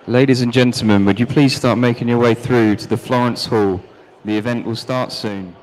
Ladies and gentlemen, would you please start making your way through to the Florence Hall? The event will start soon.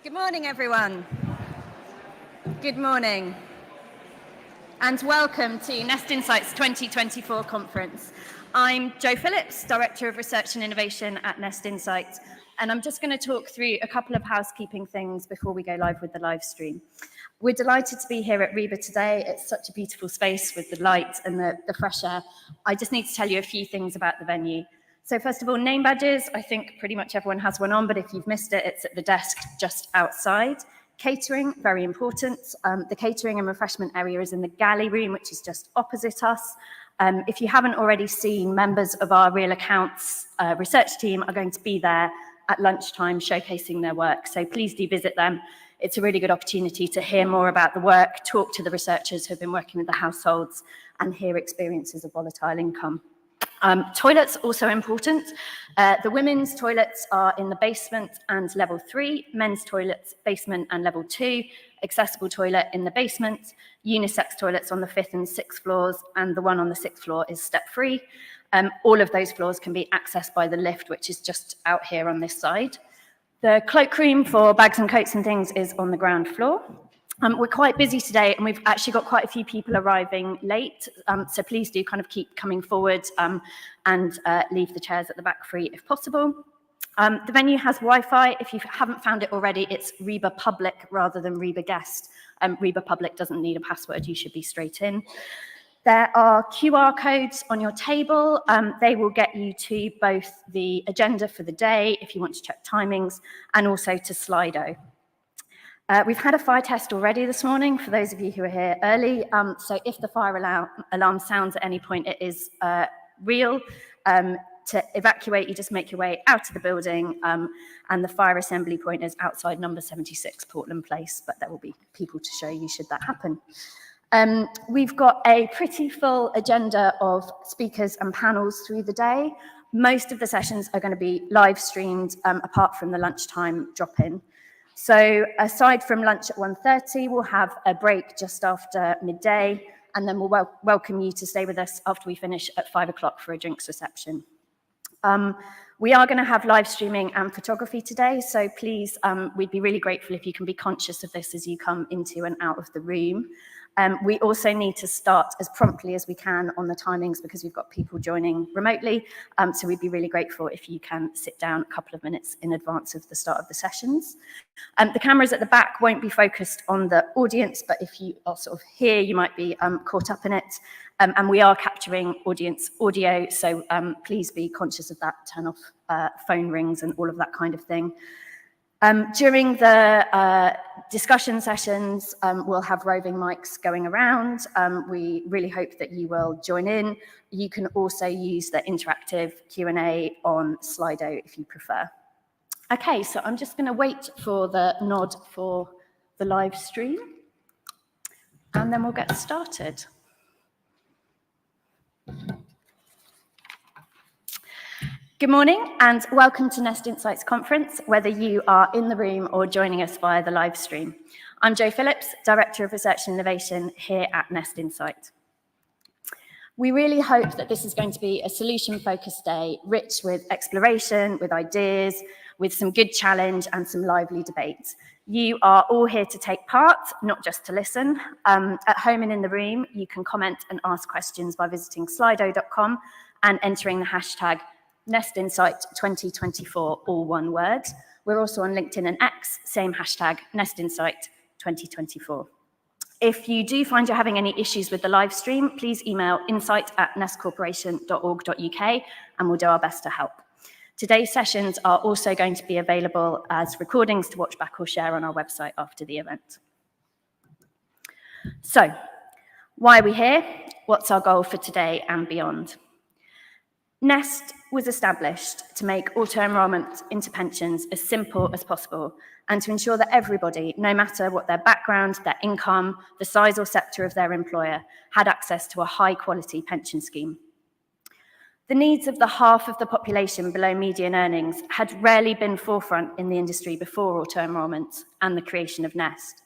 Good morning, everyone. Good morning. And welcome to Nest Insights 2024 conference. I'm Jo Phillips, Director of Research and Innovation at Nest Insights, and I'm just going to talk through a couple of housekeeping things before we go live with the live stream. We're delighted to be here at RIBA today. It's such a beautiful space with the light and the fresh air. I just need to tell you a few things about the venue. So first of all, name badges. I think pretty much everyone has one on, but if you've missed it, it's at the desk just outside. Catering, very important. The catering and refreshment area is in the galley room, which is just opposite us. If you haven't already seen, members of our Real Accounts research team are going to be there at lunchtime showcasing their work. So please do visit them. It's a really good opportunity to hear more about the work, talk to the researchers who have been working with the households, and hear experiences of volatile income. Toilets, also important. The women's toilets are in the basement and level 3, men's toilets, basement and level 2, accessible toilet in the basement, unisex toilets on the 5th and 6th floors, and the one on the 6th floor is step-free. All of those floors can be accessed by the lift, which is just out here on this side. The cloakroom for bags and coats and things is on the ground floor. We're quite busy today, and we've actually got quite a few people arriving late, so please do kind of keep coming forward and leave the chairs at the back free if possible. The venue has Wi-Fi. If you haven't found it already, it's RIBA Public rather than RIBA Guest. RIBA Public doesn't need a password. You should be straight in. There are QR codes on your table. They will get you to both the agenda for the day, if you want to check timings, and also to Slido. We've had a fire test already this morning for those of you who are here early. So if the fire alarm sounds at any point, it is real. To evacuate, you just make your way out of the building, and the fire assembly point is outside number 76 Portland Place, but there will be people to show you should that happen. We've got a pretty full agenda of speakers and panels through the day. Most of the sessions are going to be live streamed, apart from the lunchtime drop-in. So aside from lunch at 1:30, we'll have a break just after midday, and then we'll welcome you to stay with us after we finish at 5 o'clock for a drinks reception. We are going to have live streaming and photography today, so please, we'd be really grateful if you can be conscious of this as you come into and out of the room. We also need to start as promptly as we can on the timings because we've got people joining remotely, so we'd be really grateful if you can sit down a couple of minutes in advance of the start of the sessions. The cameras at the back won't be focused on the audience, but if you are sort of here, you might be caught up in it. And we are capturing audience audio, so please be conscious of that. Turn off phone rings and all of that kind of thing. During the discussion sessions, we'll have roving mics going around. We really hope that you will join in. You can also use the interactive Q&A on Slido if you prefer. Okay, so I'm just going to wait for the nod for the live stream, and then we'll get started. Good morning and welcome to Nest Insights Conference, whether you are in the room or joining us via the live stream. I'm Jo Phillips, Director of Research and Innovation here at Nest Insight. We really hope that this is going to be a solution-focused day, rich with exploration, with ideas, with some good challenge and some lively debate. You are all here to take part, not just to listen. At home and in the room, you can comment and ask questions by visiting slido.com and entering the hashtag Nest Insight 2024, all one word. We're also on LinkedIn and X, same hashtag, Nest Insight 2024. If you do find you're having any issues with the live stream, please email insight@nestcorporation.org.uk and we'll do our best to help. Today's sessions are also going to be available as recordings to watch back or share on our website after the event. So, why are we here? What's our goal for today and beyond? Nest was established to make auto-enrolment into pensions as simple as possible and to ensure that everybody, no matter what their background, their income, the size or sector of their employer, had access to a high-quality pension scheme. The needs of the half of the population below median earnings had rarely been forefront in the industry before auto-enrolment and the creation of Nest.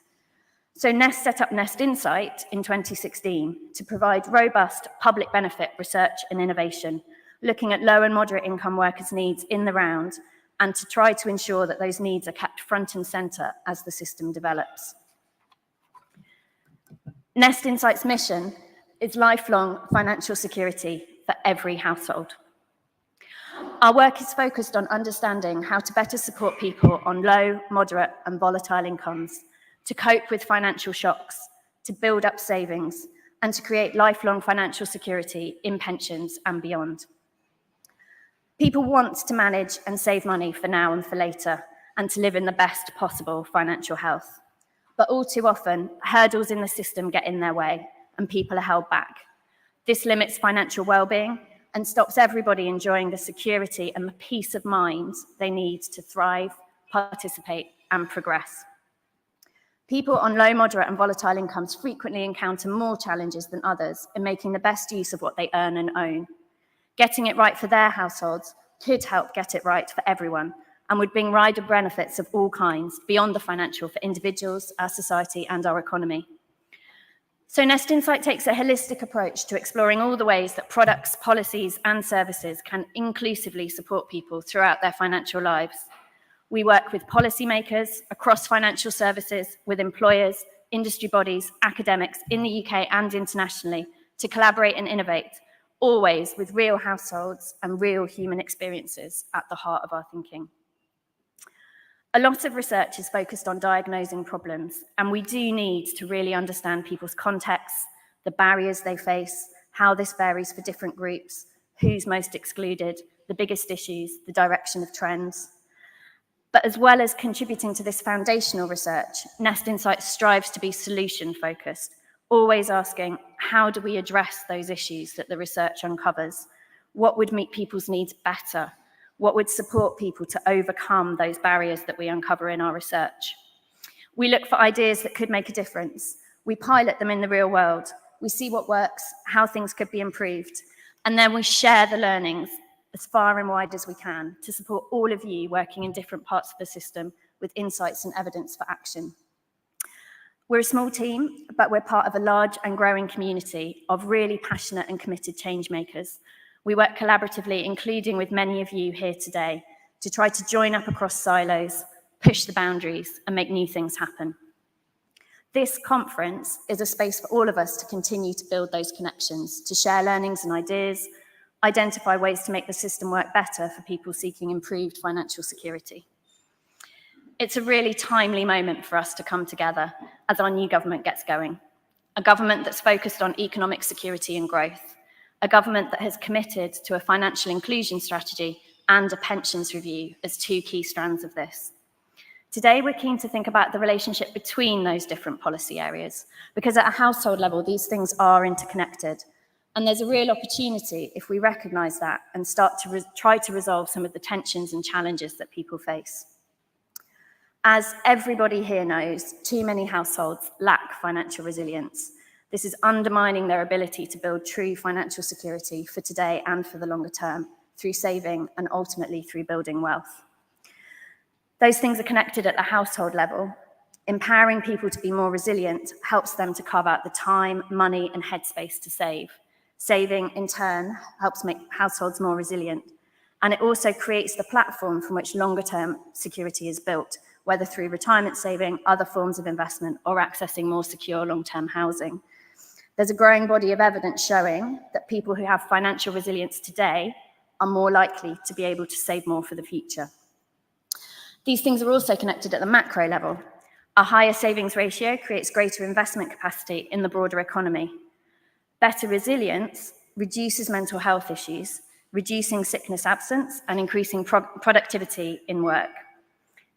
So Nest set up Nest Insight in 2016 to provide robust public benefit research and innovation, looking at low and moderate income workers' needs in the round and to try to ensure that those needs are kept front and centre as the system develops. Nest Insight's mission is lifelong financial security for every household. Our work is focused on understanding how to better support people on low, moderate, and volatile incomes to cope with financial shocks, to build up savings, and to create lifelong financial security in pensions and beyond. People want to manage and save money for now and for later, and to live in the best possible financial health. But all too often, hurdles in the system get in their way, and people are held back. This limits financial well-being and stops everybody enjoying the security and the peace of mind they need to thrive, participate, and progress. People on low, moderate, and volatile incomes frequently encounter more challenges than others in making the best use of what they earn and own. Getting it right for their households could help get it right for everyone and would bring wider benefits of all kinds beyond the financial for individuals, our society, and our economy. So Nest Insight takes a holistic approach to exploring all the ways that products, policies, and services can inclusively support people throughout their financial lives. We work with policymakers across financial services, with employers, industry bodies, academics in the UK and internationally to collaborate and innovate, always with real households and real human experiences at the heart of our thinking. A lot of research is focused on diagnosing problems, and we do need to really understand people's contexts, the barriers they face, how this varies for different groups, who's most excluded, the biggest issues, the direction of trends. But as well as contributing to this foundational research, Nest Insight strives to be solution-focused, always asking, how do we address those issues that the research uncovers? What would meet people's needs better? What would support people to overcome those barriers that we uncover in our research? We look for ideas that could make a difference. We pilot them in the real world. We see what works, how things could be improved, and then we share the learnings as far and wide as we can to support all of you working in different parts of the system with insights and evidence for action. We're a small team, but we're part of a large and growing community of really passionate and committed change makers. We work collaboratively, including with many of you here today, to try to join up across silos, push the boundaries, and make new things happen. This conference is a space for all of us to continue to build those connections, to share learnings and ideas, identify ways to make the system work better for people seeking improved financial security. It's a really timely moment for us to come together as our new government gets going. A government that's focused on economic security and growth. A government that has committed to a financial inclusion strategy and a pensions review as two key strands of this. Today, we're keen to think about the relationship between those different policy areas, because at a household level, these things are interconnected. And there's a real opportunity if we recognise that and start to try to resolve some of the tensions and challenges that people face. As everybody here knows, too many households lack financial resilience. This is undermining their ability to build true financial security for today and for the longer term, through saving and ultimately through building wealth. Those things are connected at the household level. Empowering people to be more resilient helps them to carve out the time, money, and headspace to save. Saving, in turn, helps make households more resilient. And it also creates the platform from which longer-term security is built, whether through retirement saving, other forms of investment, or accessing more secure long-term housing. There's a growing body of evidence showing that people who have financial resilience today are more likely to be able to save more for the future. These things are also connected at the macro level. A higher savings ratio creates greater investment capacity in the broader economy. Better resilience reduces mental health issues, reducing sickness absence and increasing productivity in work.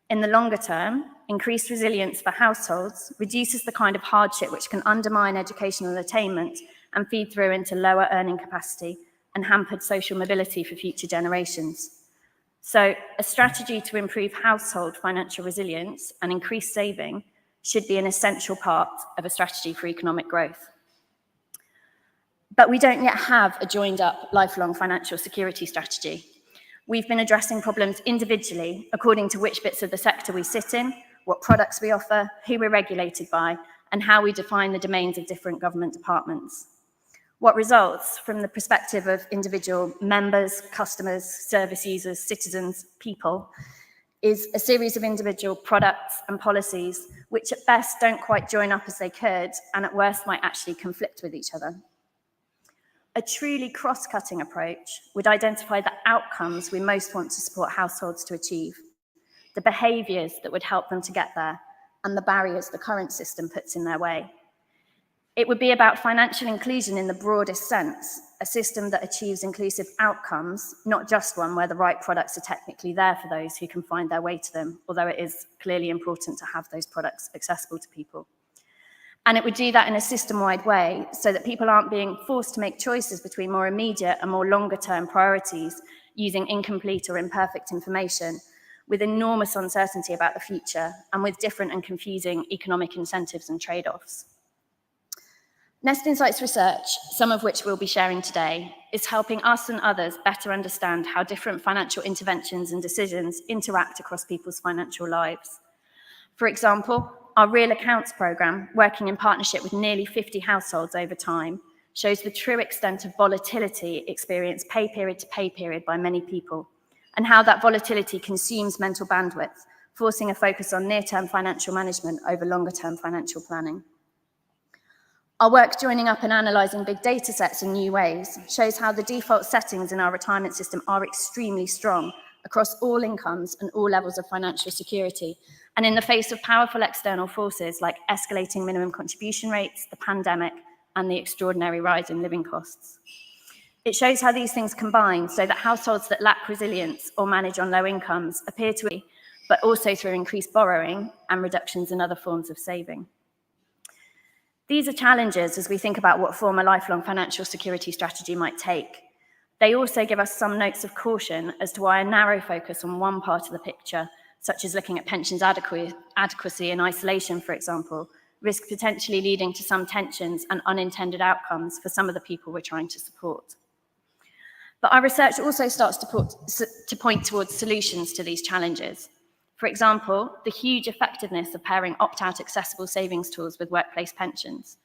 In the longer term, increased resilience for households reduces the kind of hardship which can undermine educational attainment and feed through into lower earning capacity and hampered social mobility for future generations. So a strategy to improve household financial resilience and increase saving should be an essential part of a strategy for economic growth. But we don't yet have a joined-up lifelong financial security strategy. We've been addressing problems individually according to which bits of the sector we sit in, what products we offer, who we're regulated by, and how we define the domains of different government departments. What results from the perspective of individual members, customers, service users, citizens, people, is a series of individual products and policies which at best don't quite join up as they could, and at worst might actually conflict with each other. A truly cross-cutting approach would identify the outcomes we most want to support households to achieve, the behaviours that would help them to get there, and the barriers the current system puts in their way. It would be about financial inclusion in the broadest sense, a system that achieves inclusive outcomes, not just one where the right products are technically there for those who can find their way to them, although it is clearly important to have those products accessible to people. And it would do that in a system-wide way so that people aren't being forced to make choices between more immediate and more longer-term priorities using incomplete or imperfect information, with enormous uncertainty about the future and with different and confusing economic incentives and trade-offs. Nest Insights research, some of which we'll be sharing today, is helping us and others better understand how different financial interventions and decisions interact across people's financial lives. For example, our Real Accounts programme, working in partnership with nearly 50 households over time, shows the true extent of volatility experienced pay period to pay period by many people, and how that volatility consumes mental bandwidth, forcing a focus on near-term financial management over longer-term financial planning. Our work joining up and analysing big data sets in new ways shows how the default settings in our retirement system are extremely strong across all incomes and all levels of financial security, and in the face of powerful external forces like escalating minimum contribution rates, the pandemic, and the extraordinary rise in living costs. It shows how these things combine so that households that lack resilience or manage on low incomes appear to be, but also through increased borrowing and reductions in other forms of saving. These are challenges as we think about what form a lifelong financial security strategy might take. They also give us some notes of caution as to why a narrow focus on one part of the picture, such as looking at pensions adequacy in isolation, for example, risk potentially leading to some tensions and unintended outcomes for some of the people we're trying to support. But our research also starts to point towards solutions to these challenges. For example, the huge effectiveness of pairing opt-out accessible savings tools with workplace pensions.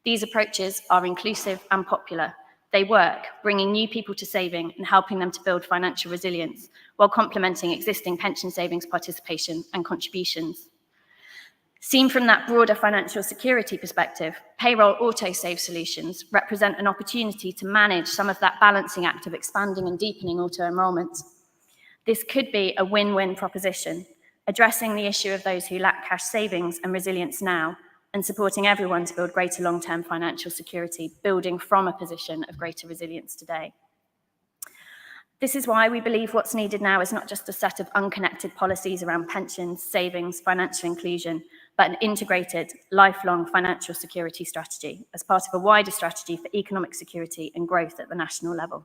These approaches are inclusive and popular. They work, bringing new people to saving and helping them to build financial resilience while complementing existing pension savings participation and contributions. Seen from that broader financial security perspective, payroll auto-save solutions represent an opportunity to manage some of that balancing act of expanding and deepening auto-enrolment. This could be a win-win proposition, addressing the issue of those who lack cash savings and resilience now, and supporting everyone to build greater long-term financial security, building from a position of greater resilience today. This is why we believe what's needed now is not just a set of unconnected policies around pensions, savings, financial inclusion, but an integrated, lifelong financial security strategy as part of a wider strategy for economic security and growth at the national level.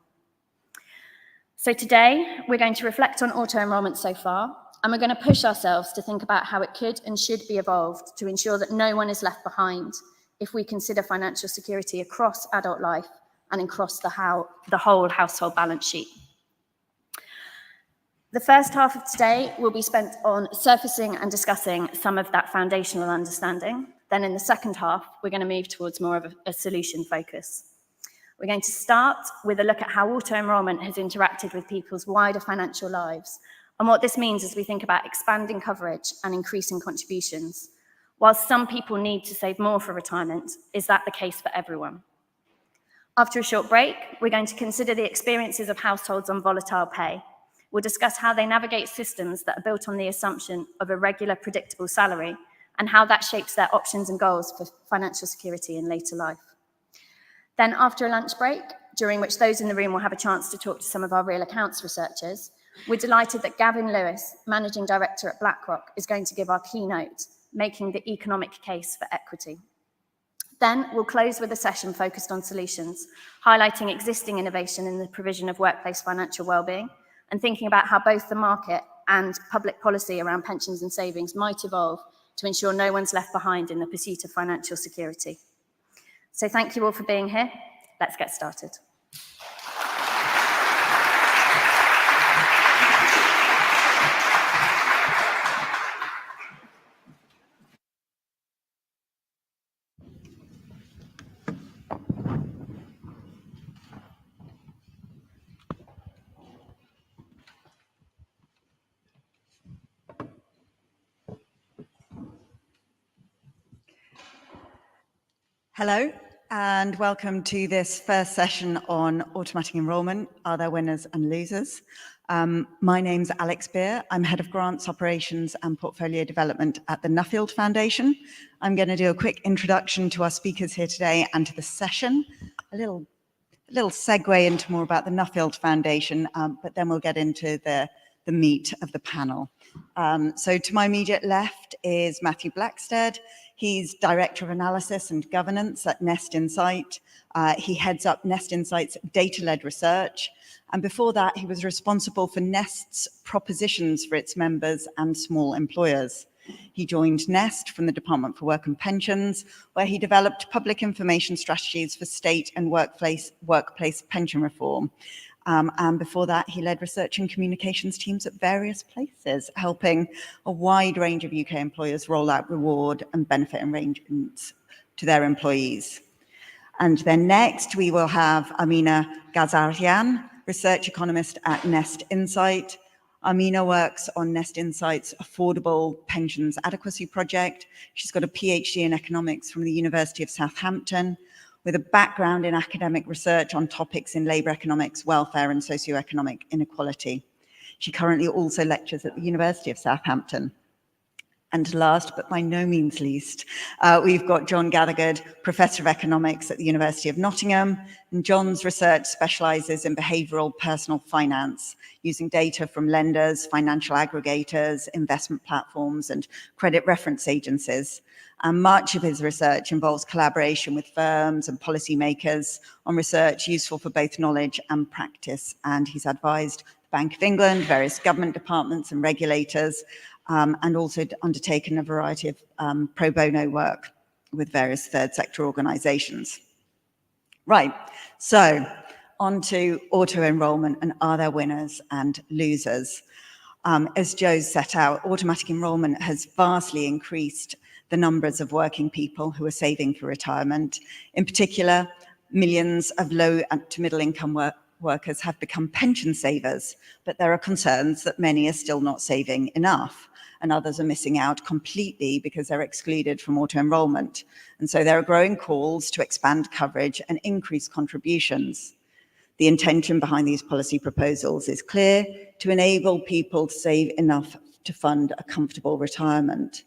So today, we're going to reflect on auto-enrolment so far, and we're going to push ourselves to think about how it could and should be evolved to ensure that no one is left behind if we consider financial security across adult life and across the whole household balance sheet. The first half of today will be spent on surfacing and discussing some of that foundational understanding. Then in the second half, we're going to move towards more of a solution focus. We're going to start with a look at how auto-enrolment has interacted with people's wider financial lives and what this means as we think about expanding coverage and increasing contributions. While some people need to save more for retirement, is that the case for everyone? After a short break, we're going to consider the experiences of households on volatile pay. We'll discuss how they navigate systems that are built on the assumption of a regular, predictable salary and how that shapes their options and goals for financial security in later life. Then after a lunch break, during which those in the room will have a chance to talk to some of our Real Accounts researchers, we're delighted that Gavin Lewis, Managing Director at BlackRock, is going to give our keynote, Making the Economic Case for Equity. Then we'll close with a session focused on solutions, highlighting existing innovation in the provision of workplace financial wellbeing, and thinking about how both the market and public policy around pensions and savings might evolve to ensure no one's left behind in the pursuit of financial security. So thank you all for being here. Let's get started. Hello, and welcome to this first session on automatic enrolment. Are there winners and losers? My name's Alex Beer. I'm Head of Grants, Operations and Portfolio Development at the Nuffield Foundation. I'm going to do a quick introduction to our speakers here today and to the session. A little segue into more about the Nuffield Foundation, but then we'll get into the meat of the panel. So to my immediate left is Matthew Blackstead. He's Director of Analysis and Governance at Nest Insight. He heads up Nest Insight's data-led research. And before that, he was responsible for Nest's propositions for its members and small employers. He joined Nest from the Department for Work and Pensions, where he developed public information strategies for state and workplace pension reform. And before that, he led research and communications teams at various places, helping a wide range of UK employers roll out reward and benefit arrangements to their employees. And then next, we will have Amina Ghazarian, research economist at Nest Insight. Amina works on Nest Insight's Affordable Pensions Adequacy Project. She's got a PhD in economics from the University of Southampton, with a background in academic research on topics in labour economics, welfare and socioeconomic inequality. She currently also lectures at the University of Southampton. And last, but by no means least, we've got John Gathergood, Professor of Economics at the University of Nottingham. And John's research specialises in behavioural personal finance, using data from lenders, financial aggregators, investment platforms, and credit reference agencies. And much of his research involves collaboration with firms and policymakers on research useful for both knowledge and practice. And he's advised the Bank of England, various government departments and regulators, and also undertaken a variety of pro bono work with various third sector organisations. Right, so on to auto-enrolment and are there winners and losers? As Joe's set out, automatic enrolment has vastly increased the numbers of working people who are saving for retirement. In particular, millions of low to middle income workers have become pension savers, but there are concerns that many are still not saving enough, and others are missing out completely because they're excluded from auto-enrolment. And so there are growing calls to expand coverage and increase contributions. The intention behind these policy proposals is clear: to enable people to save enough to fund a comfortable retirement.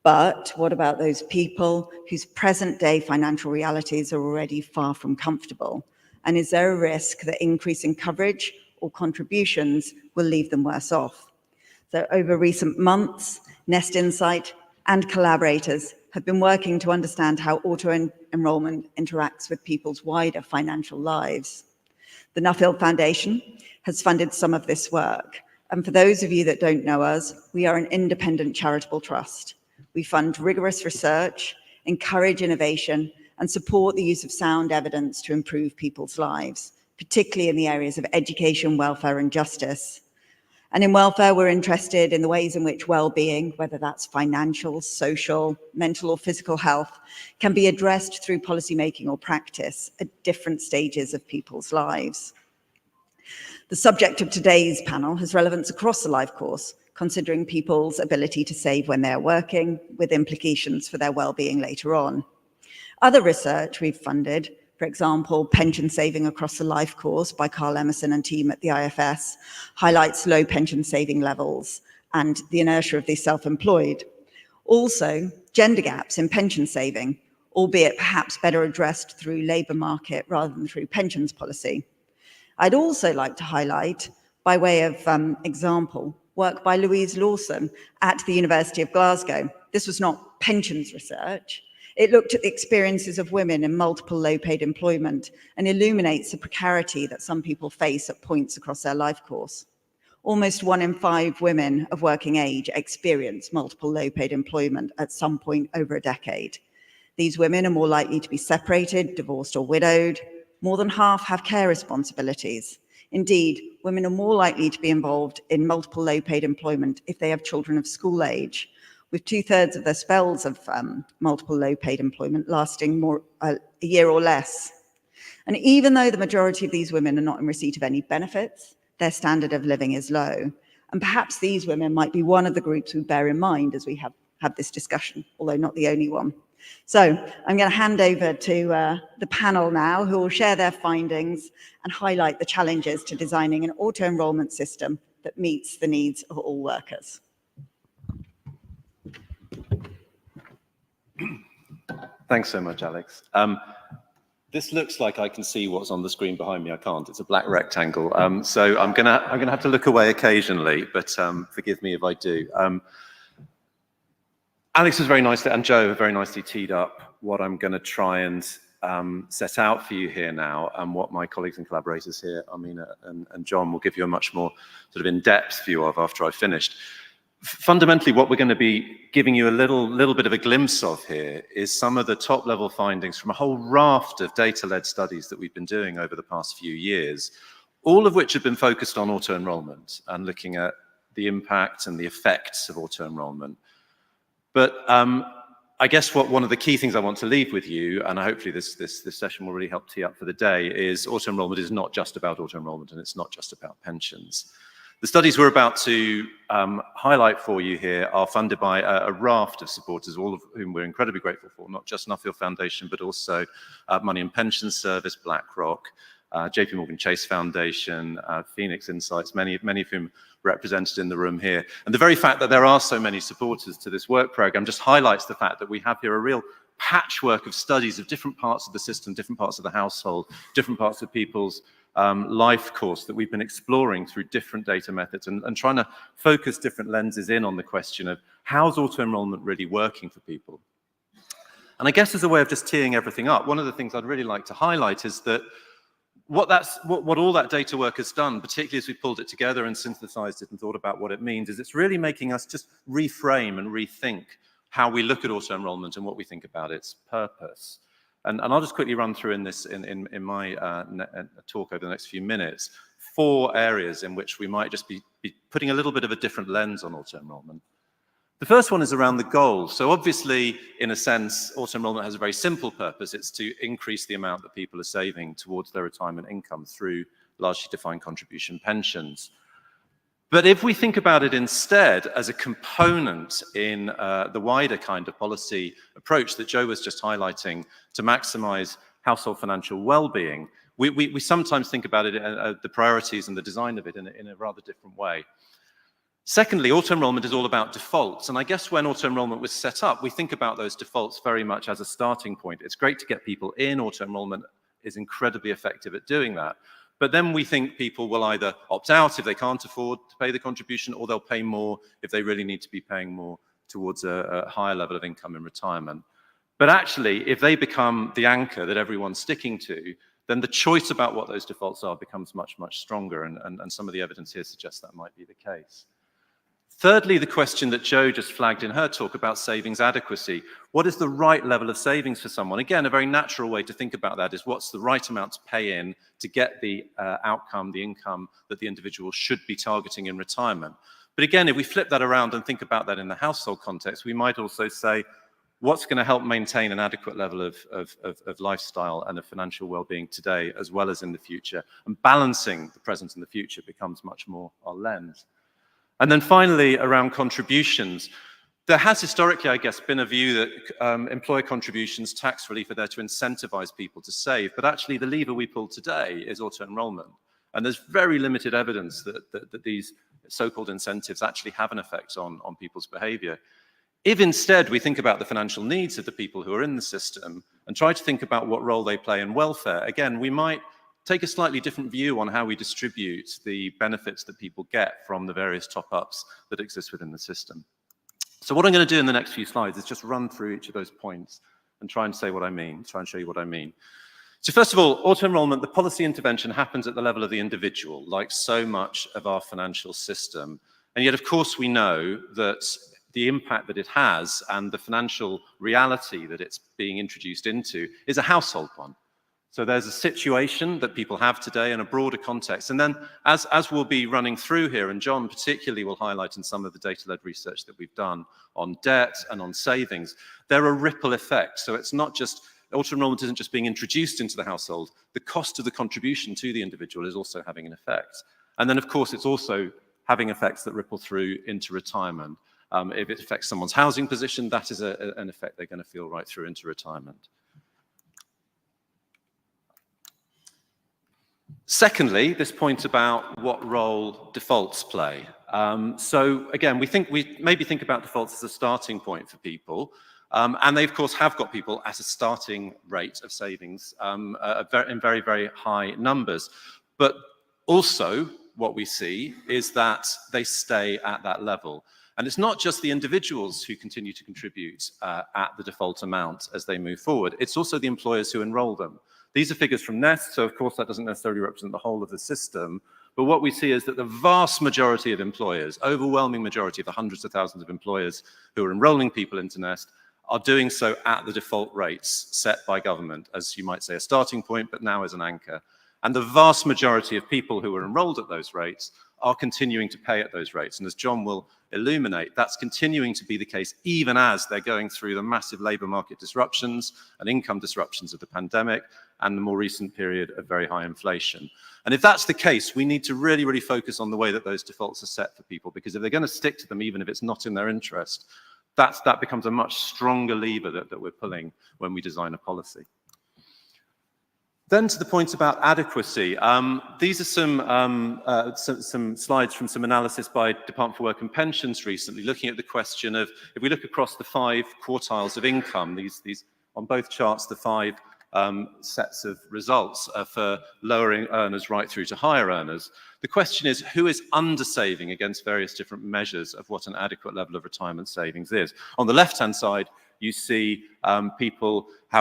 But what about those people whose present-day financial realities are already far from comfortable? And is there a risk that increasing coverage or contributions will leave them worse off? So over recent months, Nest Insight and collaborators have been working to understand how auto-enrolment interacts with people's wider financial lives. The Nuffield Foundation has funded some of this work. And for those of you that don't know us, we are an independent charitable trust. We fund rigorous research, encourage innovation, and support the use of sound evidence to improve people's lives, particularly in the areas of education, welfare, and justice. And in welfare, we're interested in the ways in which well-being, whether that's financial, social, mental, or physical health, can be addressed through policymaking or practice at different stages of people's lives. The subject of today's panel has relevance across the life course, considering people's ability to save when they're working, with implications for their well-being later on. Other research we've funded, for example, pension saving across the life course by Carl Emerson and team at the IFS, highlights low pension saving levels and the inertia of the self-employed. Also, gender gaps in pension saving, albeit perhaps better addressed through labour market rather than through pensions policy. I'd also like to highlight, by way of example, work by Louise Lawson at the University of Glasgow. This was not pensions research. It looked at the experiences of women in multiple low-paid employment and illuminates the precarity that some people face at points across their life course. Almost 1 in 5 women of working age experience multiple low-paid employment at some point over a decade. These women are more likely to be separated, divorced, or widowed. More than half have care responsibilities. Indeed, women are more likely to be involved in multiple low-paid employment if they have children of school age, with 2/3 of their spells of multiple low-paid employment lasting a year or less. And even though the majority of these women are not in receipt of any benefits, their standard of living is low. And perhaps these women might be one of the groups we bear in mind as we have this discussion, although not the only one. So I'm going to hand over to the panel now, who will share their findings and highlight the challenges to designing an auto-enrollment system that meets the needs of all workers. Thanks so much, Alex. This looks like I can see what's on the screen behind me. I can't. It's a black rectangle. So I'm gonna have to look away occasionally, but forgive me if I do. Alex has very nicely, and Joe have very nicely teed up what I'm going to try and set out for you here now, and what my colleagues and collaborators here, Amina and John, will give you a much more sort of in-depth view of after I've finished. Fundamentally, what we're going to be giving you a little bit of a glimpse of here is some of the top-level findings from a whole raft of data-led studies that we've been doing over the past few years, all of which have been focused on auto-enrollment and looking at the impact and the effects of auto-enrollment. But I guess one of the key things I want to leave with you, and hopefully this session will really help tee up for the day, is auto-enrollment is not just about auto-enrollment, and it's not just about pensions. The studies we're about to highlight for you here are funded by a raft of supporters, all of whom we're incredibly grateful for, not just Nuffield Foundation, but also Money and Pensions Service, BlackRock, JP Morgan Chase Foundation, Phoenix Insights, many of whom represented in the room here. And the very fact that there are so many supporters to this work program just highlights the fact that we have here a real patchwork of studies of different parts of the system, different parts of the household, different parts of people's life course that we've been exploring through different data methods and trying to focus different lenses in on the question of how's auto-enrollment really working for people. And I guess as a way of just teeing everything up, one of the things I'd really like to highlight is that what all that data work has done, particularly as we pulled it together and synthesized it and thought about what it means, is it's really making us just reframe and rethink how we look at auto-enrollment and what we think about its purpose. And I'll just quickly run through in my talk over the next few minutes, 4 areas in which we might just be putting a little bit of a different lens on auto-enrollment. The first one is around the goal. So obviously, in a sense, auto-enrollment has a very simple purpose. It's to increase the amount that people are saving towards their retirement income through largely defined contribution pensions. But if we think about it instead as a component in the wider kind of policy approach that Joe was just highlighting to maximize household financial well-being, we sometimes think about it, the priorities and the design of it in a rather different way. Secondly, auto-enrollment is all about defaults. And I guess when auto-enrollment was set up, we think about those defaults very much as a starting point. It's great to get people in. Auto-enrollment is incredibly effective at doing that. But then we think people will either opt out if they can't afford to pay the contribution, or they'll pay more if they really need to be paying more towards a higher level of income in retirement. But actually, if they become the anchor that everyone's sticking to, then the choice about what those defaults are becomes much, much stronger. And some of the evidence here suggests that might be the case. Thirdly, the question that Joe just flagged in her talk about savings adequacy. What is the right level of savings for someone? Again, a very natural way to think about that is what's the right amount to pay in to get the outcome, the income that the individual should be targeting in retirement. But again, if we flip that around and think about that in the household context, we might also say, what's going to help maintain an adequate level of lifestyle and of financial well-being today, as well as in the future? And balancing the present and the future becomes much more our lens. And then finally, around contributions, there has historically, I guess, been a view that employer contributions, tax relief are there to incentivize people to save. But actually, the lever we pull today is auto-enrollment. And there's very limited evidence that these so-called incentives actually have an effect on people's behavior. If instead we think about the financial needs of the people who are in the system and try to think about what role they play in welfare, again, we might take a slightly different view on how we distribute the benefits that people get from the various top-ups that exist within the system. So what I'm going to do in the next few slides is just run through each of those points and try and say what I mean, try and show you what I mean. So first of all, auto-enrollment, the policy intervention happens at the level of the individual, like so much of our financial system. And yet, of course, we know that the impact that it has and the financial reality that it's being introduced into is a household one. So there's a situation that people have today in a broader context. And then as we'll be running through here, and John particularly will highlight in some of the data-led research that we've done on debt and on savings, there are ripple effects. So it's not just, auto-enrollment isn't just being introduced into the household. The cost of the contribution to the individual is also having an effect. And then, of course, it's also having effects that ripple through into retirement. If it affects someone's housing position, that is an effect they're going to feel right through into retirement. Secondly, this point about what role defaults play. So again, we maybe think about defaults as a starting point for people, and they of course have got people at a starting rate of savings in very, very high numbers. But also what we see is that they stay at that level. And it's not just the individuals who continue to contribute at the default amount as they move forward, it's also the employers who enroll them. These are figures from Nest, so of course that doesn't necessarily represent the whole of the system, but what we see is that the vast majority of employers, overwhelming majority of the hundreds of thousands of employers who are enrolling people into Nest, are doing so at the default rates set by government, as you might say a starting point, but now as an anchor. And the vast majority of people who are enrolled at those rates are continuing to pay at those rates. And as John will illuminate, that's continuing to be the case even as they're going through the massive labour market disruptions and income disruptions of the pandemic and the more recent period of very high inflation. And if that's the case, we need to really, really focus on the way that those defaults are set for people, because if they're going to stick to them, even if it's not in their interest, that becomes a much stronger lever that we're pulling when we design a policy. Then to the point about adequacy. These are some slides from some analysis by Department for Work and Pensions recently, looking at the question of, if we look across the 5 quartiles of income, these on both charts, the 5 sets of results for lower earners right through to higher earners. The question is, who is undersaving against various different measures of what an adequate level of retirement savings is? On the left-hand side, you see how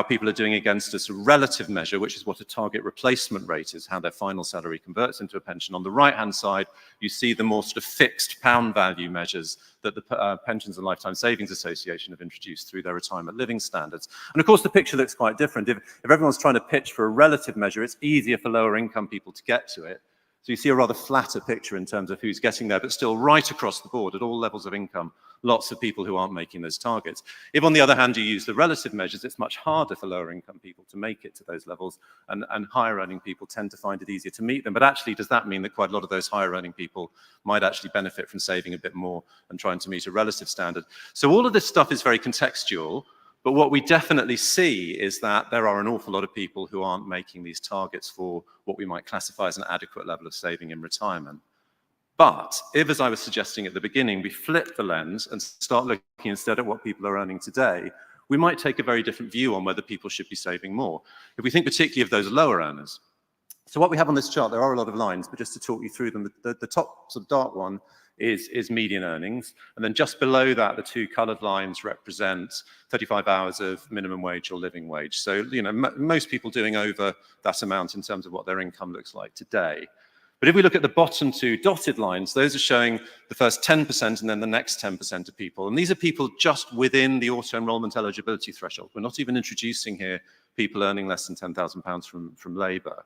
people are doing against a sort of relative measure, which is what a target replacement rate is, how their final salary converts into a pension. On the right-hand side, you see the more sort of fixed pound value measures that the Pensions and Lifetime Savings Association have introduced through their retirement living standards. And of course, the picture looks quite different. If everyone's trying to pitch for a relative measure, it's easier for lower income people to get to it. So you see a rather flatter picture in terms of who's getting there, but still right across the board at all levels of income, lots of people who aren't making those targets. If, on the other hand, you use the relative measures, it's much harder for lower income people to make it to those levels, and higher earning people tend to find it easier to meet them. But actually, does that mean that quite a lot of those higher earning people might actually benefit from saving a bit more and trying to meet a relative standard? So all of this stuff is very contextual. But what we definitely see is that there are an awful lot of people who aren't making these targets for what we might classify as an adequate level of saving in retirement. But if, as I was suggesting at the beginning, we flip the lens and start looking instead at what people are earning today, we might take a very different view on whether people should be saving more. If we think particularly of those lower earners. So what we have on this chart, there are a lot of lines, but just to talk you through them, the top sort of dark one is median earnings. And then just below that, the 2 colored lines represent 35 hours of minimum wage or living wage. So, you know, most people doing over that amount in terms of what their income looks like today. But if we look at the bottom 2 dotted lines, those are showing the first 10% and then the next 10% of people. And these are people just within the auto-enrollment eligibility threshold. We're not even introducing here people earning less than £10,000 from labour.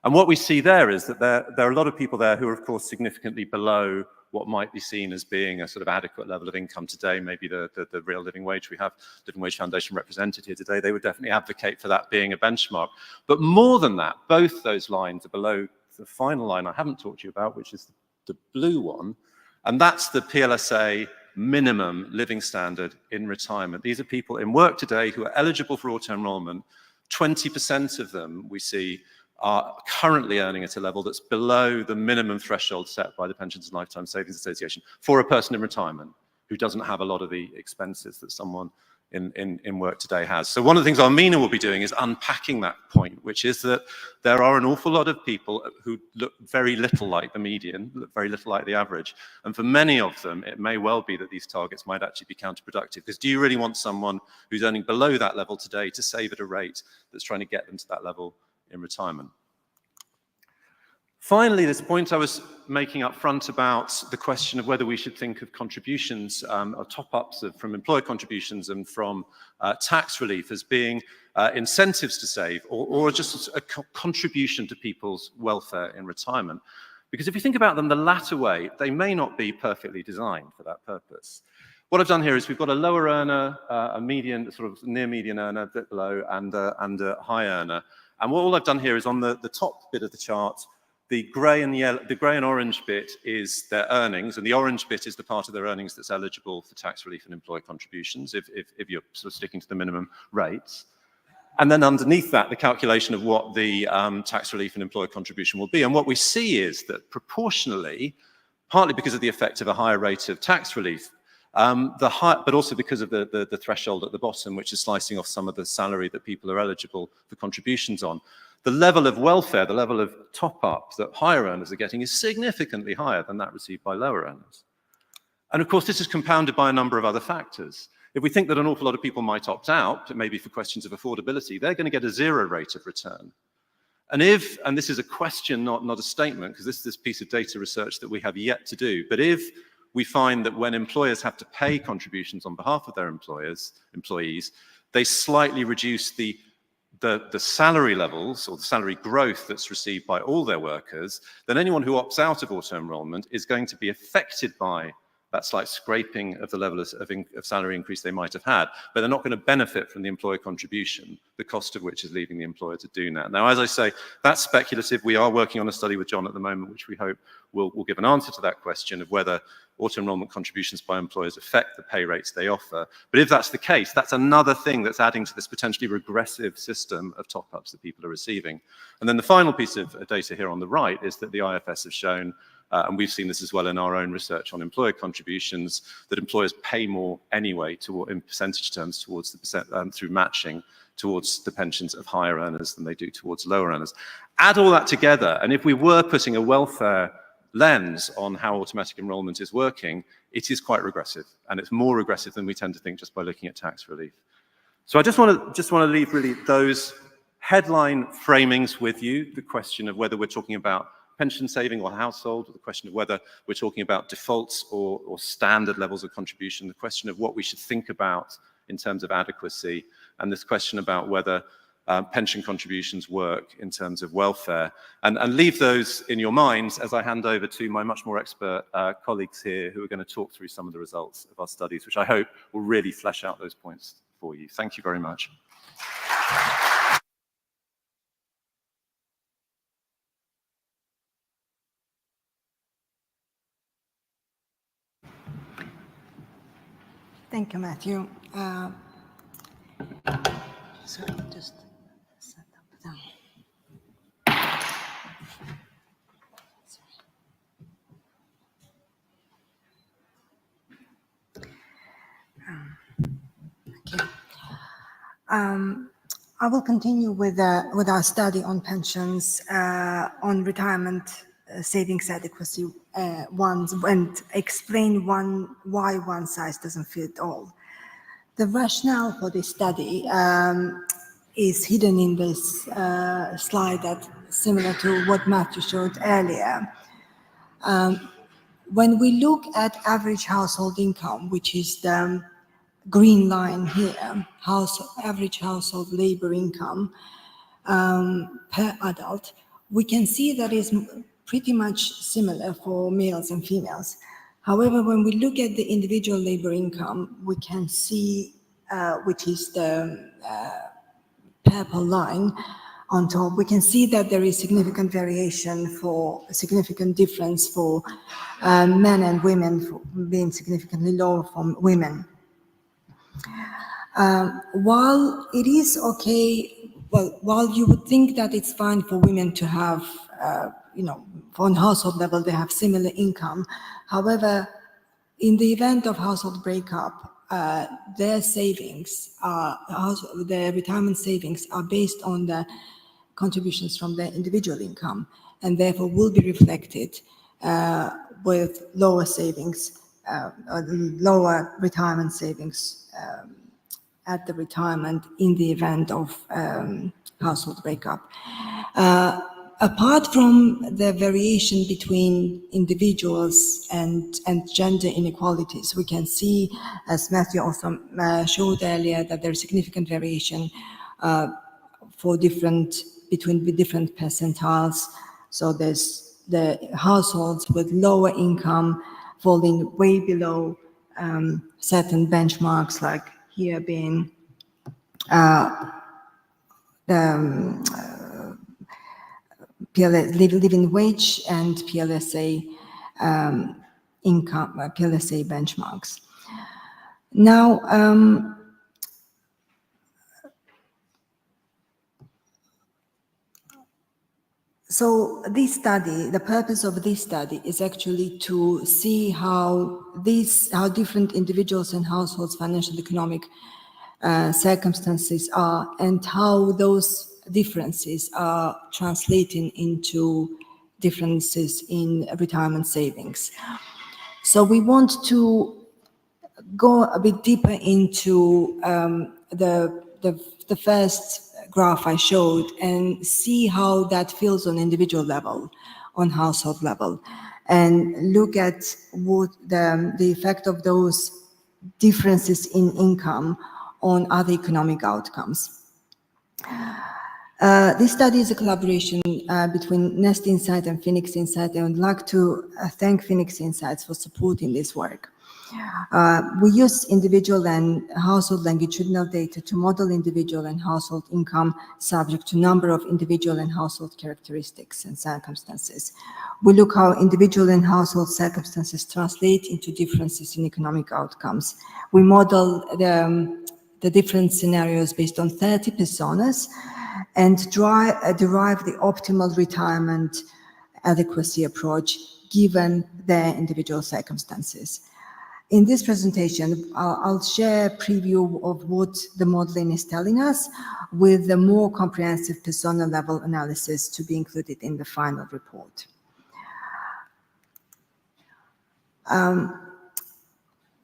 And what we see there is that there are a lot of people there who are, of course, significantly below what might be seen as being a sort of adequate level of income today, maybe the real living wage. We have Living Wage Foundation represented here today. They would definitely advocate for that being a benchmark. But more than that, both those lines are below the final line I haven't talked to you about, which is the blue one. And that's the PLSA minimum living standard in retirement. These are people in work today who are eligible for auto-enrollment. 20% of them, we see, are currently earning at a level that's below the minimum threshold set by the Pensions and Lifetime Savings Association for a person in retirement who doesn't have a lot of the expenses that someone in work today has. So one of the things Armina will be doing is unpacking that point, which is that there are an awful lot of people who look very little like the median, look very little like the average. And for many of them, it may well be that these targets might actually be counterproductive. Because do you really want someone who's earning below that level today to save at a rate that's trying to get them to that level in retirement? Finally, this point I was making up front about the question of whether we should think of contributions or top-ups from employer contributions and from tax relief as being incentives to save or just a contribution to people's welfare in retirement. Because if you think about them the latter way, they may not be perfectly designed for that purpose. What I've done here is we've got a lower earner, a median, sort of near median earner, a bit below, and a high earner. And what all I've done here is on the top bit of the chart, The grey and orange bit is their earnings, and the orange bit is the part of their earnings that's eligible for tax relief and employer contributions if you're sort of sticking to the minimum rates. And then underneath that, the calculation of what the tax relief and employer contribution will be. And what we see is that proportionally, partly because of the effect of a higher rate of tax relief, but also because of the threshold at the bottom, which is slicing off some of the salary that people are eligible for contributions on, the level of welfare, the level of top-up that higher earners are getting is significantly higher than that received by lower earners. And of course, this is compounded by a number of other factors. If we think that an awful lot of people might opt out, maybe for questions of affordability, they're going to get a zero rate of return. And this is a question, not a statement, because this is this piece of data research that we have yet to do, but if we find that when employers have to pay contributions on behalf of their employees, they slightly reduce the salary levels or the salary growth that's received by all their workers, then anyone who opts out of auto-enrollment is going to be affected by that slight scraping of the level of salary increase they might have had, but they're not going to benefit from the employer contribution, the cost of which is leaving the employer to do that. Now, as I say, that's speculative. We are working on a study with John at the moment, which we hope will give an answer to that question of whether auto-enrollment contributions by employers affect the pay rates they offer. But if that's the case, that's another thing that's adding to this potentially regressive system of top-ups that people are receiving. And then the final piece of data here on the right is that the IFS have shown, and we've seen this as well in our own research on employer contributions, that employers pay more anyway in percentage terms towards the through matching towards the pensions of higher earners than they do towards lower earners. Add all that together, and if we were putting a welfare lens on how automatic enrollment is working, it is quite regressive, and it's more regressive than we tend to think just by looking at tax relief. So I just want to leave really those headline framings with you, the question of whether we're talking about pension saving or household, or the question of whether we're talking about defaults or standard levels of contribution, the question of what we should think about in terms of adequacy, and this question about whether pension contributions work in terms of welfare, and leave those in your minds as I hand over to my much more expert colleagues here who are going to talk through some of the results of our studies, which I hope will really flesh out those points for you. Thank you very much. Thank you, Matthew. Sorry, just set up down. Okay. I will continue with our study on pensions, on retirement savings adequacy and explain why one size doesn't fit all. The rationale for this study is hidden in this slide that's similar to what Matthew showed earlier. When we look at average household income, which is the green line here, average household labor income per adult, we can see that is pretty much similar for males and females. However, when we look at the individual labor income, we can see, which is the purple line on top, we can see that there is significant significant difference for men and women, being significantly lower for women. While it is okay, while you would think that it's fine for women to have, on household level, they have similar income. However, in the event of household breakup, their retirement savings are based on the contributions from their individual income, and therefore will be reflected with lower savings, lower retirement savings at the retirement in the event of household breakup. Apart from the variation between individuals and gender inequalities, we can see, as Matthew also showed earlier, that there is significant variation between different percentiles. So there's the households with lower income falling way below certain benchmarks, like here being living wage and PLSA income, PLSA benchmarks. Now, so this study, the purpose of this study is actually to see how different individuals and households' financial economic circumstances are, and how those differences are translating into differences in retirement savings. So we want to go a bit deeper into the first graph I showed and see how that feels on individual level, on household level, and look at what the effect of those differences in income on other economic outcomes. This study is a collaboration between Nest Insight and Phoenix Insight, and I would like to thank Phoenix Insights for supporting this work. We use individual and household longitudinal data to model individual and household income subject to a number of individual and household characteristics and circumstances. We look how individual and household circumstances translate into differences in economic outcomes. We model the different scenarios based on 30 personas and derive the optimal retirement adequacy approach given their individual circumstances. In this presentation, I'll share a preview of what the modeling is telling us, with the more comprehensive persona level analysis to be included in the final report.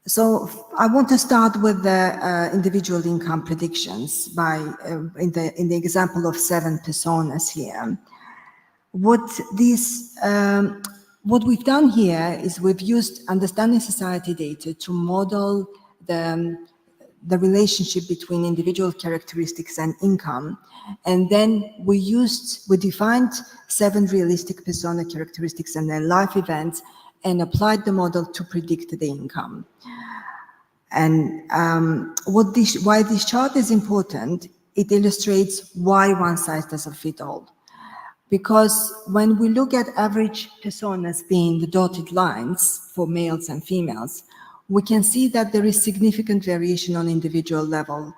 So I want to start with the individual income predictions in the example of 7 personas here. What we've done here is we've used understanding society data to model the relationship between individual characteristics and income. And then we defined 7 realistic persona characteristics and their life events and applied the model to predict the income. And why this chart is important, it illustrates why one size doesn't fit all. Because when we look at average personas being the dotted lines for males and females, we can see that there is significant variation on individual level.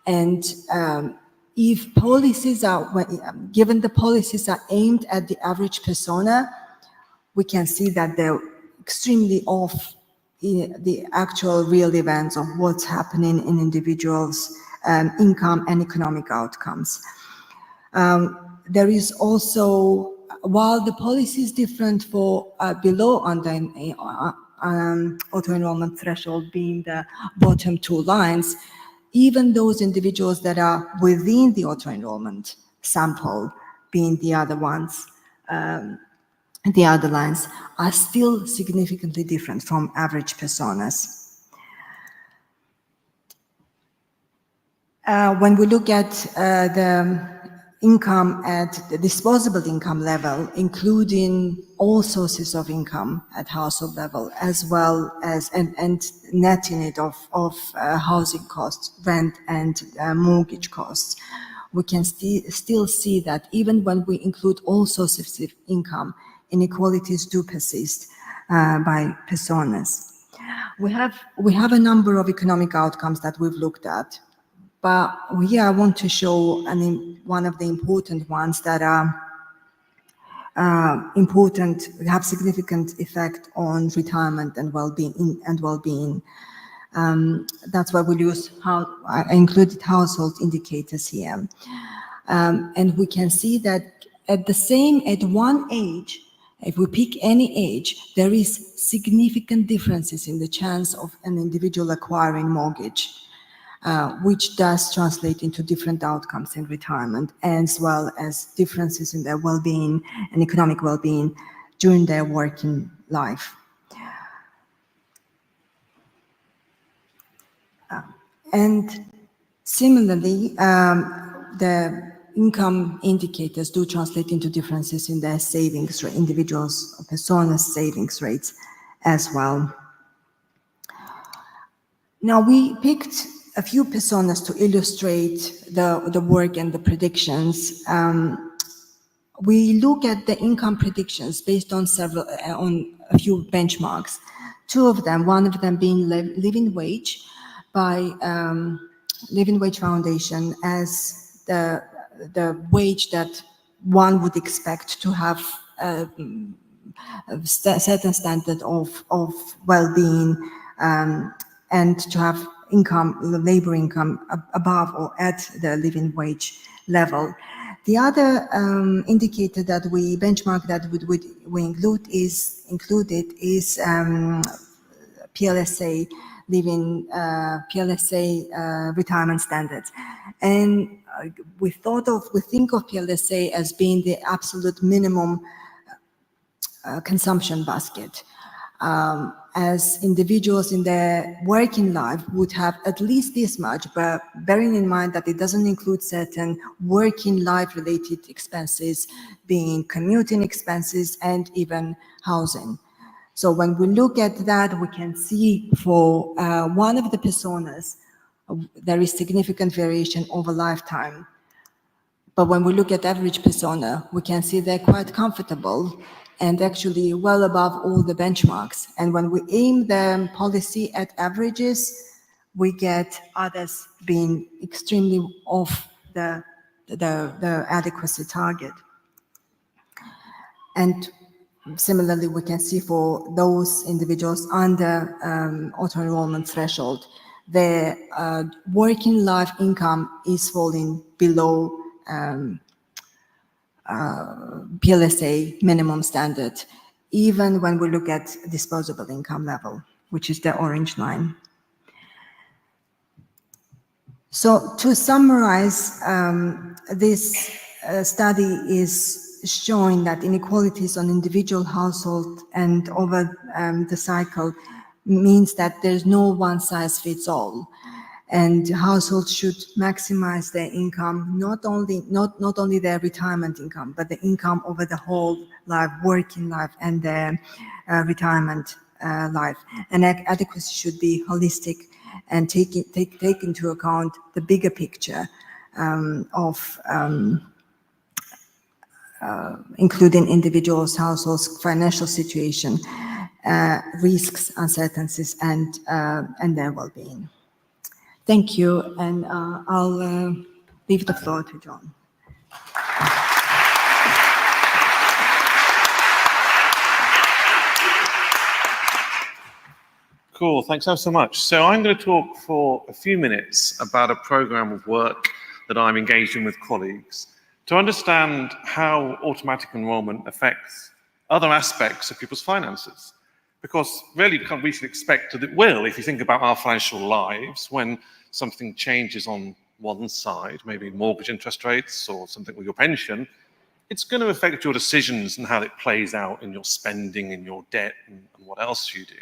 And if policies given the policies are aimed at the average persona, we can see that they're extremely off the actual real events of what's happening in individuals' income and economic outcomes. There is also, while the policy is different for below auto-enrollment threshold being the bottom 2 lines, even those individuals that are within the auto-enrollment sample being the other ones, the other lines, are still significantly different from average personas. When we look at the income at the disposable income level, including all sources of income at household level, as well as and netting it of housing costs, rent, and mortgage costs, we can still see that even when we include all sources of income, inequalities do persist by personas. We have a number of economic outcomes that we've looked at. But here I want to show one of the important ones that are have significant effect on retirement and well-being. That's why we I included household indicators here. And we can see that at one age, if we pick any age, there is significant differences in the chance of an individual acquiring mortgage. Which does translate into different outcomes in retirement, as well as differences in their well-being and economic well-being during their working life. And similarly, the income indicators do translate into differences in their savings rate, individuals' or personas' savings rates as well. Now, we picked a few personas to illustrate the work and the predictions we look at the income predictions based on on a few benchmarks. Two of them, one of them being living wage by Living Wage Foundation as the wage that one would expect to have a certain standard of well-being and to have income, labor income above or at the living wage level. The other indicator that we benchmark that we included is PLSA retirement standards, and we think of PLSA as being the absolute minimum consumption basket. As individuals in their working life would have at least this much, but bearing in mind that it doesn't include certain working life related expenses, being commuting expenses and even housing. So when we look at that, we can see for one of the personas, there is significant variation over lifetime. But when we look at average persona, we can see they're quite comfortable and actually well above all the benchmarks. And when we aim the policy at averages, we get others being extremely off the adequacy target. And similarly, we can see for those individuals under auto-enrollment threshold, their working life income is falling below PLSA minimum standard, even when we look at disposable income level, which is the orange line. So to summarize, this study is showing that inequalities on individual, household, and over the cycle means that there's no one size fits all. And households should maximize their income, not only their retirement income, but the income over the whole life, working life, and their retirement life. And adequacy should be holistic and take into account the bigger picture of including individuals, households, financial situation, risks, uncertainties, and their well-being. Thank you, and I'll leave the floor to John. Cool, thanks so much. So I'm going to talk for a few minutes about a program of work that I'm engaged in with colleagues to understand how automatic enrollment affects other aspects of people's finances. Because really we should expect that it will, if you think about our financial lives, when something changes on one side, maybe mortgage interest rates or something with your pension, it's going to affect your decisions and how it plays out in your spending, in your debt, and what else you do.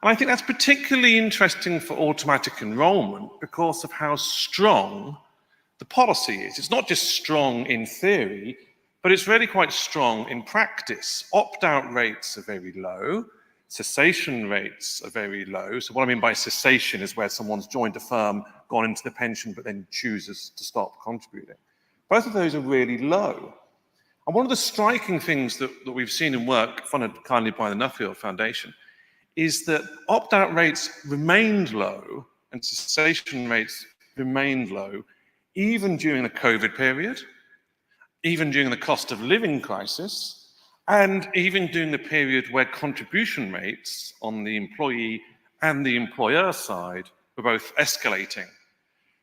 And I think that's particularly interesting for automatic enrollment because of how strong the policy is. It's not just strong in theory, but it's really quite strong in practice. Opt-out rates are very low. Cessation rates are very low. So what I mean by cessation is where someone's joined a firm, gone into the pension, but then chooses to stop contributing. Both of those are really low. And one of the striking things that we've seen in work funded kindly by the Nuffield Foundation is that opt-out rates remained low and cessation rates remained low even during the COVID period, even during the cost of living crisis, and even during the period where contribution rates on the employee and the employer side were both escalating.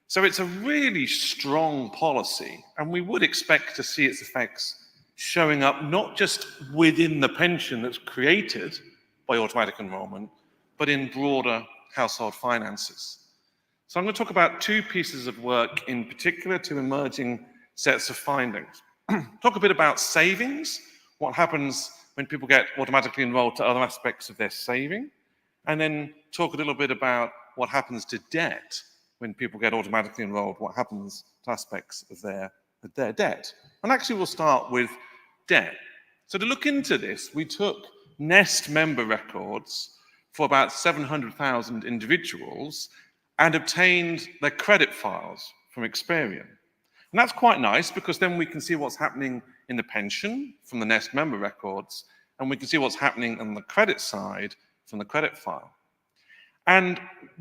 So it's a really strong policy, and we would expect to see its effects showing up not just within the pension that's created by automatic enrollment, but in broader household finances. So I'm going to talk about two pieces of work in particular, two emerging sets of findings. Talk a bit about savings, what happens when people get automatically enrolled to other aspects of their saving, and then talk a little bit about what happens to debt when people get automatically enrolled, what happens to aspects of their debt. And actually we'll start with debt. So to look into this, we took Nest member records for about 700,000 individuals and obtained their credit files from Experian. And that's quite nice because then we can see what's happening in the pension from the Nest member records, and we can see what's happening on the credit side from the credit file. And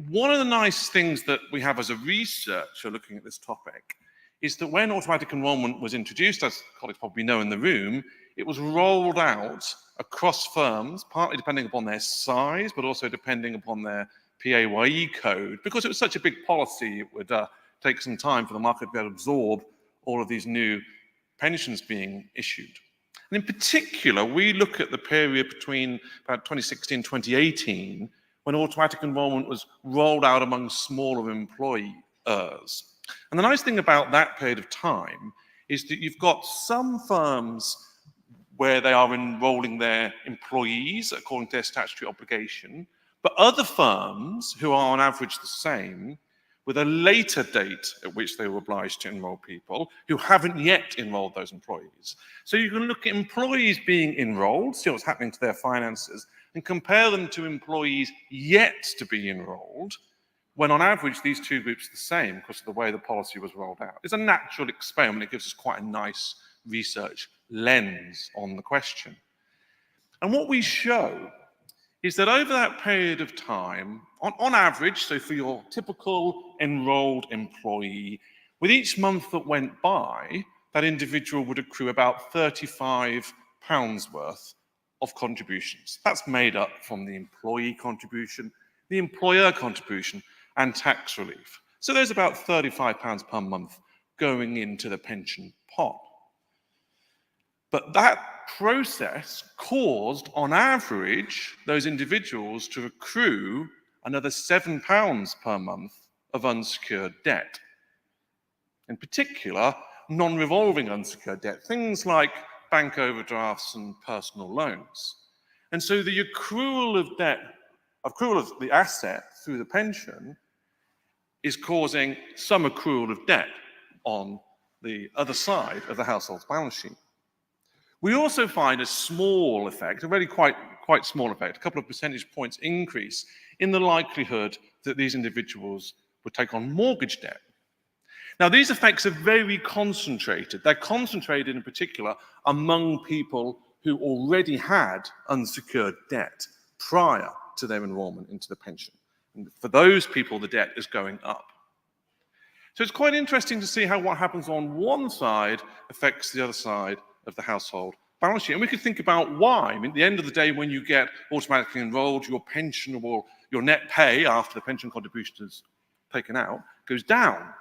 one of the nice things that we have as a researcher looking at this topic is that when automatic enrolment was introduced, as colleagues probably know in the room, it was rolled out across firms, partly depending upon their size, but also depending upon their PAYE code. Because it was such a big policy, it would take some time for the market to be able to absorb all of these new pensions being issued. And in particular, we look at the period between about 2016 and 2018, when automatic enrolment was rolled out among smaller employers. And the nice thing about that period of time is that you've got some firms where they are enrolling their employees according to their statutory obligation, but other firms who are on average the same, with a later date at which they were obliged to enroll people who haven't yet enrolled those employees. So you can look at employees being enrolled, see what's happening to their finances, and compare them to employees yet to be enrolled, when on average these two groups are the same because of the way the policy was rolled out. It's a natural experiment. It gives us quite a nice research lens on the question. And what we show is that over that period of time, on average, so for your typical enrolled employee, with each month that went by, that individual would accrue about £35 worth of contributions. That's made up from the employee contribution, the employer contribution, and tax relief. So there's about £35 per month going into the pension pot. But that process caused, on average, those individuals to accrue another £7 per month of unsecured debt. In particular, non-revolving unsecured debt, things like bank overdrafts and personal loans. And so the accrual of the asset through the pension is causing some accrual of debt on the other side of the household's balance sheet. We also find a small effect, a really quite small effect, a couple of percentage points increase in the likelihood that these individuals would take on mortgage debt. Now, these effects are very concentrated. They're concentrated in particular among people who already had unsecured debt prior to their enrolment into the pension. And for those people, the debt is going up. So it's quite interesting to see how what happens on one side affects the other side of the household balance sheet. And we could think about why. I mean, at the end of the day, when you get automatically enrolled, your pension or your net pay after the pension contribution is taken out goes down.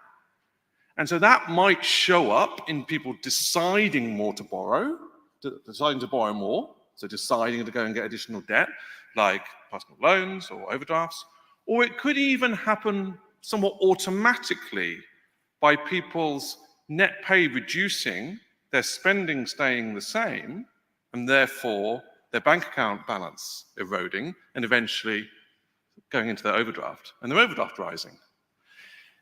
And so that might show up in people deciding more to borrow, deciding to borrow more, so deciding to go and get additional debt, like personal loans or overdrafts. Or it could even happen somewhat automatically by people's net pay reducing, their spending staying the same, and therefore their bank account balance eroding, and eventually going into their overdraft, and their overdraft rising.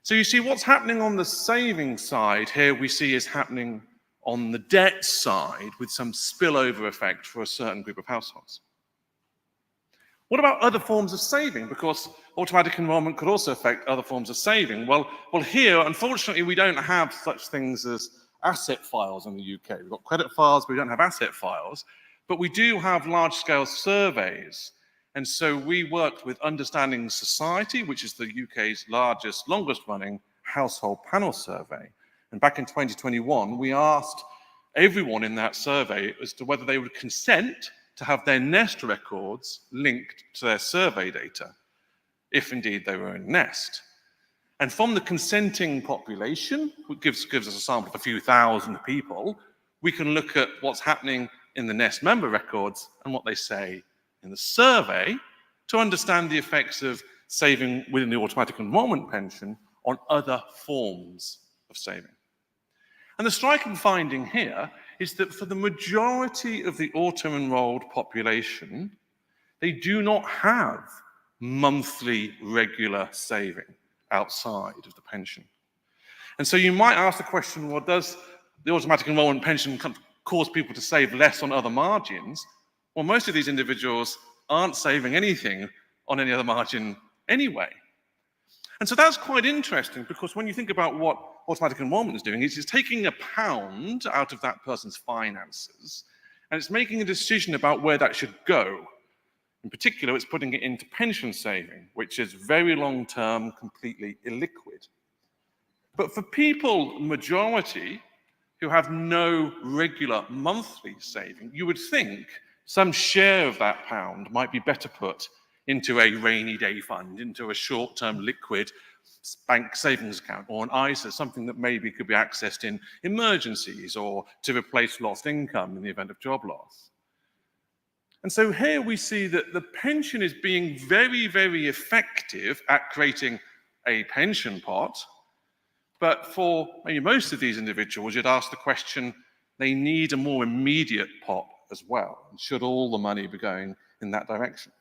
So you see what's happening on the saving side here we see is happening on the debt side with some spillover effect for a certain group of households. What about other forms of saving? Because automatic enrolment could also affect other forms of saving. Well, here, unfortunately, we don't have such things as asset files in the UK. We've got credit files, but we don't have asset files. But we do have large-scale surveys. And so we worked with Understanding Society, which is the UK's largest, longest-running household panel survey. And back in 2021, we asked everyone in that survey as to whether they would consent to have their Nest records linked to their survey data, if indeed they were in Nest. And from the consenting population, which gives us a sample of a few thousand people, we can look at what's happening in the Nest member records and what they say in the survey to understand the effects of saving within the automatic enrolment pension on other forms of saving. And the striking finding here is that for the majority of the auto-enrolled population, they do not have monthly regular saving outside of the pension. And so you might ask the question, well, does the automatic enrolment pension cause people to save less on other margins? Well, most of these individuals aren't saving anything on any other margin anyway. And so that's quite interesting, because when you think about what automatic enrolment is doing is it's taking a pound out of that person's finances, and it's making a decision about where that should go. In particular, it's putting it into pension saving, which is very long-term, completely illiquid. But for people, majority, who have no regular monthly saving, you would think some share of that pound might be better put into a rainy day fund, into a short-term liquid bank savings account or an ISA, something that maybe could be accessed in emergencies or to replace lost income in the event of job loss. And so here we see that the pension is being very, very effective at creating a pension pot. But for maybe most of these individuals, you'd ask the question, they need a more immediate pot as well. And should all the money be going in that direction?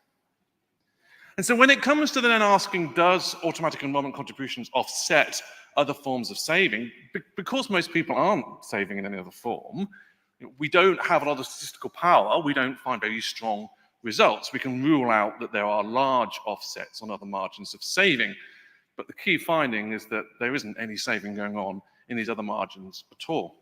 And so when it comes to then asking, does automatic enrolment contributions offset other forms of saving? Because most people aren't saving in any other form, we don't have a lot of statistical power, we don't find very strong results. We can rule out that there are large offsets on other margins of saving, but the key finding is that there isn't any saving going on in these other margins at all.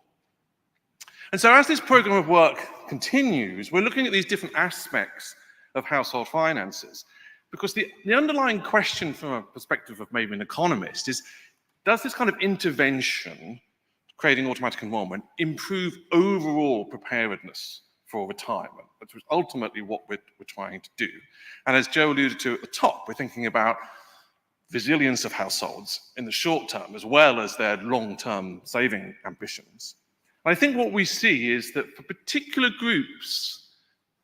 And so as this program of work continues, we're looking at these different aspects of household finances, because the underlying question from a perspective of maybe an economist is, does this kind of intervention, creating automatic enrolment, improve overall preparedness for retirement? Which is ultimately what we're trying to do. And as Joe alluded to at the top, we're thinking about resilience of households in the short term, as well as their long-term saving ambitions. And I think what we see is that for particular groups,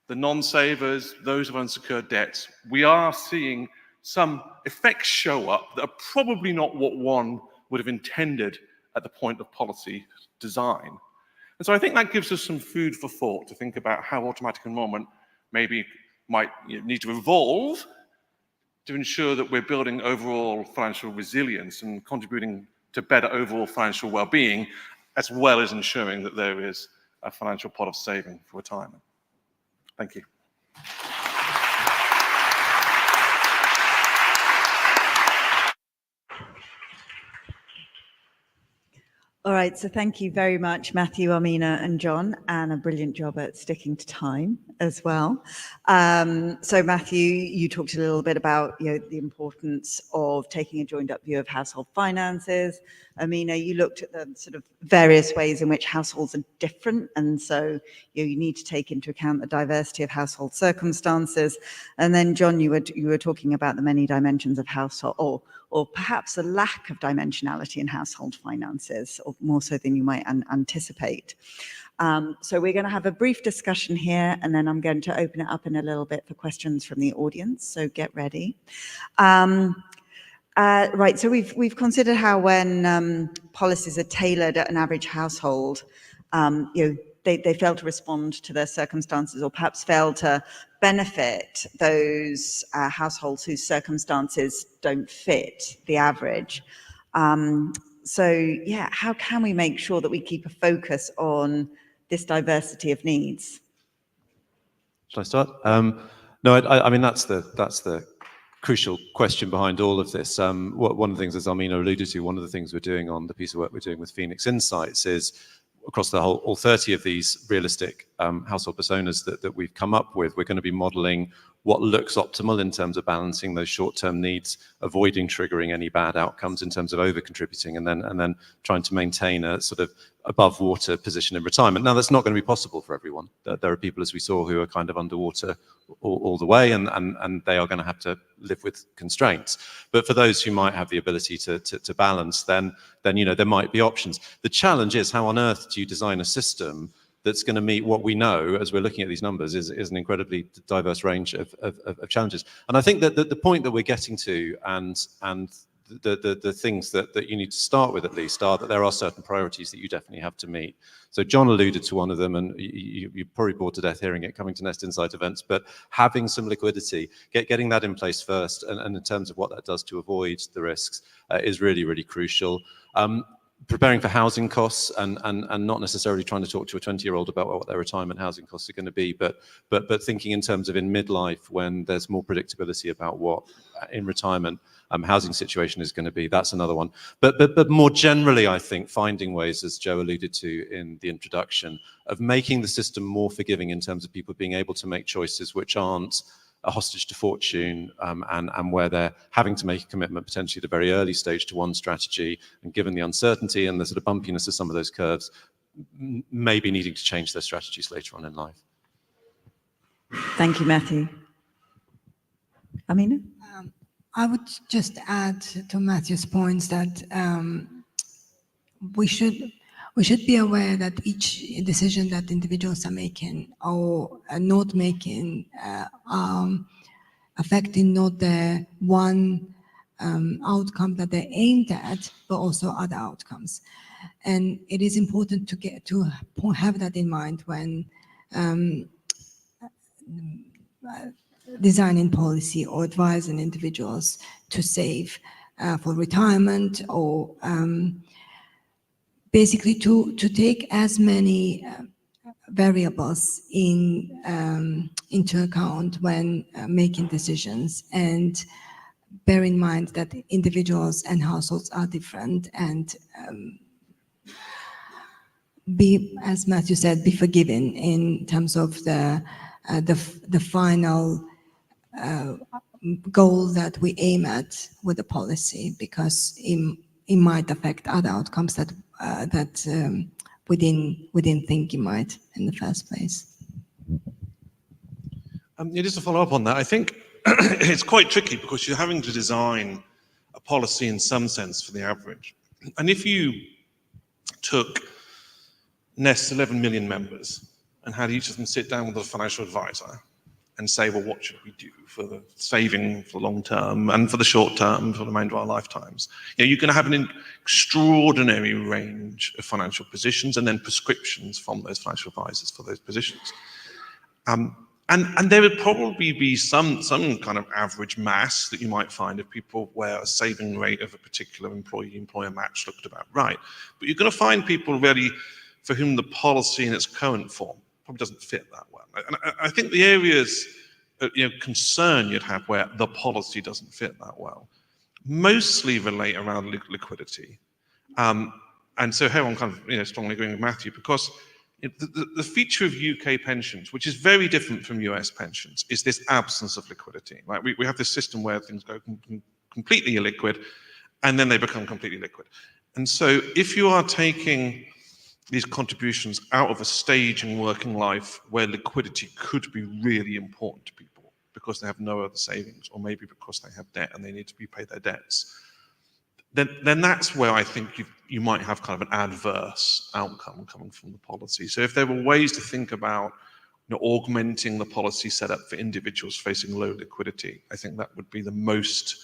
the non-savers, those of unsecured debts, we are seeing some effects show up that are probably not what one would have intended at the point of policy design. And so I think that gives us some food for thought to think about how automatic enrolment maybe might need to evolve to ensure that we're building overall financial resilience and contributing to better overall financial well-being, as well as ensuring that there is a financial pot of saving for retirement. Thank you. All right, so thank you very much, Matthew, Amina, and John, and a brilliant job at sticking to time as well. So Matthew, you talked a little bit about the importance of taking a joined-up view of household finances. Amina, you looked at the sort of various ways in which households are different, and so you need to take into account the diversity of household circumstances. And then John, you were talking about the many dimensions of household, or perhaps a lack of dimensionality in household finances, or more so than you might anticipate. So we're going to have a brief discussion here, and then I'm going to open it up in a little bit for questions from the audience, so get ready. Right, so we've considered how when policies are tailored at an average household, they fail to respond to their circumstances, or perhaps fail to benefit those households whose circumstances don't fit the average. So yeah, how can we make sure that we keep a focus on this diversity of needs? Shall I start? No, I mean, that's the crucial question behind all of this. One of the things, as Amina alluded to, one of the things we're doing on the piece of work we're doing with Phoenix Insights is across the all 30 of these realistic household personas that we've come up with, we're going to be modeling what looks optimal in terms of balancing those short-term needs, avoiding triggering any bad outcomes in terms of over-contributing, and then trying to maintain a sort of above water position in retirement. Now, that's not going to be possible for everyone. There are people, as we saw, who are kind of underwater all the way, and they are going to have to live with constraints. But for those who might have the ability to balance, then there might be options. The challenge is, how on earth do you design a system that's going to meet what we know, as we're looking at these numbers, is an incredibly diverse range of challenges. And I think that the point that we're getting to, and the things that you need to start with, at least, are that there are certain priorities that you definitely have to meet. So John alluded to one of them, and you probably bored to death hearing it coming to Nest Insight events, but having some liquidity, getting that in place first, and in terms of what that does to avoid the risks, is really, really crucial. preparing for housing costs and not necessarily trying to talk to a 20-year-old about what their retirement housing costs are going to be, but thinking in terms of in midlife when there's more predictability about what in retirement housing situation is going to be. That's another one. But more generally, I think finding ways, as Joe alluded to in the introduction, of making the system more forgiving in terms of people being able to make choices which aren't a hostage to fortune, and where they're having to make a commitment potentially at a very early stage to one strategy, and given the uncertainty and the sort of bumpiness of some of those curves, maybe needing to change their strategies later on in life. Thank you, Matthew. Amina? I would just add to Matthew's points that we should be aware that each decision that individuals are making or not making affecting not the one outcome that they aimed at, but also other outcomes. And it is important to have that in mind when designing policy or advising individuals to save for retirement, or basically to take as many variables into account when making decisions, and bear in mind that individuals and households are different, and be, as Matthew said, be forgiving in terms of the final goal that we aim at with the policy, because it might affect other outcomes that we didn't think it might in the first place. Just to follow up on that, I think it's quite tricky because you're having to design a policy in some sense for the average. And if you took Nest's 11 million members and had each of them sit down with a financial advisor and say, well, what should we do for the saving for the long term and for the short term, for the remainder of our lifetimes? You know, you're going to have an extraordinary range of financial positions and then prescriptions from those financial advisors for those positions. And there would probably be some kind of average mass that you might find of people where a saving rate of a particular employee-employer match looked about right. But you're going to find people really for whom the policy in its current form probably doesn't fit that well. And I think the areas of concern you'd have where the policy doesn't fit that well mostly relate around liquidity. And so here I'm kind of strongly agreeing with Matthew, because the feature of UK pensions, which is very different from US pensions, is this absence of liquidity. Right? We have this system where things go completely illiquid and then they become completely liquid. And so if you are taking these contributions out of a stage in working life where liquidity could be really important to people because they have no other savings, or maybe because they have debt and they need to repay their debts, then that's where I think you might have kind of an adverse outcome coming from the policy. So if there were ways to think about augmenting the policy setup for individuals facing low liquidity, I think that would be the most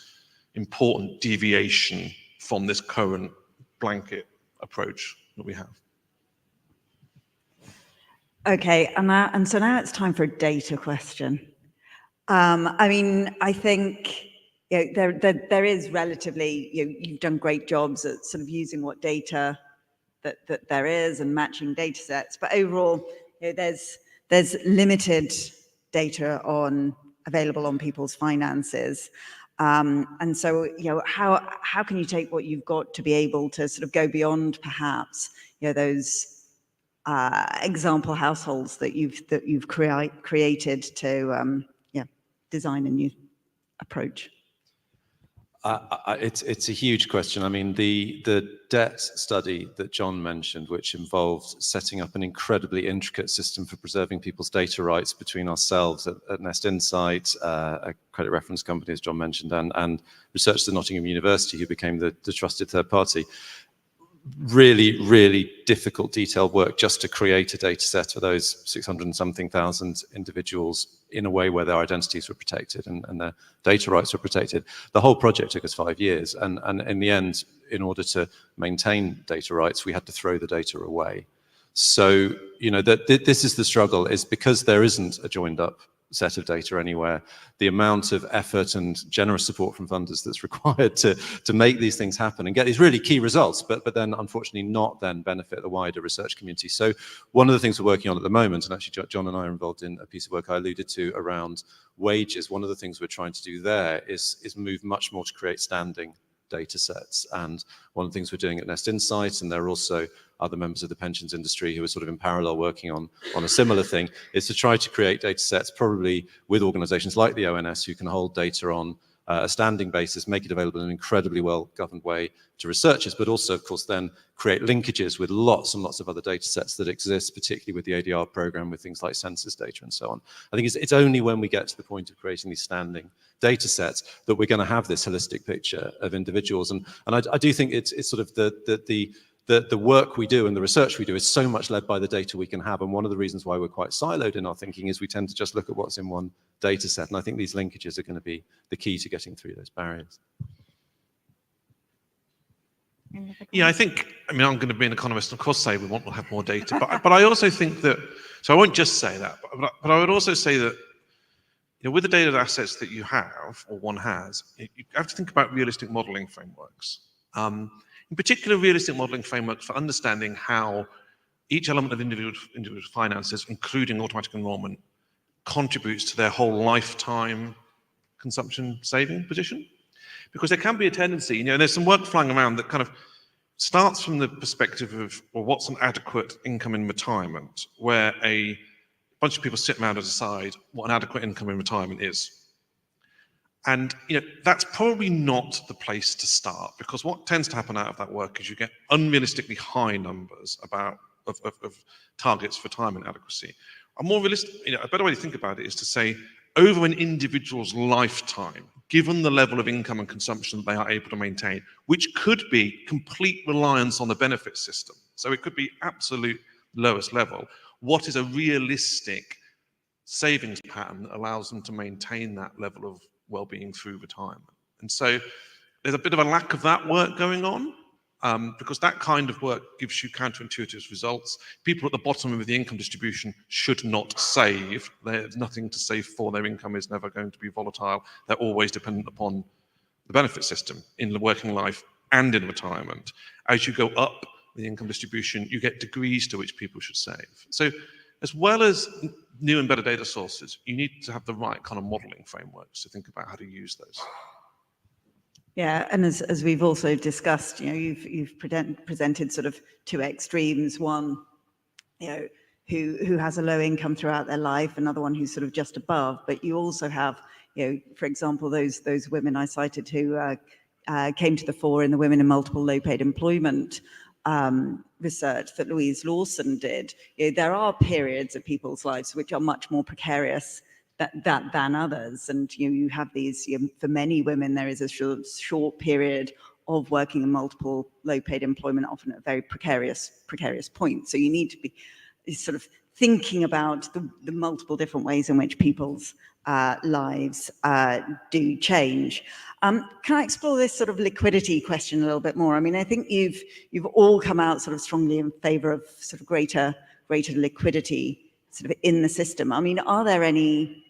important deviation from this current blanket approach that we have. Okay, and so now it's time for a data question. I mean, I think there is relatively, you've done great jobs at sort of using what data that there is and matching data sets, but overall, there's limited data available on people's finances. And so, how can you take what you've got to be able to sort of go beyond perhaps, those example households that you've created to design a new approach? It's a huge question. I mean, the debt study that John mentioned, which involved setting up an incredibly intricate system for preserving people's data rights between ourselves at Nest Insight, a credit reference company, as John mentioned, and researchers at Nottingham University, who became the trusted third party. Really, really difficult, detailed work just to create a data set for those 600 and something thousand individuals in a way where their identities were protected and their data rights were protected. The whole project took us 5 years. And in the end, in order to maintain data rights, we had to throw the data away. So, this is the struggle, is because there isn't a joined up set of data anywhere, the amount of effort and generous support from funders that's required to make these things happen and get these really key results, but then unfortunately not then benefit the wider research community. So one of the things we're working on at the moment, and actually John and I are involved in a piece of work I alluded to around wages, one of the things we're trying to do there is move much more to create standing data sets. And one of the things we're doing at Nest Insight, and there are also other members of the pensions industry who are sort of in parallel working on a similar thing, is to try to create data sets probably with organizations like the ONS who can hold data on a standing basis, make it available in an incredibly well-governed way to researchers, but also, of course, then create linkages with lots and lots of other data sets that exist, particularly with the ADR program, with things like census data and so on. I think it's only when we get to the point of creating these standing data sets that we're going to have this holistic picture of individuals. And I do think it's sort of the work we do and the research we do is so much led by the data we can have. And one of the reasons why we're quite siloed in our thinking is we tend to just look at what's in one data set. And I think these linkages are going to be the key to getting through those barriers. Yeah, I mean, I'm going to be an economist and of course say we want to have more data, but I also think that, so I won't just say that, but I would also say that, you know, with the data assets that you have, or one has, you have to think about realistic modeling frameworks. In particular, realistic modeling frameworks for understanding how each element of individual finances, including automatic enrollment, contributes to their whole lifetime consumption saving position. Because there can be a tendency, you know, there's some work flying around that kind of starts from the perspective of, well, what's an adequate income in retirement, where a bunch of people sit around and decide what an adequate income in retirement is. And, you know, that's probably not the place to start, because what tends to happen out of that work is you get unrealistically high numbers of targets for retirement adequacy. A more realistic, you know, a better way to think about it is to say, over an individual's lifetime, given the level of income and consumption that they are able to maintain, which could be complete reliance on the benefit system. So it could be absolute lowest level. What is a realistic savings pattern that allows them to maintain that level of well-being through retirement? And so there's a bit of a lack of that work going on, because that kind of work gives you counterintuitive results. People at the bottom of the income distribution should not save. There's nothing to save for. Their income is never going to be volatile. They're always dependent upon the benefit system in the working life and in retirement. As you go up the income distribution, you get degrees to which people should save. So as well as new and better data sources, you need to have the right kind of modeling frameworks to think about how to use those. Yeah, and as we've also discussed, you know, you've presented sort of two extremes. One, you know, who has a low income throughout their life, another one who's sort of just above. But you also have, you know, for example, those women I cited who came to the fore in the Women in Multiple Low-Paid Employment research that Louise Lawson did. You know, there are periods of people's lives which are much more precarious than others, and you have these, for many women there is a short period of working in multiple low-paid employment, often at a very precarious point. So you need to be sort of thinking about the multiple different ways in which people's lives do change. Can I explore this sort of liquidity question a little bit more? I mean, I think you've all come out sort of strongly in favor of sort of greater liquidity sort of in the system. I mean, are there any,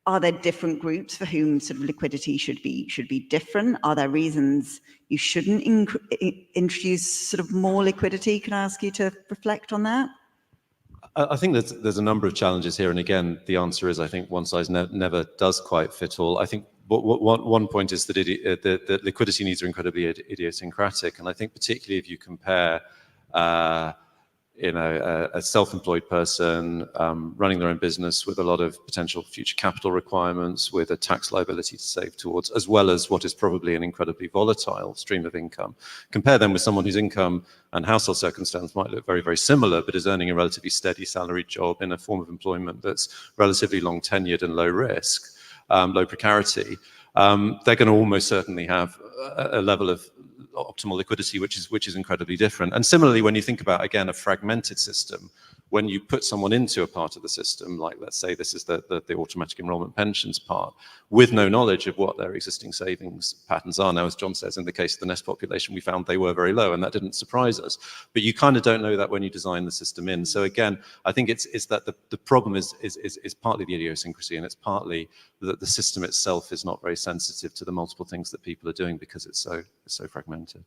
are there different groups for whom sort of liquidity should be different? Are there reasons you shouldn't introduce sort of more liquidity? Can I ask you to reflect on that? I think there's a number of challenges here, and again, the answer is I think one size never does quite fit all. I think one point is that the liquidity needs are incredibly idiosyncratic, and I think particularly if you compare a self-employed person running their own business with a lot of potential future capital requirements, with a tax liability to save towards, as well as what is probably an incredibly volatile stream of income. Compare them with someone whose income and household circumstance might look very, very similar, but is earning a relatively steady salaried job in a form of employment that's relatively long tenured and low risk, low precarity. They're going to almost certainly have a level of optimal liquidity, which is incredibly different. And similarly, when you think about, again, a fragmented system when you put someone into a part of the system, like let's say this is the automatic enrollment pensions part, with no knowledge of what their existing savings patterns are. Now, as John says, in the case of the Nest population, we found they were very low, and that didn't surprise us. But you kind of don't know that when you design the system in. So again, I think it's that the problem is partly the idiosyncrasy, and it's partly that the system itself is not very sensitive to the multiple things that people are doing because it's so fragmented.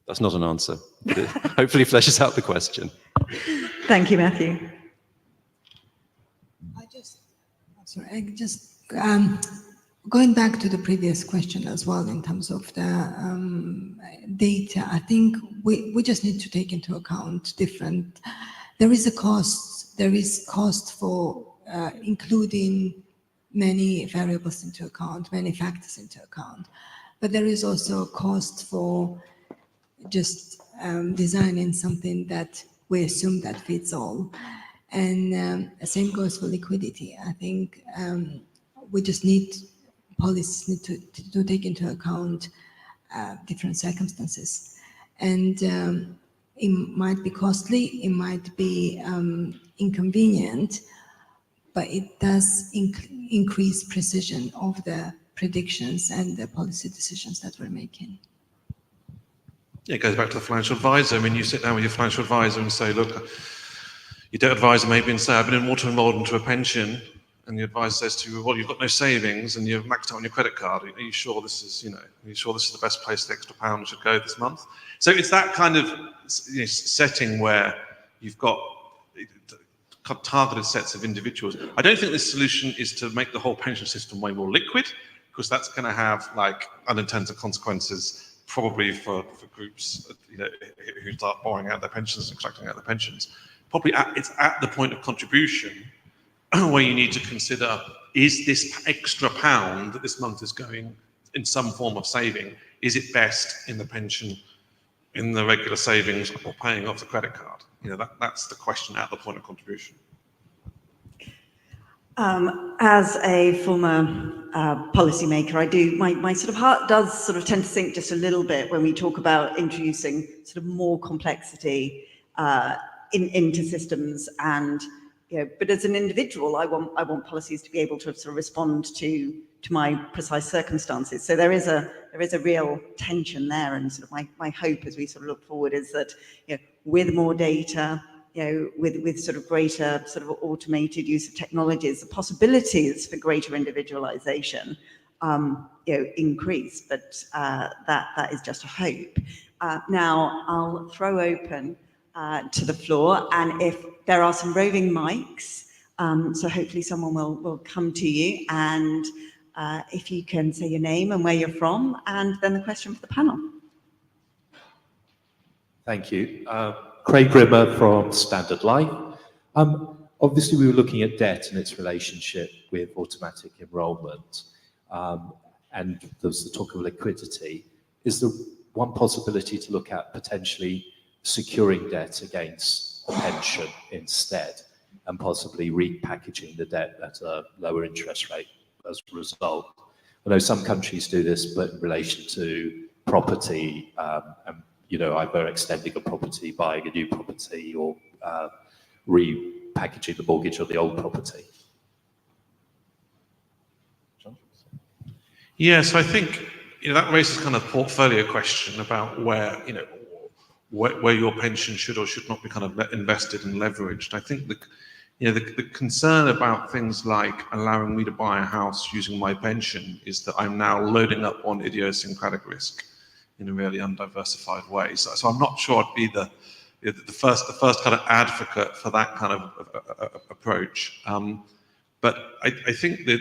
That's not an answer, but it hopefully fleshes out the question. Thank you, Matthew. Going back to the previous question as well in terms of the data, I think we just need to take into account there is cost for including many variables into account, many factors into account, but there is also a cost for just designing something that we assume that fits all. And the same goes for liquidity. I think we just policies need to take into account different circumstances. And it might be costly, it might be inconvenient, but it does increase precision of the predictions and the policy decisions that we're making. It goes back to the financial advisor. I mean, you sit down with your financial advisor and say, look, your debt advisor maybe and say, I've been auto-enrolled into a pension, and the advisor says to you, well, you've got no savings and you've maxed out on your credit card. Are you sure this is, are you sure this is the best place the extra pound should go this month? So it's that kind of setting where you've got targeted sets of individuals. I don't think the solution is to make the whole pension system way more liquid, because that's going to have like unintended consequences probably for groups who start borrowing out their pensions and extracting out their pensions. Probably it's at the point of contribution where you need to consider, is this extra pound that this month is going in some form of saving, is it best in the pension, in the regular savings, or paying off the credit card? That's the question at the point of contribution. As a former policymaker, my sort of heart does sort of tend to sink just a little bit when we talk about introducing sort of more complexity into systems. And but as an individual, I want policies to be able to sort of respond to my precise circumstances. So there is a real tension there, and sort of my hope as we sort of look forward is that with more data, with sort of greater sort of automated use of technologies, the possibilities for greater individualization, increase. But that is just a hope. Now I'll throw open to the floor, and if there are some roving mics, so hopefully someone will come to you, and if you can say your name and where you're from, and then the question for the panel. Thank you. Craig Rimmer from Standard Life. Obviously, we were looking at debt and its relationship with automatic enrolment, and there was the talk of liquidity. Is there one possibility to look at potentially securing debt against a pension instead, and possibly repackaging the debt at a lower interest rate as a result? I know some countries do this, but in relation to property, and either extending a property, buying a new property, or repackaging the mortgage on the old property. John? Yeah, so I think that raises kind of portfolio question about where your pension should or should not be kind of invested and leveraged. I think the concern about things like allowing me to buy a house using my pension is that I'm now loading up on idiosyncratic risk in a really undiversified way. So I'm not sure I'd be the first kind of advocate for that kind of approach. But I think that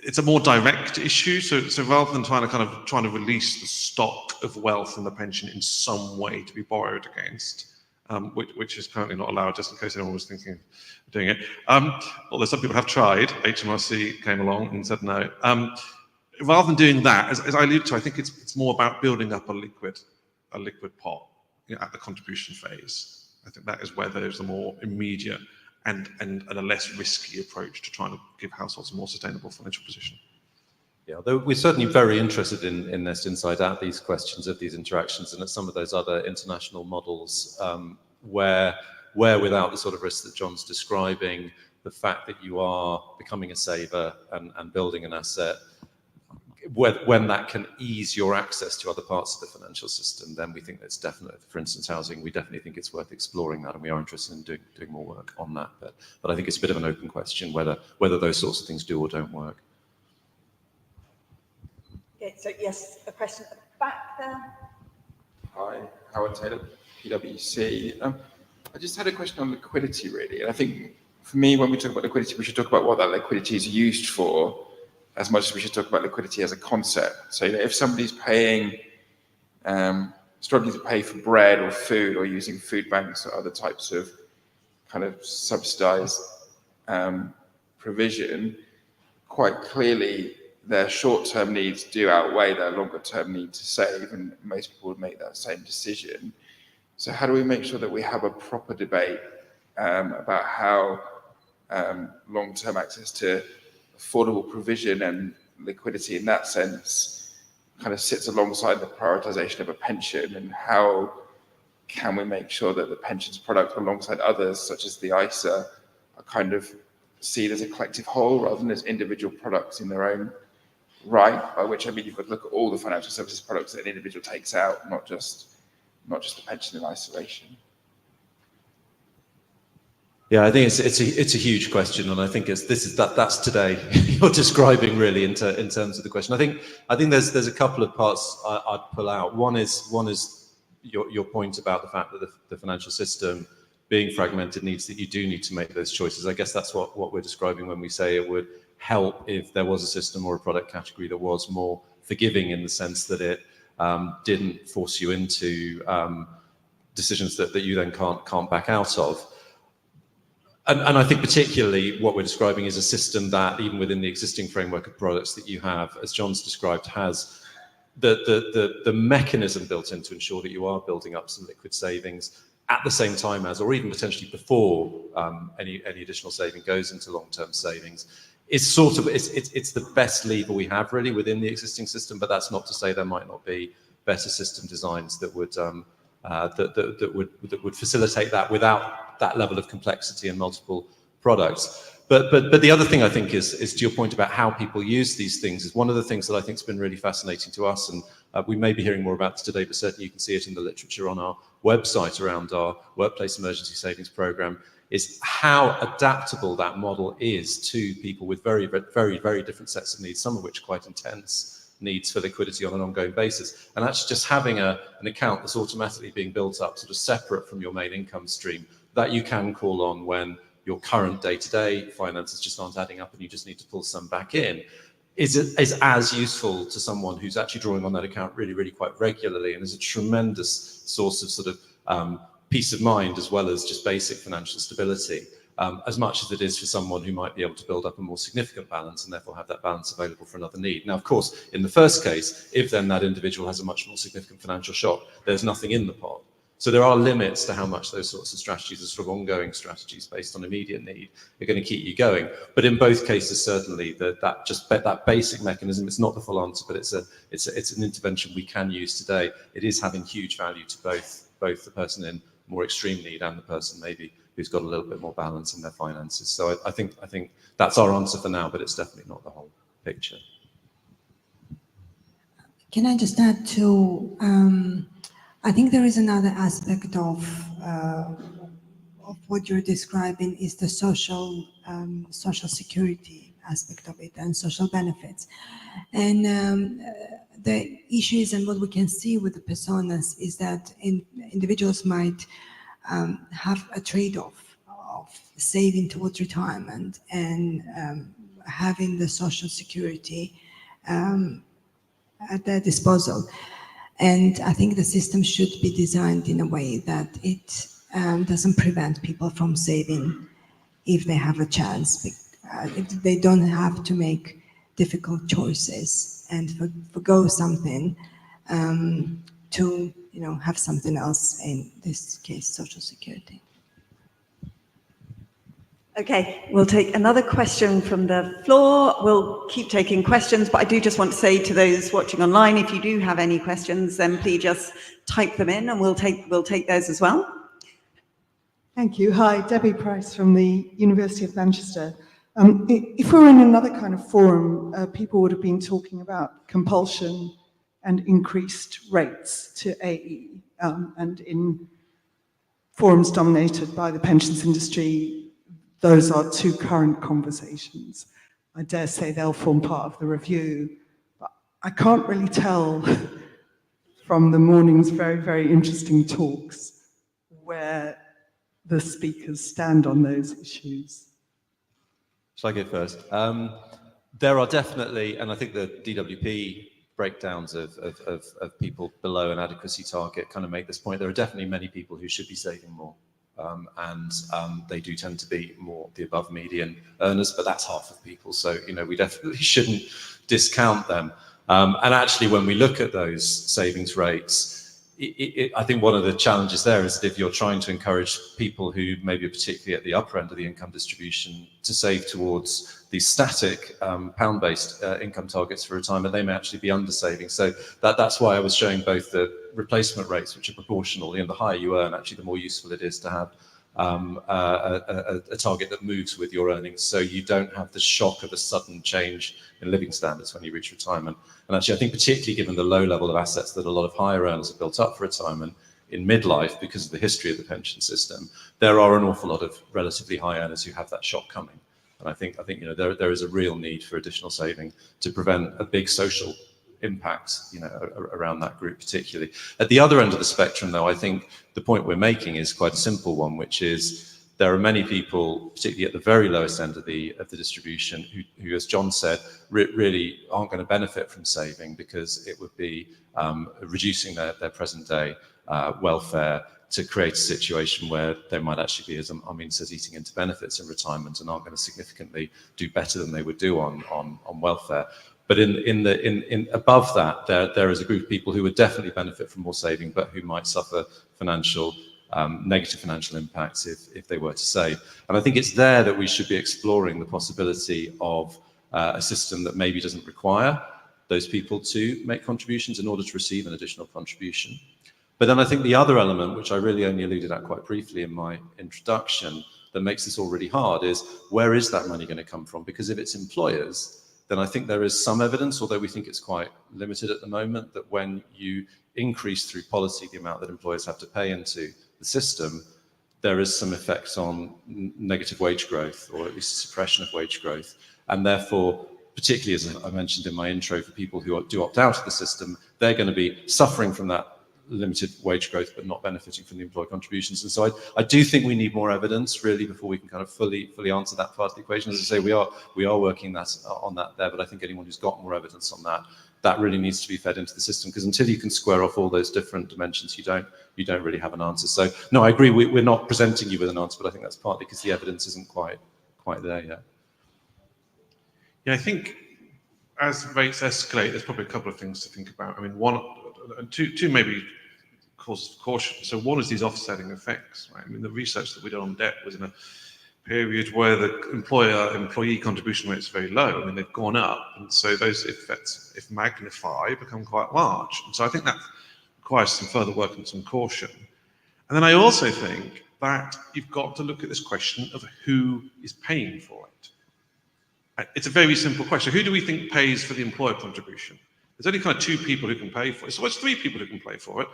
it's a more direct issue. So rather than trying to release the stock of wealth in the pension in some way to be borrowed against, which is currently not allowed, just in case anyone was thinking of doing it. Although some people have tried, HMRC came along and said no. Rather than doing that, as I alluded to, I think it's more about building up a liquid pot at the contribution phase. I think that is where there's a more immediate and a less risky approach to trying to give households a more sustainable financial position. Yeah, although we're certainly very interested in Nest Inside Out, these questions of these interactions, and at some of those other international models where where without the sort of risk that John's describing, the fact that you are becoming a saver and building an asset, when that can ease your access to other parts of the financial system, then we think that's definitely, for instance, housing, we definitely think it's worth exploring that, and we are interested in doing more work on that. But I think it's a bit of an open question whether those sorts of things do or don't work. Okay, so yes, a question at the back there. Hi, Howard Taylor, PwC. I just had a question on liquidity, really. And I think for me, when we talk about liquidity, we should talk about what that liquidity is used for, as much as we should talk about liquidity as a concept. So, if somebody's paying, struggling to pay for bread or food, or using food banks or other types of kind of subsidized provision, quite clearly their short-term needs do outweigh their longer-term need to save, and most people would make that same decision. So how do we make sure that we have a proper debate about how long-term access to affordable provision and liquidity in that sense kind of sits alongside the prioritization of a pension, and how can we make sure that the pensions product alongside others such as the ISA are kind of seen as a collective whole rather than as individual products in their own right, by which I mean you've got to look at all the financial services products that an individual takes out, not just the pension in isolation. Yeah, I think it's a huge question, and I think that's today you're describing really in terms of the question. I think there's a couple of parts I'd pull out. One is your point about the fact that the financial system being fragmented means that you do need to make those choices. I guess that's what we're describing when we say it would help if there was a system or a product category that was more forgiving, in the sense that it didn't force you into decisions that you then can't back out of. And I think particularly what we're describing is a system that, even within the existing framework of products that you have, as John's described, has the mechanism built in to ensure that you are building up some liquid savings at the same time as, or even potentially before, any additional saving goes into long-term savings. It's the best lever we have really within the existing system, but that's not to say there might not be better system designs that would that would facilitate that without that level of complexity and multiple products. But the other thing I think is to your point about how people use these things, is one of the things that I think has been really fascinating to us, and we may be hearing more about this today, but certainly you can see it in the literature on our website around our workplace emergency savings program, is how adaptable that model is to people with very, very, very different sets of needs, some of which are quite intense needs for liquidity on an ongoing basis. And actually just having an account that's automatically being built up sort of separate from your main income stream that you can call on when your current day-to-day finances just aren't adding up and you just need to pull some back in, is as useful to someone who's actually drawing on that account really, really quite regularly, and is a tremendous source of sort of peace of mind, as well as just basic financial stability, as much as it is for someone who might be able to build up a more significant balance and therefore have that balance available for another need. Now, of course, in the first case, if then that individual has a much more significant financial shock, there's nothing in the pot. So there are limits to how much those sorts of strategies, as sort of ongoing strategies based on immediate need, are going to keep you going. But in both cases, certainly that basic mechanism, it's not the full answer, but it's an intervention we can use today. It is having huge value to both the person in more extreme need and the person maybe who's got a little bit more balance in their finances. So I think that's our answer for now, but it's definitely not the whole picture. Can I just add to, I think there is another aspect of what you're describing is the social security aspect of it and social benefits. And the issues and what we can see with the personas is that individuals might have a trade-off of saving towards retirement and having the social security at their disposal. And I think the system should be designed in a way that it doesn't prevent people from saving if they have a chance. If they don't have to make difficult choices and forgo something to have something else, in this case, social security. Okay, we'll take another question from the floor. We'll keep taking questions, but I do just want to say to those watching online, if you do have any questions, then please just type them in and we'll take those as well. Thank you. Hi, Debbie Price from the University of Manchester. If we were in another kind of forum, people would have been talking about compulsion and increased rates to AE. And in forums dominated by the pensions industry, those are two current conversations. I dare say they'll form part of the review, but I can't really tell from the morning's very, very interesting talks where the speakers stand on those issues. Shall I go first? There are definitely, and I think the DWP breakdowns of people below an adequacy target kind of make this point. There are definitely many people who should be saving more. And they do tend to be more the above median earners, but that's half of people. So, you know, we definitely shouldn't discount them. And actually, when we look at those savings rates, I think one of the challenges there is that if you're trying to encourage people who maybe are particularly at the upper end of the income distribution to save towards these static pound-based income targets for retirement, they may actually be under-saving. So that's why I was showing both the replacement rates, which are proportional. You know, the higher you earn, actually, the more useful it is to have a target that moves with your earnings, so you don't have the shock of a sudden change in living standards when you reach retirement. And actually, I think particularly given the low level of assets that a lot of higher earners have built up for retirement in midlife because of the history of the pension system, there are an awful lot of relatively high earners who have that shock coming. And I think you know there is a real need for additional saving to prevent a big social impact, you know, around that group particularly. At the other end of the spectrum, though, I think the point we're making is quite a simple one, which is there are many people, particularly at the very lowest end of the distribution, who, as John said, really aren't going to benefit from saving because it would be reducing their present day welfare to create a situation where they might actually be, as Amin says, eating into benefits in retirement and aren't going to significantly do better than they would do on welfare. But in above that, there is a group of people who would definitely benefit from more saving, but who might suffer negative financial impacts if they were to save. And I think it's there that we should be exploring the possibility of a system that maybe doesn't require those people to make contributions in order to receive an additional contribution. But then I think the other element, which I really only alluded at quite briefly in my introduction, that makes this all really hard is, where is that money going to come from? Because if it's employers, then I think there is some evidence, although we think it's quite limited at the moment, that when you increase through policy the amount that employers have to pay into the system, there is some effect on negative wage growth, or at least suppression of wage growth. And therefore, particularly as I mentioned in my intro, for people who do opt out of the system, they're going to be suffering from that limited wage growth, but not benefiting from the employer contributions. And so I do think we need more evidence really before we can kind of fully answer that part of the equation. As I say, we are working on that there, but I think anyone who's got more evidence on that really needs to be fed into the system, because until you can square off all those different dimensions, you don't really have an answer. So no, I agree, we're not presenting you with an answer, but I think that's partly because the evidence isn't quite there yet. Yeah, I think as rates escalate, there's probably a couple of things to think about. I mean, two maybe causes of caution. So one is these offsetting effects, right? I mean, the research that we did on debt was in a period where the employee contribution rates are very low. I mean, they've gone up, and so those effects, if magnified, become quite large. And so I think that requires some further work and some caution. And then I also think that you've got to look at this question of who is paying for it. It's a very simple question. Who do we think pays for the employer contribution? There's only kind of two people who can pay for it. So it's three people who can pay for it.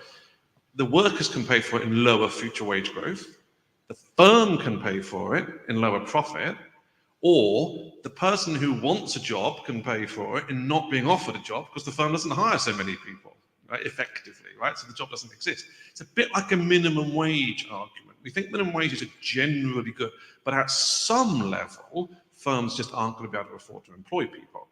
The workers can pay for it in lower future wage growth. The firm can pay for it in lower profit. Or the person who wants a job can pay for it in not being offered a job because the firm doesn't hire so many people, right, effectively, right? So the job doesn't exist. It's a bit like a minimum wage argument. We think minimum wages are generally good, but at some level, firms just aren't going to be able to afford to employ people.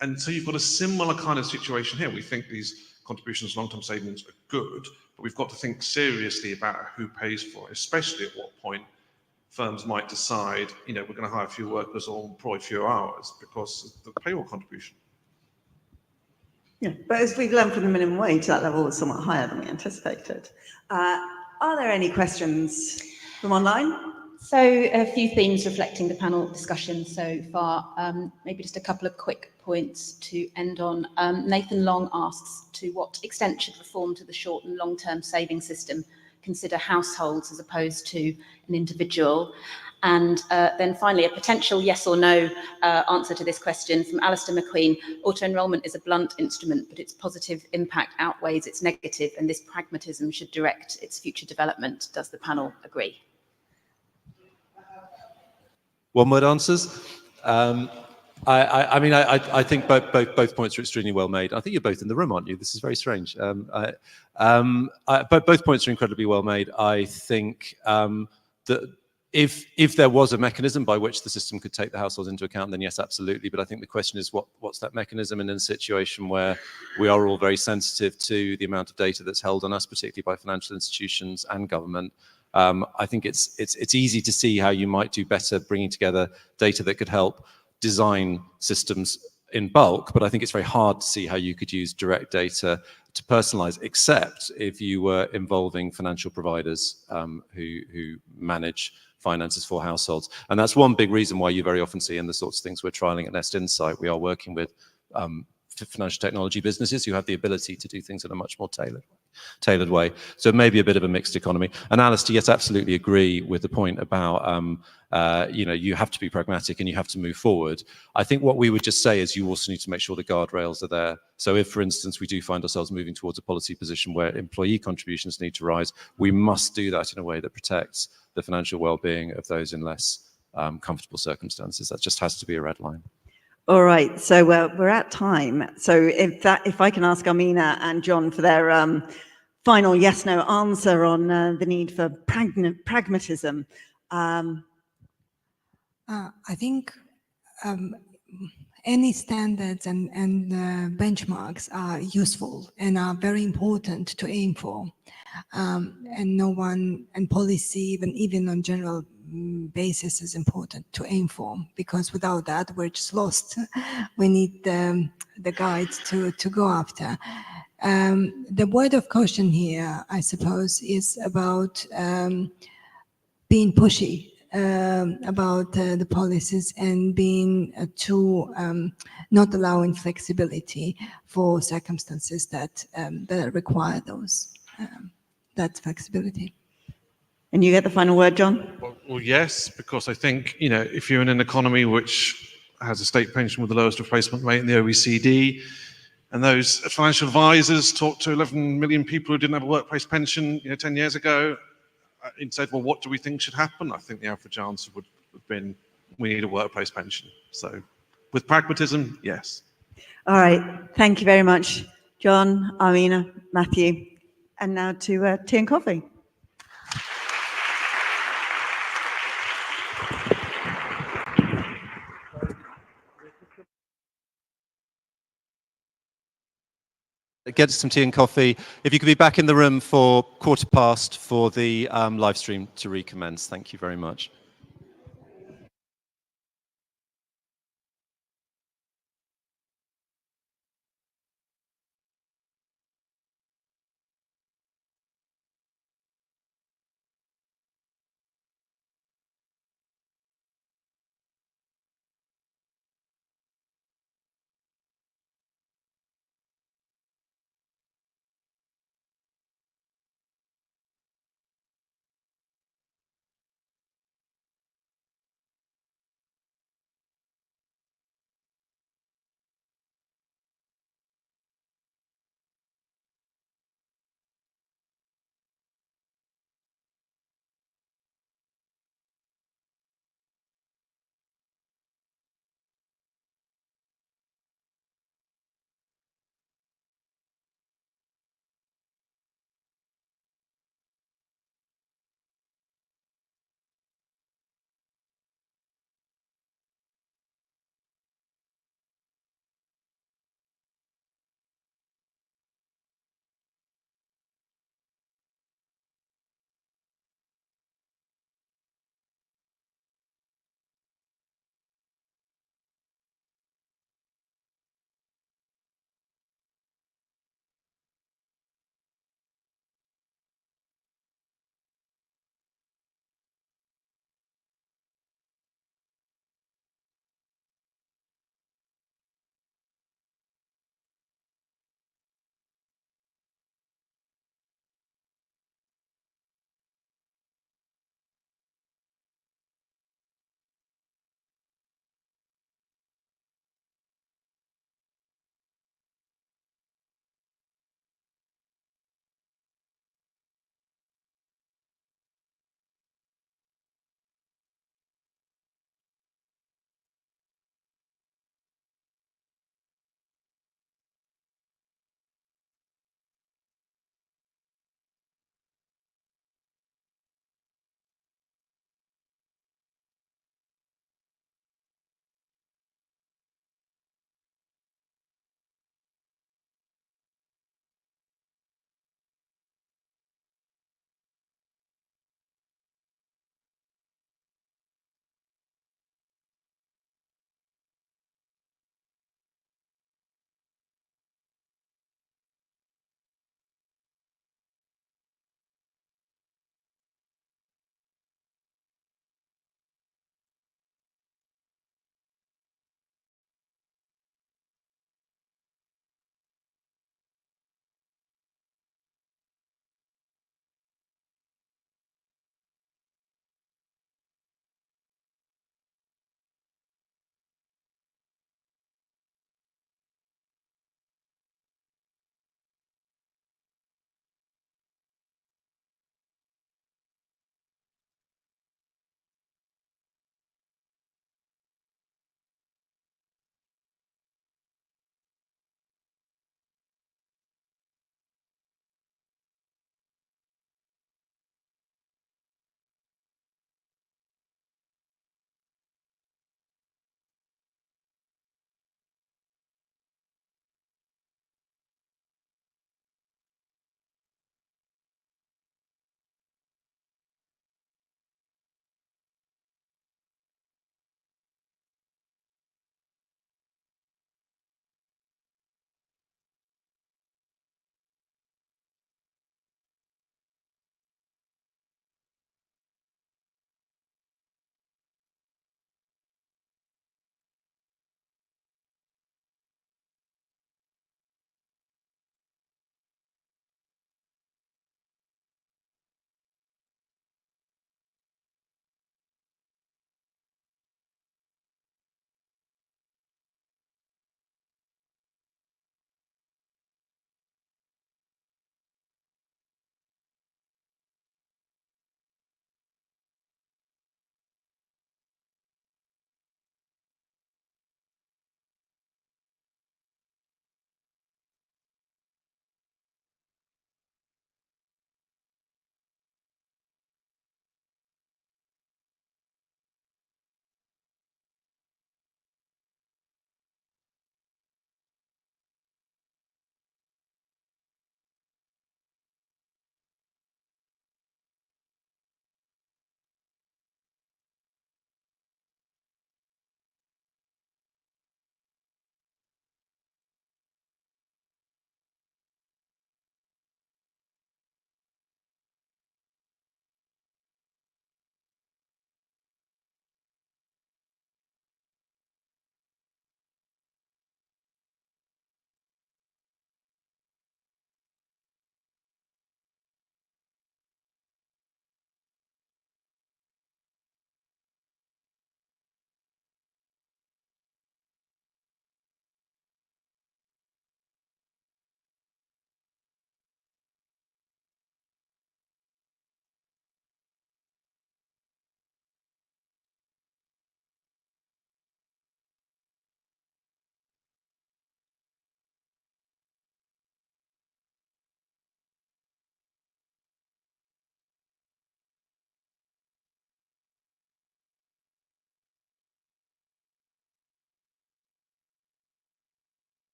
And so you've got a similar kind of situation here. We think these contributions, long-term savings are good, but we've got to think seriously about who pays for it, especially at what point firms might decide, you know, we're going to hire few workers or employ fewer hours because of the payroll contribution. Yeah, but as we've learned from the minimum wage, that level was somewhat higher than we anticipated. Are there any questions from online? So a few themes reflecting the panel discussion so far. Maybe just a couple of quick points to end on. Nathan Long asks, to what extent should reform to the short and long-term saving system consider households as opposed to an individual. And then finally, a potential yes or no answer to this question from Alistair McQueen. Auto-enrolment is a blunt instrument, but its positive impact outweighs its negative, and this pragmatism should direct its future development. Does the panel agree? One-word answers. I think both points are extremely well made. I think you're both in the room, aren't you? This is very strange. But both points are incredibly well made. I think that if there was a mechanism by which the system could take the households into account, then yes, absolutely. But I think the question is what's that mechanism in a situation where we are all very sensitive to the amount of data that's held on us, particularly by financial institutions and government. I think it's easy to see how you might do better bringing together data that could help design systems in bulk, but I think it's very hard to see how you could use direct data to personalize, except if you were involving financial providers who manage finances for households. And that's one big reason why you very often see in the sorts of things we're trialing at Nest Insight, we are working with financial technology businesses who have the ability to do things in a much more tailored way. So maybe a bit of a mixed economy. And Alistair, yes, absolutely agree with the point about, you have to be pragmatic and you have to move forward. I think what we would just say is you also need to make sure the guardrails are there. So if, for instance, we do find ourselves moving towards a policy position where employee contributions need to rise, we must do that in a way that protects the financial well-being of those in less comfortable circumstances. That just has to be a red line. All right, so we're at time. So if I can ask Amina and John for their final yes/no answer on the need for pragmatism. I think any standards and benchmarks are useful and are very important to aim for. And policy, even on general basis, is important to aim for, because without that we're just lost. We need the guides to go after. The word of caution here, I suppose, is about being pushy about the policies and being not allowing flexibility for circumstances that require that flexibility. And you get the final word, John? Well, yes, because I think, if you're in an economy which has a state pension with the lowest replacement rate in the OECD, and those financial advisors talked to 11 million people who didn't have a workplace pension 10 years ago, and said, well, what do we think should happen? I think the average answer would have been, we need a workplace pension. So with pragmatism, yes. All right, thank you very much, John, Amina, Matthew. And now to tea and coffee. Get some tea and coffee. If you could be back in the room for 1:15 for the live stream to recommence. Thank you very much.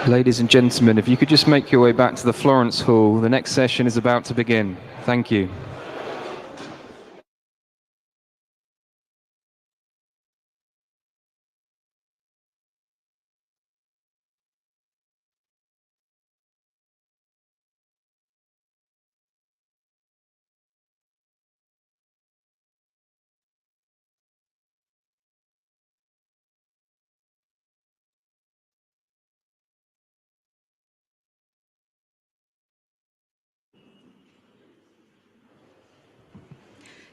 Ladies and gentlemen, if you could just make your way back to the Florence Hall, the next session is about to begin. Thank you.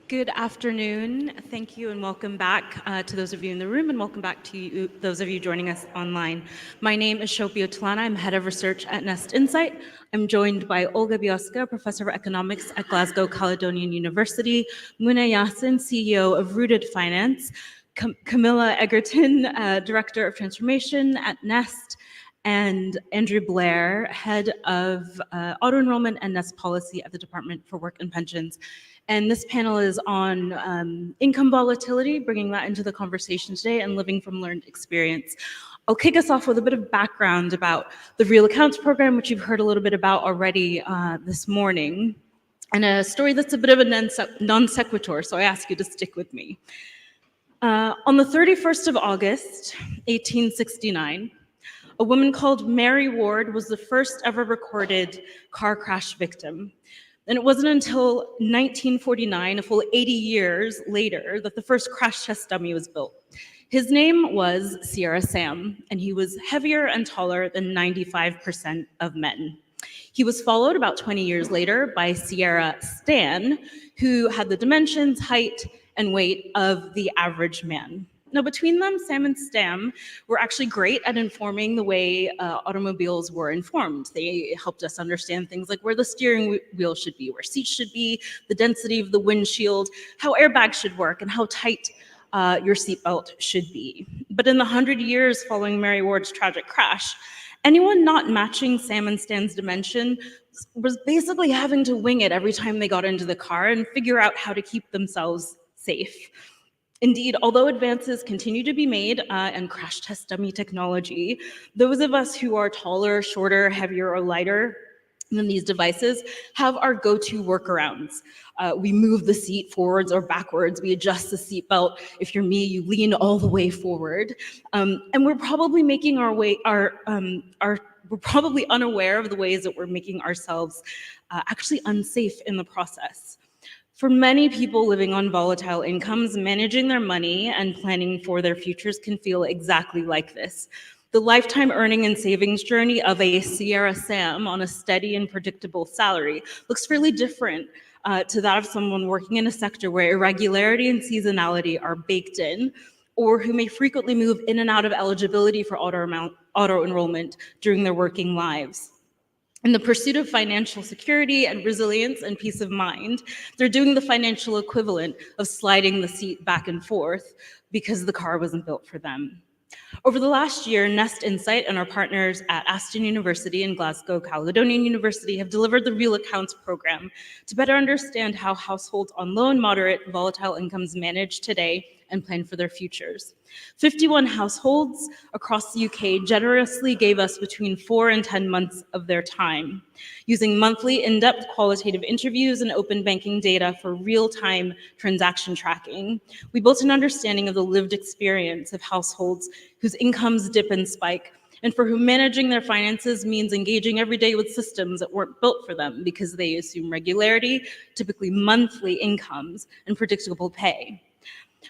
Good afternoon. Thank you and welcome back to those of you in the room, and welcome back to those of you joining us online. My name is Shopio Tulana. I'm head of research at Nest Insight. I'm joined by Olga Bioska, professor of economics at Glasgow Caledonian University, Muna Yassin, CEO of Rooted Finance, Camilla Egerton, director of transformation at Nest, and Andrew Blair, head of auto-enrollment and Nest policy at the Department for Work and Pensions. And this panel is on income volatility, bringing that into the conversation today, and living from learned experience. I'll kick us off with a bit of background about the Real Accounts program, which you've heard a little bit about already this morning, and a story that's a bit of a non sequitur, so I ask you to stick with me. On the 31st of August, 1869, a woman called Mary Ward was the first ever recorded car crash victim. And it wasn't until 1949, a full 80 years later, that the first crash test dummy was built. His name was Sierra Sam, and he was heavier and taller than 95% of men. He was followed about 20 years later by Sierra Stan, who had the dimensions, height, and weight of the average man. Now, between them, Sam and Stam were actually great at informing the way automobiles were informed. They helped us understand things like where the steering wheel should be, where seats should be, the density of the windshield, how airbags should work, and how tight your seatbelt should be. But in the 100 years following Mary Ward's tragic crash, anyone not matching Sam and Stan's dimension was basically having to wing it every time they got into the car and figure out how to keep themselves safe. Indeed, although advances continue to be made in crash test dummy technology, those of us who are taller, shorter, heavier, or lighter than these devices have our go-to workarounds. We move the seat forwards or backwards. We adjust the seatbelt. If you're me, you lean all the way forward. And we're probably making we're probably unaware of the ways that we're making ourselves actually unsafe in the process. For many people living on volatile incomes, managing their money and planning for their futures can feel exactly like this. The lifetime earning and savings journey of a Sierra Sam on a steady and predictable salary looks really different to that of someone working in a sector where irregularity and seasonality are baked in, or who may frequently move in and out of eligibility for auto enrollment during their working lives. In the pursuit of financial security and resilience and peace of mind, they're doing the financial equivalent of sliding the seat back and forth because the car wasn't built for them. Over the last year, Nest Insight and our partners at Aston University and Glasgow Caledonian University have delivered the Real Accounts program to better understand how households on low and moderate volatile incomes manage today and plan for their futures. 51 households across the UK generously gave us between 4 and 10 months of their time. Using monthly in-depth qualitative interviews and open banking data for real-time transaction tracking, we built an understanding of the lived experience of households whose incomes dip and spike, and for whom managing their finances means engaging every day with systems that weren't built for them because they assume regularity, typically monthly incomes, and predictable pay.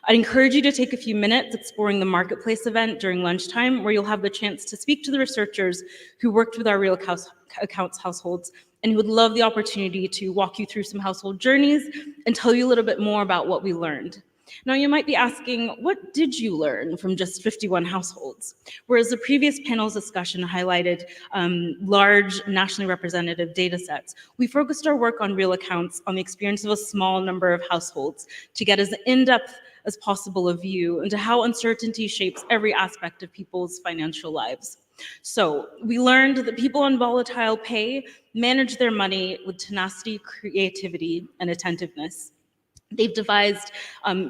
I'd encourage you to take a few minutes exploring the Marketplace event during lunchtime, where you'll have the chance to speak to the researchers who worked with our Real Accounts households and who would love the opportunity to walk you through some household journeys and tell you a little bit more about what we learned. Now, you might be asking, what did you learn from just 51 households? Whereas the previous panel's discussion highlighted large nationally representative data sets, we focused our work on Real Accounts on the experience of a small number of households to get as in-depth as possible a view into how uncertainty shapes every aspect of people's financial lives. So we learned that people on volatile pay manage their money with tenacity, creativity, and attentiveness. They've devised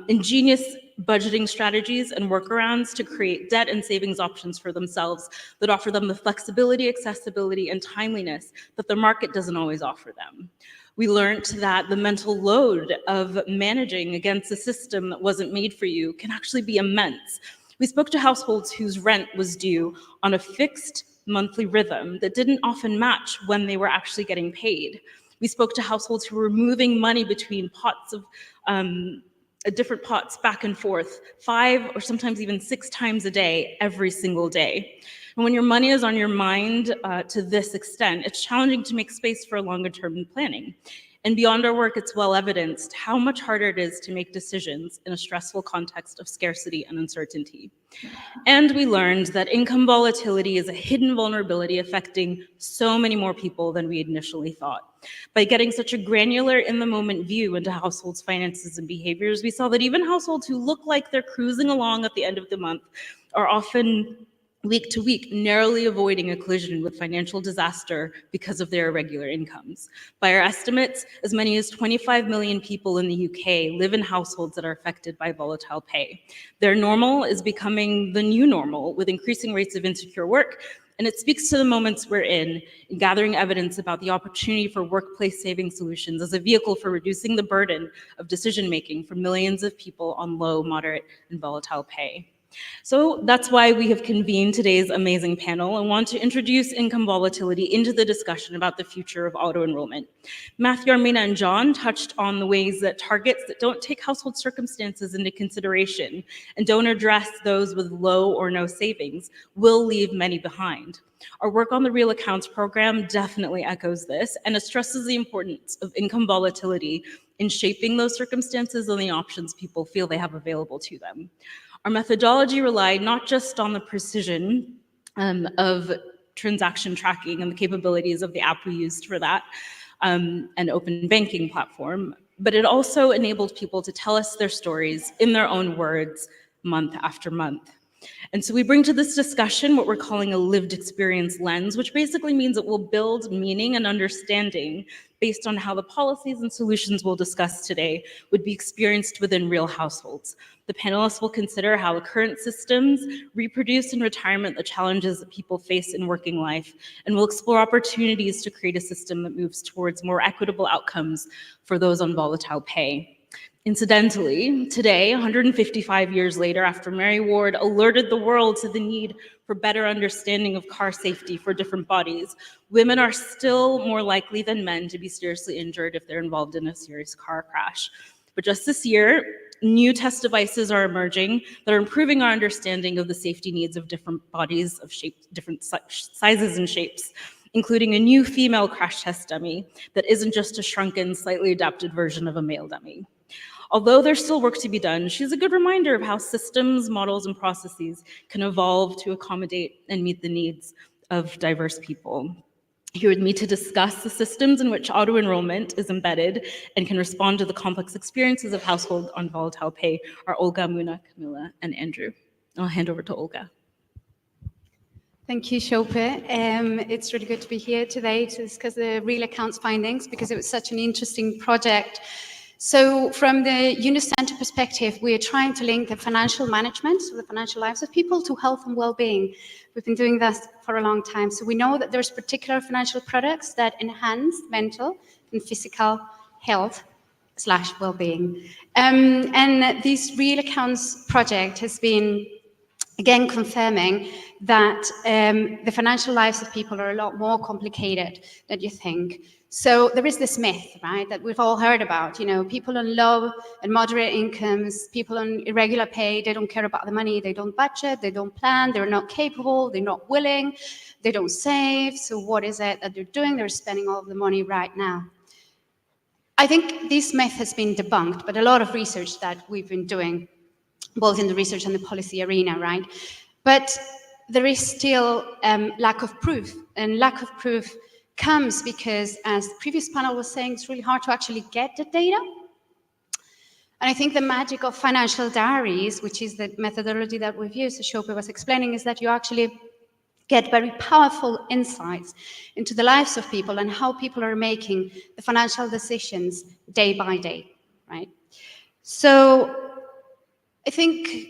ingenious budgeting strategies and workarounds to create debt and savings options for themselves that offer them the flexibility, accessibility, and timeliness that the market doesn't always offer them. We learned that the mental load of managing against a system that wasn't made for you can actually be immense. We spoke to households whose rent was due on a fixed monthly rhythm that didn't often match when they were actually getting paid. We spoke to households who were moving money between pots of different pots back and forth 5 or sometimes even 6 times a day, every single day. And when your money is on your mind to this extent, it's challenging to make space for longer term planning. And beyond our work, it's well evidenced how much harder it is to make decisions in a stressful context of scarcity and uncertainty. And we learned that income volatility is a hidden vulnerability affecting so many more people than we had initially thought. By getting such a granular in-the-moment view into households' finances and behaviors, we saw that even households who look like they're cruising along at the end of the month are often week to week, narrowly avoiding a collision with financial disaster because of their irregular incomes. By our estimates, as many as 25 million people in the UK live in households that are affected by volatile pay. Their normal is becoming the new normal, with increasing rates of insecure work, and it speaks to the moments we're in gathering evidence about the opportunity for workplace saving solutions as a vehicle for reducing the burden of decision-making for millions of people on low, moderate, and volatile pay. So that's why we have convened today's amazing panel and want to introduce income volatility into the discussion about the future of auto-enrollment. Matthew, Armina, and John touched on the ways that targets that don't take household circumstances into consideration and don't address those with low or no savings will leave many behind. Our work on the Real Accounts program definitely echoes this, and it stresses the importance of income volatility in shaping those circumstances and the options people feel they have available to them. Our methodology relied not just on the precision of transaction tracking and the capabilities of the app we used for that, an open banking platform, but it also enabled people to tell us their stories in their own words, month after month. And so we bring to this discussion what we're calling a lived experience lens, which basically means it will build meaning and understanding based on how the policies and solutions we'll discuss today would be experienced within real households. The panelists will consider how the current systems reproduce in retirement the challenges that people face in working life, and will explore opportunities to create a system that moves towards more equitable outcomes for those on volatile pay. Incidentally, today, 155 years later, after Mary Ward alerted the world to the need for better understanding of car safety for different bodies, women are still more likely than men to be seriously injured if they're involved in a serious car crash. But just this year, new test devices are emerging that are improving our understanding of the safety needs of different bodies of different sizes and shapes, including a new female crash test dummy that isn't just a shrunken, slightly adapted version of a male dummy. Although there's still work to be done, she's a good reminder of how systems, models, and processes can evolve to accommodate and meet the needs of diverse people. Here with me to discuss the systems in which auto-enrollment is embedded and can respond to the complex experiences of households on volatile pay are Olga, Muna, Camilla, and Andrew. I'll hand over to Olga. Thank you, Shope. It's really good to be here today to discuss the Real Accounts findings because it was such an interesting project. So from the Unicenter perspective, we are trying to link the financial management, so the financial lives of people, to health and well-being. We've been doing that for a long time. So we know that there's particular financial products that enhance mental and physical health / well-being. And this Real Accounts project has been, again, confirming that the financial lives of people are a lot more complicated than you think. So there is this myth, right, that we've all heard about, people on low and moderate incomes, people on irregular pay, they don't care about the money, they don't budget, they don't plan, they're not capable, they're not willing, they don't save. So what is it that they're doing? They're spending all of the money right now. I think this myth has been debunked, but a lot of research that we've been doing, both in the research and the policy arena, right? But there is still lack of proof, and lack of proof comes because, as the previous panel was saying, it's really hard to actually get the data. And I think the magic of financial diaries, which is the methodology that we've used, as Shope was explaining, is that you actually get very powerful insights into the lives of people and how people are making the financial decisions day by day, right? So I think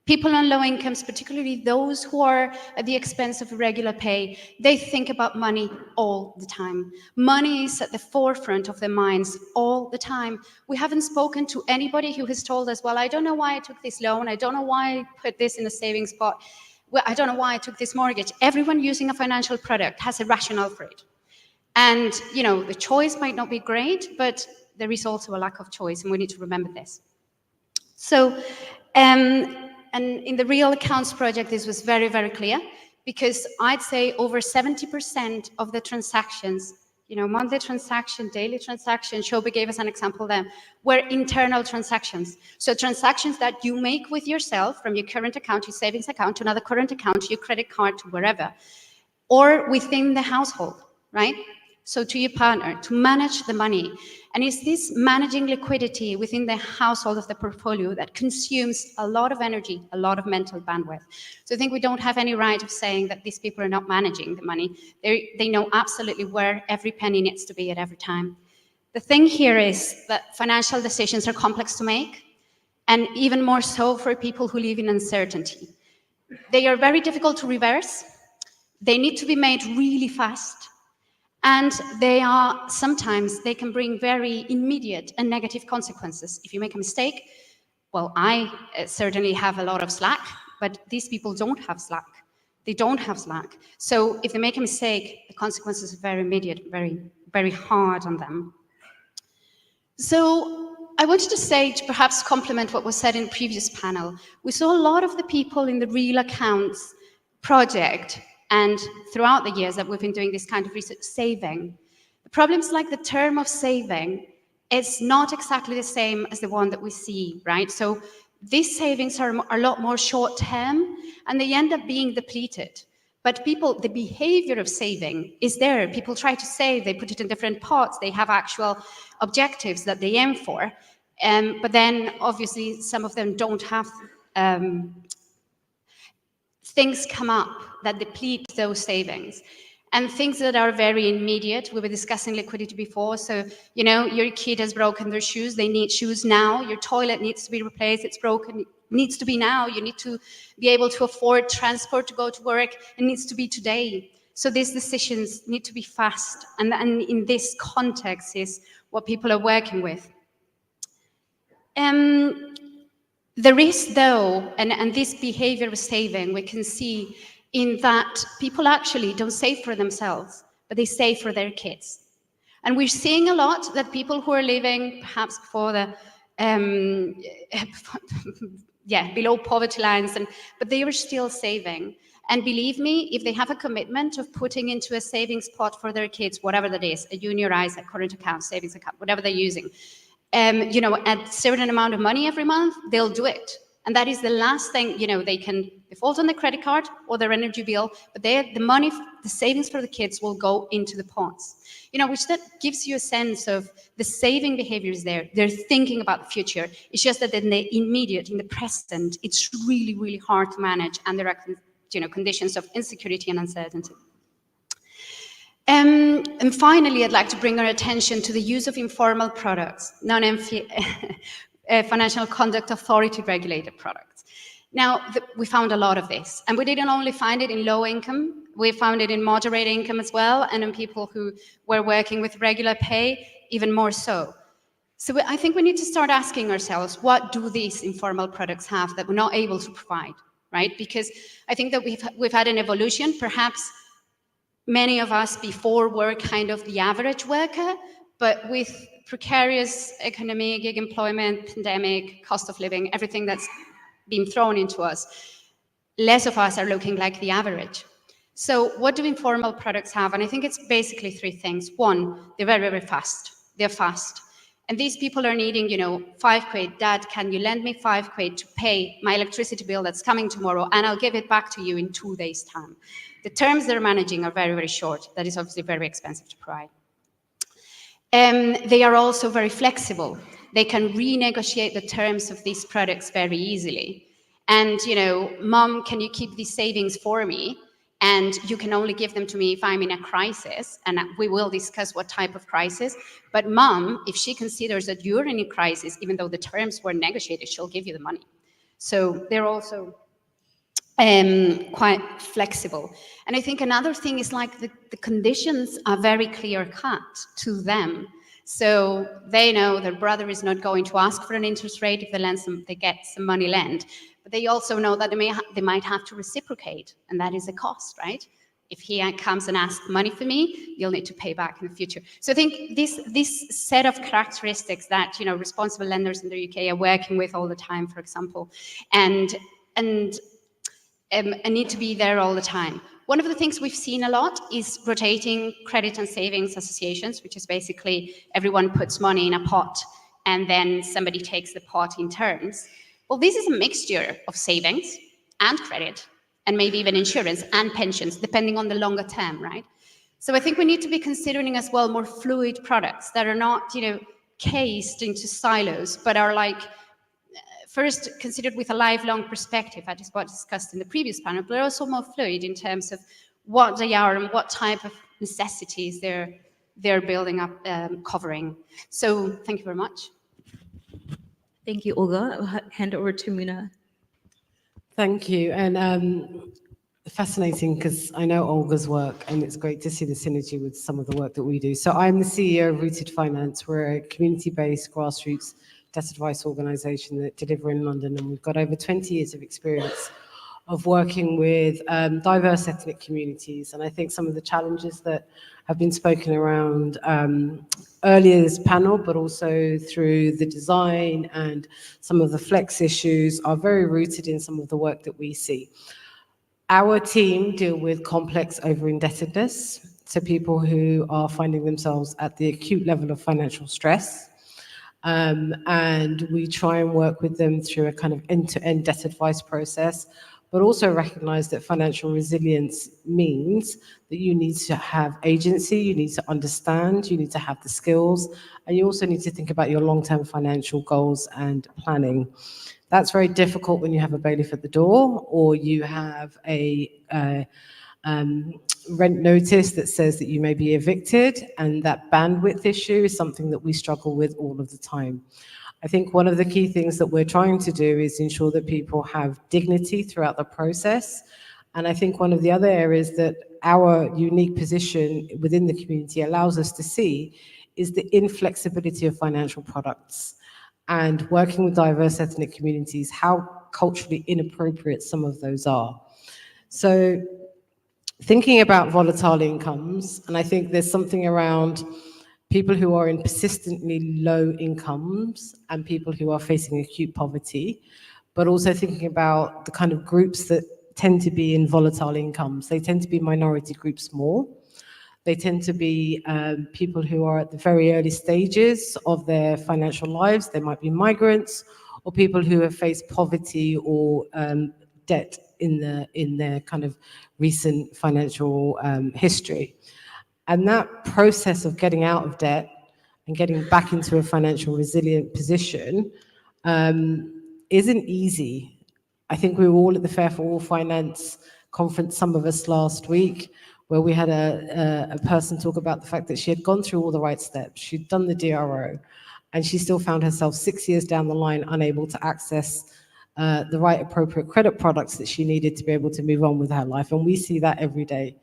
people on low incomes, particularly those who are at the expense of regular pay, they think about money all the time. Money is at the forefront of their minds all the time. We haven't spoken to anybody who has told us, well, I don't know why I took this loan. I don't know why I put this in a savings pot. Well, I don't know why I took this mortgage. Everyone using a financial product has a rationale for it. And, you know, the choice might not be great, but there is also a lack of choice, and we need to remember this. So, and in the Real Accounts project, this was very, very clear, because I'd say over 70% of the transactions, you know, monthly transaction, daily transaction, Shobi gave us an example there, were internal transactions. So transactions that you make with yourself from your current account, your savings account, to another current account, to your credit card, to wherever, or within the household, right? So to your partner, to manage the money. And it's this managing liquidity within the household of the portfolio that consumes a lot of energy, a lot of mental bandwidth. So I think we don't have any right of saying that these people are not managing the money. They know absolutely where every penny needs to be at every time. The thing here is that financial decisions are complex to make, and even more so for people who live in uncertainty. They are very difficult to reverse. They need to be made really fast. And sometimes they can bring very immediate and negative consequences. If you make a mistake, well, I certainly have a lot of slack, but these people don't have slack. They don't have slack. So if they make a mistake, the consequences are very immediate, very, very hard on them. So I wanted to say, to perhaps complement what was said in the previous panel, we saw a lot of the people in the Real Accounts project, and throughout the years that we've been doing this kind of research, saving. The problems like the term of saving is not exactly the same as the one that we see, right? So these savings are a lot more short term, and they end up being depleted. But people, the behavior of saving is there. People try to save, they put it in different pots, they have actual objectives that they aim for. But then obviously some of them don't have things come up that deplete those savings, and things that are very immediate. We were discussing liquidity before. So, you know, your kid has broken their shoes, they need shoes now. Your toilet needs to be replaced, it's broken, it needs to be now. You need to be able to afford transport to go to work, it needs to be today. So these decisions need to be fast, and in this context is what people are working with. There is, though, and this behavior of saving, we can see in that people actually don't save for themselves, but they save for their kids. And we're seeing a lot that people who are living perhaps before the, below poverty lines, but they are still saving. And believe me, if they have a commitment of putting into a savings pot for their kids, whatever that is, a junior ISA, current account, savings account, whatever they're using, you know, at a certain amount of money every month, they'll do it. And that is the last thing, you know, they can default on their credit card or their energy bill, but the money, the savings for the kids will go into the pots. You know, which that gives you a sense of the saving behavior is there. They're thinking about the future. It's just that in the immediate, in the present, it's really, really hard to manage, and there are, you know, conditions of insecurity and uncertainty. And finally, I'd like to bring our attention to the use of informal products, non-financial conduct authority regulated products. Now, we found a lot of this, and we didn't only find it in low income, we found it in moderate income as well, and in people who were working with regular pay, even more so. So I think we need to start asking ourselves, what do these informal products have that we're not able to provide, right? Because I think that we've had an evolution. Perhaps many of us before were kind of the average worker, but with precarious economy, gig employment, pandemic, cost of living, everything that's been thrown into us, less of us are looking like the average. So what do informal products have? And I think it's basically three things. One, they're very, very fast. They're fast. And these people are needing, you know, 5 quid, Dad, can you lend me 5 quid to pay my electricity bill that's coming tomorrow, and I'll give it back to you in 2 days' time. The terms they're managing are very, very short. That is obviously very expensive to provide. They are also very flexible. They can renegotiate the terms of these products very easily. And, you know, Mom, can you keep these savings for me? And you can only give them to me if I'm in a crisis, and we will discuss what type of crisis. But Mom, if she considers that you're in a crisis, even though the terms were negotiated, she'll give you the money. So they're also quite flexible. And I think another thing is like the conditions are very clear cut to them. So they know their brother is not going to ask for an interest rate if they get some money lent. But they also know that they might have to reciprocate, and that is a cost, right? If he comes and asks money for me, you'll need to pay back in the future. So I think this set of characteristics that responsible lenders in the UK are working with all the time, for example, and need to be there all the time. One of the things we've seen a lot is rotating credit and savings associations, which is basically everyone puts money in a pot and then somebody takes the pot in turns. Well, this is a mixture of savings and credit and maybe even insurance and pensions, depending on the longer term, right? So I think we need to be considering as well more fluid products that are not, cased into silos, but are like, first considered with a lifelong perspective, that is what discussed in the previous panel, but also more fluid in terms of what they are and what type of necessities they're building up, covering. So thank you very much. Thank you, Olga. I'll hand over to Muna. Thank you. And fascinating, because I know Olga's work, and it's great to see the synergy with some of the work that we do. So I'm the CEO of Rooted Finance. We're a community-based grassroots debt advice organisation that deliver in London, and we've got over 20 years of experience of working with diverse ethnic communities. And I think some of the challenges that have been spoken around earlier this panel, but also through the design and some of the flex issues, are very rooted in some of the work that we see. Our team deal with complex over-indebtedness, so people who are finding themselves at the acute level of financial stress. And we try and work with them through a kind of end-to-end debt advice process, but also recognize that financial resilience means that you need to have agency, you need to understand, you need to have the skills, and you also need to think about your long-term financial goals and planning. That's very difficult when you have a bailiff at the door, or you have a rent notice that says that you may be evicted, and that bandwidth issue is something that we struggle with all of the time. I think one of the key things that we're trying to do is ensure that people have dignity throughout the process. And I think one of the other areas that our unique position within the community allows us to see is the inflexibility of financial products, and working with diverse ethnic communities, how culturally inappropriate some of those are. So thinking about volatile incomes, and I think there's something around people who are in persistently low incomes and people who are facing acute poverty, but also thinking about the kind of groups that tend to be in volatile incomes. They tend to be minority groups more. They tend to be people who are at the very early stages of their financial lives. They might be migrants or people who have faced poverty or debt in their kind of recent financial history. And that process of getting out of debt and getting back into a financial resilient position isn't easy. I think we were all at the Fair for All Finance conference, some of us last week, where we had a person talk about the fact that she had gone through all the right steps. She'd done the DRO, and she still found herself 6 years down the line unable to access the right appropriate credit products that she needed to be able to move on with her life. And we see that every day.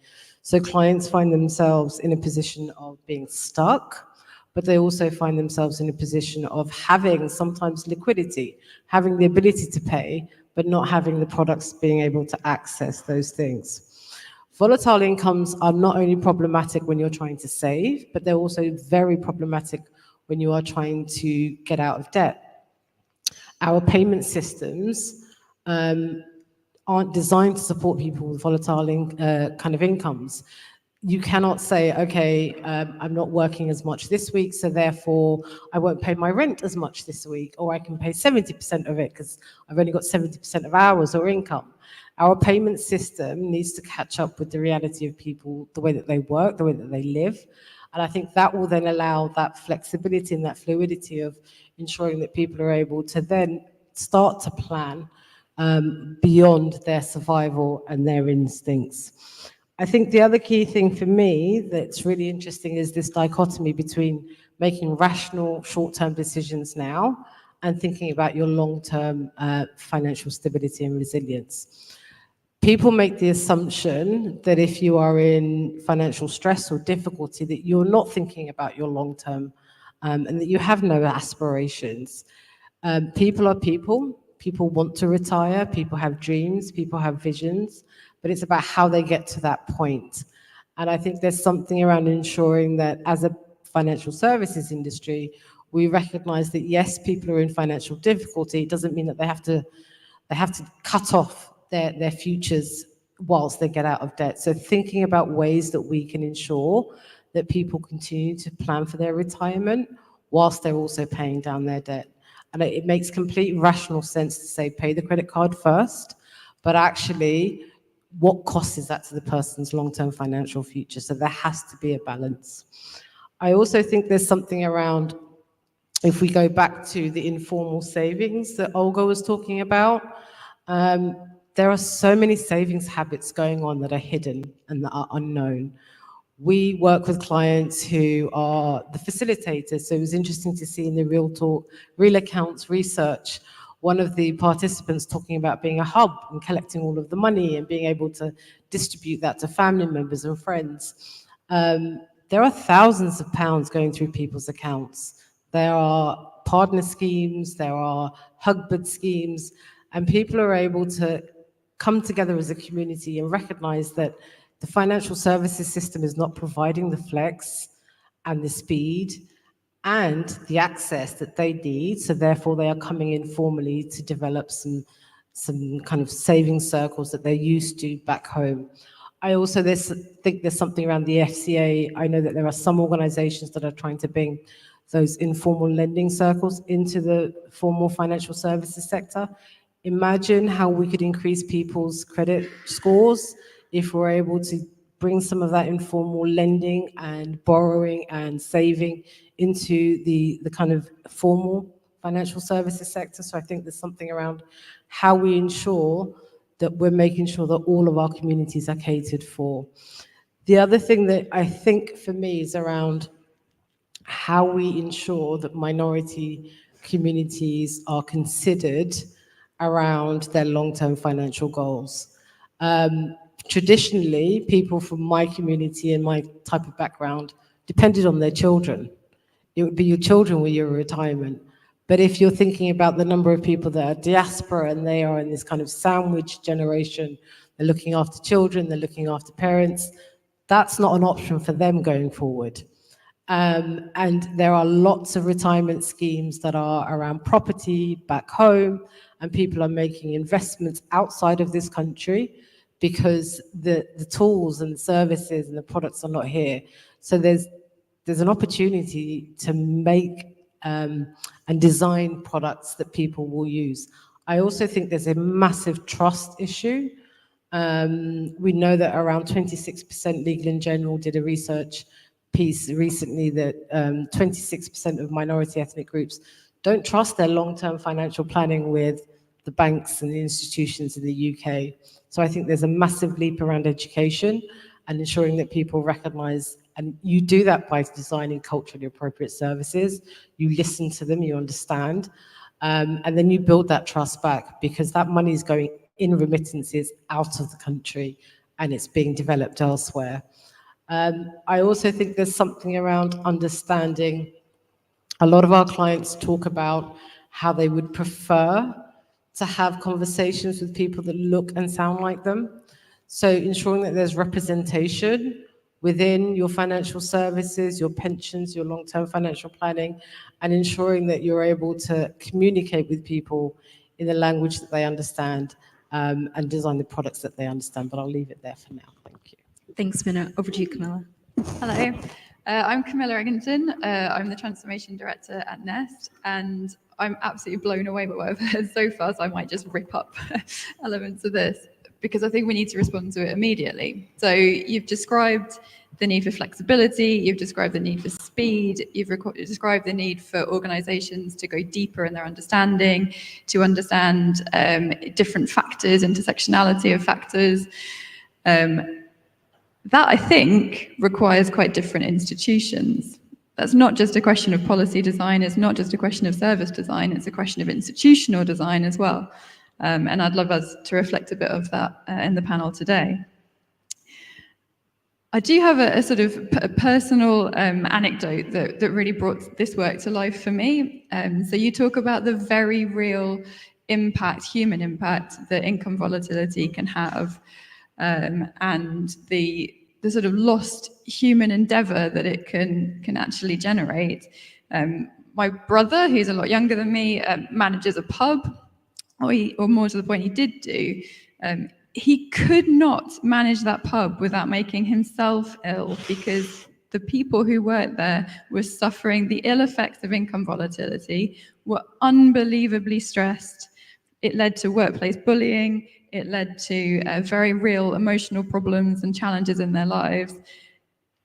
So clients find themselves in a position of being stuck, but they also find themselves in a position of having sometimes liquidity, having the ability to pay, but not having the products being able to access those things. Volatile incomes are not only problematic when you're trying to save, but they're also very problematic when you are trying to get out of debt. Our payment systems aren't designed to support people with volatile kind of incomes. You cannot say, okay, I'm not working as much this week, so therefore I won't pay my rent as much this week, or I can pay 70% of it because I've only got 70% of hours or income. Our payment system needs to catch up with the reality of people, the way that they work, the way that they live. And I think that will then allow that flexibility and that fluidity of ensuring that people are able to then start to plan beyond their survival and their instincts. I think the other key thing for me that's really interesting is this dichotomy between making rational short-term decisions now and thinking about your long-term financial stability and resilience. People make the assumption that if you are in financial stress or difficulty, that you're not thinking about your long-term and that you have no aspirations. People are people. People want to retire. People have dreams. People have visions. But it's about how they get to that point. And I think there's something around ensuring that as a financial services industry, we recognize that yes, people are in financial difficulty. It doesn't mean that they have to cut off their futures whilst they get out of debt. So thinking about ways that we can ensure that people continue to plan for their retirement whilst they're also paying down their debt. And it makes complete rational sense to say, pay the credit card first, but actually, what cost is that to the person's long-term financial future? So there has to be a balance. I also think there's something around, if we go back to the informal savings that Olga was talking about, there are so many savings habits going on that are hidden and that are unknown. We work with clients who are the facilitators. So it was interesting to see in the Real Accounts research, one of the participants talking about being a hub and collecting all of the money and being able to distribute that to family members and friends. There are thousands of pounds going through people's accounts. There are partner schemes, there are Hugbird schemes, and people are able to come together as a community and recognize that the financial services system is not providing the flex and the speed and the access that they need. So therefore they are coming in formally to develop some kind of saving circles that they're used to back home. I also think there's something around the FCA. I know that there are some organizations that are trying to bring those informal lending circles into the formal financial services sector. Imagine how we could increase people's credit scores if we're able to bring some of that informal lending and borrowing and saving into the kind of formal financial services sector. So I think there's something around how we ensure that we're making sure that all of our communities are catered for. The other thing that I think for me is around how we ensure that minority communities are considered around their long-term financial goals. Traditionally, people from my community and my type of background depended on their children. It would be your children with your retirement. But if you're thinking about the number of people that are diaspora and they are in this kind of sandwich generation, they're looking after children, they're looking after parents, that's not an option for them going forward. And there are lots of retirement schemes that are around property back home, and people are making investments outside of this country because the tools and the services and the products are not here. So there's an opportunity to make and design products that people will use. I also think there's a massive trust issue. We know that around 26% Legal & General did a research piece recently that 26% of minority ethnic groups don't trust their long-term financial planning with the banks and the institutions in the UK. So I think there's a massive leap around education and ensuring that people recognize, and you do that by designing culturally appropriate services. You listen to them, you understand, and then you build that trust back, because that money is going in remittances out of the country and it's being developed elsewhere. I also think there's something around understanding. A lot of our clients talk about how they would prefer to have conversations with people that look and sound like them. So ensuring that there's representation within your financial services, your pensions, your long-term financial planning, and ensuring that you're able to communicate with people in the language that they understand, and design the products that they understand. But I'll leave it there for now. Thank you. Thanks, Minna. Over to you, Camilla. Hello, I'm Camilla Egginton. I'm the Transformation Director at Nest, and I'm absolutely blown away by what I've heard so far, so I might just rip up elements of this, because I think we need to respond to it immediately. So you've described the need for flexibility, you've described the need for speed, you've described the need for organisations to go deeper in their understanding, to understand different factors, intersectionality of factors. That, I think, requires quite different institutions. that's not just a question of policy design, it's not just a question of service design, it's a question of institutional design as well. And I'd love us to reflect a bit of that in the panel today. I do have a sort of personal anecdote that really brought this work to life for me. So you talk about the very real impact, human impact, that income volatility can have, and the sort of lost human endeavor that it can actually generate. My brother, who's a lot younger than me, manages a pub, or more to the point, he did do. He could not manage that pub without making himself ill, because the people who worked there were suffering the ill effects of income volatility, were unbelievably stressed. It led to workplace bullying. It led to very real emotional problems and challenges in their lives.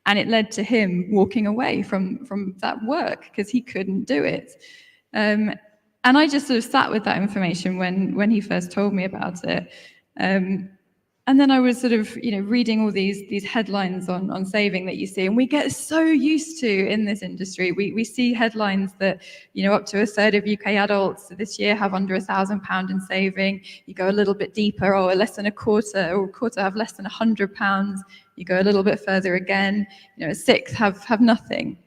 And it led to him walking away from that work because he couldn't do it. And I just sort of sat with that information when he first told me about it. And then I was sort of, reading all these headlines on saving that you see, and we get so used to in this industry. We see headlines that, up to a third of UK adults this year have under £1,000 in saving. You go a little bit deeper, less than a quarter, or a quarter have less than £100. You go a little bit further again, a sixth have nothing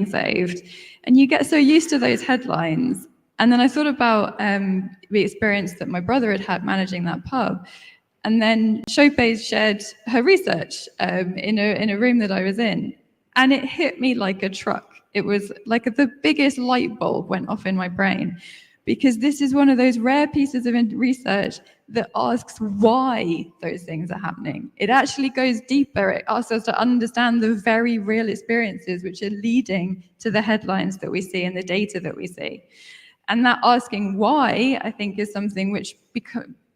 saved. And you get so used to those headlines. And then I thought about the experience that my brother had managing that pub. And then Chopé shared her research in a room that I was in. And it hit me like a truck. It was like the biggest light bulb went off in my brain. Because this is one of those rare pieces of research that asks why those things are happening. It actually goes deeper. It asks us to understand the very real experiences which are leading to the headlines that we see and the data that we see. And that asking why, I think, is something which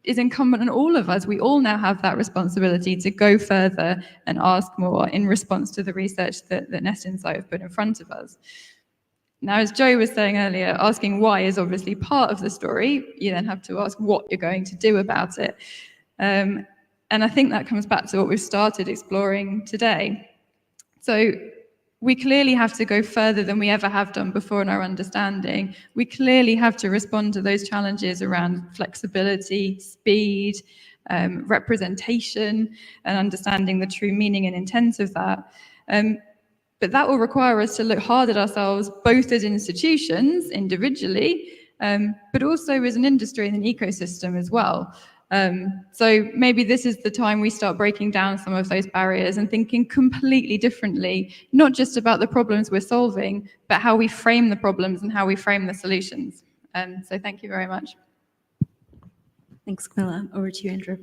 is incumbent on all of us. We all now have that responsibility to go further and ask more in response to the research that Nest Insight have put in front of us. Now, as Joe was saying earlier, asking why is obviously part of the story. You then have to ask what you're going to do about it. And I think that comes back to what we've started exploring today. So we clearly have to go further than we ever have done before in our understanding. We clearly have to respond to those challenges around flexibility, speed, representation, and understanding the true meaning and intent of that. But that will require us to look hard at ourselves, both as institutions, individually, but also as an industry and an ecosystem as well. So maybe this is the time we start breaking down some of those barriers and thinking completely differently, not just about the problems we're solving, but how we frame the problems and how we frame the solutions. So thank you very much. Thanks, Camilla. Over to you, Andrew.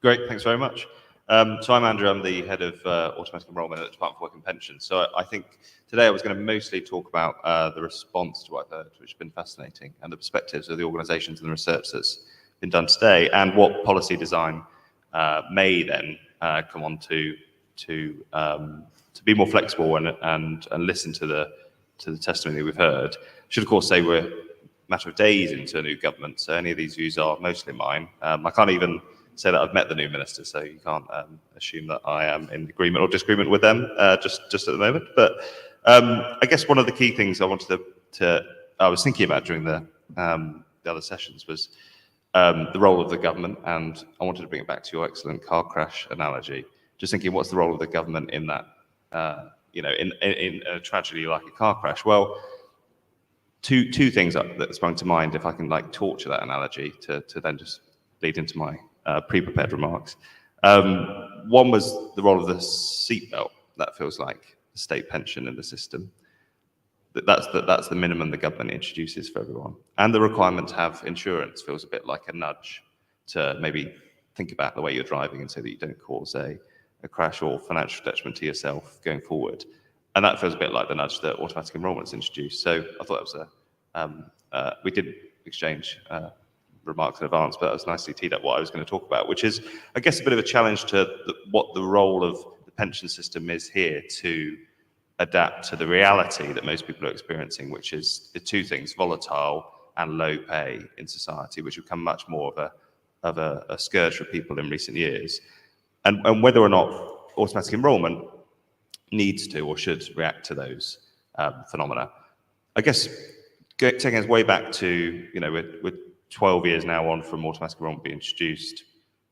Great, thanks very much. So I'm Andrew, I'm the head of automatic enrolment at the Department for Work and Pensions. So I think today I was going to mostly talk about the response to what I've heard, which has been fascinating, and the perspectives of the organisations and the research that's been done today, and what policy design may then come on to be more flexible and listen to the testimony that we've heard. Should of course say we're a matter of days into a new government, so any of these views are mostly mine. I can't even say that I've met the new minister, so you can't assume that I am in agreement or disagreement with them just at the moment. But I guess one of the key things I wanted I was thinking about during the other sessions was the role of the government, and I wanted to bring it back to your excellent car crash analogy. Just thinking, what's the role of the government in that, in a tragedy like a car crash? Well, two things that sprung to mind, if I can torture that analogy to then just lead into my pre-prepared remarks. One was the role of the seatbelt. That feels like the state pension in the system. That's the minimum the government introduces for everyone. And the requirement to have insurance feels a bit like a nudge to maybe think about the way you're driving and so that you don't cause a crash or financial detriment to yourself going forward. And that feels a bit like the nudge that automatic enrolment's introduced. So I thought that was we did exchange remarks in advance, but that was nicely teed up what I was going to talk about, which is, I guess, a bit of a challenge to what the role of the pension system is here to adapt to the reality that most people are experiencing, which is the two things, volatile and low pay in society, which have become much more of a scourge for people in recent years. And whether or not automatic enrolment needs to or should react to those phenomena. I guess taking us way back to, we're 12 years now on from automatic enrolment being introduced,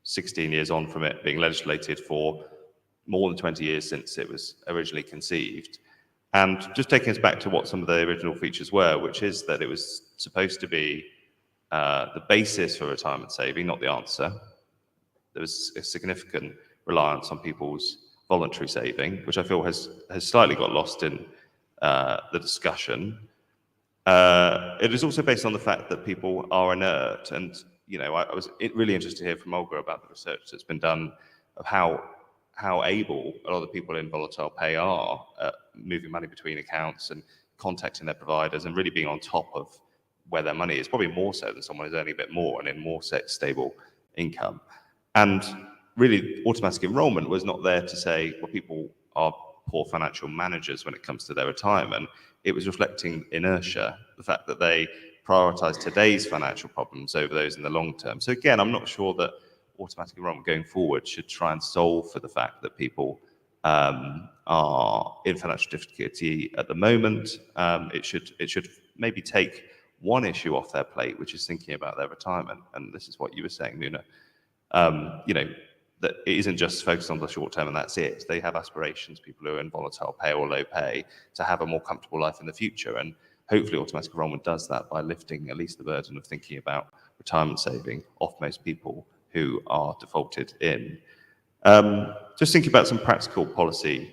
16 years on from it being legislated for more than 20 years since it was originally conceived. And just taking us back to what some of the original features were, which is that it was supposed to be the basis for retirement saving, not the answer. There was a significant reliance on people's voluntary saving, which I feel has slightly got lost in the discussion. It is also based on the fact that people are inert. And, I was really interested to hear from Olga about the research that's been done of how able a lot of the people in volatile pay are at moving money between accounts and contacting their providers and really being on top of where their money is, probably more so than someone who's earning a bit more and in more stable income. And really, automatic enrolment was not there to say, well, people are poor financial managers when it comes to their retirement. It was reflecting inertia, the fact that they prioritize today's financial problems over those in the long term. So again, I'm not sure that automatic enrolment going forward should try and solve for the fact that people are in financial difficulty at the moment. It should maybe take one issue off their plate, which is thinking about their retirement. And this is what you were saying, Nuna. That it isn't just focused on the short term and that's it. They have aspirations, people who are in volatile pay or low pay, to have a more comfortable life in the future. And hopefully automatic enrolment does that by lifting at least the burden of thinking about retirement saving off most people who are defaulted in. Just thinking about some practical policy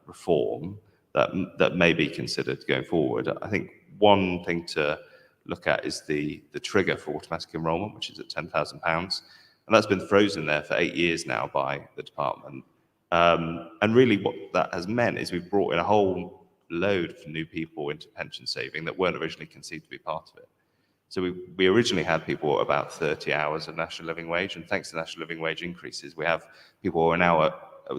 reform that may be considered going forward. I think one thing to look at is the trigger for automatic enrolment, which is at £10,000. And that's been frozen there for 8 years now by the department. And really what that has meant is we've brought in a whole load of new people into pension saving that weren't originally conceived to be part of it. So we originally had people about 30 hours of national living wage, and thanks to national living wage increases, we have people who are now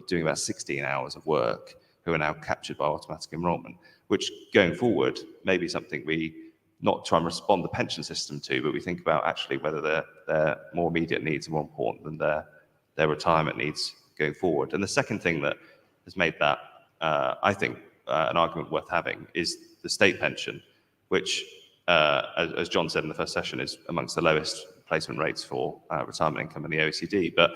doing about 16 hours of work who are now captured by automatic enrolment, which going forward may be something we not try and respond the pension system to, but we think about actually whether their more immediate needs are more important than their retirement needs going forward. And the second thing that has made that, I think, an argument worth having is the state pension, which, as John said in the first session, is amongst the lowest replacement rates for retirement income in the OECD. But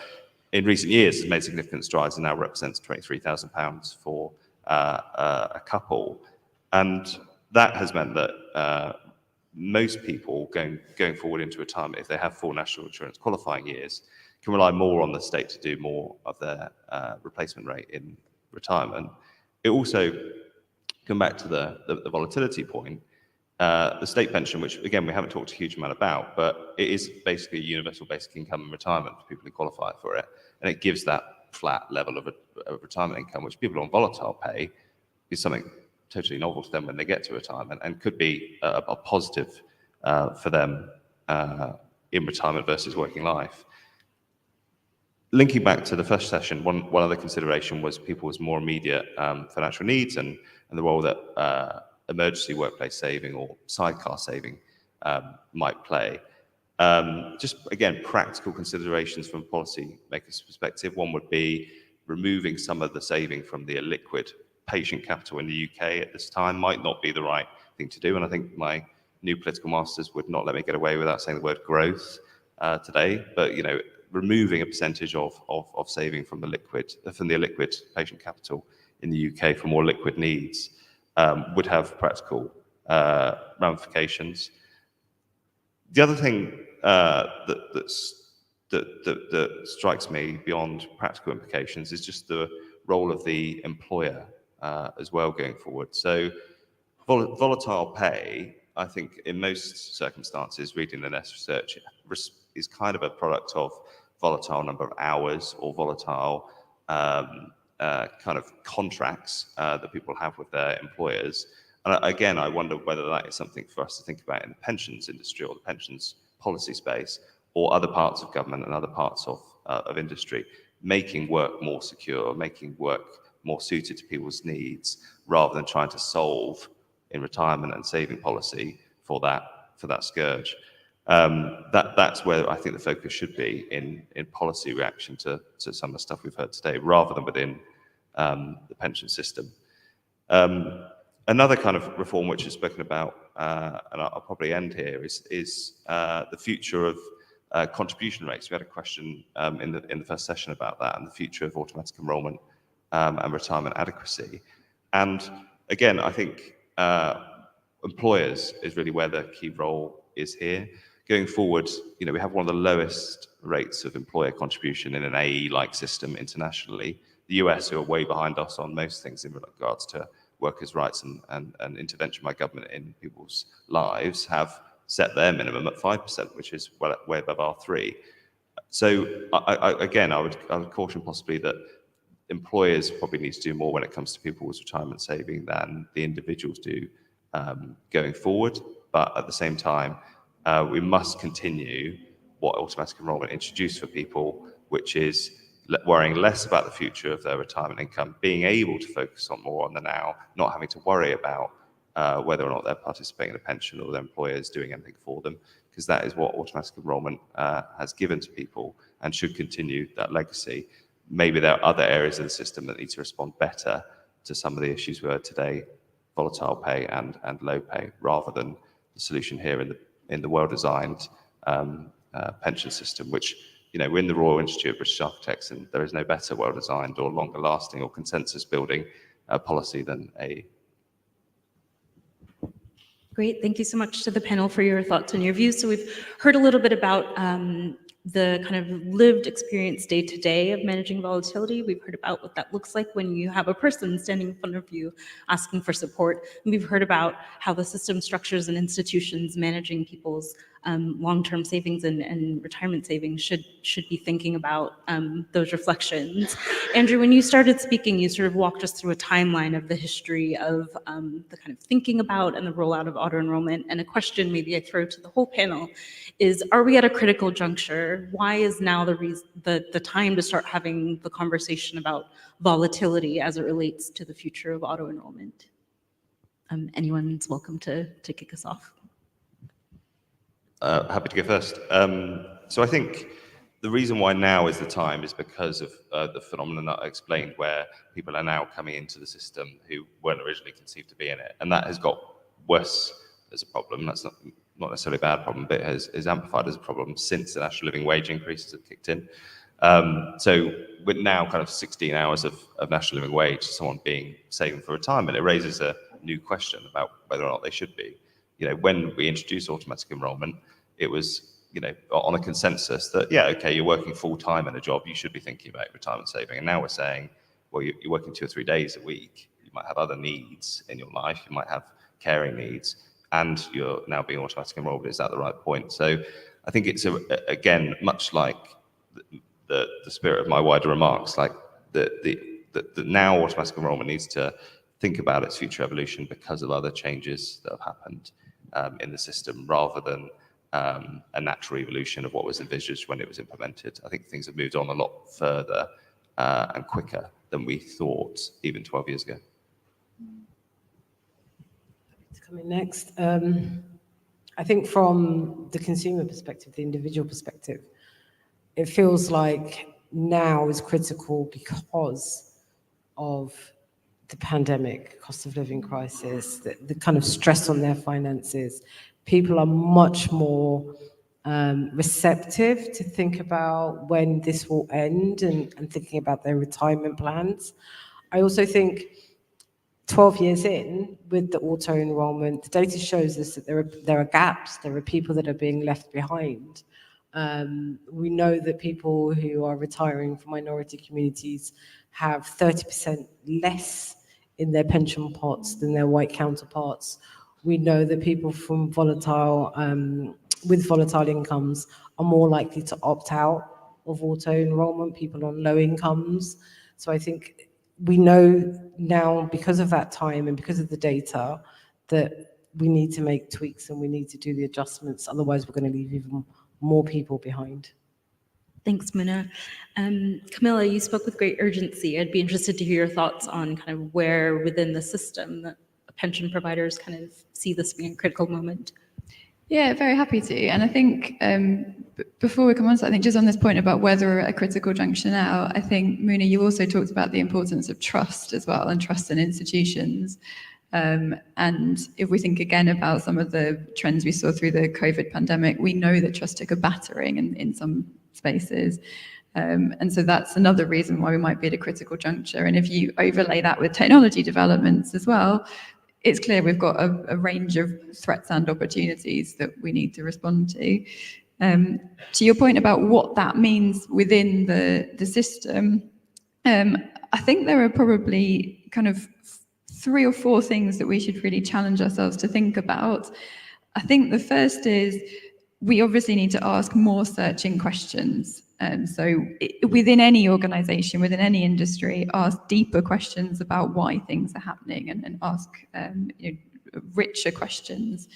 in recent years, has made significant strides and now represents £23,000 for a couple. And that has meant that most people going forward into retirement, if they have full national insurance qualifying years, can rely more on the state to do more of their replacement rate in retirement. It also, come back to the volatility point, the state pension, which again we haven't talked a huge amount about, but it is basically a universal basic income in retirement for people who qualify for it, and it gives that flat level of retirement income, which people on volatile pay is something totally novel to them when they get to retirement, and could be a positive for them in retirement versus working life. Linking back to the first session, one other consideration was people's more immediate financial needs and the role that emergency workplace saving or sidecar saving might play. Just again, practical considerations from a policy maker's perspective. One would be removing some of the saving from the illiquid patient capital in the UK at this time might not be the right thing to do. And I think my new political masters would not let me get away without saying the word growth today. But removing a percentage of saving from the illiquid patient capital in the UK for more liquid needs would have practical ramifications. The other thing that strikes me beyond practical implications is just the role of the employer as well going forward. So volatile pay, I think in most circumstances, reading the NEST research, is kind of a product of volatile number of hours or volatile kind of contracts that people have with their employers. And again, I wonder whether that is something for us to think about in the pensions industry or the pensions policy space, or other parts of government and other parts of industry, making work more secure, making work more suited to people's needs, rather than trying to solve in retirement and saving policy for that scourge. That's where I think the focus should be in policy reaction to some of the stuff we've heard today, rather than within the pension system. Another kind of reform which is spoken about, and I'll probably end here, is the future of contribution rates. We had a question in the first session about that, and the future of automatic enrolment and retirement adequacy. And again, I think employers is really where the key role is here. Going forward, we have one of the lowest rates of employer contribution in an AE-like system internationally. The US, who are way behind us on most things in regards to workers' rights and intervention by government in people's lives, have set their minimum at 5%, which is way above R3. So I would caution possibly that employers probably need to do more when it comes to people's retirement saving than the individuals do going forward. But at the same time, we must continue what automatic enrolment introduced for people, which is worrying less about the future of their retirement income, being able to focus on more on the now, not having to worry about whether or not they're participating in a pension or their employer is doing anything for them, because that is what automatic enrolment has given to people and should continue that legacy. Maybe there are other areas of the system that need to respond better to some of the issues we heard today, volatile pay and low pay, rather than the solution here in the well-designed pension system, which we're in the Royal Institute of British Architects, and there is no better well-designed or longer-lasting or consensus-building policy than AE. Great, thank you so much to the panel for your thoughts and your views. So we've heard a little bit about the kind of lived experience day to day of managing volatility. We've heard about what that looks like when you have a person standing in front of you asking for support. And we've heard about how the system structures and institutions managing people's long-term savings and retirement savings should be thinking about those reflections. Andrew, when you started speaking, you sort of walked us through a timeline of the history of the kind of thinking about and the rollout of auto-enrollment. And a question maybe I throw to the whole panel is, are we at a critical juncture? Why is now the time to start having the conversation about volatility as it relates to the future of auto-enrollment? Anyone's welcome to kick us off. Happy to go first. So I think the reason why now is the time is because of the phenomenon that I explained, where people are now coming into the system who weren't originally conceived to be in it. And that has got worse as a problem. That's not necessarily a bad problem, but it has amplified as a problem since the national living wage increases have kicked in. So with now kind of 16 hours of national living wage, someone being saving for retirement, it raises a new question about whether or not they should be. When we introduced automatic enrolment, it was, on a consensus that, yeah, okay, you're working full time in a job, you should be thinking about retirement saving. And now we're saying, well, you're working 2 or 3 days a week. You might have other needs in your life. You might have caring needs, and you're now being automatic enrolled. Is that the right point? So I think it's, again, much like the spirit of my wider remarks, like the now automatic enrolment needs to think about its future evolution because of other changes that have happened in the system, rather than a natural evolution of what was envisaged when it was implemented. I think things have moved on a lot further and quicker than we thought even 12 years ago. Coming next, I think from the consumer perspective, the individual perspective, it feels like now is critical because of the pandemic, cost of living crisis, the kind of stress on their finances. People are much more receptive to think about when this will end and thinking about their retirement plans. I also think 12 years in with the auto enrollment, the data shows us that there are gaps, there are people that are being left behind. We know that people who are retiring from minority communities have 30% less in their pension pots than their white counterparts. We know that people from with volatile incomes are more likely to opt out of auto enrollment, people on low incomes. So I think we know now, because of that time and because of the data, that we need to make tweaks and we need to do the adjustments. Otherwise, we're going to leave even more people behind. Thanks, Muna. Camilla, you spoke with great urgency. I'd be interested to hear your thoughts on kind of where within the system that pension providers kind of see this being a critical moment. Yeah, very happy to. And I think before we come on to that, I think just on this point about whether we're at a critical juncture now, I think, Muna, you also talked about the importance of trust as well, and trust in institutions. And if we think again about some of the trends we saw through the COVID pandemic, we know that trust took a battering in some spaces. And so that's another reason why we might be at a critical juncture. And if you overlay that with technology developments as well, it's clear we've got a range of threats and opportunities that we need to respond to. To your point about what that means within the system, I think there are probably kind of 3 or 4 things that we should really challenge ourselves to think about. I think the first is we obviously need to ask more searching questions. Within any organization, within any industry, ask deeper questions about why things are happening and ask richer questions.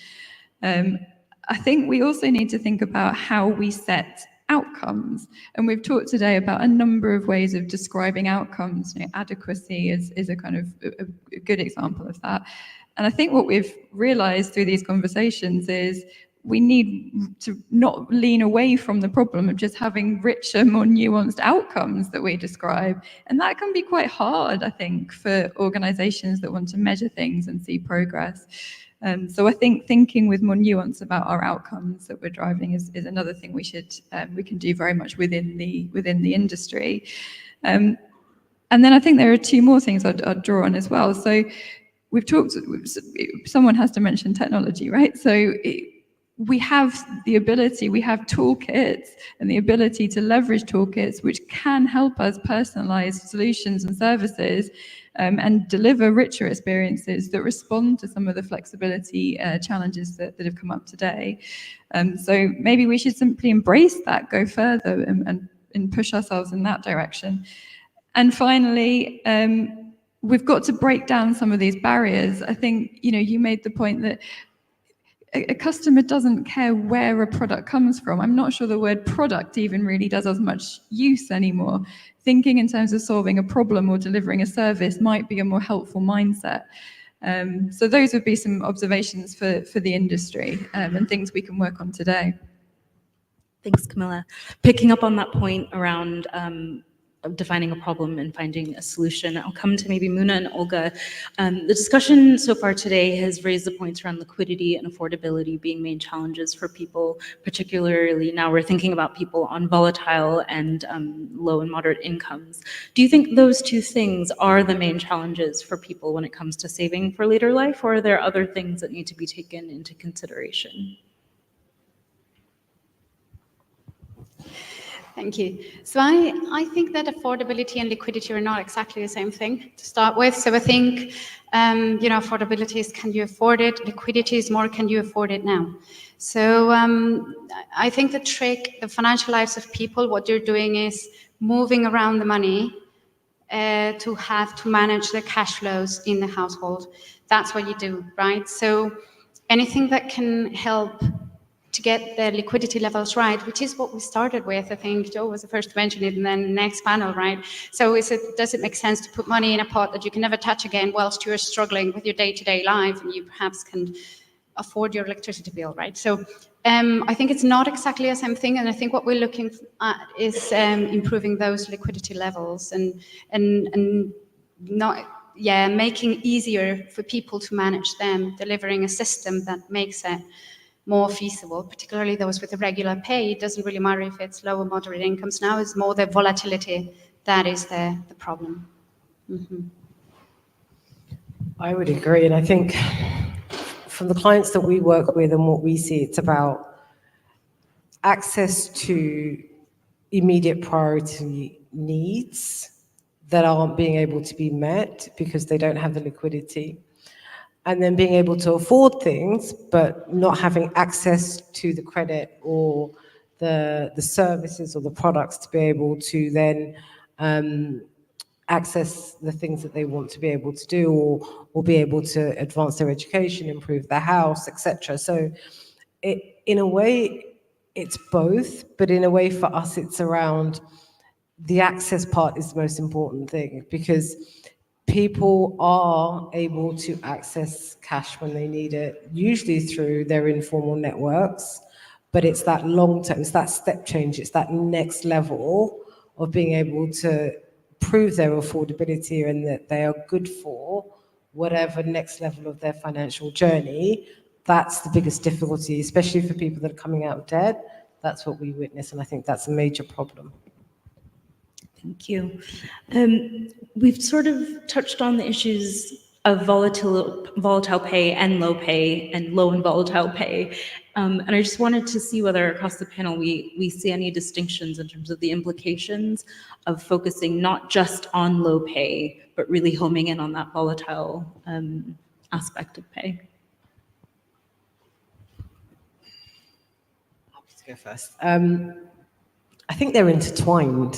I think we also need to think about how we set outcomes. And we've talked today about a number of ways of describing outcomes. Adequacy is a kind of a good example of that. And I think what we've realized through these conversations is we need to not lean away from the problem of just having richer, more nuanced outcomes that we describe. And that can be quite hard, I think, for organizations that want to measure things and see progress. So I think thinking with more nuance about our outcomes that we're driving is another thing we can do very much within the industry. And then I think there are 2 more things I'd draw on as well. So we've talked, someone has to mention technology, right? So we have the ability, we have toolkits and the ability to leverage toolkits which can help us personalize solutions and services and deliver richer experiences that respond to some of the flexibility challenges that have come up today. So maybe we should simply embrace that, go further and push ourselves in that direction. And finally, we've got to break down some of these barriers. I think, you made the point that a customer doesn't care where a product comes from. I'm not sure the word product even really does as much use anymore. Thinking in terms of solving a problem or delivering a service might be a more helpful mindset. So those would be some observations for the industry and things we can work on today. Thanks, Camilla. Picking up on that point around defining a problem and finding a solution, I'll come to maybe Muna and Olga. The discussion so far today has raised the points around liquidity and affordability being main challenges for people, particularly now we're thinking about people on volatile and low and moderate incomes. Do you think those 2 things are the main challenges for people when it comes to saving for later life, or are there other things that need to be taken into consideration? Thank you. So I think that affordability and liquidity are not exactly the same thing to start with. So I think, affordability is, can you afford it? Liquidity is more, can you afford it now? So I think the financial lives of people, what you're doing is moving around the money to have to manage the cash flows in the household. That's what you do, right? So anything that can help to get the liquidity levels right, which is what we started with. I think Joe was the first to mention it, and then the next panel, right? So does it make sense to put money in a pot that you can never touch again whilst you're struggling with your day-to-day life and you perhaps can afford your electricity bill, right? So I think it's not exactly the same thing, and I think what we're looking at is improving those liquidity levels and making easier for people to manage them, delivering a system that makes it more feasible, particularly those with irregular pay. It doesn't really matter if it's low or moderate incomes now, it's more the volatility that is the problem. Mm-hmm. I would agree, and I think from the clients that we work with and what we see, it's about access to immediate priority needs that aren't being able to be met because they don't have the liquidity. And then being able to afford things, but not having access to the credit or the services or the products to be able to then access the things that they want to be able to do, or be able to advance their education, improve their house, etc. So in a way, it's both, but in a way for us, it's around the access part is the most important thing, because people are able to access cash when they need it, usually through their informal networks, but it's that long term, it's that step change, it's that next level of being able to prove their affordability and that they are good for whatever next level of their financial journey. That's the biggest difficulty, especially for people that are coming out of debt. That's what we witness, and I think that's a major problem. Thank you. We've sort of touched on the issues of volatile pay and low pay and low and volatile pay. And I just wanted to see whether across the panel we see any distinctions in terms of the implications of focusing not just on low pay, but really homing in on that volatile aspect of pay. I'll just go first. I think they're intertwined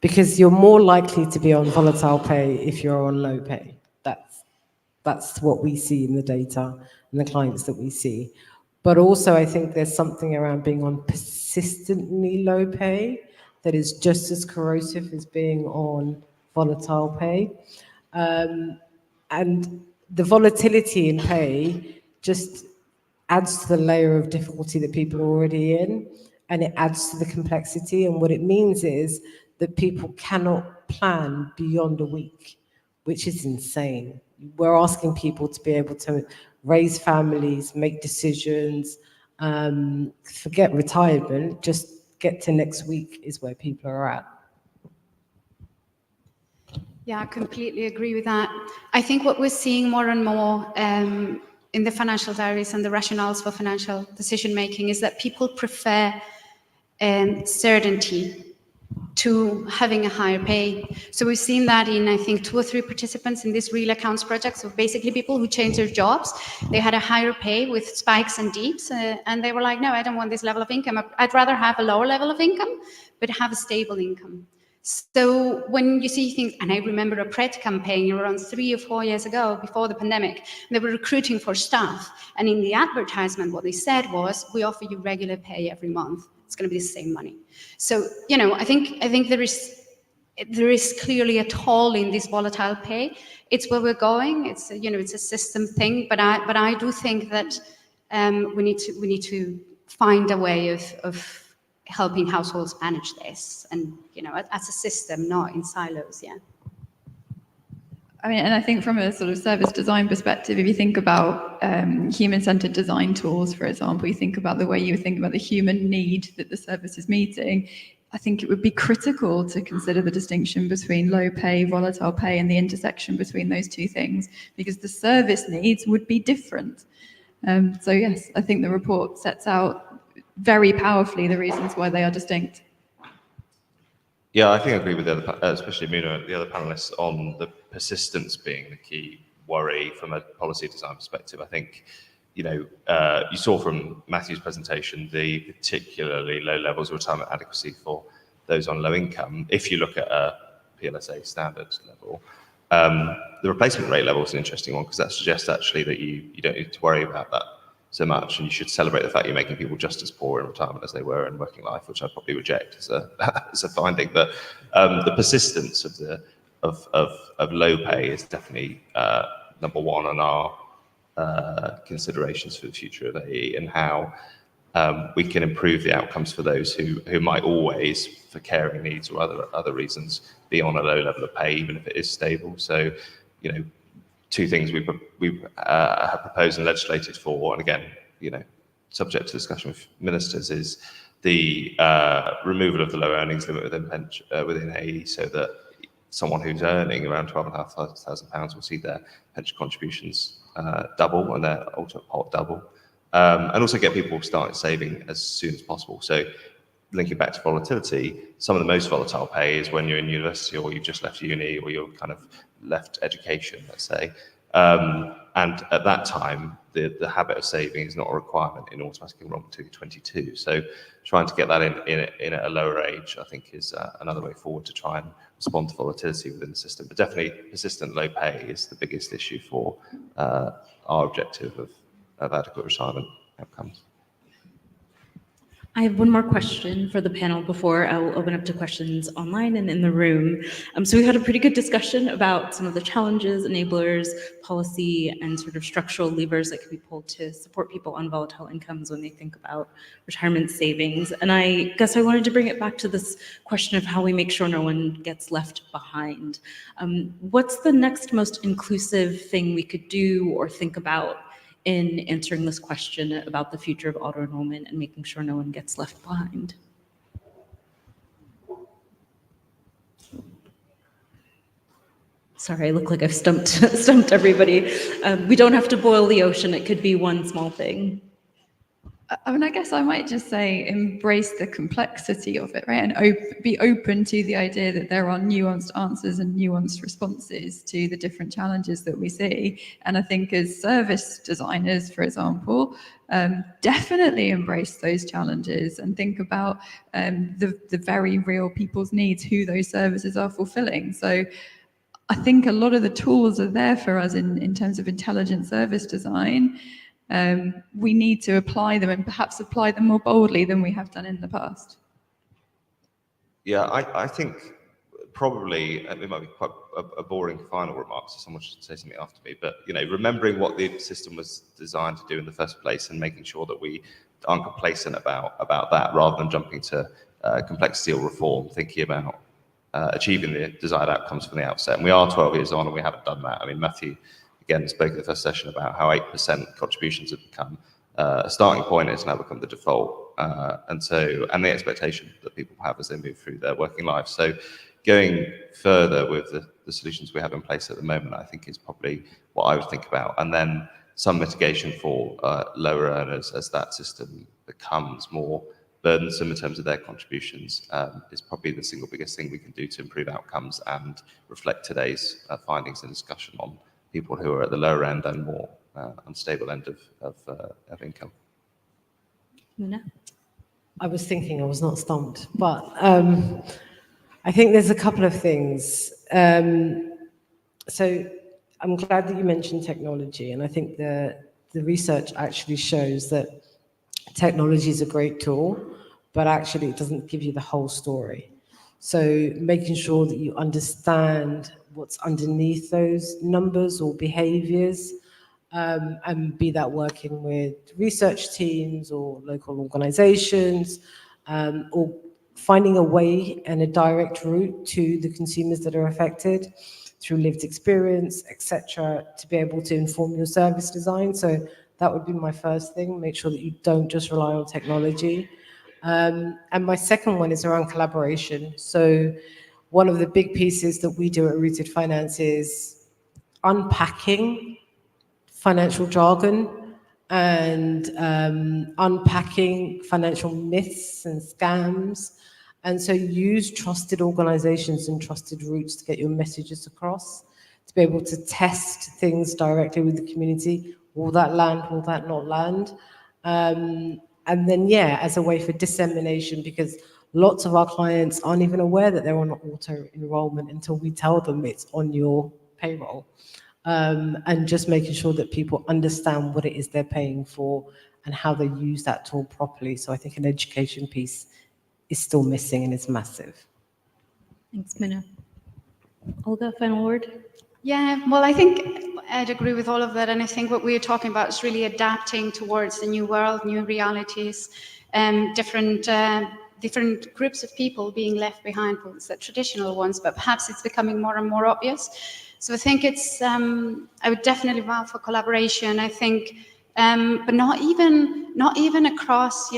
because you're more likely to be on volatile pay if you're on low pay. That's what we see in the data and the clients that we see. But also, I think there's something around being on persistently low pay that is just as corrosive as being on volatile pay. And the volatility in pay just adds to the layer of difficulty that people are already in, and it adds to the complexity. And what it means is that people cannot plan beyond a week, which is insane. We're asking people to be able to raise families, make decisions, forget retirement, just get to next week is where people are at. Yeah, I completely agree with that. I think what we're seeing more and more in the financial diaries and the rationales for financial decision making is that people prefer certainty to having a higher pay. So we've seen that in, I think, 2 or 3 participants in this real accounts project. So basically people who changed their jobs, they had a higher pay with spikes and deeps, and they were like, no, I don't want this level of income. I'd rather have a lower level of income, but have a stable income. So when you see things, and I remember a Pret campaign around 3 or 4 years ago, before the pandemic, they were recruiting for staff. And in the advertisement, what they said was, we offer you regular pay every month. It's going to be the same money. So, you know, I think there is clearly a toll in this volatile pay. It's where we're going. It's it's a system thing. But I do think that we need to find a way of helping households manage this, and as a system, not in silos. Yeah. I mean, and I think from a sort of service design perspective, if you think about human-centered design tools, for example, you think about the way you think about the human need that the service is meeting, I think it would be critical to consider the distinction between low pay, volatile pay, and the intersection between those two things, because the service needs would be different. So yes, I think the report sets out very powerfully the reasons why they are distinct. Yeah, I think I agree with the other, especially Muna, the other panelists, on the persistence being the key worry from a policy design perspective. I think, you saw from Matthew's presentation the particularly low levels of retirement adequacy for those on low income. If you look at a PLSA standard level, the replacement rate level is an interesting one, because that suggests actually that you don't need to worry about that so much, and you should celebrate the fact you're making people just as poor in retirement as they were in working life, which I'd probably reject as a finding. But the persistence of low pay is definitely number one on our considerations for the future of AE, and how we can improve the outcomes for those who might always, for caring needs or other reasons, be on a low level of pay, even if it is stable. So, 2 things we have proposed and legislated for, and again, subject to discussion with ministers, is the removal of the low earnings limit within AE, so that someone who's earning around £12,500 will see their pension contributions double and their ultimate pot double, and also get people starting saving as soon as possible. So, linking back to volatility, some of the most volatile pay is when you're in university, or you've just left uni, or you're kind of left education, let's say. And at that time, the habit of saving is not a requirement in automatic enrollment until you're 22. So trying to get that in at a lower age, I think, is another way forward to try and respond to volatility within the system. But definitely persistent low pay is the biggest issue for our objective of adequate retirement outcomes. I have one more question for the panel before I will open up to questions online and in the room. So we had a pretty good discussion about some of the challenges, enablers, policy, and sort of structural levers that can be pulled to support people on volatile incomes when they think about retirement savings. And I guess I wanted to bring it back to this question of how we make sure no one gets left behind. What's the next most inclusive thing we could do or think about in answering this question about the future of auto enrollment and making sure no one gets left behind? Sorry, I look like I've stumped everybody. We don't have to boil the ocean. It could be one small thing. I mean, I guess I might just say embrace the complexity of it, right? And be open to the idea that there are nuanced answers and nuanced responses to the different challenges that we see. And I think as service designers, for example, definitely embrace those challenges and think about the very real people's needs, who those services are fulfilling. So I think a lot of the tools are there for us in terms of intelligent service design. We need to apply them and perhaps apply them more boldly than we have done in the past. Yeah, I think probably it might be quite a boring final remark, so someone should say something after me. But remembering what the system was designed to do in the first place and making sure that we aren't complacent about that, rather than jumping to complexity or reform, thinking about achieving the desired outcomes from the outset. And we are 12 years on, and we haven't done that. I mean, Matthew again spoke in the first session about how 8% contributions have become a starting point. It's now become the default, and the expectation that people have as they move through their working lives. So going further with the solutions we have in place at the moment, I think is probably what I would think about. And then some mitigation for lower earners as that system becomes more burdensome in terms of their contributions is probably the single biggest thing we can do to improve outcomes and reflect today's findings and discussion on people who are at the lower end and more unstable end of income. Muna? I was thinking I was not stumped, but I think there's a couple of things. So I'm glad that you mentioned technology, and I think the research actually shows that technology is a great tool, but actually it doesn't give you the whole story. So making sure that you understand what's underneath those numbers or behaviors, and be that working with research teams or local organizations, or finding a way and a direct route to the consumers that are affected through lived experience, etc., to be able to inform your service design. So that would be my first thing, make sure that you don't just rely on technology. And my second one is around collaboration. So one of the big pieces that we do at Rooted Finance is unpacking financial jargon and unpacking financial myths and scams. And so use trusted organizations and trusted routes to get your messages across, to be able to test things directly with the community. Will that land? Will that not land? And then, as a way for dissemination, because lots of our clients aren't even aware that they're on auto enrollment until we tell them it's on your payroll. And just making sure that people understand what it is they're paying for and how they use that tool properly. So I think an education piece is still missing and is massive. Thanks, Mina. Olga, final word? Yeah, well, I think I'd agree with all of that. And I think what we're talking about is really adapting towards the new world, new realities, different groups of people being left behind, the traditional ones, but perhaps it's becoming more and more obvious. So I think it's, I would definitely vow for collaboration. I think, but not even across,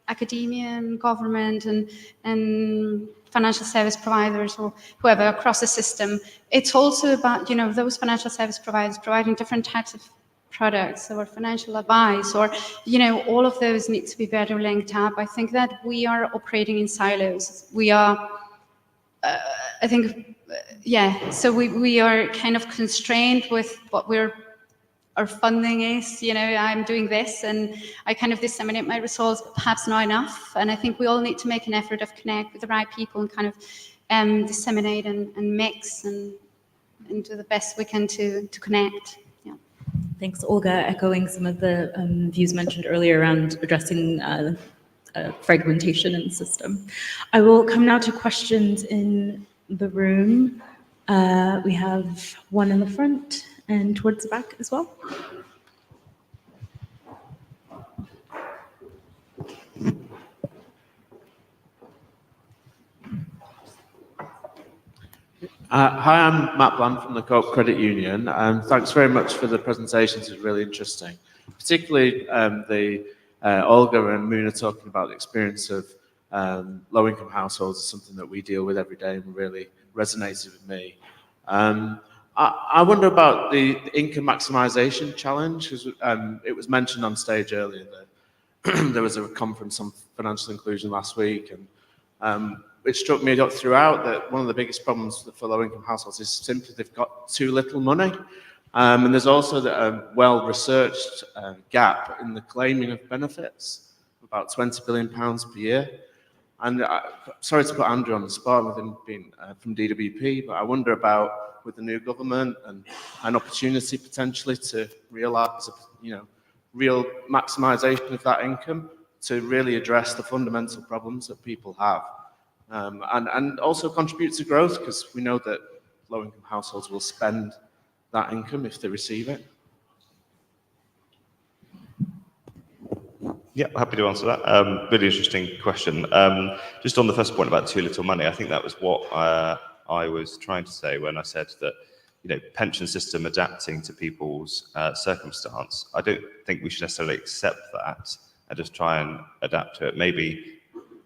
academia and government and financial service providers or whoever across the system. It's also about, those financial service providers providing different types of products or financial advice or, all of those need to be better linked up. I think that we are operating in silos. We are, I think, so we are kind of constrained with what our funding is, I'm doing this and I kind of disseminate my results, but perhaps not enough. And I think we all need to make an effort of connect with the right people and kind of disseminate and mix and do the best we can to connect. Yeah. Thanks, Olga. Echoing some of the views mentioned earlier around addressing fragmentation in the system. I will come now to questions in the room. We have one in the front and towards the back as well. Hi, I'm Matt Bland from the Co-op Credit Union. Thanks very much for the presentations. It's really interesting. Particularly Olga and Muna talking about the experience of low-income households is something that we deal with every day and really resonated with me. I wonder about the income maximisation challenge, because it was mentioned on stage earlier that there was a conference on financial inclusion last week, and it struck me throughout that one of the biggest problems for low-income households is simply they've got too little money. And there's also a well-researched gap in the claiming of benefits, about £20 billion per year. And sorry to put Andrew on the spot with him being from DWP, but I wonder about with the new government and an opportunity potentially to realise, real maximisation of that income to really address the fundamental problems that people have. And also contribute to growth, because we know that low-income households will spend that income if they receive it. Yeah, happy to answer that. Really interesting question. Just on the first point about too little money, I think that was what I was trying to say when I said that, pension system adapting to people's circumstance. I don't think we should necessarily accept that and just try and adapt to it. Maybe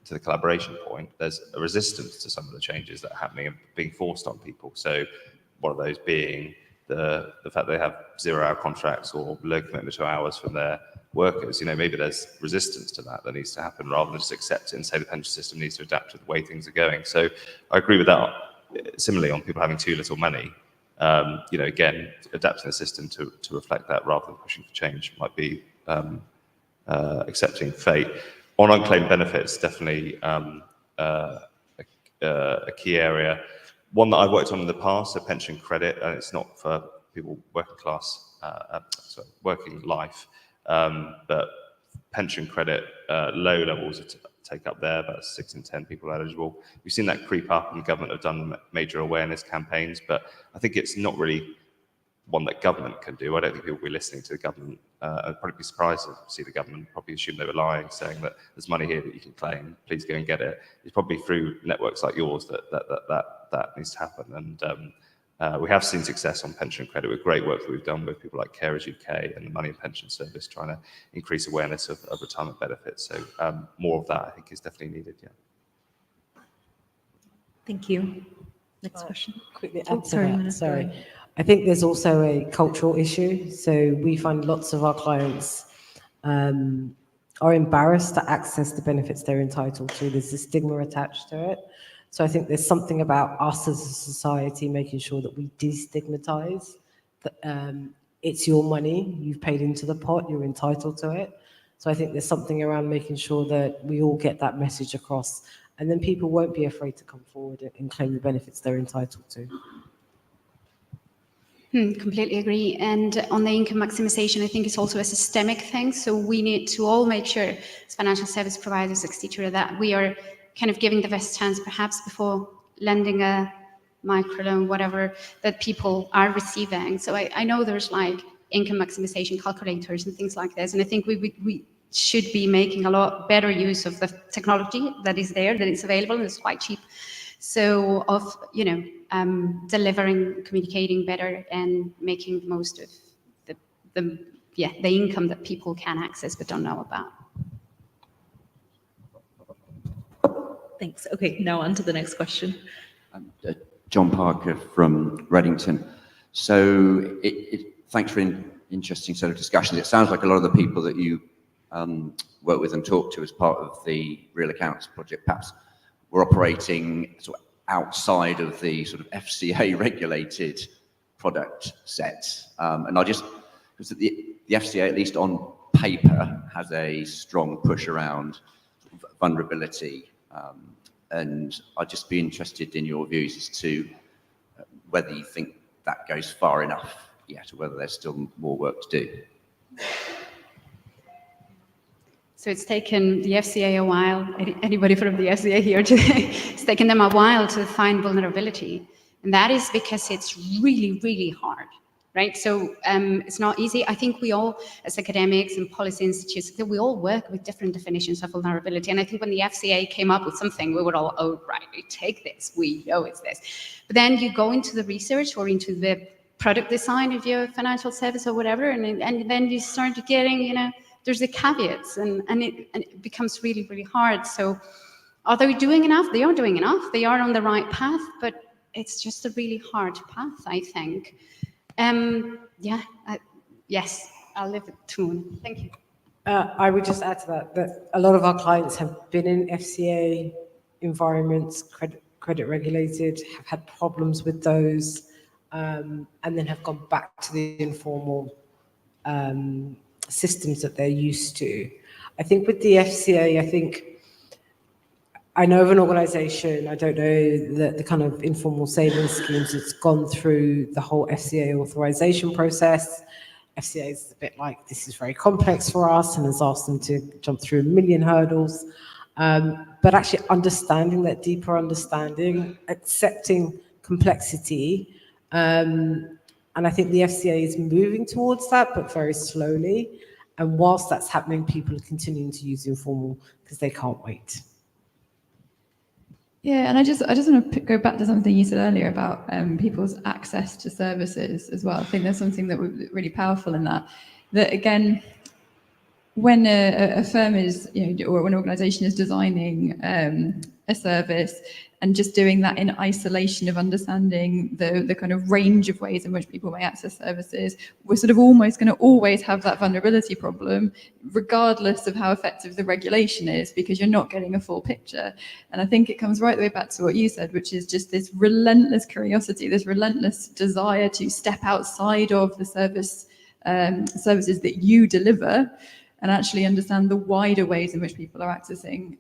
to the collaboration point, there's a resistance to some of the changes that are happening and being forced on people. So one of those being the fact they have 0-hour contracts or low commitment to hours from their workers. Maybe there's resistance to that needs to happen rather than just accept it and say the pension system needs to adapt to the way things are going. So I agree with that. Similarly, on people having too little money, again, adapting the system to reflect that rather than pushing for change might be accepting fate. On unclaimed benefits, definitely a key area. One that I've worked on in the past, a pension credit, and it's not for people working life, but pension credit, low levels of take up there, about 6 in 10 people eligible. We've seen that creep up, and the government have done major awareness campaigns, but I think it's not really one that government can do. I don't think people will be listening to the government. I'd probably be surprised to see the government probably assume they were lying, saying that there's money here that you can claim, please go and get it. It's probably through networks like yours that needs to happen. And we have seen success on pension credit with great work that we've done with people like Carers UK and the Money and Pension Service, trying to increase awareness of retirement benefits. So more of that, I think, is definitely needed. Yeah. Thank you. Next question. Quickly add to that. Sorry. I think there's also a cultural issue. So we find lots of our clients are embarrassed to access the benefits they're entitled to. There's a stigma attached to it. So I think there's something about us as a society making sure that we destigmatize that it's your money, you've paid into the pot, you're entitled to it. So I think there's something around making sure that we all get that message across, and then people won't be afraid to come forward and claim the benefits they're entitled to. Completely agree. And on the income maximization, I think it's also a systemic thing. So we need to all make sure, as financial service providers, etc., that we are kind of giving the best chance, perhaps before lending a microloan, whatever, that people are receiving. So I know there's like income maximization calculators and things like this. And I think we should be making a lot better use of the technology that is there, that is available, and it's quite cheap. So of, delivering, communicating better and making the most of the income that people can access but don't know about. Thanks. Okay, now on to the next question. John Parker from Reddington. So thanks for an interesting set of discussions. It sounds like a lot of the people that you work with and talk to as part of the Real Accounts project perhaps were operating sort of outside of the sort of FCA regulated product set. And because the FCA, at least on paper, has a strong push around vulnerability. And I'd just be interested in your views as to whether you think that goes far enough yet, or whether there's still more work to do. So it's taken the FCA a while, anybody from the FCA here today, it's taken them a while to find vulnerability. And that is because it's really, really hard, right? So it's not easy. I think we all, as academics and policy institutes, we all work with different definitions of vulnerability. And I think when the FCA came up with something, we were all, oh, right, we take this, we know it's this. But then you go into the research or into the product design of your financial service or whatever, and then you start getting, you know, there's the caveats, and it becomes really, really hard. So are they doing enough? They are doing enough. They are on the right path, but it's just a really hard path, I think. Yes, I'll leave it to Moon. Thank you. I would just add to that a lot of our clients have been in FCA environments, credit regulated, have had problems with those, and then have gone back to the informal systems that they're used to. I think with the FCA, I know of an organisation, I don't know the kind of informal savings schemes, it's gone through the whole FCA authorisation process. FCA is a bit like, this is very complex for us, and has asked them to jump through a million hurdles. But actually understanding that deeper understanding, accepting complexity, and I think the FCA is moving towards that, but very slowly. And whilst that's happening, people are continuing to use informal because they can't wait. Yeah, and I just want to go back to something you said earlier about people's access to services as well. I think there's something that was really powerful in that. That again, when a firm is, or an organisation is designing a service and just doing that in isolation of understanding the kind of range of ways in which people may access services, we're sort of almost going to always have that vulnerability problem, regardless of how effective the regulation is, because you're not getting a full picture. And I think it comes right the way back to what you said, which is just this relentless curiosity, this relentless desire to step outside of the services that you deliver, and actually understand the wider ways in which people are accessing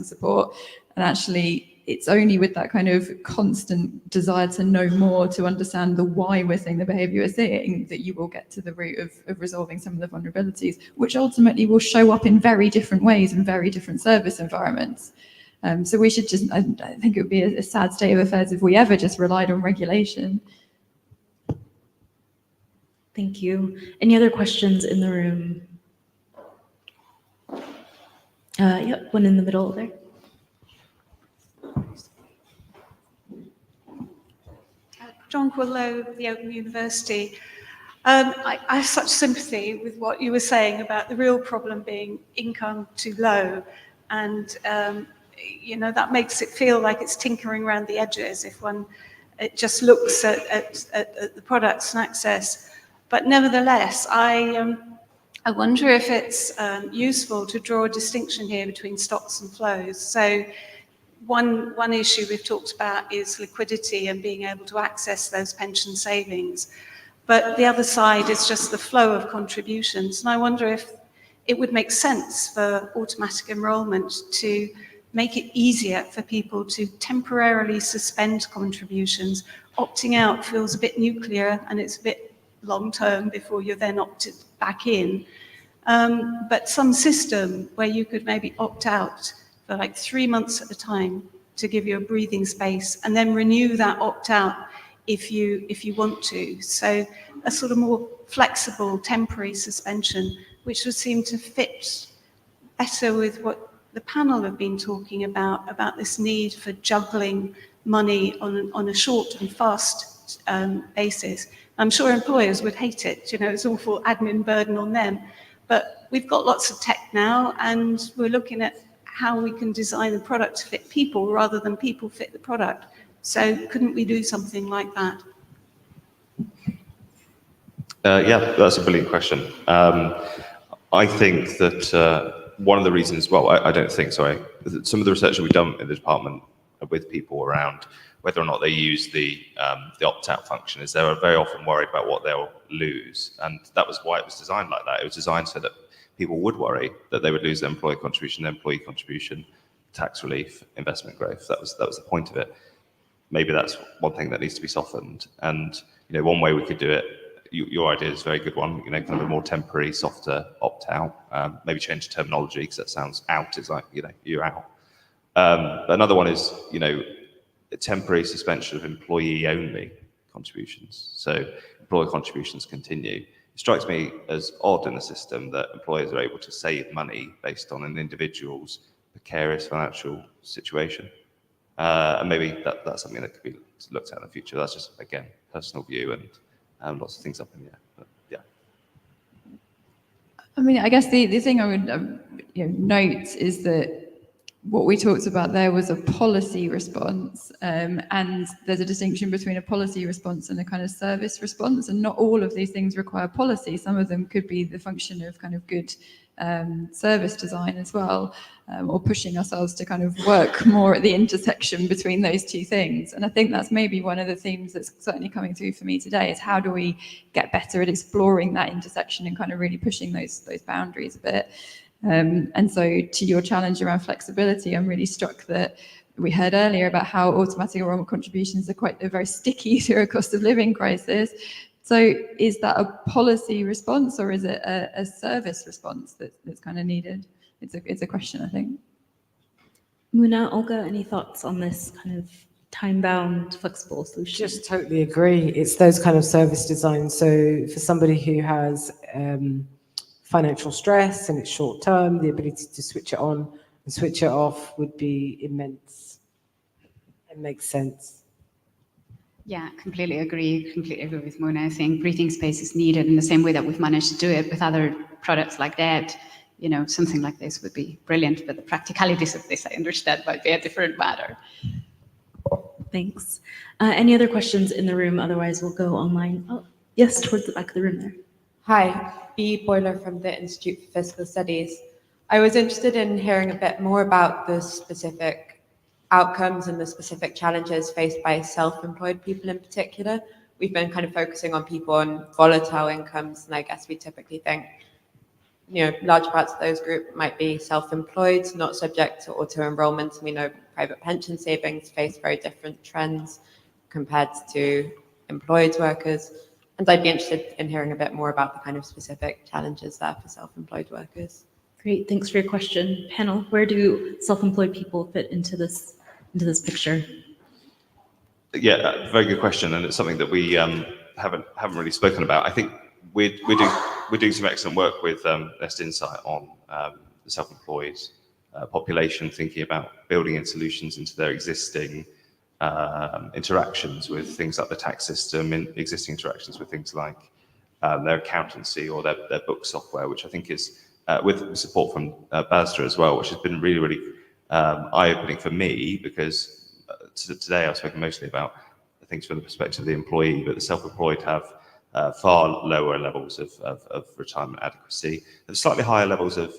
support. And actually, it's only with that kind of constant desire to know more, to understand the why we're seeing the behaviour we're seeing, that you will get to the root of resolving some of the vulnerabilities, which ultimately will show up in very different ways in very different service environments. So we should just, I think it would be a sad state of affairs if we ever just relied on regulation. Thank you. Any other questions in the room? Yep, one in the middle there. John Quillow, the Open University. I have such sympathy with what you were saying about the real problem being income too low. And, that makes it feel like it's tinkering around the edges if it just looks at the products and access. But nevertheless, I wonder if it's useful to draw a distinction here between stocks and flows. So one issue we've talked about is liquidity and being able to access those pension savings. But the other side is just the flow of contributions. And I wonder if it would make sense for automatic enrolment to make it easier for people to temporarily suspend contributions. Opting out feels a bit nuclear, and it's a bit long-term before you're then opted back in. But some system where you could maybe opt out for like 3 months at a time to give you a breathing space, and then renew that opt-out if you want to. So a sort of more flexible temporary suspension, which would seem to fit better with what the panel have been talking about this need for juggling money on a short and fast basis. I'm sure employers would hate it, it's awful admin burden on them. But we've got lots of tech now, and we're looking at how we can design the product to fit people rather than people fit the product. So couldn't we do something like that? Yeah, that's a brilliant question. I think that one of the reasons, some of the research that we've done in the department with people around whether or not they use the opt-out function is they're very often worried about what they'll lose. And that was why it was designed like that. It was designed so that people would worry that they would lose their employee contribution, tax relief, investment growth. That was the point of it. Maybe that's one thing that needs to be softened. And one way we could do it, your idea is a very good one. Kind of a more temporary, softer opt-out. Maybe change the terminology because that sounds out. It's like you're out. But another one is a temporary suspension of employee-only contributions. So employer contributions continue. It strikes me as odd in the system that employers are able to save money based on an individual's precarious financial situation. And maybe that's something that could be looked at in the future. That's just, again, personal view and lots of things up in the air. But yeah. I mean, I guess the thing I would note is that what we talked about there was a policy response, and there's a distinction between a policy response and a kind of service response, and not all of these things require policy. Some of them could be the function of kind of good service design as well, or pushing ourselves to kind of work more at the intersection between those two things. And I think that's maybe one of the themes that's certainly coming through for me today, is how do we get better at exploring that intersection and kind of really pushing those boundaries a bit. And so to your challenge around flexibility, I'm really struck that we heard earlier about how automatic enrollment contributions are very sticky through a cost of living crisis. So is that a policy response, or is it a service response that's kind of needed? It's a question, I think. Muna, Olga, any thoughts on this kind of time-bound, flexible solution? Just totally agree. It's those kind of service designs. So for somebody who has financial stress and it's short term, the ability to switch it on and switch it off would be immense. It makes sense. Yeah, completely agree with Mona. I think breathing space is needed in the same way that we've managed to do it with other products like that. Something like this would be brilliant, but the practicalities of this, I understand, might be a different matter. Thanks. Any other questions in the room? Otherwise, we'll go online. Oh, yes, towards the back of the room there. Hi, Bea Boiler from the Institute for Fiscal Studies. I was interested in hearing a bit more about the specific outcomes and the specific challenges faced by self-employed people in particular. We've been kind of focusing on people on volatile incomes, and I guess we typically think, large parts of those groups might be self-employed, not subject to auto-enrollment. We know private pension savings face very different trends compared to employed workers. And I'd be interested in hearing a bit more about the kind of specific challenges there for self-employed workers. Great, thanks for your question. Panel, where do self-employed people fit into this picture? Yeah, very good question, and it's something that we haven't really spoken about. I think we're doing some excellent work with Nest Insight on the self-employed population, thinking about building in solutions into their existing interactions with things like the tax system, existing interactions with things like their accountancy or their book software, which I think is with support from BASDA as well, which has been really, really eye-opening for me, because today I've spoken mostly about things from the perspective of the employee, but the self-employed have far lower levels of retirement adequacy, and slightly higher levels of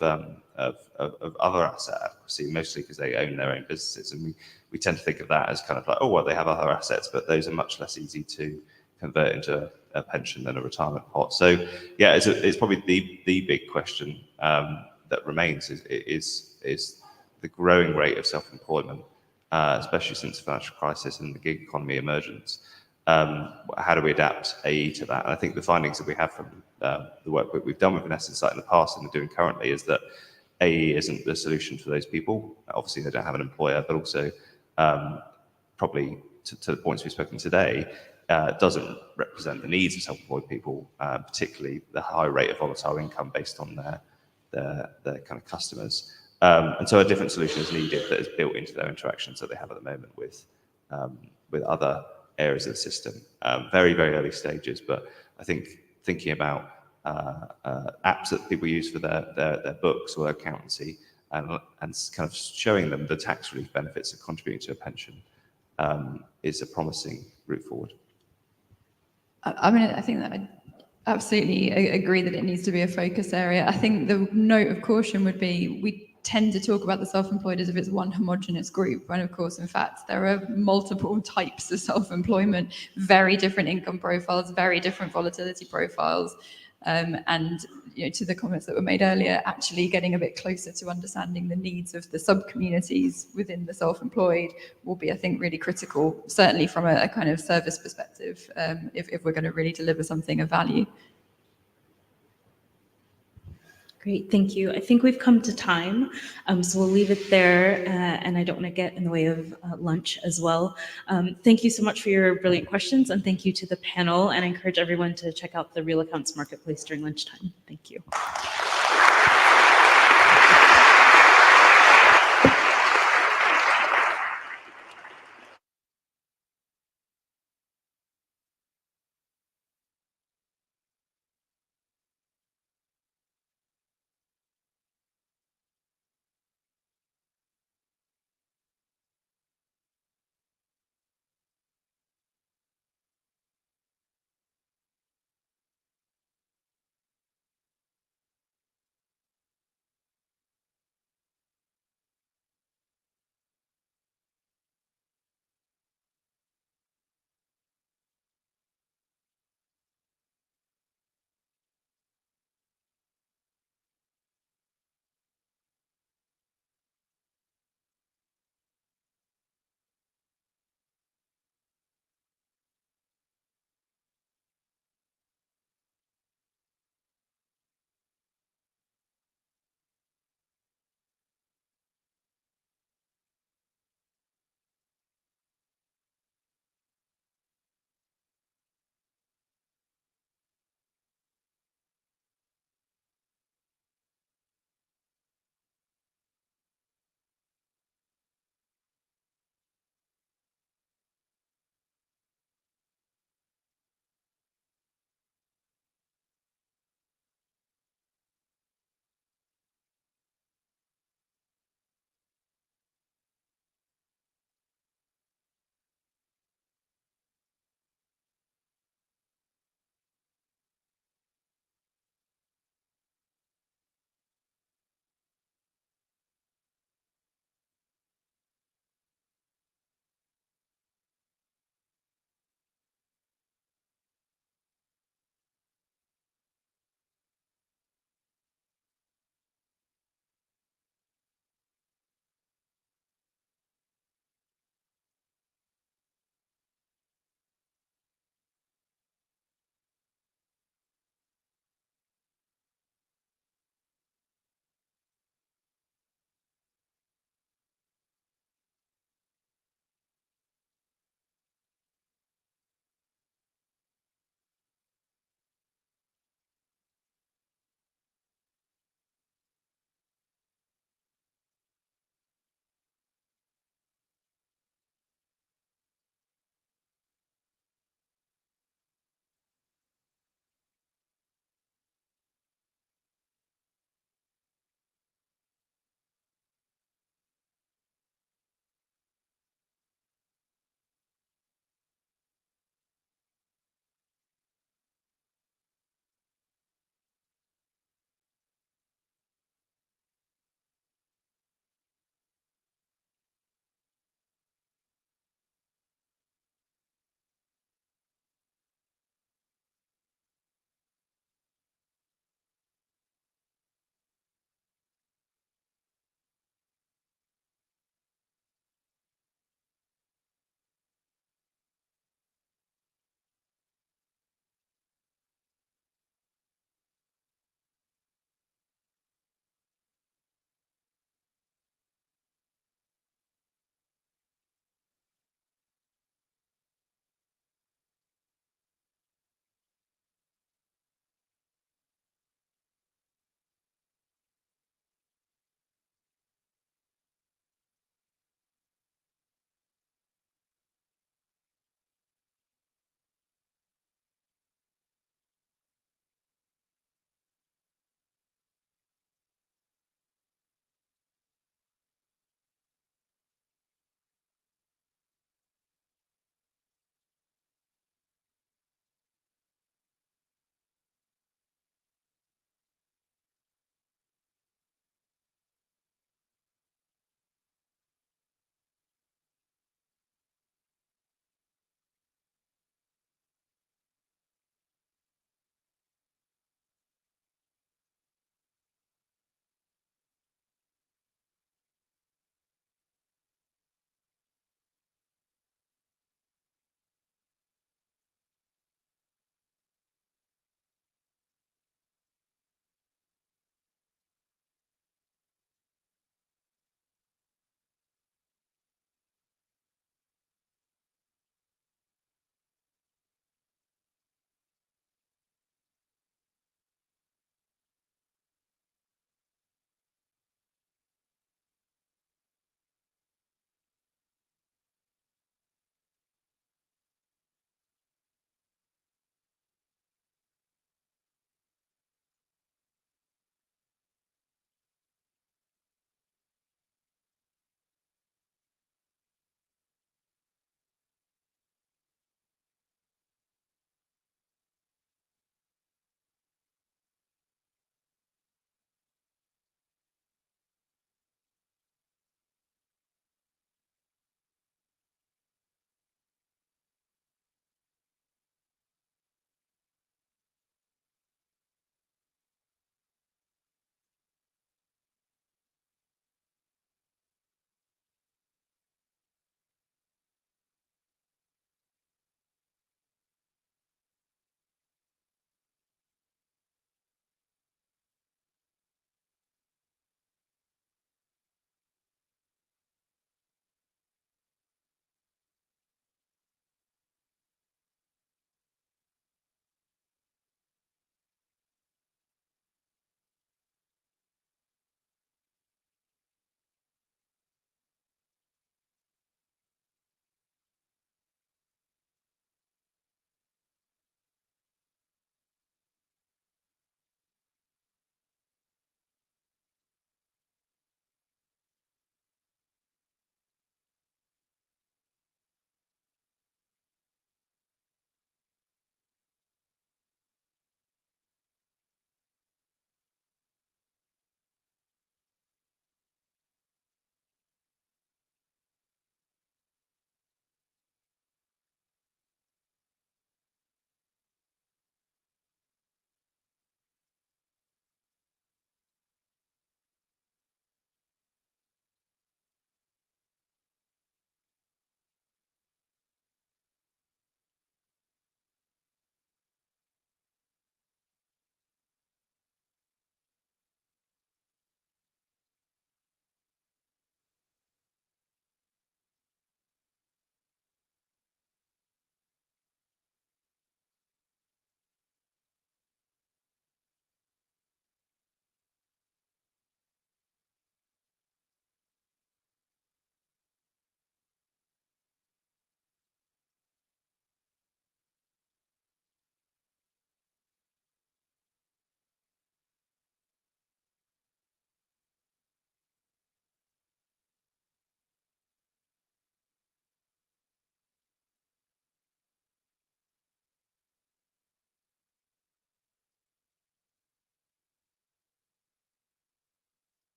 other asset adequacy, mostly because they own their own businesses. And we tend to think of that as kind of like, oh, well, they have other assets, but those are much less easy to convert into a pension than a retirement pot. So yeah, it's probably the big question that remains is the growing rate of self-employment, especially since the financial crisis and the gig economy emergence. How do we adapt AE to that? And I think the findings that we have from the work that we've done with Nest Insight in the past and we're doing currently is that AE isn't the solution for those people. Obviously, they don't have an employer, but also probably to the points we've spoken today, doesn't represent the needs of self-employed people, particularly the high rate of volatile income based on their kind of customers. And so a different solution is needed that is built into their interactions that they have at the moment with other areas of the system. Very, very early stages, but I think thinking about apps that people use for their books or their accountancy and kind of showing them the tax relief benefits of contributing to a pension is a promising route forward. I mean, I think that I absolutely agree that it needs to be a focus area. I think the note of caution would be we tend to talk about the self-employed as if it's one homogenous group, when of course, in fact, there are multiple types of self-employment, very different income profiles, very different volatility profiles. And to the comments that were made earlier, actually getting a bit closer to understanding the needs of the sub-communities within the self-employed will be, I think, really critical, certainly from a kind of service perspective, if we're going to really deliver something of value. Great, thank you. I think we've come to time, so we'll leave it there, and I don't want to get in the way of lunch as well. Thank you so much for your brilliant questions, and thank you to the panel, and I encourage everyone to check out the Real Accounts Marketplace during lunchtime. Thank you.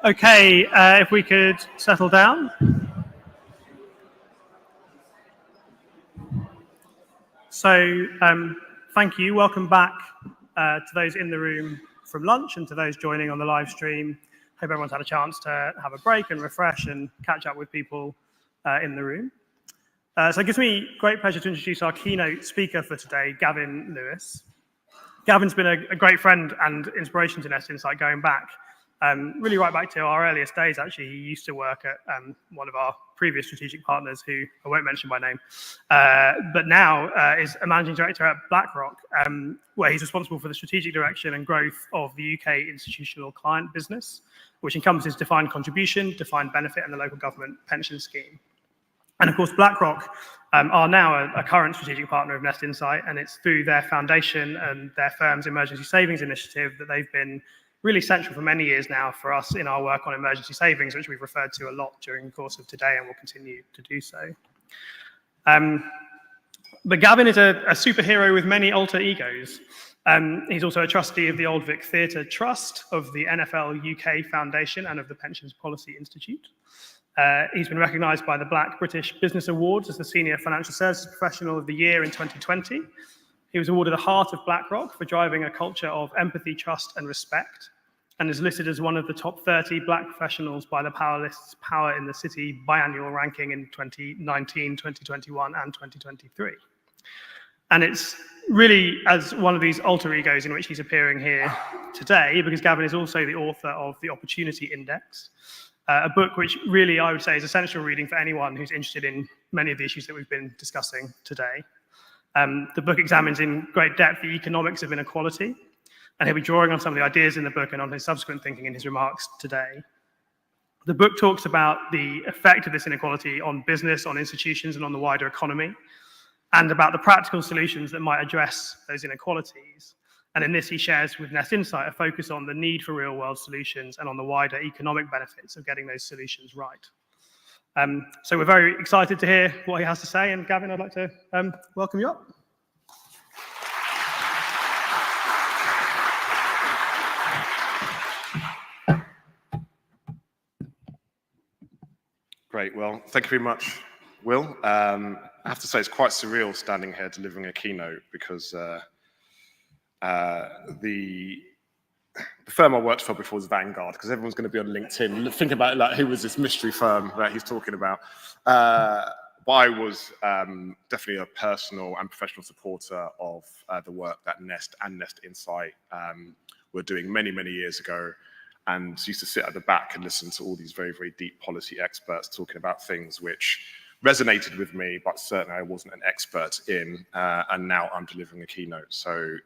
Okay, if we could settle down. So, thank you. Welcome back to those in the room from lunch and to those joining on the live stream. Hope everyone's had a chance to have a break and refresh and catch up with people in the room. So it gives me great pleasure to introduce our keynote speaker for today, Gavin Lewis. Gavin's been a great friend and inspiration to Nest Insight going back, really right back to our earliest days, actually. He used to work at one of our previous strategic partners, who I won't mention by name, but now is a managing director at BlackRock, where he's responsible for the strategic direction and growth of the UK institutional client business, which encompasses defined contribution, defined benefit, and the local government pension scheme. And of course, BlackRock are now a current strategic partner of Nest Insight, and it's through their foundation and their firm's emergency savings initiative that they've been really central for many years now for us in our work on emergency savings, which we've referred to a lot during the course of today and will continue to do so. But Gavin is a superhero with many alter egos. He's also a trustee of the Old Vic Theatre Trust, of the NFL UK Foundation, and of the Pensions Policy Institute. He's been recognised by the Black British Business Awards as the Senior Financial Services Professional of the Year in 2020. He was awarded a Heart of BlackRock for driving a culture of empathy, trust and respect, and is listed as one of the top 30 Black professionals by the Power List's Power in the City biannual ranking in 2019, 2021 and 2023. And it's really as one of these alter egos in which he's appearing here today, because Gavin is also the author of The Opportunity Index, a book which really I would say is essential reading for anyone who's interested in many of the issues that we've been discussing today. The book examines in great depth the economics of inequality, and he'll be drawing on some of the ideas in the book and on his subsequent thinking in his remarks today. The book talks about the effect of this inequality on business, on institutions, and on the wider economy, and about the practical solutions that might address those inequalities. And in this, he shares with Nest Insight a focus on the need for real-world solutions and on the wider economic benefits of getting those solutions right. So we're very excited to hear what he has to say. And Gavin, I'd like to welcome you up. Great. Well, thank you very much, Will. I have to say it's quite surreal standing here delivering a keynote, because the firm I worked for before was Vanguard, because everyone's going to be on LinkedIn thinking about like who was this mystery firm that he's talking about. But I was definitely a personal and professional supporter of the work that Nest and Nest Insight were doing many, many years ago, and used to sit at the back and listen to all these very, very deep policy experts talking about things which resonated with me, but certainly I wasn't an expert in, and now I'm delivering a keynote. So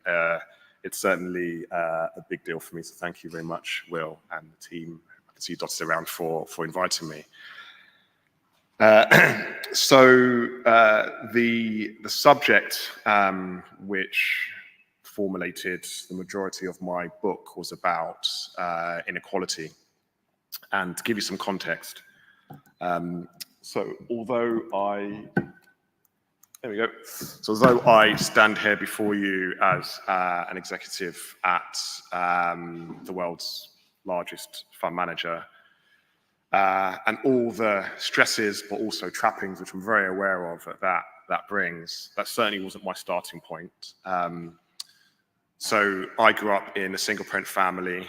it's certainly a big deal for me. So thank you very much, Will, and the team. I can see you dotted around for inviting me. So the subject which formulated the majority of my book was about inequality. And to give you some context, so although I stand here before you as an executive at the world's largest fund manager, and all the stresses, but also trappings, which I'm very aware of that brings, that certainly wasn't my starting point. So I grew up in a single parent family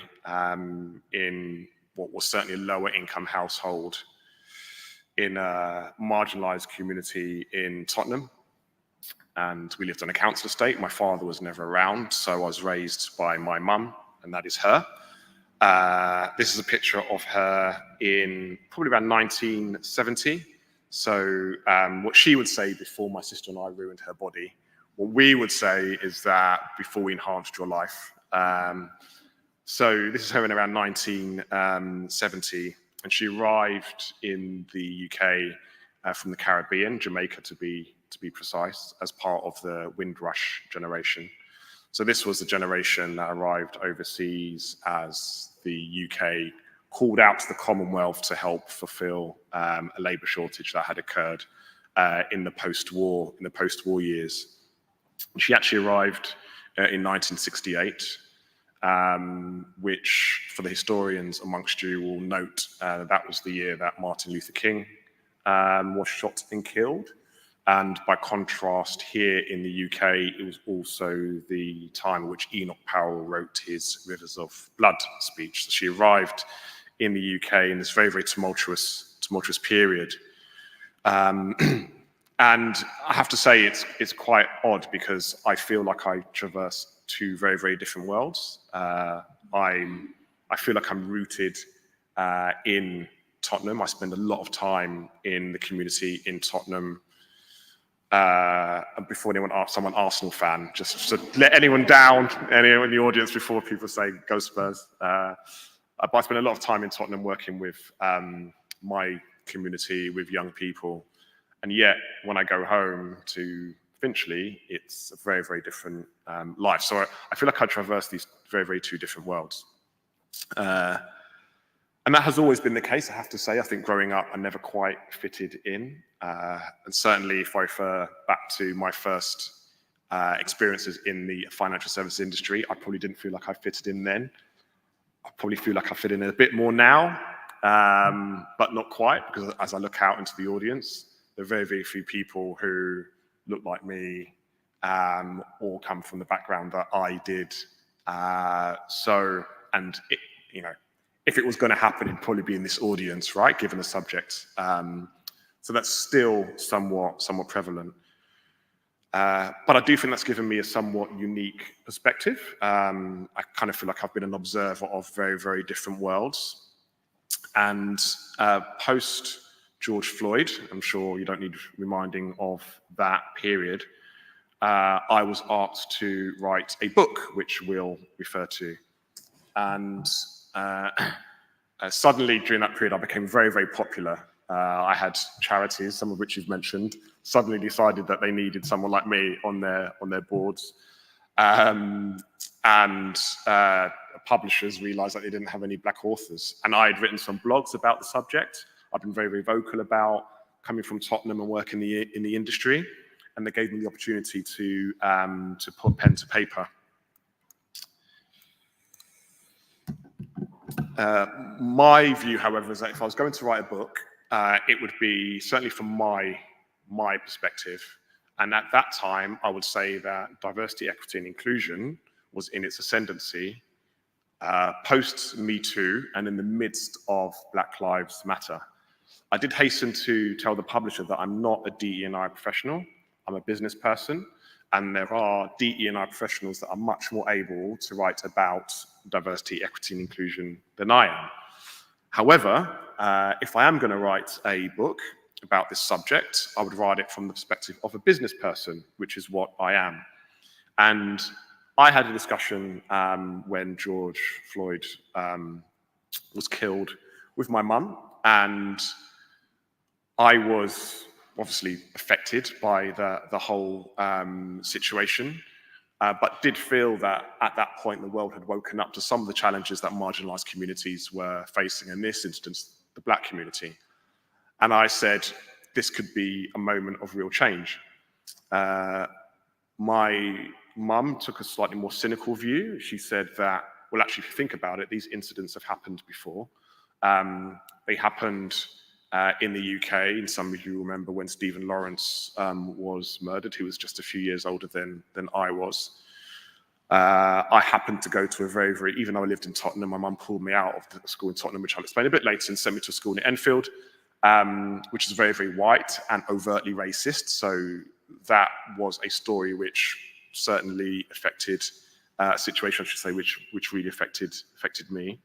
in what was certainly a lower income household in a marginalized community in Tottenham. And we lived on a council estate. My father was never around, so I was raised by my mum, and that is her. This is a picture of her in probably around 1970. So what she would say before my sister and I ruined her body, what we would say is that before we enhanced your life. So this is her in around 1970, and she arrived in the UK from the Caribbean, Jamaica to be precise, as part of the Windrush generation. So this was the generation that arrived overseas as the UK called out to the Commonwealth to help fulfill a labour shortage that had occurred in the post-war years. She actually arrived in 1968, which for the historians amongst you will note that was the year that Martin Luther King was shot and killed. And by contrast, here in the UK, it was also the time in which Enoch Powell wrote his Rivers of Blood speech. So she arrived in the UK in this very, very tumultuous period. And I have to say it's quite odd because I feel like I traverse two very, very different worlds. I feel like I'm rooted in Tottenham. I spend a lot of time in the community in Tottenham. Before anyone asks, I'm an Arsenal fan, just to let anyone down, anyone in the audience before people say go Spurs. But I spend a lot of time in Tottenham working with my community, with young people. And yet, when I go home to Finchley, it's a very, very different life. So I feel like I traverse these very, very two different worlds. And that has always been the case, I have to say. I think growing up, I never quite fitted in. And certainly if I refer back to my first experiences in the financial services industry, I probably didn't feel like I fitted in then. I probably feel like I fit in a bit more now, but not quite, because as I look out into the audience, there are very, very few people who look like me or come from the background that I did. If it was going to happen, it'd probably be in this audience, right, given the subject. So that's still somewhat prevalent. But I do think that's given me a somewhat unique perspective. I kind of feel like I've been an observer of very, very different worlds. And post George Floyd, I'm sure you don't need reminding of that period, I was asked to write a book, which we'll refer to. And suddenly during that period, I became very, very popular. I had charities, some of which you've mentioned, suddenly decided that they needed someone like me on their boards. Publishers realized that they didn't have any black authors. And I had written some blogs about the subject. I've been very, very vocal about coming from Tottenham and working in the industry. And they gave me the opportunity to put pen to paper. My view, however, is that if I was going to write a book, it would be certainly from my perspective. And at that time, I would say that diversity, equity, and inclusion was in its ascendancy post Me Too and in the midst of Black Lives Matter. I did hasten to tell the publisher that I'm not a DE&I professional. I'm a business person. And there are DE&I professionals that are much more able to write about diversity, equity, and inclusion than I am. However, if I am going to write a book about this subject, I would write it from the perspective of a business person, which is what I am. And I had a discussion when George Floyd was killed with my mum, and I was obviously affected by the whole situation, but did feel that at that point the world had woken up to some of the challenges that marginalized communities were facing, in this instance, the Black community. And I said, this could be a moment of real change. My mum took a slightly more cynical view. She said that, well, actually, if you think about it, these incidents have happened before. They happened in the UK, and some of you remember when Stephen Lawrence was murdered. He was just a few years older than I was. I happened to go to a very, very, even though I lived in Tottenham, my mum pulled me out of the school in Tottenham, which I'll explain a bit later, and sent me to a school in Enfield, which is very, very white and overtly racist. So that was a story which certainly affected a situation, I should say, which really affected me.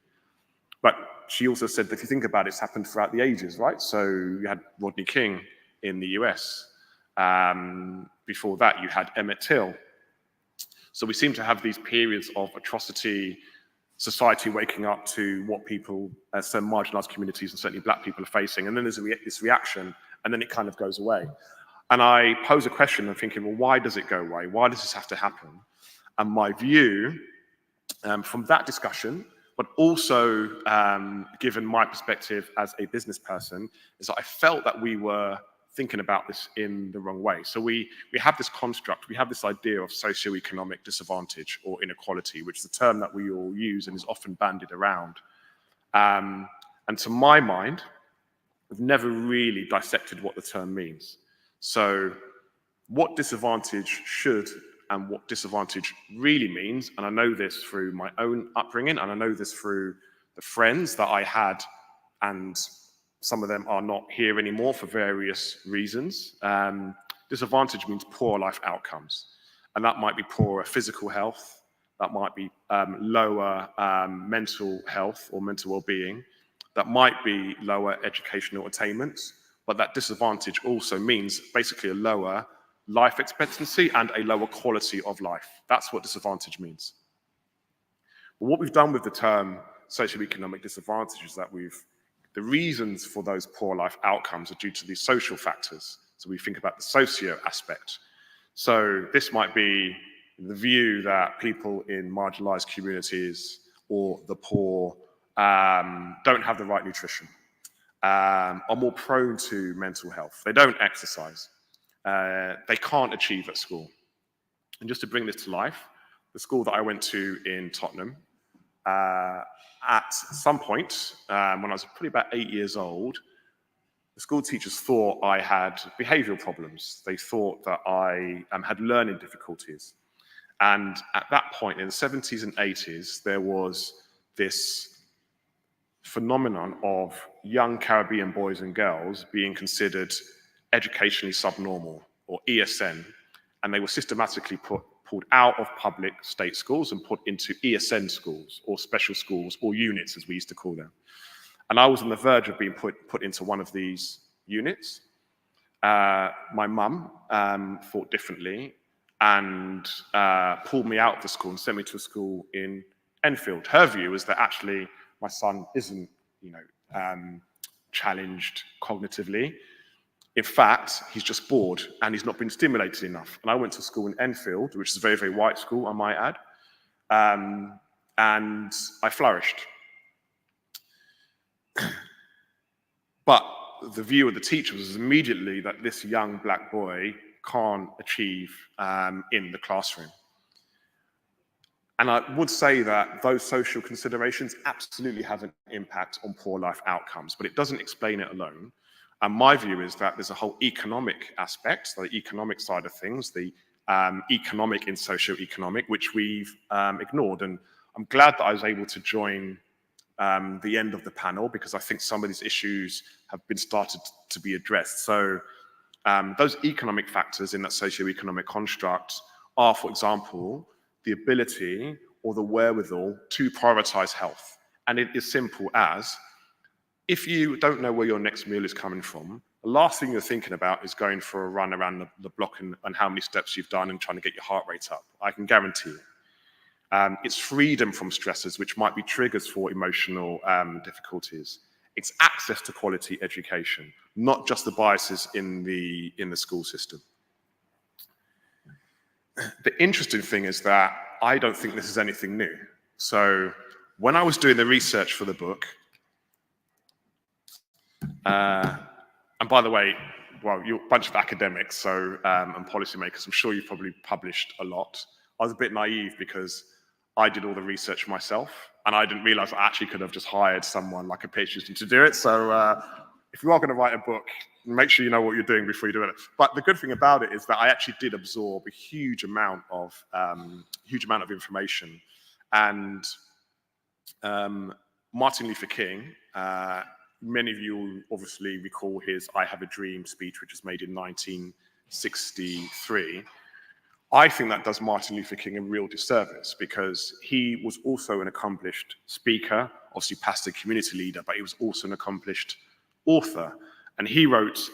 But she also said that if you think about it, it's happened throughout the ages, right? So you had Rodney King in the US. Before that, you had Emmett Till. So we seem to have these periods of atrocity, society waking up to what people, some marginalized communities and certainly Black people are facing. And then there's this reaction, and then it kind of goes away. And I pose a question and thinking, well, why does it go away? Why does this have to happen? And my view from that discussion, but also given my perspective as a business person, is that I felt that we were thinking about this in the wrong way. So we have this construct, we have this idea of socioeconomic disadvantage or inequality, which is a term that we all use and is often bandied around. And to my mind, we've never really dissected what the term means. So what disadvantage should and what disadvantage really means, and I know this through my own upbringing, and I know this through the friends that I had, and some of them are not here anymore for various reasons. Disadvantage means poor life outcomes, and that might be poorer physical health, that might be lower mental health or mental well-being, that might be lower educational attainment, but that disadvantage also means basically a lower life expectancy and a lower quality of life. That's what disadvantage means. But what we've done with the term socioeconomic disadvantage is that the reasons for those poor life outcomes are due to these social factors. So we think about the socio aspect. So this might be the view that people in marginalized communities or the poor don't have the right nutrition, are more prone to mental health. They don't exercise. They can't achieve at school. And just to bring this to life, the school that I went to in Tottenham, at some point, when I was probably about 8 years old, the school teachers thought I had behavioral problems. They thought that I had learning difficulties. And at that point, in the 70s and 80s, there was this phenomenon of young Caribbean boys and girls being considered educationally subnormal, or ESN, and they were systematically pulled out of public state schools and put into ESN schools, or special schools, or units, as we used to call them. And I was on the verge of being put into one of these units. My mum thought differently and pulled me out of the school and sent me to a school in Enfield. Her view is that actually my son isn't, challenged cognitively. In fact, he's just bored and he's not been stimulated enough. And I went to school in Enfield, which is a very, very white school, I might add, and I flourished. But the view of the teacher was immediately that this young black boy can't achieve in the classroom. And I would say that those social considerations absolutely have an impact on poor life outcomes, but it doesn't explain it alone. And my view is that there's a whole economic aspect, the economic side of things, the economic in socio-economic, which we've ignored. And I'm glad that I was able to join the end of the panel, because I think some of these issues have been started to be addressed. So those economic factors in that socio-economic construct are, for example, the ability or the wherewithal to prioritize health. And it is simple as, if you don't know where your next meal is coming from, the last thing you're thinking about is going for a run around the block and how many steps you've done and trying to get your heart rate up. I can guarantee you. It's freedom from stressors, which might be triggers for emotional difficulties. It's access to quality education, not just the biases in the school system. The interesting thing is that I don't think this is anything new. So when I was doing the research for the book, and by the way, well, you're a bunch of academics so and policymakers, I'm sure you've probably published a lot. I was a bit naive because I did all the research myself, and I didn't realize I actually could have just hired someone like a PhD student to do it. So if you are going to write a book, make sure you know what you're doing before you do it. But the good thing about it is that I actually did absorb a huge amount of information. And Martin Luther King, many of you will obviously recall his "I Have a Dream" speech, which was made in 1963. I think that does Martin Luther King a real disservice, because he was also an accomplished speaker, obviously pastor, community leader, but he was also an accomplished author. And he wrote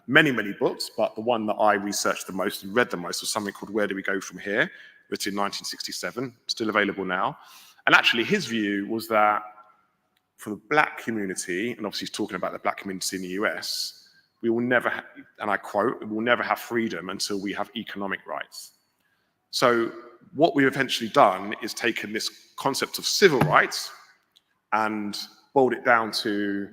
many, many books, but the one that I researched the most and read the most was something called "Where Do We Go From Here?", written in 1967, still available now. And actually his view was that for the black community, and obviously he's talking about the black community in the US, we will never, and I quote, "we will never have freedom until we have economic rights." So what we've eventually done is taken this concept of civil rights and boiled it down to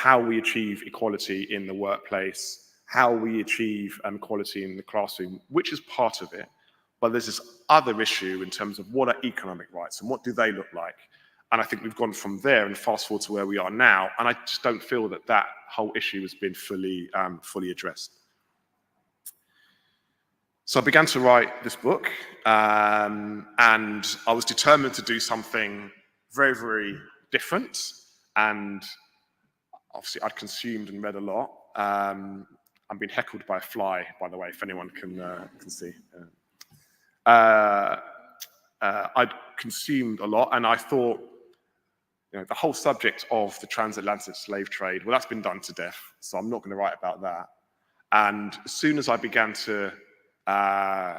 how we achieve equality in the workplace, how we achieve equality in the classroom, which is part of it. But there's this other issue in terms of what are economic rights and what do they look like? And I think we've gone from there and fast forward to where we are now. And I just don't feel that that whole issue has been fully addressed. So I began to write this book, and I was determined to do something very, very different. And obviously I'd consumed and read a lot. I'm being heckled by a fly, by the way, if anyone can see. I'd consumed a lot, and I thought, the whole subject of the transatlantic slave trade, well, that's been done to death, so I'm not going to write about that. And as soon as I began to,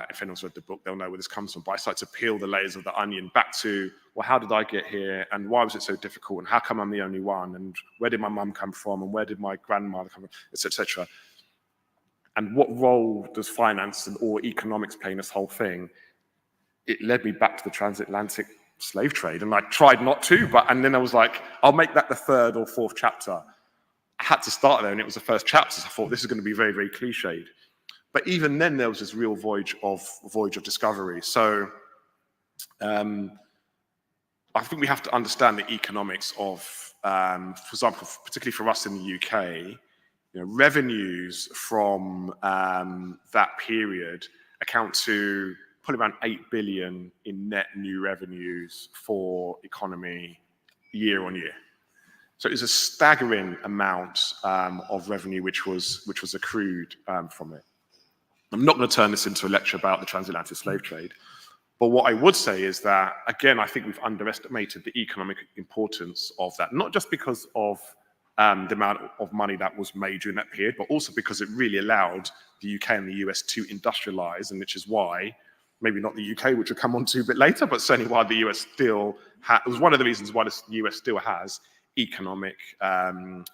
if anyone's read the book, they'll know where this comes from, but I started to peel the layers of the onion back to, well, how did I get here, and why was it so difficult, and how come I'm the only one, and where did my mum come from, and where did my grandmother come from, etc. And what role does finance or economics play in this whole thing? It led me back to the transatlantic slave trade, and I tried not to, and then I was like, I'll make that the third or fourth chapter. I had to start there, and it was the first chapter, so I thought this is going to be very, very cliched. But even then, there was this real voyage of discovery. So I think we have to understand the economics of, for example, particularly for us in the UK, revenues from that period account to probably around 8 billion in net new revenues for economy year on year. So it's a staggering amount of revenue which was accrued from it. I'm not going to turn this into a lecture about the transatlantic slave trade, but what I would say is that, again, I think we've underestimated the economic importance of that, not just because of the amount of money that was made during that period, but also because it really allowed the UK and the US to industrialize, and which is why, maybe not the UK, which we'll come on to a bit later, but certainly why the US still it was one of the reasons why the US still has economic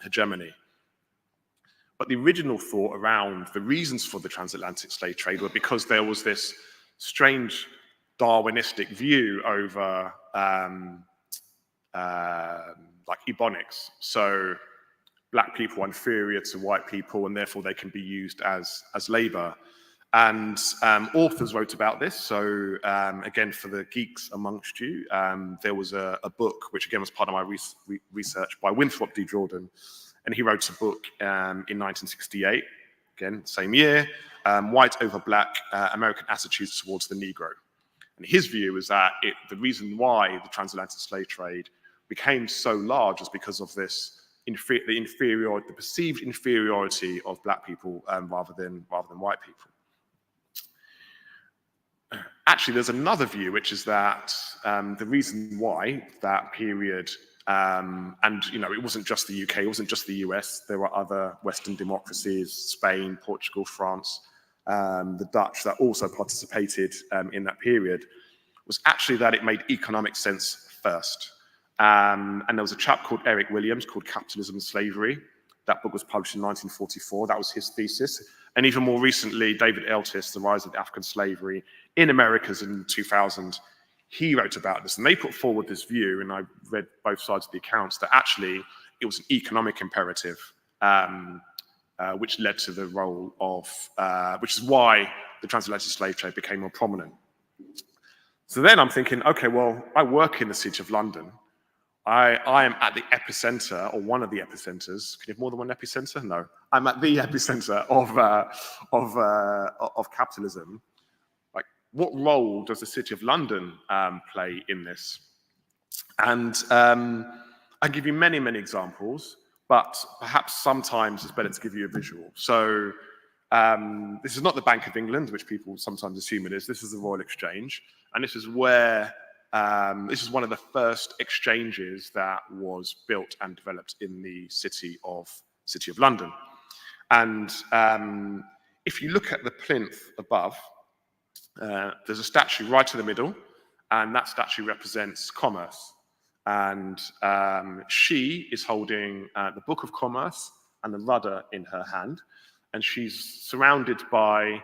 hegemony. But the original thought around the reasons for the transatlantic slave trade were because there was this strange Darwinistic view over like ebonics. So black people are inferior to white people, and therefore they can be used as labor. And authors wrote about this. So again, for the geeks amongst you, there was a book, which again was part of my research, by Winthrop D. Jordan. And he wrote a book in 1968, again, same year, White Over Black, American Attitudes Towards the Negro. And his view is that the reason why the transatlantic slave trade became so large was because of this the perceived inferiority of black people rather than white people. Actually, there's another view, which is that the reason why that period, and it wasn't just the UK, it wasn't just the US, there were other Western democracies, Spain, Portugal, France, the Dutch, that also participated in that period, was actually that it made economic sense first. And there was a chap called Eric Williams called Capitalism and Slavery. That book was published in 1944. That was his thesis. And even more recently, David Eltis, The Rise of African Slavery in Americas in 2000, he wrote about this. And they put forward this view, and I read both sides of the accounts, that actually it was an economic imperative, which led to the role of, which is why the transatlantic slave trade became more prominent. So then I'm thinking, okay, well, I work in the city of London. I am at the epicenter, or one of the epicenters. Can you have more than one epicenter? No. I'm at the epicenter of capitalism. Like, what role does the City of London play in this? And I give you many, many examples, but perhaps sometimes it's better to give you a visual. So this is not the Bank of England, which people sometimes assume it is. This is the Royal Exchange, and this is where this is one of the first exchanges that was built and developed in the City of London. And if you look at the plinth above, there's a statue right in the middle, and that statue represents commerce. And she is holding the Book of Commerce and the rudder in her hand, and she's surrounded by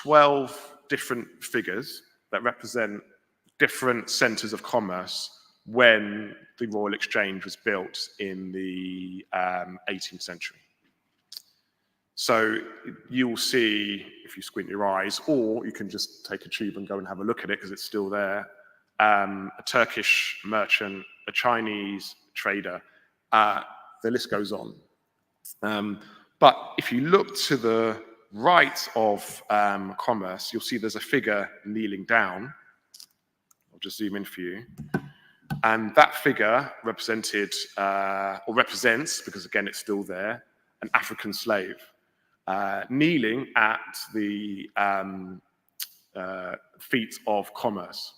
12 different figures that represent different centers of commerce when the Royal Exchange was built in the 18th century. So you'll see, if you squint your eyes, or you can just take a tube and go and have a look at it because it's still there, a Turkish merchant, a Chinese trader, the list goes on. But if you look to the right of commerce, you'll see there's a figure kneeling down. I'll just zoom in for you. And that figure represented, or represents, because again it's still there, an African slave kneeling at the feet of commerce.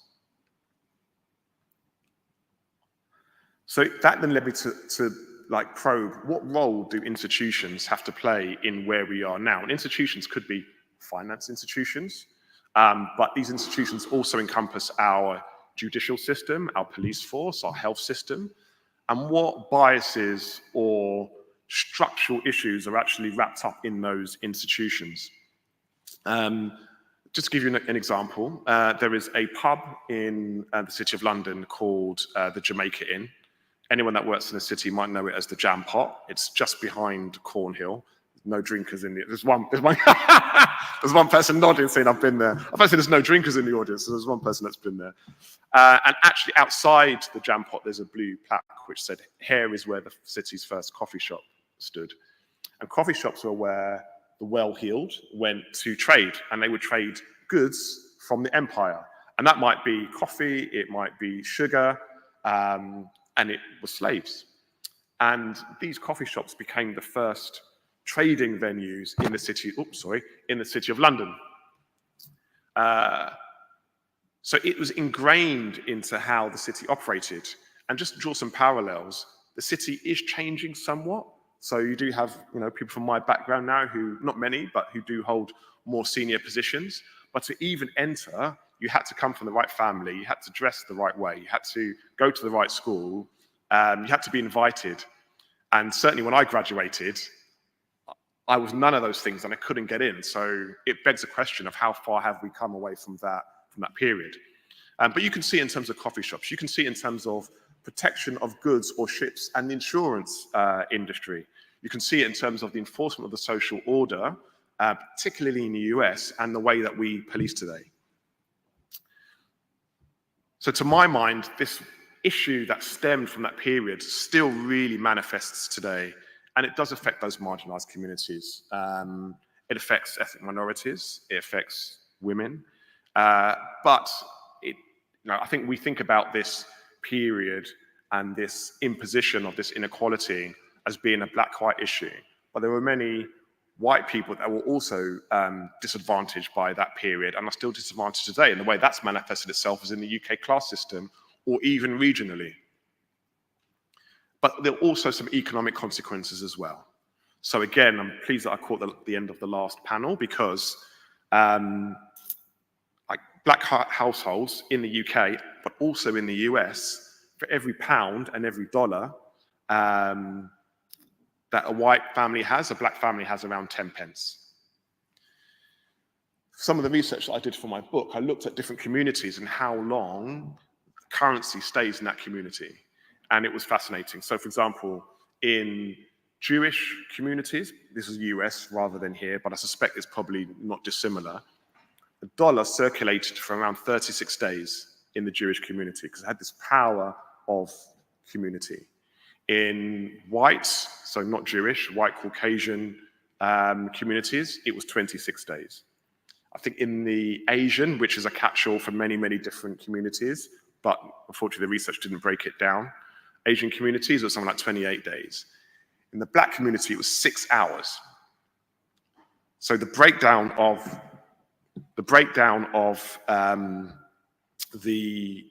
So that then led me to like probe, what role do institutions have to play in where we are now? And institutions could be finance institutions, but these institutions also encompass our judicial system, our police force, our health system, and what biases or structural issues are actually wrapped up in those institutions. Just to give you an example, there is a pub in the City of London called the Jamaica Inn. Anyone that works in the city might know it as the Jam Pot. It's just behind Cornhill. No drinkers in the. There's one person nodding saying I've been there. I've actually there's no drinkers in the audience, so there's one person that's been there. And actually outside the Jam Pot, there's a blue plaque which said, "Here is where the city's first coffee shop stood." And coffee shops were where the well-heeled went to trade, and they would trade goods from the empire. And that might be coffee, it might be sugar, and it was slaves. And these coffee shops became the first trading venues in the city, in the City of London. So it was ingrained into how the city operated. And just to draw some parallels, the city is changing somewhat. So you do have, people from my background now who, not many, but who do hold more senior positions. But to even enter, you had to come from the right family, you had to dress the right way, you had to go to the right school, you had to be invited. And certainly when I graduated, I was none of those things and I couldn't get in. So it begs the question of how far have we come away from that period. But you can see in terms of coffee shops, you can see in terms of protection of goods or ships and the insurance industry. You can see it in terms of the enforcement of the social order, particularly in the US, and the way that we police today. So to my mind, this issue that stemmed from that period still really manifests today, and it does affect those marginalized communities. It affects ethnic minorities, it affects women, but I think we think about this period and this imposition of this inequality as being a black-white issue, but there were many white people that were also disadvantaged by that period and are still disadvantaged today, and the way that's manifested itself is in the UK class system or even regionally. But there are also some economic consequences as well. So again, I'm pleased that I caught the end of the last panel because black households in the UK, but also in the US, for every pound and every dollar that a white family has, a black family has around 10 pence. Some of the research that I did for my book, I looked at different communities and how long currency stays in that community. And it was fascinating. So for example, in Jewish communities, this is US rather than here, but I suspect it's probably not dissimilar, the dollar circulated for around 36 days in the Jewish community because it had this power of community. In white, so not Jewish, white Caucasian communities, it was 26 days. I think in the Asian, which is a catch-all for many, many different communities, but unfortunately the research didn't break it down, Asian communities, it was something like 28 days. In the black community, it was 6 hours. So the breakdown of the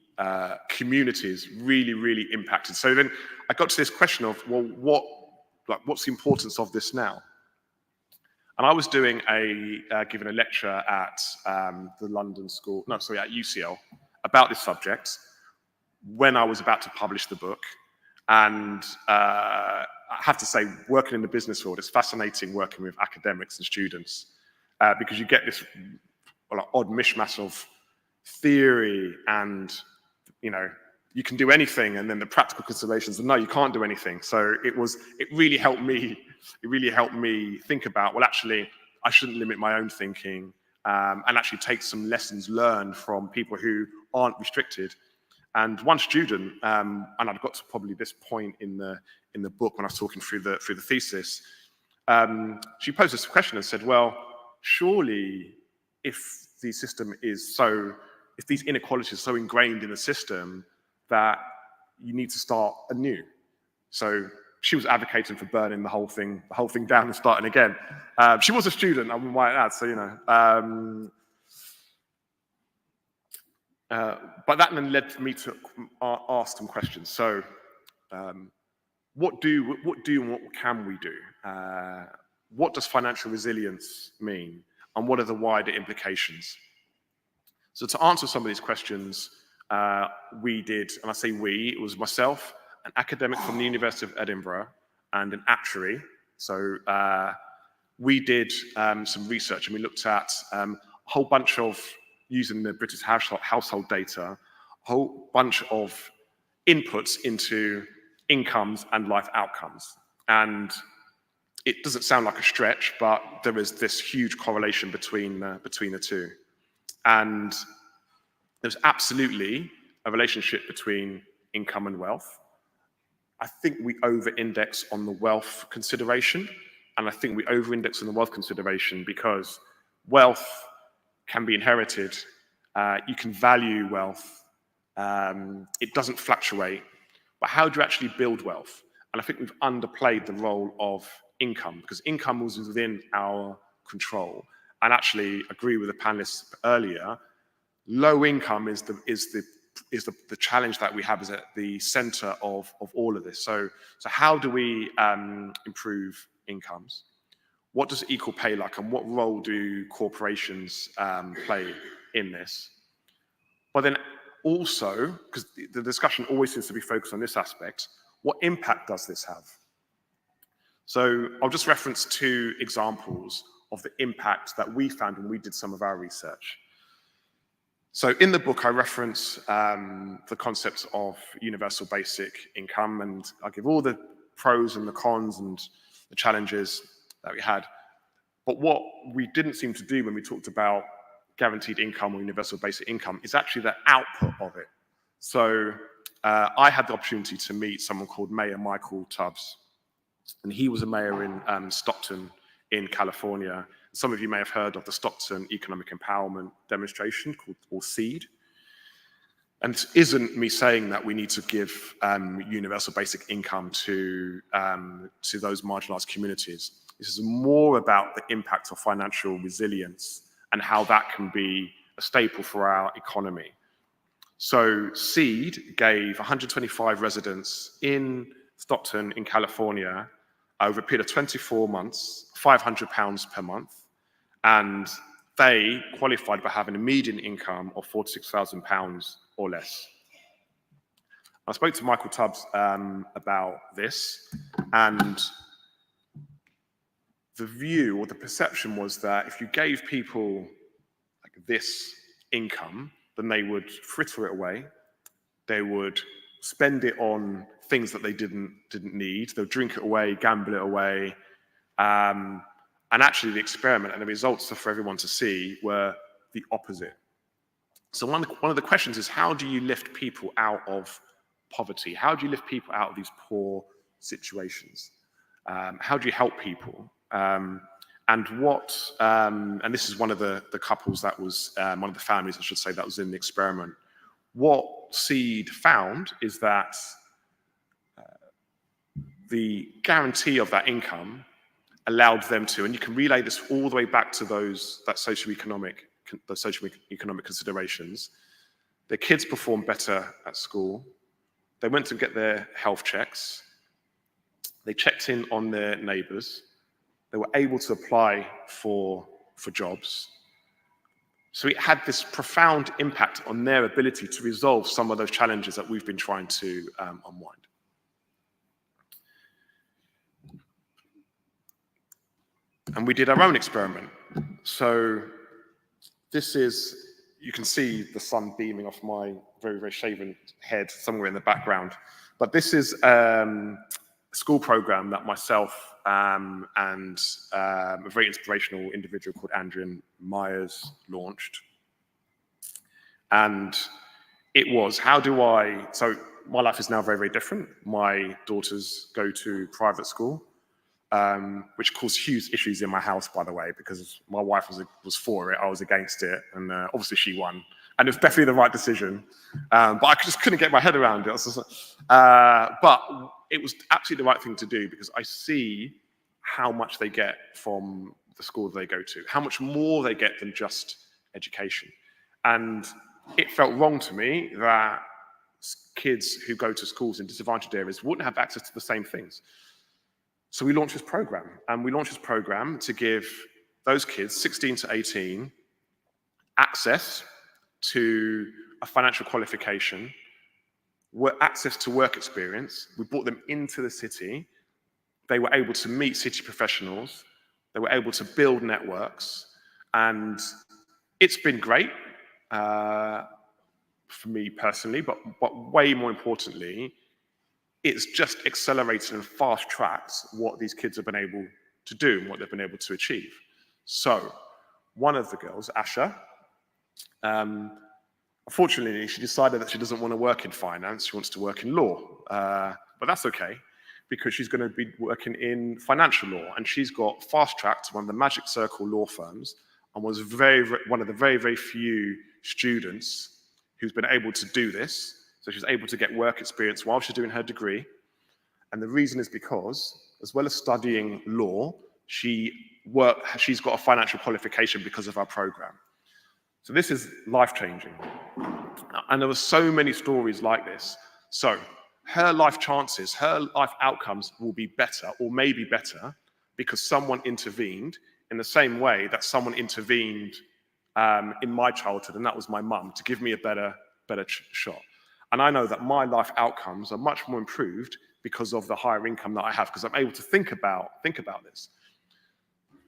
communities really, really impacted. So then I got to this question of, well, what's the importance of this now? And I was giving a lecture at the London School, at UCL about this subject when I was about to publish the book. And I have to say, working in the business world, it's fascinating working with academics and students because you get this odd mishmash of theory and you can do anything, and then the practical considerations of no, you can't do anything. So it really helped me think about, well, actually, I shouldn't limit my own thinking, and actually take some lessons learned from people who aren't restricted. And one student, and I'd got to probably this point in the book when I was talking through the thesis, she posed this question and said, well, surely if the system is if these inequalities are so ingrained in the system that you need to start anew. So she was advocating for burning the whole thing down and starting again. She was a student, I might add, so, you know. But that then led me to ask some questions. So what do and what can we do? What does financial resilience mean? And what are the wider implications? So to answer some of these questions, we did, and I say we, it was myself, an academic from the University of Edinburgh, and an actuary. So we did some research, and we looked at a whole bunch of, using the British household data, a whole bunch of inputs into incomes and life outcomes. And it doesn't sound like a stretch, but there is this huge correlation between the two. And there's absolutely a relationship between income and wealth. I think we over-index on the wealth consideration, and I think we over-index on the wealth consideration because wealth can be inherited. You can value wealth. It doesn't fluctuate. But how do you actually build wealth? And I think we've underplayed the role of income, because income was within our control. And actually, agree with the panelists earlier, low income is the challenge that we have, is at the center of all of this. So how do we improve incomes? What does equal pay like, and what role do corporations play in this? But then also, because the discussion always seems to be focused on this aspect, what impact does this have? So I'll just reference two examples of the impact that we found when we did some of our research. So in the book, I reference the concepts of universal basic income, and I give all the pros and the cons and the challenges that we had. But what we didn't seem to do when we talked about guaranteed income or universal basic income is actually the output of it. So I had the opportunity to meet someone called Mayor Michael Tubbs, and he was a mayor in Stockton in California. Some of you may have heard of the Stockton Economic Empowerment Demonstration, called SEED. And it isn't me saying that we need to give universal basic income to those marginalized communities. This is more about the impact of financial resilience and how that can be a staple for our economy. So SEED gave 125 residents in Stockton in California over a period of 24 months, £500 per month. And they qualified by having a median income of £46,000 or less. I spoke to Michael Tubbs about this, and the view or the perception was that if you gave people like this income, then they would fritter it away. They would spend it on things that they didn't need. They'll drink it away, gamble it away. And actually the experiment and the results for everyone to see were the opposite. So one of the questions is, how do you lift people out of poverty? How do you lift people out of these poor situations? How do you help people? And this is one of the couples that was, one of the families, I should say, that was in the experiment. What SEED found is that the guarantee of that income allowed them to, and you can relay this all the way back to those socioeconomic considerations. Their kids performed better at school. They went to get their health checks. They checked in on their neighbors. They were able to apply for jobs. So it had this profound impact on their ability to resolve some of those challenges that we've been trying to unwind. And we did our own experiment. So this is, you can see the sun beaming off my very, very shaven head somewhere in the background. But this is a school program that myself and a very inspirational individual called Andrea Myers launched. And it was, so my life is now very, very different. My daughters go to private school, which caused huge issues in my house, by the way, because my wife was for it, I was against it, and obviously she won. And it was definitely the right decision, but I just couldn't get my head around it. But it was absolutely the right thing to do, because I see how much they get from the school they go to, how much more they get than just education. And it felt wrong to me that kids who go to schools in disadvantaged areas wouldn't have access to the same things. So we launched this program, and we launched this program to give those kids, 16 to 18, access to a financial qualification, access to work experience. We brought them into the city. They were able to meet city professionals. They were able to build networks, and it's been great for me personally, but way more importantly, it's just accelerated and fast-tracked what these kids have been able to do and what they've been able to achieve. So one of the girls, Asha, unfortunately, she decided that she doesn't want to work in finance. She wants to work in law, but that's okay, because she's going to be working in financial law, and she's got fast-tracked to one of the Magic Circle law firms, and was one of the very, very few students who's been able to do this. So she's able to get work experience while she's doing her degree. And the reason is because, as well as studying law, she's got a financial qualification because of our program. So this is life-changing. And there were so many stories like this. So her life chances, her life outcomes will be better, or may be better, because someone intervened in the same way that someone intervened in my childhood, and that was my mum, to give me a better shot. And I know that my life outcomes are much more improved because of the higher income that I have, because I'm able to think about this.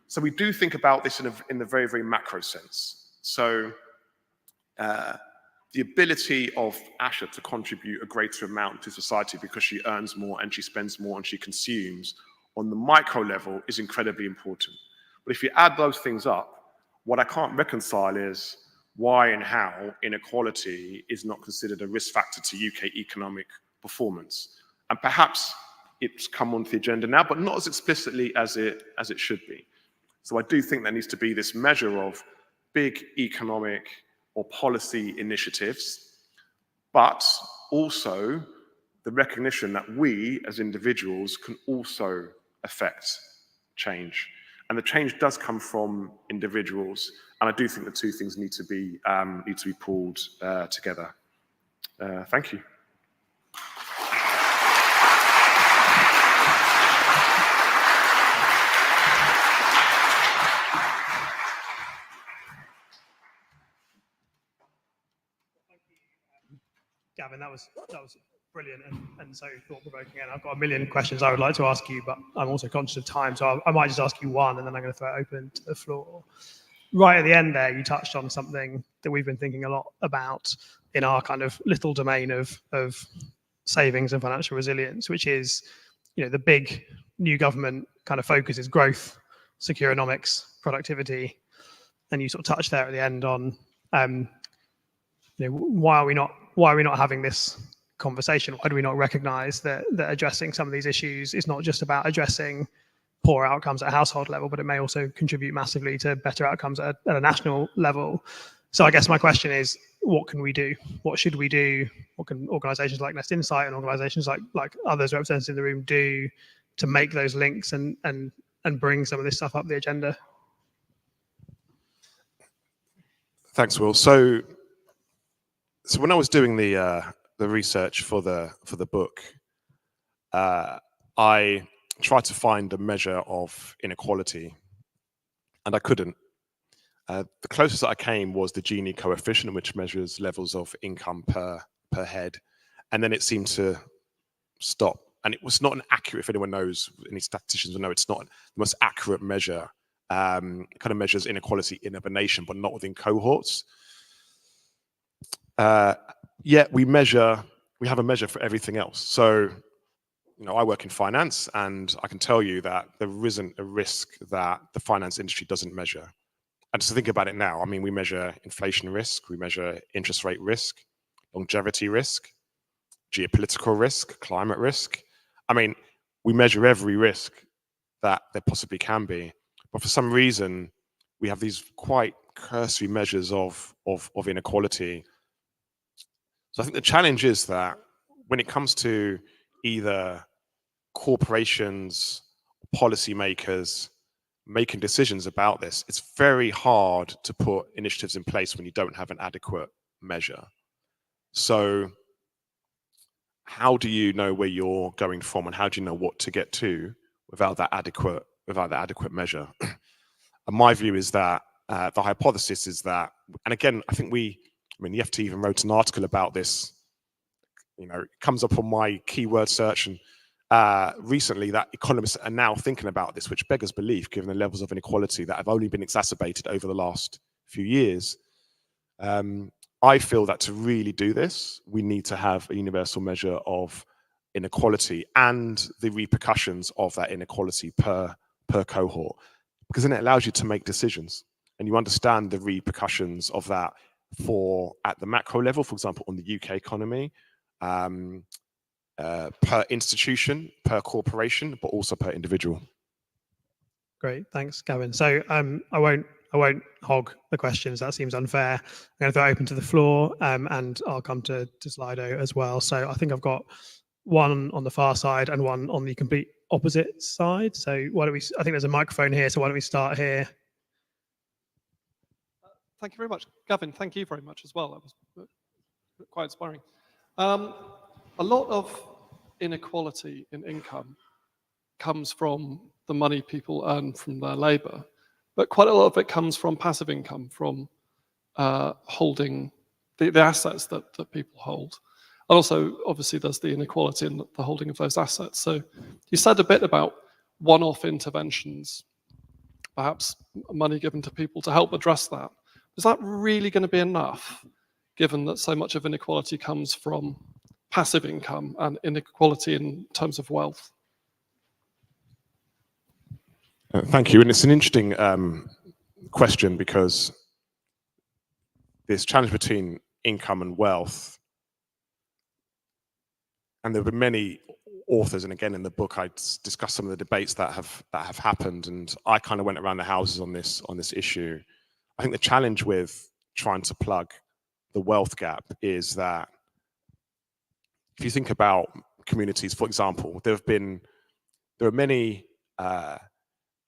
So we do think about this in the very, very macro sense. So the ability of Asha to contribute a greater amount to society because she earns more and she spends more and she consumes on the micro level is incredibly important. But if you add those things up, what I can't reconcile is why and how inequality is not considered a risk factor to UK economic performance. And perhaps it's come onto the agenda now, but not as explicitly as it should be. So I do think there needs to be this measure of big economic or policy initiatives, but also the recognition that we as individuals can also affect change. And the change does come from individuals. And I do think the two things need to be pulled together. Thank you. Gavin, that was brilliant and so thought-provoking. And I've got a million questions I would like to ask you, but I'm also conscious of time, so I might just ask you one, and then I'm going to throw it open to the floor. Right at the end there, you touched on something that we've been thinking a lot about in our kind of little domain of savings and financial resilience, which is, the big new government kind of focus is growth, securonomics, productivity, and you sort of touched there at the end on, why are we not having this conversation? Why do we not recognise that addressing some of these issues is not just about addressing poor outcomes at a household level, but it may also contribute massively to better outcomes at a national level? So I guess my question is, what can we do? What should we do? What can organisations like Nest Insight and organisations like others represented in the room do to make those links and bring some of this stuff up the agenda? Thanks, Will. So when I was doing the research for the book, I tried to find a measure of inequality, and I couldn't. The closest that I came was the Gini coefficient, which measures levels of income per head, and then it seemed to stop. And it was not an accurate, if anyone knows, any statisticians will know, it's not the most accurate measure. It kind of measures inequality in a nation, but not within cohorts. Yet we have a measure for everything else. So, I work in finance, and I can tell you that there isn't a risk that the finance industry doesn't measure. And just to think about it now, I mean, we measure inflation risk, we measure interest rate risk, longevity risk, geopolitical risk, climate risk. I mean, we measure every risk that there possibly can be. But for some reason, we have these quite cursory measures of inequality. So I think the challenge is that when it comes to either corporations, policymakers making decisions about this, it's very hard to put initiatives in place when you don't have an adequate measure. So how do you know where you're going from, and how do you know what to get to without that adequate measure? And my view is that the hypothesis is that, and again, I think the FT even wrote an article about this. It comes up on my keyword search, and recently that economists are now thinking about this, which beggars belief given the levels of inequality that have only been exacerbated over the last few years. I feel that to really do this, we need to have a universal measure of inequality and the repercussions of that inequality per cohort, because then it allows you to make decisions and you understand the repercussions of that at the macro level, for example, on the UK economy, per institution, per corporation, but also per individual. Great, thanks, Gavin. So I won't hog the questions. That seems unfair. I'm going to throw it open to the floor, and I'll come to Slido as well. So I think I've got one on the far side and one on the complete opposite side. So why don't we? I think there's a microphone here. So why don't we start here? Thank you very much, Gavin. Thank you very much as well. That was quite inspiring. A lot of inequality in income comes from the money people earn from their labor, but quite a lot of it comes from passive income, from holding the assets that people hold. And also, obviously, there's the inequality in the holding of those assets. So you said a bit about one-off interventions, perhaps money given to people to help address that. Is that really going to be enough, given that so much of inequality comes from passive income and inequality in terms of wealth? Thank you. And it's an interesting question, because this challenge between income and wealth, and there have been many authors, and again in the book I discussed some of the debates that have happened, and I kind of went around the houses on this issue. I think the challenge with trying to plug the wealth gap is that if you think about communities, for example, there are many I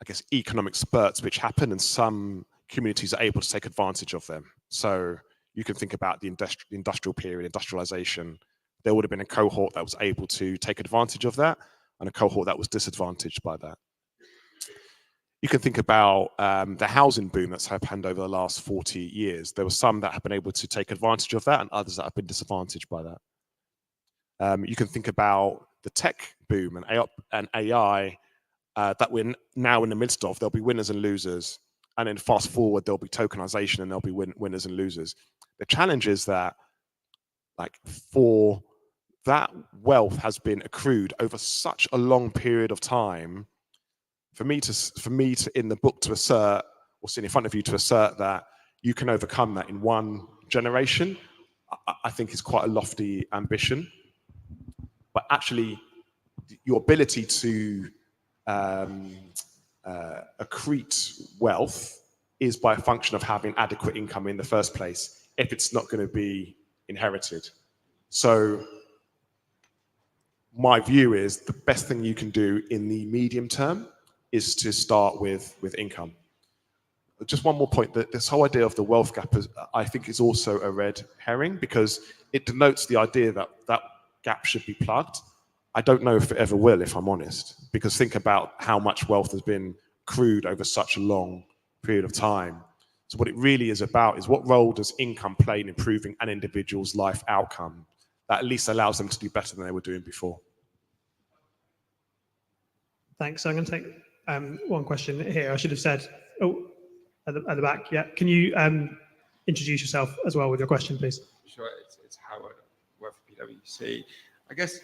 guess economic spurts which happen, and some communities are able to take advantage of them. So you can think about the industrial period, industrialization. There would have been a cohort that was able to take advantage of that, and a cohort that was disadvantaged by that. You can think about the housing boom that's happened over the last 40 years. There were some that have been able to take advantage of that, and others that have been disadvantaged by that. You can think about the tech boom and AI that we're now in the midst of. There'll be winners and losers, and then fast forward, there'll be tokenization, and there'll be winners and losers. The challenge is that, for that wealth has been accrued over such a long period of time. For me to in the book to assert, or sitting in front of you to assert that you can overcome that in one generation, I think is quite a lofty ambition. But actually, your ability to accrete wealth is by a function of having adequate income in the first place, if it's not going to be inherited. So my view is the best thing you can do in the medium term is to start with income. Just one more point, that this whole idea of the wealth gap I think is also a red herring, because it denotes the idea that that gap should be plugged. I don't know if it ever will, if I'm honest, because think about how much wealth has been accrued over such a long period of time. So what it really is about is, what role does income play in improving an individual's life outcome that at least allows them to do better than they were doing before? Thanks. So I'm going to take one question here. I should have said, at the back, yeah. Can you introduce yourself as well with your question, please? sure it's how it works for PwC. I guess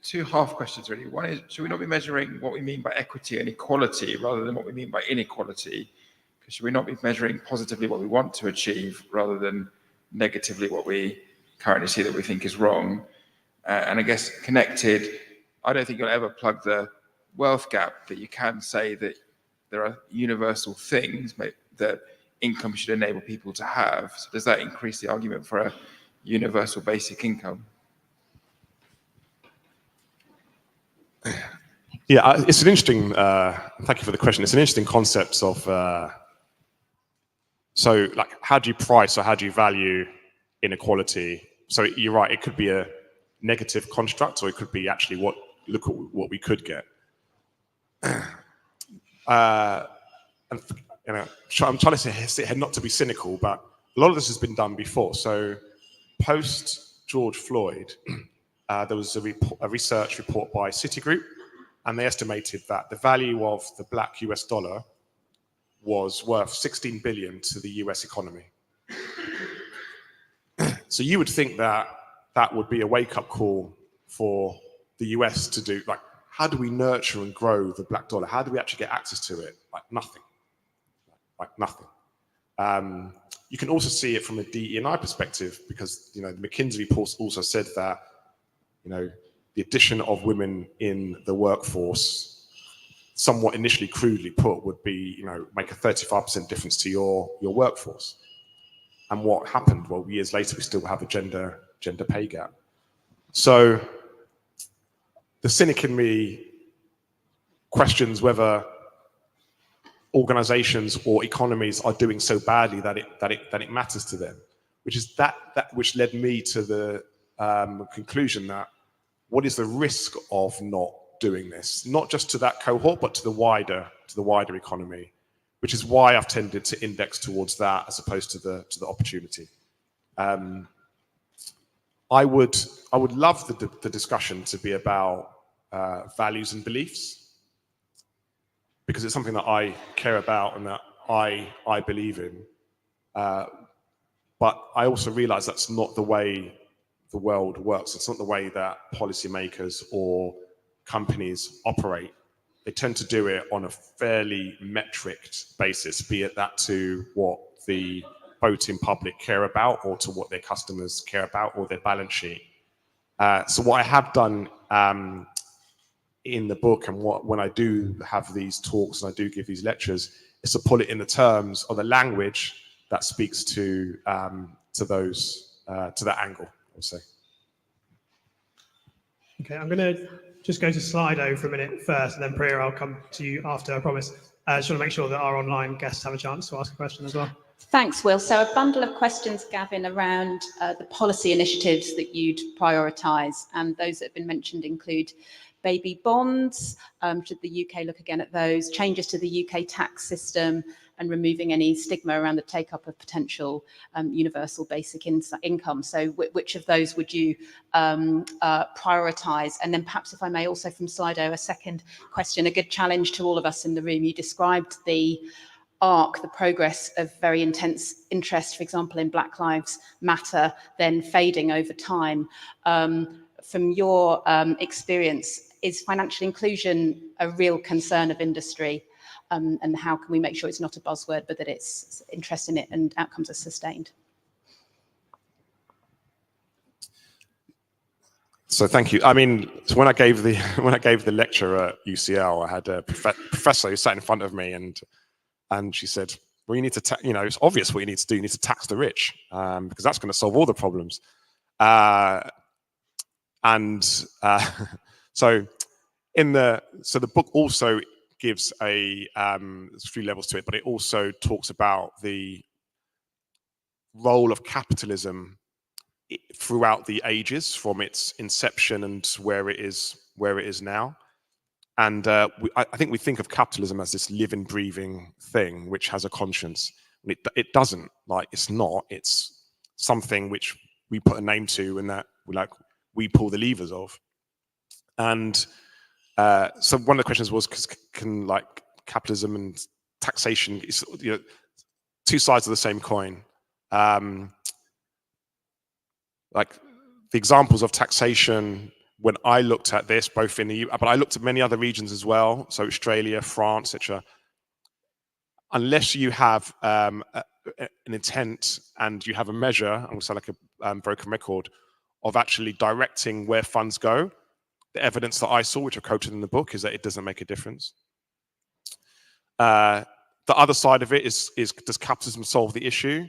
two half questions really. One is, should we not be measuring what we mean by equity and equality rather than what we mean by inequality? Because should we not be measuring positively what we want to achieve rather than negatively what we currently see that we think is wrong? And I guess connected, I don't think you'll ever plug the wealth gap, but you can say that there are universal things that income should enable people to have. So does that increase the argument for a universal basic income? Yeah, it's an interesting, thank you for the question. It's an interesting concept of, so like, how do you price or how do you value inequality? So you're right, it could be a negative construct or it could be actually look at what we could get. And you know, I'm trying to say not to be cynical, but a lot of this has been done before. So post George Floyd, there was a research report by Citigroup, and they estimated that the value of the black US dollar was worth 16 billion to the US economy. So you would think that that would be a wake-up call for the US to do, like, how do we nurture and grow the black dollar? How do we actually get access to it? Like nothing. Like nothing. You can also see it from a DE&I perspective because, you know, the McKinsey report also said that, you know, the addition of women in the workforce, somewhat initially crudely put, would be, you know, make a 35% difference to your workforce. And what happened? Well, years later, we still have a gender pay gap. So the cynic in me questions whether organizations or economies are doing so badly that it matters to them, which is that which led me to the conclusion that what is the risk of not doing this, not just to that cohort, but to the wider economy, which is why I've tended to index towards that as opposed to the opportunity. I would love the discussion to be about values and beliefs, because it's something that I care about and that I believe in. But I also realize that's not the way the world works. It's not the way that policymakers or companies operate. They tend to do it on a fairly metriced basis, be it that to what the voting public care about or to what their customers care about or their balance sheet. So what I have done in the book and when I do have these talks and I do give these lectures is to pull it in the terms of the language that speaks to that angle, I would say. Okay, I'm going to just go to Slido for a minute first, and then Priya, I'll come to you after, I promise. I just want to make sure that our online guests have a chance to ask a question as well. Thanks, Will. So a bundle of questions, Gavin, around the policy initiatives that you'd prioritise, and those that have been mentioned include baby bonds, should the UK look again at those, changes to the UK tax system, and removing any stigma around the take-up of potential universal basic income. So which of those would you prioritise? And then perhaps, if I may, also from Slido, a second question, a good challenge to all of us in the room. You described the progress of very intense interest, for example, in Black Lives Matter, then fading over time. From your experience, is financial inclusion a real concern of industry? And how can we make sure it's not a buzzword, but that it's interest in it and outcomes are sustained? So thank you. I mean, so when I gave the lecture at UCL, I had a professor who sat in front of me, and she said, "Well, you need to, it's obvious what you need to do. You need to tax the rich because that's going to solve all the problems." So the book also gives there's 3 levels to it, but it also talks about the role of capitalism throughout the ages, from its inception and where it is now. And I think we think of capitalism as this living, breathing thing which has a conscience. It doesn't. Like, it's not. It's something which we put a name to and that we pull the levers of. And so one of the questions was, can capitalism and taxation, 2 sides of the same coin. like the examples of taxation when I looked at this, both in the EU, but I looked at many other regions as well, so Australia, France, etc. Unless you have an intent and you have a measure, I'm going to sound like a broken record, of actually directing where funds go, the evidence that I saw, which I quoted in the book, is that it doesn't make a difference. The other side of it is does capitalism solve the issue?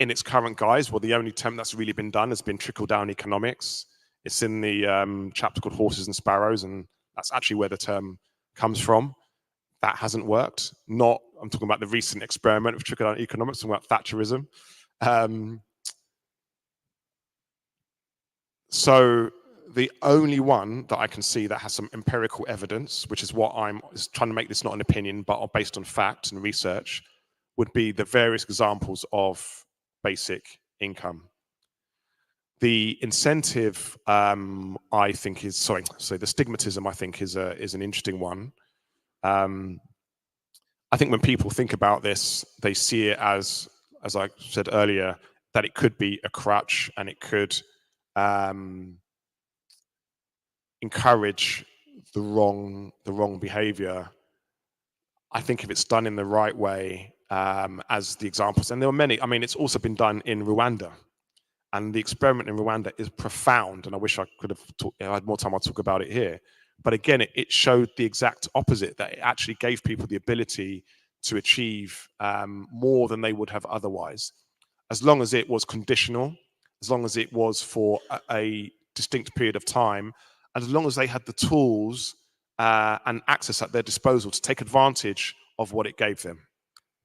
In its current guise, well, the only attempt that's really been done has been trickle-down economics. It's in the chapter called Horses and Sparrows, and that's actually where the term comes from. That hasn't worked. I'm talking about the recent experiment of trickle-down economics, talking about Thatcherism. So the only one that I can see that has some empirical evidence, which is what I'm trying to make this not an opinion, but based on fact and research, would be the various examples of basic income. The incentive, I think, is the stigmatism, I think, is an interesting one. I think when people think about this, they see it as I said earlier, that it could be a crutch and it could encourage the wrong behavior. I think if it's done in the right way, as the examples, and there are many. I mean, it's also been done in Rwanda, and the experiment in Rwanda is profound. And I wish I could have had more time. I'll talk about it here. But again, it showed the exact opposite, that it actually gave people the ability to achieve more than they would have otherwise, as long as it was conditional, as long as it was for a distinct period of time, and as long as they had the tools and access at their disposal to take advantage of what it gave them.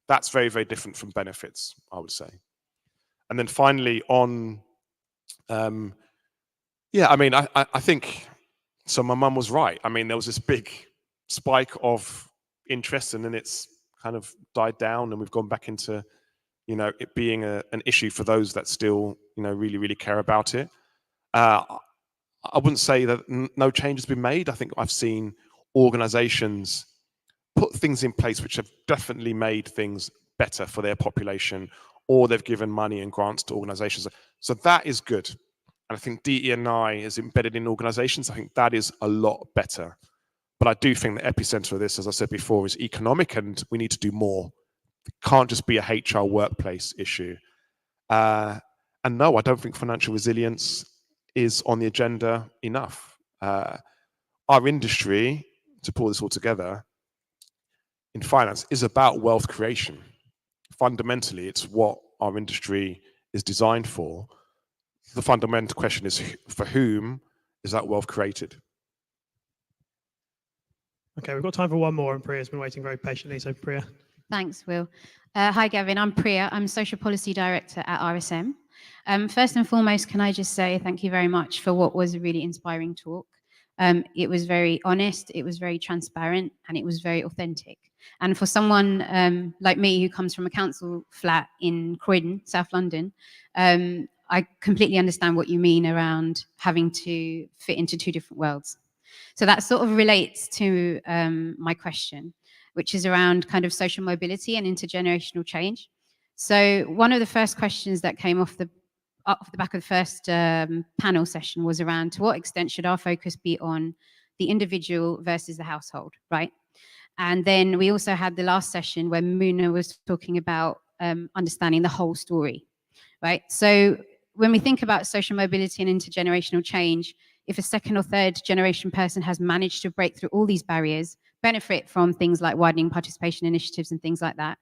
That's very, very different from benefits, I would say. And then finally on, I mean, I think, so my mum was right. I mean, there was this big spike of interest and then it's kind of died down and we've gone back into, it being an issue for those that still, really, really care about it. I wouldn't say that no change has been made. I think I've seen organizations put things in place which have definitely made things better for their population, or they've given money and grants to organizations. So that is good. And I think DE&I is embedded in organizations. I think that is a lot better. But I do think the epicenter of this, as I said before, is economic, and we need to do more. It can't just be a HR workplace issue. And no, I don't think financial resilience is on the agenda enough. Our industry, to pull this all together, in finance is about wealth creation. Fundamentally, it's what our industry is designed for. The fundamental question is, for whom is that wealth created? Okay, we've got time for one more, and Priya's been waiting very patiently, so Priya. Thanks, Will. Hi, Gavin. I'm Priya. I'm Social Policy Director at RSM. First and foremost, can I just say thank you very much for what was a really inspiring talk. It was very honest, it was very transparent, and it was very authentic. And for someone like me who comes from a council flat in Croydon, South London, I completely understand what you mean around having to fit into two different worlds. So that sort of relates to my question, which is around kind of social mobility and intergenerational change. So one of the first questions that came off the back of the first panel session was around, to what extent should our focus be on the individual versus the household, right? And then we also had the last session where Muna was talking about understanding the whole story, right? So when we think about social mobility and intergenerational change, if a second or third generation person has managed to break through all these barriers, benefit from things like widening participation initiatives and things like that,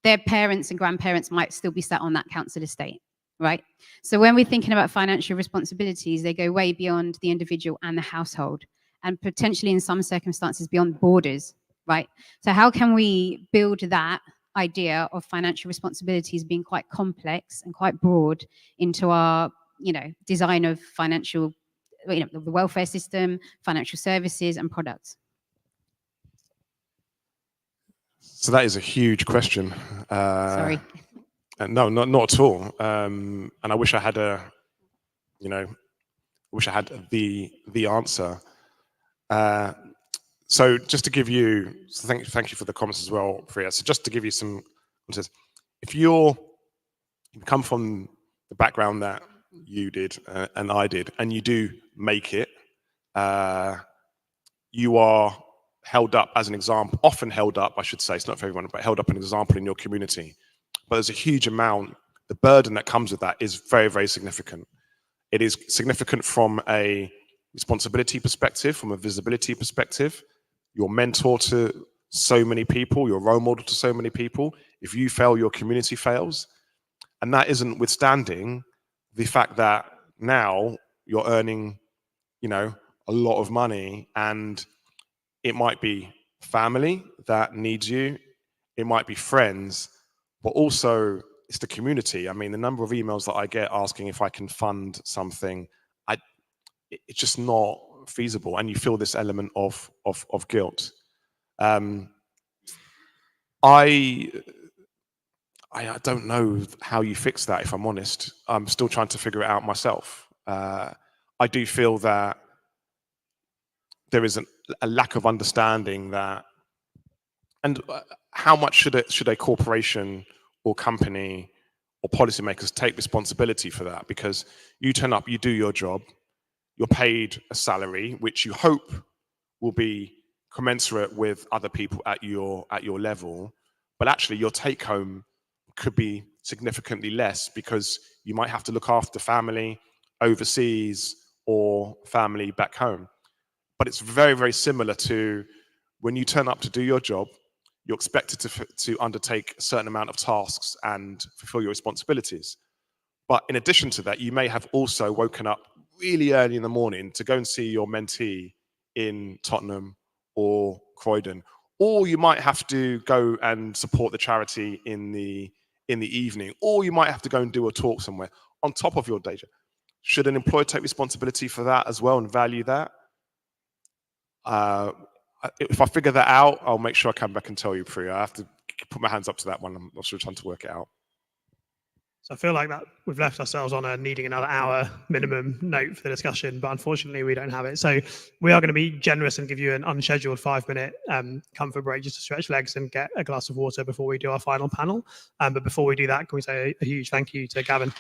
their parents and grandparents might still be sat on that council estate, right? So when we're thinking about financial responsibilities, they go way beyond the individual and the household, and potentially in some circumstances beyond borders, right? So how can we build that idea of financial responsibilities being quite complex and quite broad into our, design of financial, the welfare system, financial services and products? So that is a huge question. Sorry. No, not at all. And I wish I had the answer. So just to give you, thank you for the comments as well, Priya. So just to give you some, if you come from the background that you did and I did, and you do make it, you are held up as an example, often held up, I should say, it's not for everyone, but held up an example in your community. But there's a huge amount, the burden that comes with that is very, very significant. It is significant from a responsibility perspective, from a visibility perspective. You're mentor to so many people, you're role model to so many people. If you fail, your community fails. And that isn't withstanding the fact that now you're earning, you know, a lot of money, and it might be family that needs you, it might be friends, but also it's the community. I mean, the number of emails that I get asking if I can fund something, it's just not feasible, and you feel this element of guilt. I don't know how you fix that, if I'm honest. I'm still trying to figure it out myself. I do feel that there is a lack of understanding that, and how much should a corporation or company or policymakers take responsibility for that? Because you turn up, you do your job, you're paid a salary, which you hope will be commensurate with other people at your level, but actually your take home could be significantly less because you might have to look after family overseas or family back home. But it's very, very similar to when you turn up to do your job, you're expected to undertake a certain amount of tasks and fulfill your responsibilities. But in addition to that, you may have also woken up really early in the morning to go and see your mentee in Tottenham or Croydon, or you might have to go and support the charity in the evening, or you might have to go and do a talk somewhere on top of your day job. Should an employer take responsibility for that as well and value that? If I figure that out, I'll make sure I come back and tell you, Priya. I have to put my hands up to that one. I'm still trying to work it out. So I feel like that we've left ourselves on a needing another hour minimum note for the discussion, but unfortunately we don't have it. So we are going to be generous and give you an unscheduled 5-minute comfort break just to stretch legs and get a glass of water before we do our final panel. But before we do that, can we say a huge thank you to Gavin?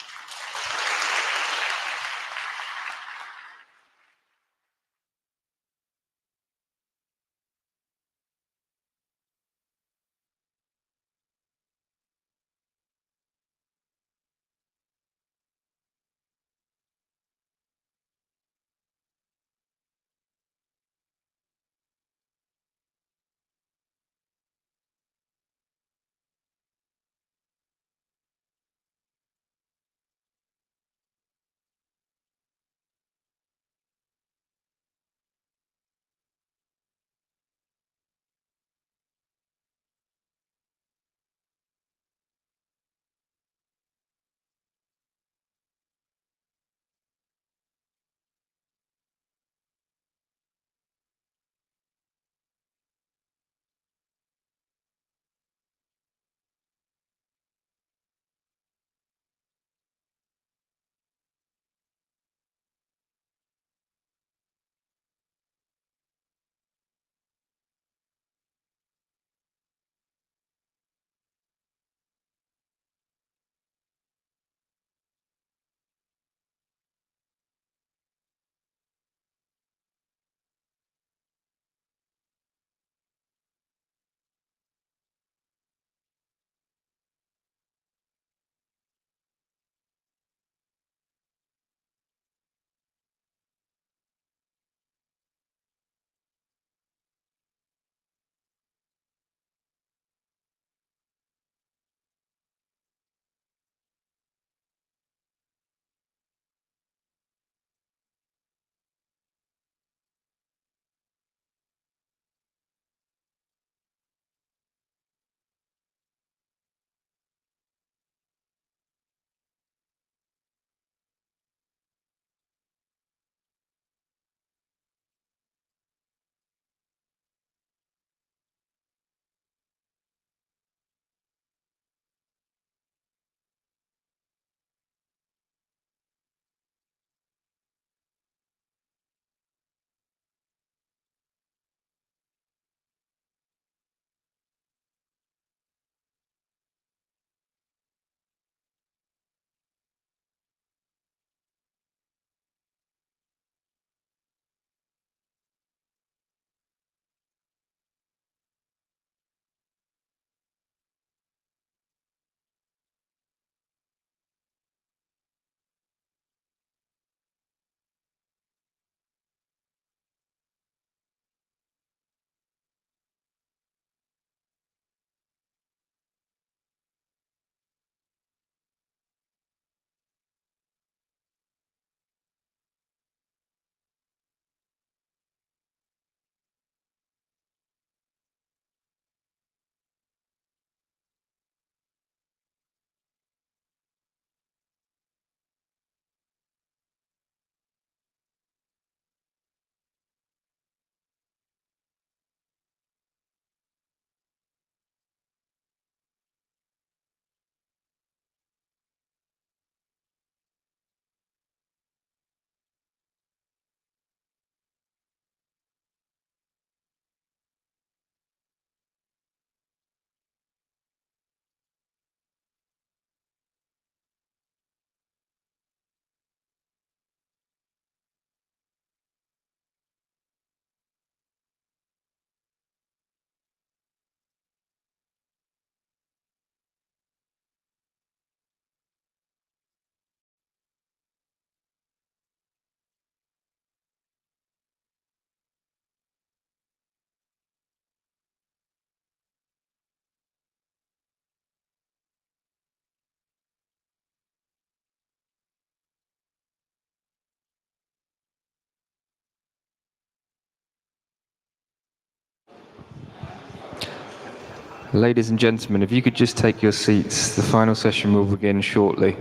Ladies and gentlemen, if you could just take your seats, the final session will begin shortly.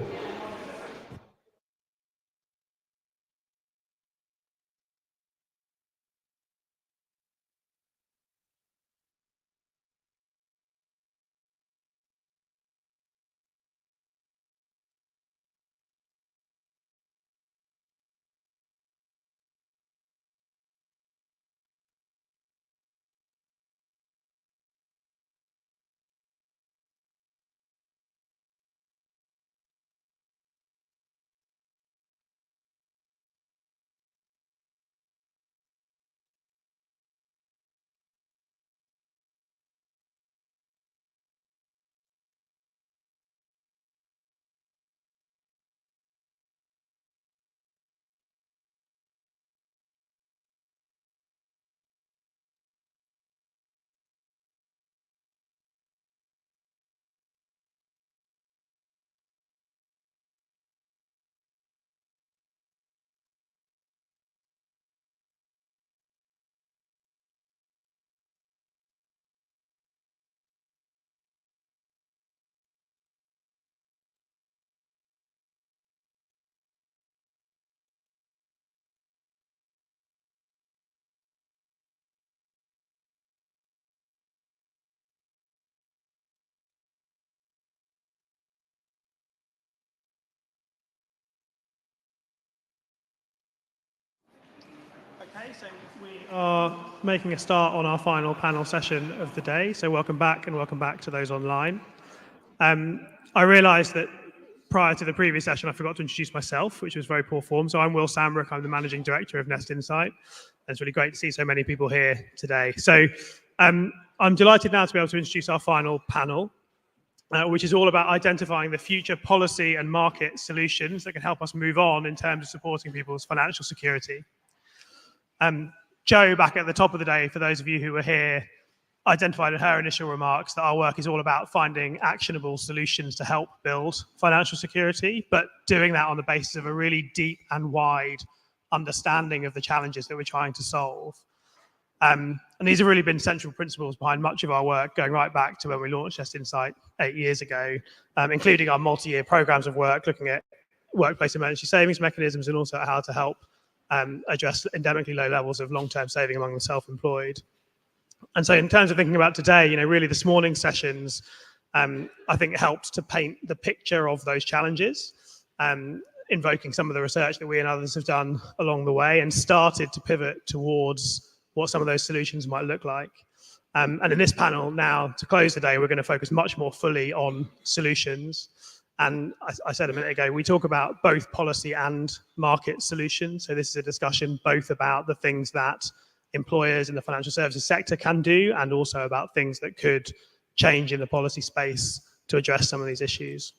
Okay, so we are making a start on our final panel session of the day. So welcome back, and welcome back to those online. I realised that prior to the previous session, I forgot to introduce myself, which was very poor form. So I'm Will Sambrook. I'm the Managing Director of Nest Insight. And it's really great to see so many people here today. So I'm delighted now to be able to introduce our final panel, which is all about identifying the future policy and market solutions that can help us move on in terms of supporting people's financial security. Jo, back at the top of the day, for those of you who were here, identified in her initial remarks that our work is all about finding actionable solutions to help build financial security, but doing that on the basis of a really deep and wide understanding of the challenges that we're trying to solve. And these have really been central principles behind much of our work, going right back to when we launched Nest Insight 8 years ago, including our multi-year programs of work looking at workplace emergency savings mechanisms and also how to help address endemically low levels of long-term saving among the self-employed. And so in terms of thinking about today, really this morning's sessions, I think helped to paint the picture of those challenges, invoking some of the research that we and others have done along the way and started to pivot towards what some of those solutions might look like. And in this panel now, to close the day, we're going to focus much more fully on solutions. And I said a minute ago, we talk about both policy and market solutions. So this is a discussion both about the things that employers in the financial services sector can do and also about things that could change in the policy space to address some of these issues.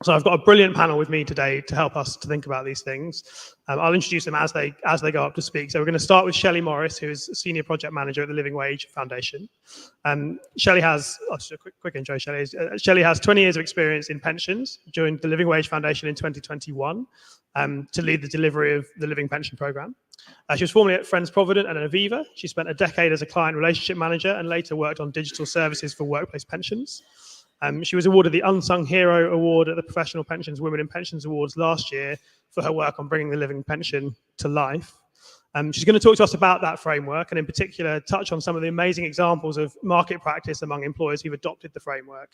So I've got a brilliant panel with me today to help us to think about these things. I'll introduce them as they go up to speak. So we're going to start with Shelley Morris, who is Senior Project Manager at the Living Wage Foundation. Shelley has, just a quick intro, Shelley. Shelley has 20 years of experience in pensions, joined the Living Wage Foundation in 2021 to lead the delivery of the Living Pension Programme. She was formerly at Friends Provident and at Aviva. She spent a decade as a client relationship manager and later worked on digital services for workplace pensions. She was awarded the Unsung Hero Award at the Professional Pensions Women in Pensions Awards last year for her work on bringing the living pension to life. She's going to talk to us about that framework and in particular touch on some of the amazing examples of market practice among employers who've adopted the framework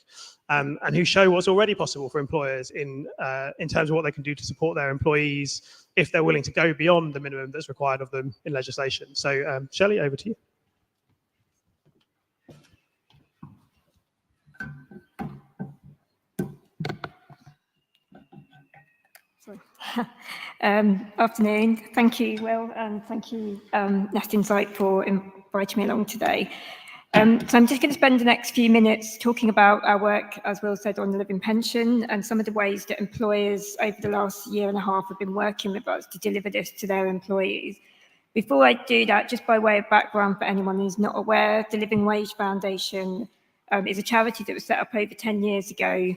and who show what's already possible for employers in terms of what they can do to support their employees if they're willing to go beyond the minimum that's required of them in legislation. So Shelley, over to you. Afternoon. Thank you, Will, and thank you, Nest Insight, for inviting me along today. So I'm just going to spend the next few minutes talking about our work, as Will said, on the living pension and some of the ways that employers over the last year and a half have been working with us to deliver this to their employees. Before I do that, just by way of background for anyone who's not aware, the Living Wage Foundation is a charity that was set up over 10 years ago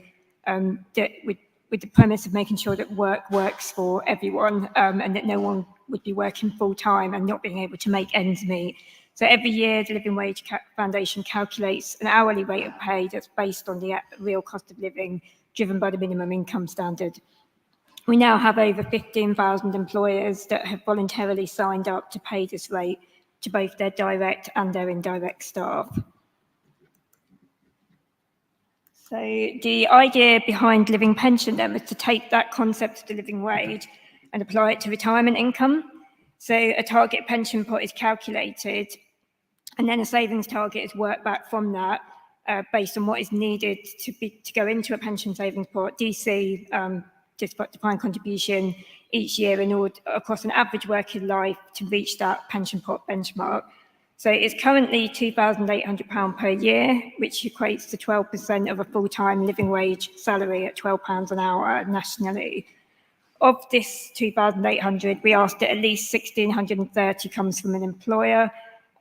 with the premise of making sure that work works for everyone and that no one would be working full time and not being able to make ends meet. So every year, the Living Wage Foundation calculates an hourly rate of pay that's based on the real cost of living driven by the minimum income standard. We now have over 15,000 employers that have voluntarily signed up to pay this rate to both their direct and their indirect staff. So the idea behind living pension then was to take that concept of the living wage and apply it to retirement income. So a target pension pot is calculated, and then a savings target is worked back from that based on what is needed to go into a pension savings pot, DC, defined contribution each year in order across an average working life to reach that pension pot benchmark. So it's currently £2,800 per year, which equates to 12% of a full-time living wage salary at £12 an hour nationally. Of this 2,800, we asked that at least 1,630 comes from an employer,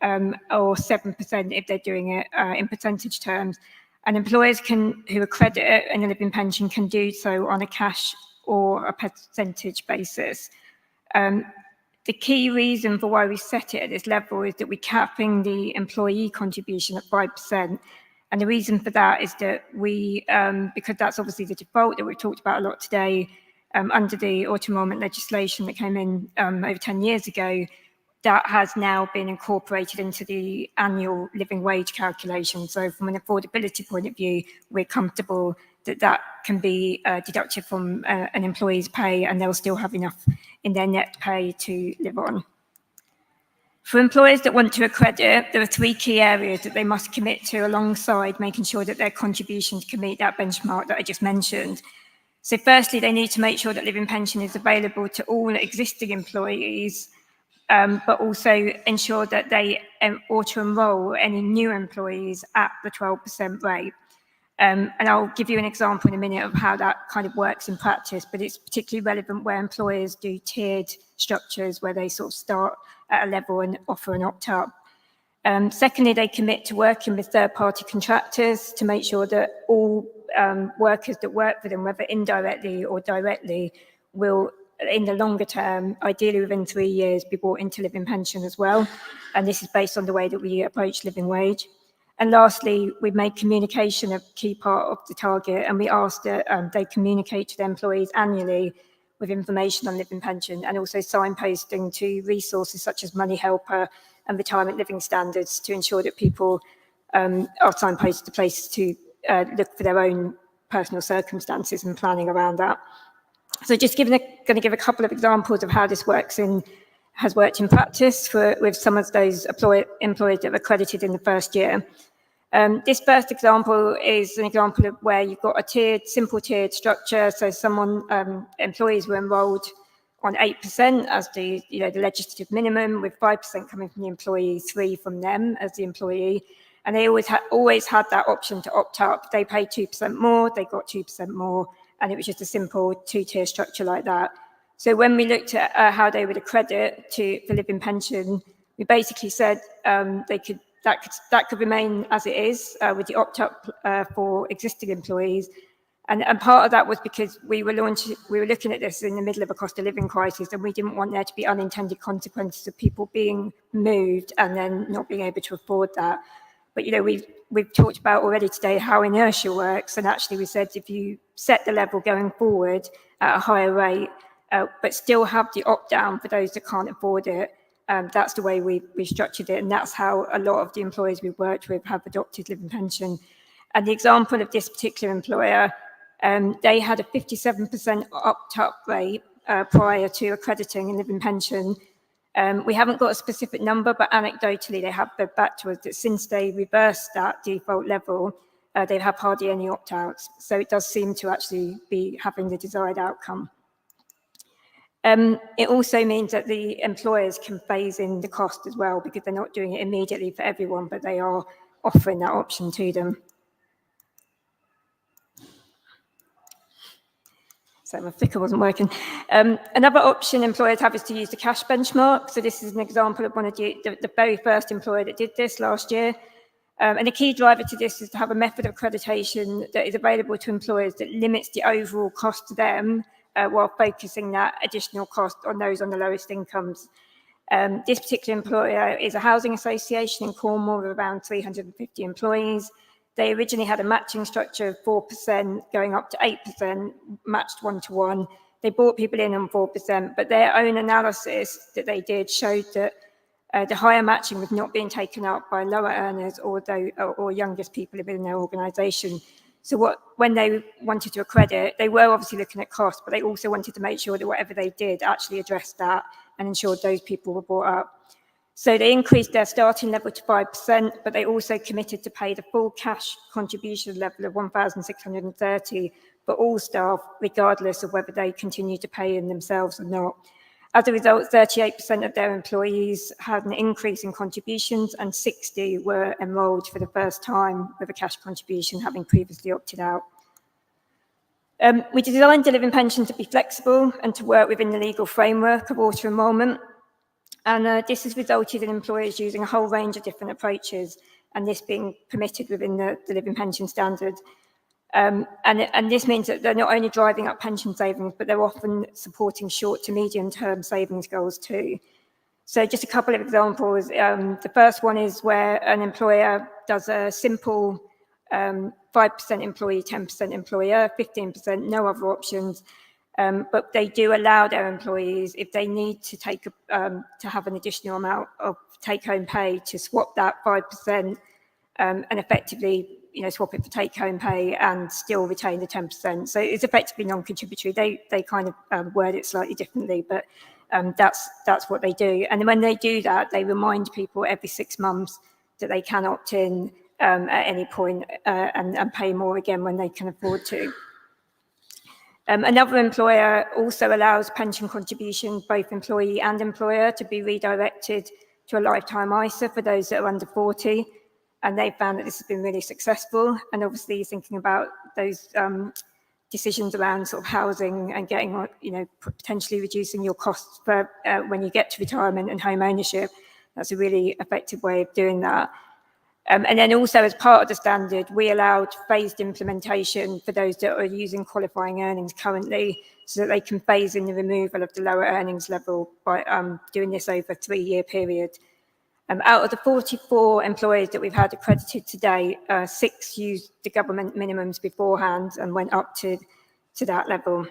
or 7% if they're doing it in percentage terms. And employers who accredit a living pension can do so on a cash or a percentage basis. The key reason for why we set it at this level is that we're capping the employee contribution at 5%. And the reason for that is that we, because that's obviously the default that we've talked about a lot today, under the auto-enrollment legislation that came in over 10 years ago, that has now been incorporated into the annual living wage calculation. So from an affordability point of view, we're comfortable that that can be deducted from an employee's pay, and they'll still have enough in their net pay to live on. For employers that want to accredit, there are 3 key areas that they must commit to alongside making sure that their contributions can meet that benchmark that I just mentioned. So firstly, they need to make sure that living pension is available to all existing employees, but also ensure that they auto-enroll any new employees at the 12% rate. And I'll give you an example in a minute of how that kind of works in practice, but it's particularly relevant where employers do tiered structures where they sort of start at a level and offer an opt-up. Secondly, they commit to working with third-party contractors to make sure that all workers that work for them, whether indirectly or directly, will, in the longer term, ideally within 3 years, be brought into living pension as well. And this is based on the way that we approach living wage. And lastly, we made communication a key part of the target, and we asked that they communicate to their employees annually with information on living pension, and also signposting to resources such as Money Helper and retirement living standards to ensure that people are signposted to places to look for their own personal circumstances and planning around that. So just going to give a couple of examples of how this has worked in practice with some of those employers that are accredited in the first year. This first example is an example of where you've got a simple tiered structure. So employees were enrolled on 8% as the legislative minimum, with 5% coming from the employee, 3% from them as the employee. And they always had that option to opt up. They paid 2% more, they got 2% more, and it was just a simple 2-tier structure like that. So when we looked at how they would accredit for living pension, we basically said that could remain as it is with the opt-up for existing employees. And part of that was because we were looking at this in the middle of a cost of living crisis, and we didn't want there to be unintended consequences of people being moved and then not being able to afford that. But we've talked about already today how inertia works, and actually we said if you set the level going forward at a higher rate, but still have the opt-down for those that can't afford it, that's the way we structured it, and that's how a lot of the employers we've worked with have adopted living pension. And the example of this particular employer, they had a 57% opt-up rate prior to accrediting in living pension. We haven't got a specific number, but anecdotally they have fed back to us that since they reversed that default level, they have hardly any opt-outs. So it does seem to actually be having the desired outcome. It also means that the employers can phase in the cost as well, because they're not doing it immediately for everyone, but they are offering that option to them. So my flicker wasn't working. Another option employers have is to use the cash benchmark. So this is an example of one of the very first employer that did this last year. And the key driver to this is to have a method of accreditation that is available to employers that limits the overall cost to them while focusing that additional cost on those on the lowest incomes. This particular employer is a housing association in Cornwall with around 350 employees. They originally had a matching structure of 4% going up to 8%, matched 1-to-1. They brought people in on 4%, but their own analysis that they did showed that the higher matching was not being taken up by lower earners or youngest people within their organisation. So when they wanted to accredit, they were obviously looking at cost, but they also wanted to make sure that whatever they did actually addressed that and ensured those people were brought up. So they increased their starting level to 5%, but they also committed to pay the full cash contribution level of 1,630 for all staff, regardless of whether they continue to pay in themselves or not. As a result, 38% of their employees had an increase in contributions and 60 were enrolled for the first time with a cash contribution, having previously opted out. We designed the living pension to be flexible and to work within the legal framework of auto-enrolment. And this has resulted in employers using a whole range of different approaches, and this being permitted within the living pension standard. And this means that they're not only driving up pension savings, but they're often supporting short to medium term savings goals too. So just a couple of examples. The first one is where an employer does a simple 5% employee, 10% employer, 15%, no other options. But they do allow their employees, if they need to to have an additional amount of take-home pay, to swap that 5% and effectively, swap it for take-home pay and still retain the 10%. So it's effectively non-contributory. They kind of word it slightly differently, but that's what they do. And when they do that, they remind people every 6 months that they can opt in at any point and pay more again when they can afford to. Another employer also allows pension contributions, both employee and employer, to be redirected to a lifetime ISA for those that are under 40. And they found that this has been really successful. And obviously thinking about those decisions around sort of housing and getting, potentially reducing your costs for when you get to retirement and home ownership, that's a really effective way of doing that. And then also as part of the standard, we allowed phased implementation for those that are using qualifying earnings currently, so that they can phase in the removal of the lower earnings level by doing this over a 3-year period. Out of the 44 employers that we've had accredited today, 6 used the government minimums beforehand and went up to that level.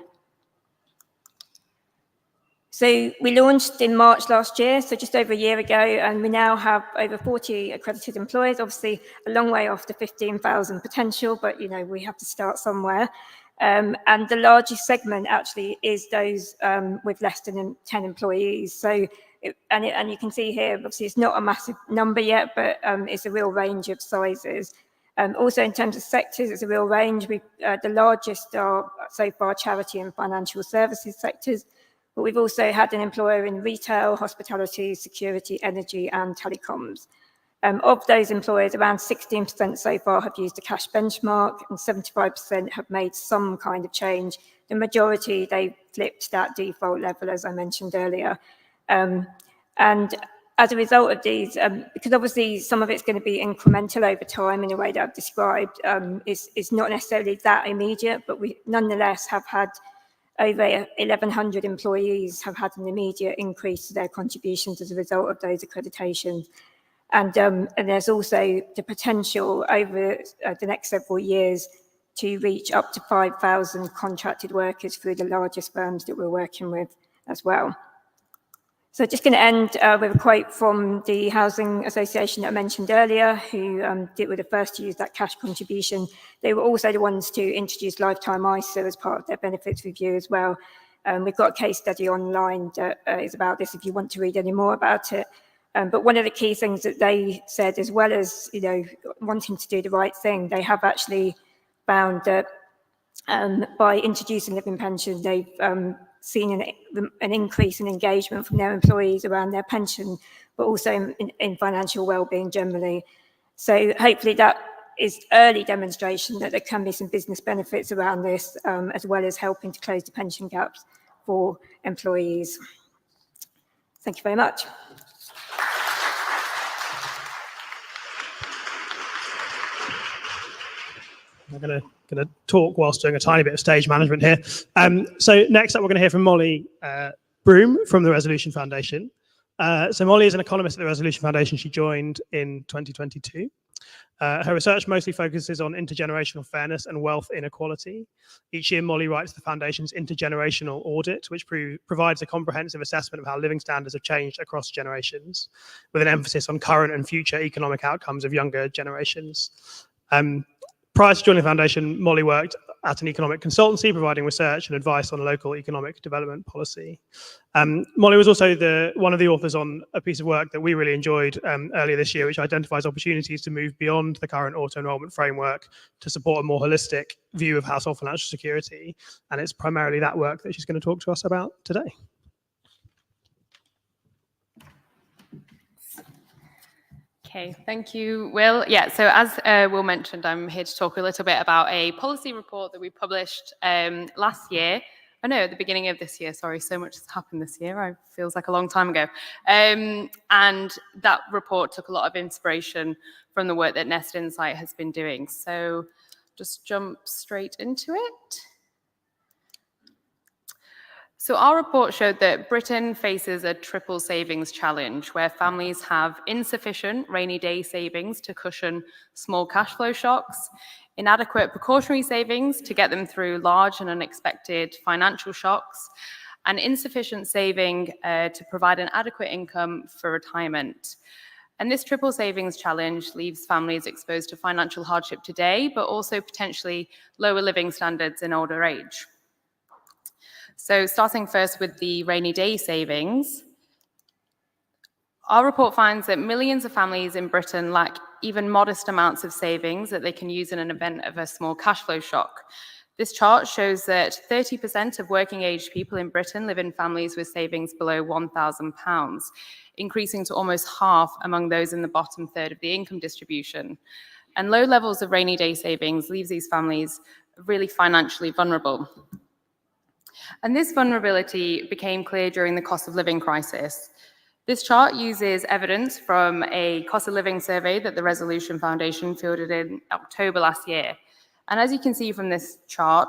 So we launched in March last year, so just over a year ago, and we now have over 40 accredited employers, obviously a long way off the 15,000 potential, but we have to start somewhere. And the largest segment actually is those with less than 10 employees. So, and you can see here, obviously it's not a massive number yet, but it's a real range of sizes. Also in terms of sectors, it's a real range. The largest are so far charity and financial services sectors, but we've also had an employer in retail, hospitality, security, energy and telecoms. Of those employers, around 16% so far have used the cash benchmark and 75% have made some kind of change. The majority, they flipped that default level, as I mentioned earlier. And as a result of these, because obviously some of it's going to be incremental over time in the way that I've described, it's not necessarily that immediate, but we nonetheless have had over 1,100 employees have had an immediate increase to their contributions as a result of those accreditations. And there's also the potential over the next several years to reach up to 5,000 contracted workers through the largest firms that we're working with as well. So just going to end with a quote from the Housing Association that I mentioned earlier, who were the first to use that cash contribution. They were also the ones to introduce lifetime ISA as part of their benefits review as well. We've got a case study online that is about this if you want to read any more about it. But one of the key things that they said, as well as wanting to do the right thing, they have actually found that by introducing living pension, they've seen an increase in engagement from their employees around their pension, but also in financial well-being generally. So hopefully that is early demonstration that there can be some business benefits around this, as well as helping to close the pension gaps for employees. Thank you very much. I'm going to talk whilst doing a tiny bit of stage management here. So next up, we're going to hear from Molly Broom from the Resolution Foundation. So Molly is an economist at the Resolution Foundation. She joined in 2022. Her research mostly focuses on intergenerational fairness and wealth inequality. Each year, Molly writes the Foundation's Intergenerational Audit, which provides a comprehensive assessment of how living standards have changed across generations, with an emphasis on current and future economic outcomes of younger generations. Prior to joining the Foundation, Molly worked at an economic consultancy, providing research and advice on local economic development policy. Molly was also one of the authors on a piece of work that we really enjoyed earlier this year, which identifies opportunities to move beyond the current auto-enrollment framework to support a more holistic view of household financial security. And it's primarily that work that she's going to talk to us about today. Okay, thank you, Will. Yeah, so as Will mentioned, I'm here to talk a little bit about a policy report that we published last year. Oh no, at the beginning of this year, sorry, so much has happened this year. It feels like a long time ago. And that report took a lot of inspiration from the work that Nest Insight has been doing. So just jump straight into it. So our report showed that Britain faces a triple savings challenge where families have insufficient rainy day savings to cushion small cash flow shocks, inadequate precautionary savings to get them through large and unexpected financial shocks, and insufficient saving to provide an adequate income for retirement. And this triple savings challenge leaves families exposed to financial hardship today, but also potentially lower living standards in older age. So starting first with the rainy day savings, our report finds that millions of families in Britain lack even modest amounts of savings that they can use in an event of a small cash flow shock. This chart shows that 30% of working age people in Britain live in families with savings below £1,000, increasing to almost half among those in the bottom third of the income distribution. And low levels of rainy day savings leaves these families really financially vulnerable. And this vulnerability became clear during the cost of living crisis. This chart uses evidence from a cost of living survey that the Resolution Foundation fielded in October last year. And as you can see from this chart,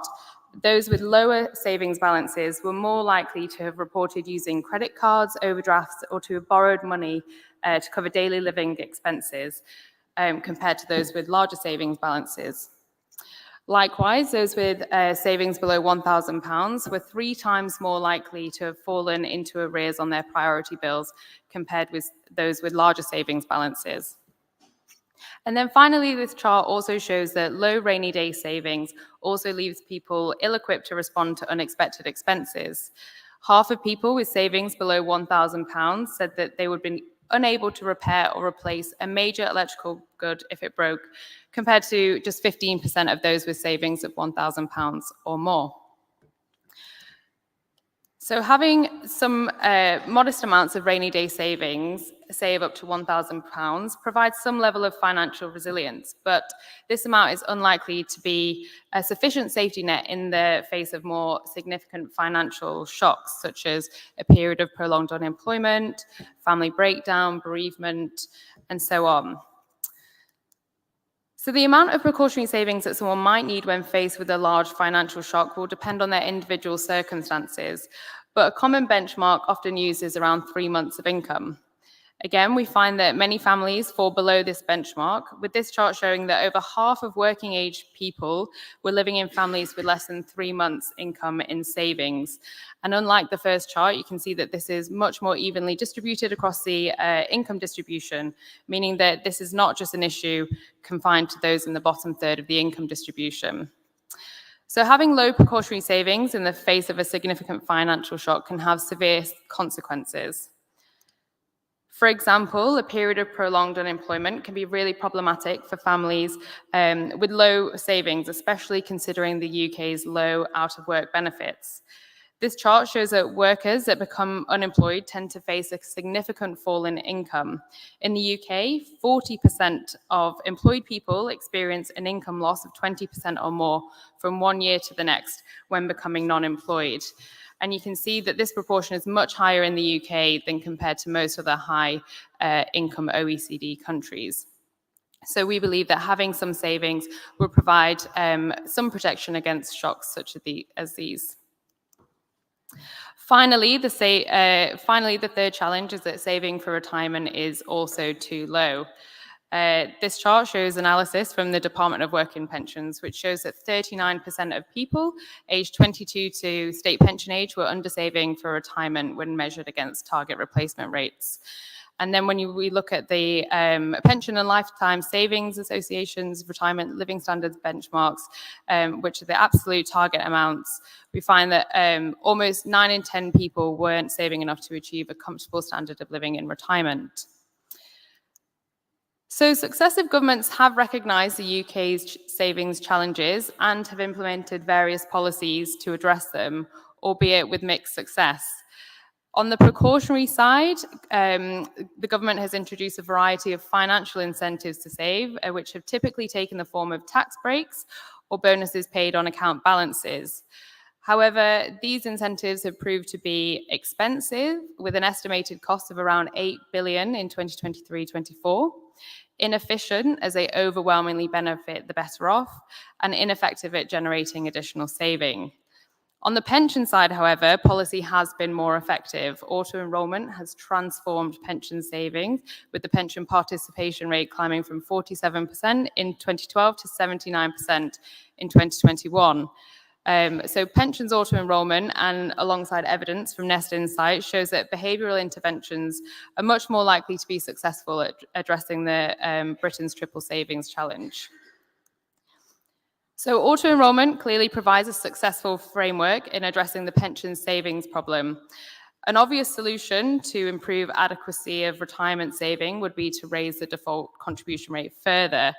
those with lower savings balances were more likely to have reported using credit cards, overdrafts, or to have borrowed money to cover daily living expenses compared to those with larger savings balances. Likewise, those with savings below £1,000 were 3 times more likely to have fallen into arrears on their priority bills compared with those with larger savings balances. And then finally, this chart also shows that low rainy day savings also leaves people ill-equipped to respond to unexpected expenses. Half of people with savings below £1,000 said that they would be unable to repair or replace a major electrical good if it broke, compared to just 15% of those with savings of £1,000 or more. So having some modest amounts of rainy day savings, say of up to £1,000, provides some level of financial resilience, but this amount is unlikely to be a sufficient safety net in the face of more significant financial shocks, such as a period of prolonged unemployment, family breakdown, bereavement, and so on. So the amount of precautionary savings that someone might need when faced with a large financial shock will depend on their individual circumstances, but a common benchmark often used is around 3 months of income. Again, we find that many families fall below this benchmark, with this chart showing that over half of working age people were living in families with less than 3 months income in savings. And unlike the first chart, you can see that this is much more evenly distributed across the income distribution, meaning that this is not just an issue confined to those in the bottom third of the income distribution. So having low precautionary savings in the face of a significant financial shock can have severe consequences. For example, a period of prolonged unemployment can be really problematic for families with low savings, especially considering the UK's low out-of-work benefits. This chart shows that workers that become unemployed tend to face a significant fall in income. In the UK, 40% of employed people experience an income loss of 20% or more from 1 year to the next when becoming non-employed. And you can see that this proportion is much higher in the UK than compared to most other high-income OECD countries. So we believe that having some savings will provide some protection against shocks such as these. Finally, the third challenge is that saving for retirement is also too low. This chart shows analysis from the Department of Work and Pensions, which shows that 39% of people aged 22 to state pension age were undersaving for retirement when measured against target replacement rates. And then when we look at the Pension and Lifetime Savings Association's retirement living standards benchmarks, which are the absolute target amounts, we find that almost 9 in 10 people weren't saving enough to achieve a comfortable standard of living in retirement. So successive governments have recognised the UK's savings challenges and have implemented various policies to address them, albeit with mixed success. On the precautionary side, the government has introduced a variety of financial incentives to save, which have typically taken the form of tax breaks or bonuses paid on account balances. However, these incentives have proved to be expensive, with an estimated cost of around 8 billion in 2023-24, inefficient as they overwhelmingly benefit the better off, and ineffective at generating additional saving. On the pension side, however, policy has been more effective. Auto-enrolment has transformed pension savings, with the pension participation rate climbing from 47% in 2012 to 79% in 2021. So pensions auto-enrolment, and alongside evidence from Nest Insight, shows that behavioural interventions are much more likely to be successful at addressing the Britain's triple savings challenge. So auto-enrolment clearly provides a successful framework in addressing the pension savings problem. An obvious solution to improve adequacy of retirement saving would be to raise the default contribution rate further.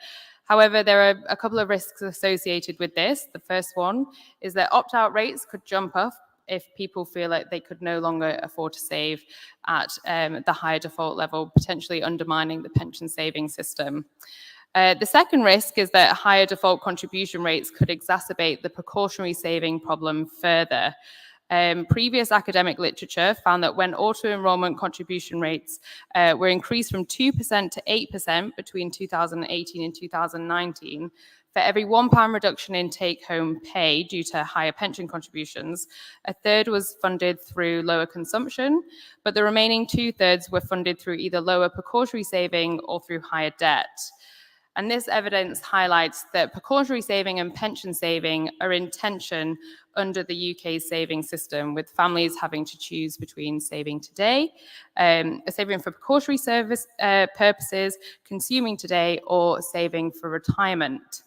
However, there are a couple of risks associated with this. The first one is that opt-out rates could jump up if people feel like they could no longer afford to save at the higher default level, potentially undermining the pension saving system. The second risk is that higher default contribution rates could exacerbate the precautionary saving problem further. Previous academic literature found that when auto-enrolment contribution rates were increased from 2% to 8% between 2018 and 2019, for every £1 reduction in take-home pay due to higher pension contributions, a third was funded through lower consumption, but the remaining 2/3 were funded through either lower precautionary saving or through higher debt. And this evidence highlights that precautionary saving and pension saving are in tension under the UK's saving system, with families having to choose between saving today, saving for precautionary service purposes, consuming today, or saving for retirement.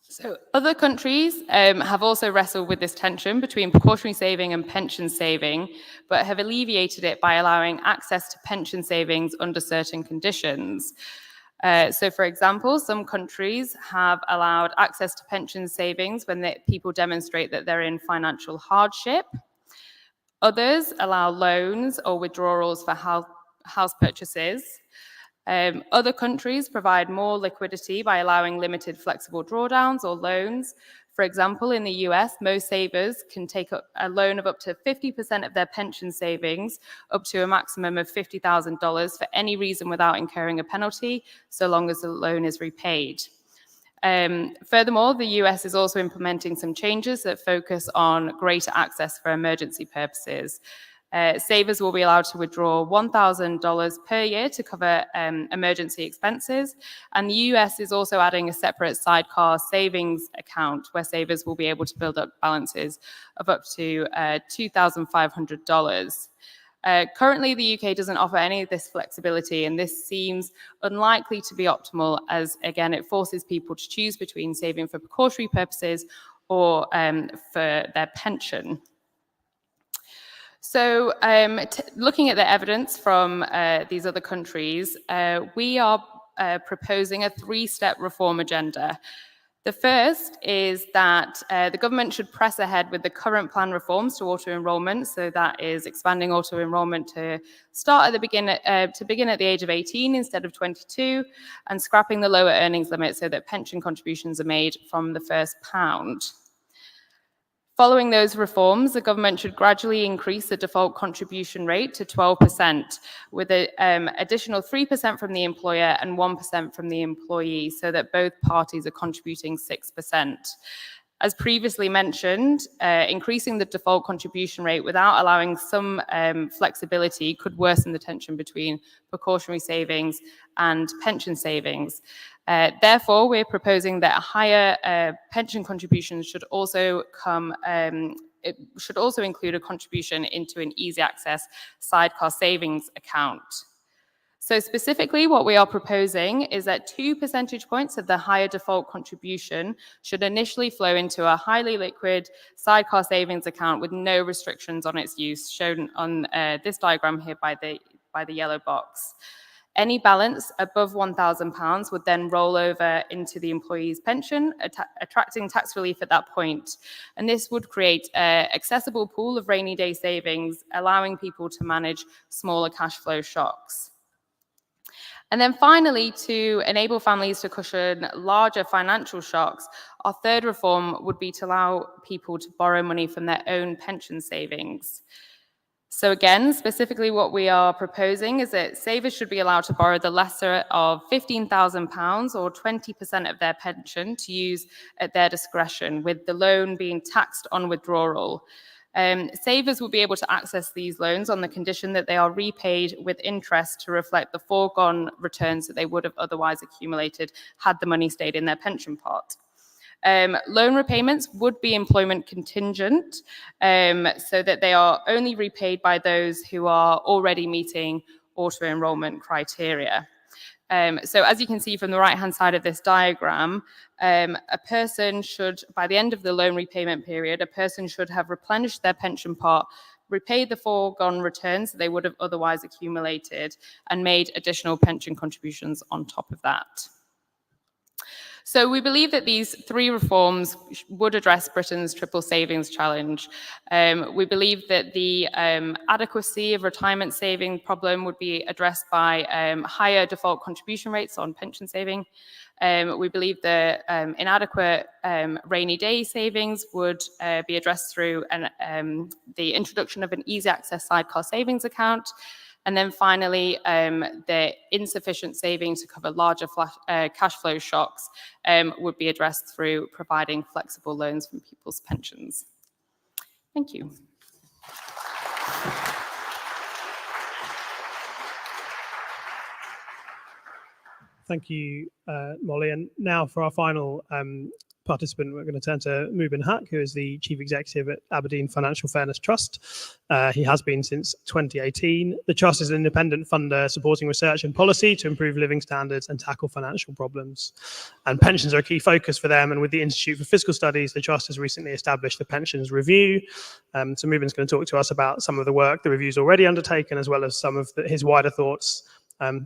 So other countries have also wrestled with this tension between precautionary saving and pension saving, but have alleviated it by allowing access to pension savings under certain conditions. So for example, some countries have allowed access to pension savings when people demonstrate that they're in financial hardship. Others allow loans or withdrawals for house purchases. Other countries provide more liquidity by allowing limited flexible drawdowns or loans. For example, in the US, most savers can take a loan of up to 50% of their pension savings, up to a maximum of $50,000 for any reason without incurring a penalty, so long as the loan is repaid. Furthermore, the US is also implementing some changes that focus on greater access for emergency purposes. Savers will be allowed to withdraw $1,000 per year to cover emergency expenses. And the US is also adding a separate sidecar savings account where savers will be able to build up balances of up to $2,500. Currently, the UK doesn't offer any of this flexibility, and this seems unlikely to be optimal as, again, it forces people to choose between saving for precautionary purposes or for their pension. So looking at the evidence from these other countries, we are proposing a 3-step reform agenda. The first is that the government should press ahead with the current plan reforms to auto-enrolment. So that is expanding auto-enrolment to start at the begin at the age of 18 instead of 22, and scrapping the lower earnings limit so that pension contributions are made from the first pound. Following those reforms, the government should gradually increase the default contribution rate to 12%, with an additional 3% from the employer and 1% from the employee, so that both parties are contributing 6%. As previously mentioned, increasing the default contribution rate without allowing some flexibility could worsen the tension between precautionary savings and pension savings. Therefore, we're proposing that higher pension contributions should also it should also include a contribution into an easy access sidecar savings account. So specifically, what we are proposing is that 2 percentage points of the higher default contribution should initially flow into a highly liquid sidecar savings account with no restrictions on its use, shown on this diagram here by the yellow box. Any balance above £1,000 would then roll over into the employee's pension, attracting tax relief at that point. And this would create an accessible pool of rainy day savings, allowing people to manage smaller cash flow shocks. And then finally, to enable families to cushion larger financial shocks, our third reform would be to allow people to borrow money from their own pension savings. So again, specifically what we are proposing is that savers should be allowed to borrow the lesser of £15,000 or 20% of their pension to use at their discretion, with the loan being taxed on withdrawal. Savers will be able to access these loans on the condition that they are repaid with interest to reflect the foregone returns that they would have otherwise accumulated had the money stayed in their pension pot. Loan repayments would be employment contingent, so that they are only repaid by those who are already meeting auto-enrollment criteria. So as you can see from the right-hand side of this diagram, a person should, by the end of the loan repayment period, a person should have replenished their pension pot, repaid the foregone returns that they would have otherwise accumulated, and made additional pension contributions on top of that. So we believe that these 3 reforms would address Britain's triple savings challenge. We believe that the adequacy of retirement saving problem would be addressed by higher default contribution rates on pension saving. We believe that inadequate rainy day savings would be addressed through the introduction of an easy access sidecar savings account. And then finally, the insufficient saving to cover larger cash flow shocks would be addressed through providing flexible loans from people's pensions. Thank you. Thank you, Molly. And now for our final participant, we're going to turn to Mubin Haq, who is the Chief Executive at Aberdeen Financial Fairness Trust. He has been since 2018. The Trust is an independent funder supporting research and policy to improve living standards and tackle financial problems. And pensions are a key focus for them. And with the Institute for Fiscal Studies, the Trust has recently established the Pensions Review. So Mubin's going to talk to us about some of the work the review's already undertaken, as well as some of his wider thoughts,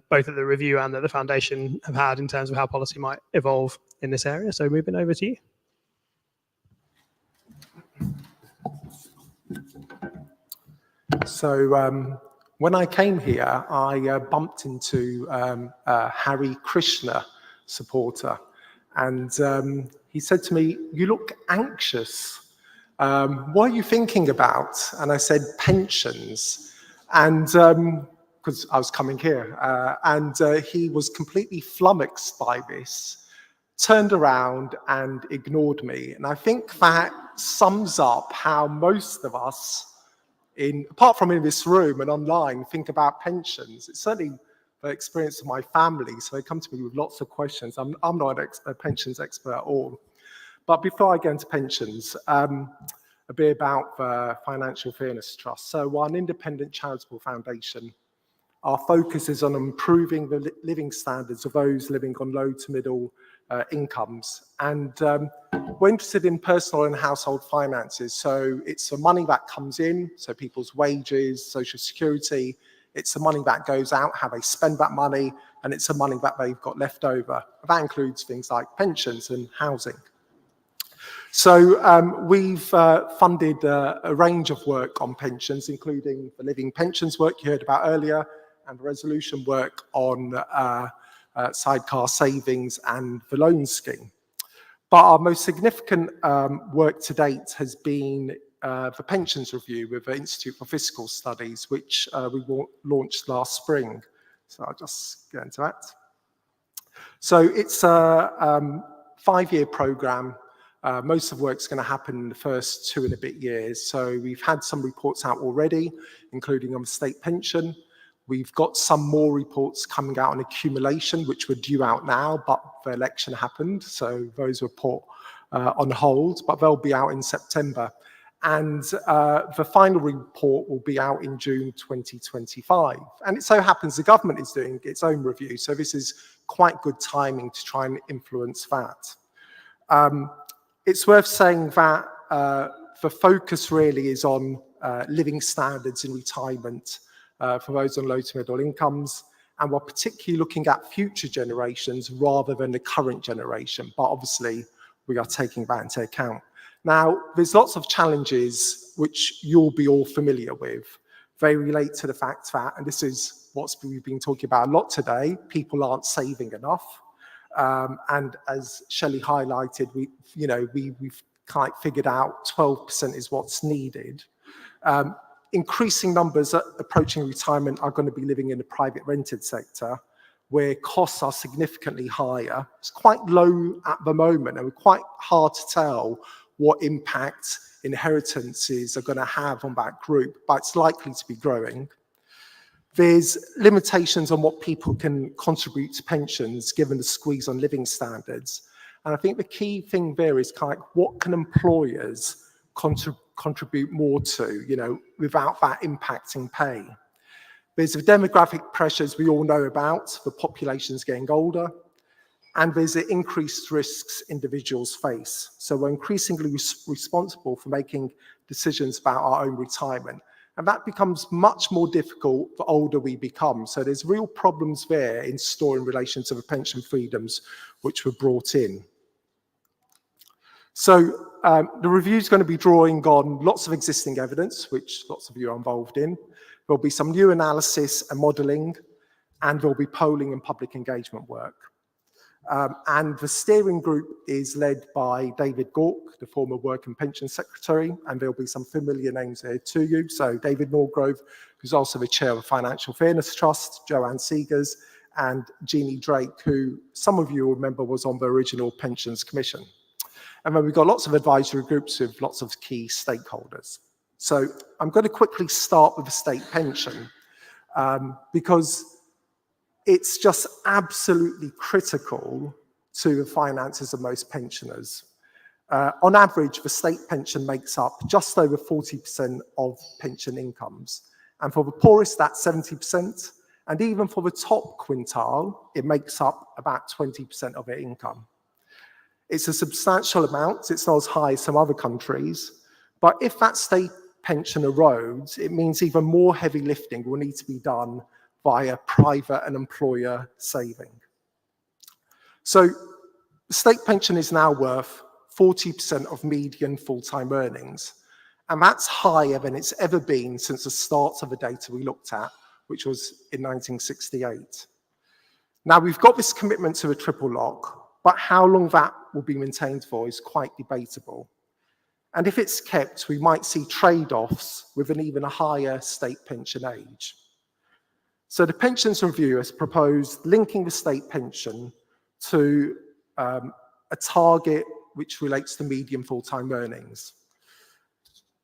both at the review and that the Foundation have had in terms of how policy might evolve in this area. So moving over to you. So when I came here, I bumped into a Hare Krishna supporter, and he said to me, "You look anxious. What are you thinking about?" And I said, "Pensions." And because I was coming here, and he was completely flummoxed by this, turned around and ignored me. And I think that sums up how most of us, apart from in this room and online, think about pensions. It's certainly the experience of my family, so they come to me with lots of questions. I'm not a pensions expert at all. But before I go into pensions, a bit about the Financial Fairness Trust. So we're an independent charitable foundation. Our focus is on improving the living standards of those living on low to middle incomes. And we're interested in personal and household finances. So it's the money that comes in, so people's wages, social security. It's the money that goes out, how they spend that money, and it's the money that they've got left over. That includes things like pensions and housing. So we've funded a range of work on pensions, including the living pensions work you heard about earlier, and resolution work on sidecar savings and the loan scheme. But our most significant work to date has been the pensions review with the Institute for Fiscal Studies, which we launched last spring. So I'll just get into that. So it's a 5-year program Most of the work's going to happen in the first 2 and a bit years. So we've had some reports out already, including on the state pension. We've got some more reports coming out on accumulation, which were due out now, but the election happened. So those were put on hold, but they'll be out in September. And the final report will be out in June 2025. And it so happens the government is doing its own review. So this is quite good timing to try and influence that. It's worth saying that the focus really is on living standards in retirement for those on low to middle incomes. And we're particularly looking at future generations rather than the current generation. But obviously, we are taking that into account. Now, there's lots of challenges which you'll be all familiar with. They relate to the fact that, and this is what we've been talking about a lot today, people aren't saving enough. And as Shelley highlighted, we've kind of figured out 12% is what's needed. Increasing numbers approaching retirement are going to be living in the private rented sector, where costs are significantly higher. It's quite low at the moment, and quite hard to tell what impact inheritances are going to have on that group, but it's likely to be growing. There's limitations on what people can contribute to pensions given the squeeze on living standards. And I think the key thing there is kind of like, what can employers contribute more to, without that impacting pay? There's the demographic pressures we all know about, the population's getting older, and there's the increased risks individuals face. So we're increasingly responsible for making decisions about our own retirement. And that becomes much more difficult the older we become. So there's real problems there in store in relation to the pension freedoms which were brought in. So the review is going to be drawing on lots of existing evidence, which lots of you are involved in. There'll be some new analysis and modelling, and there'll be polling and public engagement work. And the steering group is led by David Gork, the former Work and Pension Secretary, and there'll be some familiar names there to you. So David Norgrove, who's also the chair of the Financial Fairness Trust, Joanne Seegers, and Jeannie Drake, who some of you will remember was on the original Pensions Commission. And then we've got lots of advisory groups with lots of key stakeholders. So I'm going to quickly start with the state pension because it's just absolutely critical to the finances of most pensioners. On average, the state pension makes up just over 40% of pension incomes. And for the poorest, that's 70%. And even for the top quintile, it makes up about 20% of their income. It's a substantial amount. It's not as high as some other countries. But if that state pension erodes, it means even more heavy lifting will need to be done via private and employer saving. So the state pension is now worth 40% of median full-time earnings. And that's higher than it's ever been since the start of the data we looked at, which was in 1968. Now, we've got this commitment to a triple lock, but how long that will be maintained for is quite debatable. And if it's kept, we might see trade-offs with an even higher state pension age. So the Pensions Review has proposed linking the state pension to a target which relates to median full-time earnings.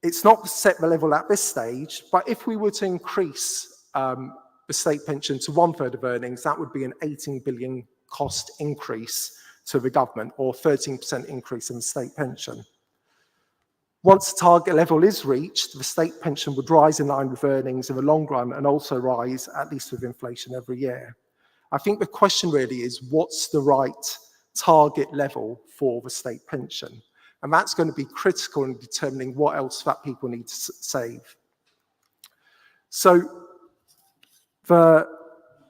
It's not set the level at this stage, but if we were to increase the state pension to 1/3 of earnings, that would be an 18 billion cost increase to the government, or 13% increase in the state pension. Once the target level is reached, the state pension would rise in line with earnings in the long run and also rise at least with inflation every year. I think the question really is, what's the right target level for the state pension? And that's going to be critical in determining what else that people need to save. So the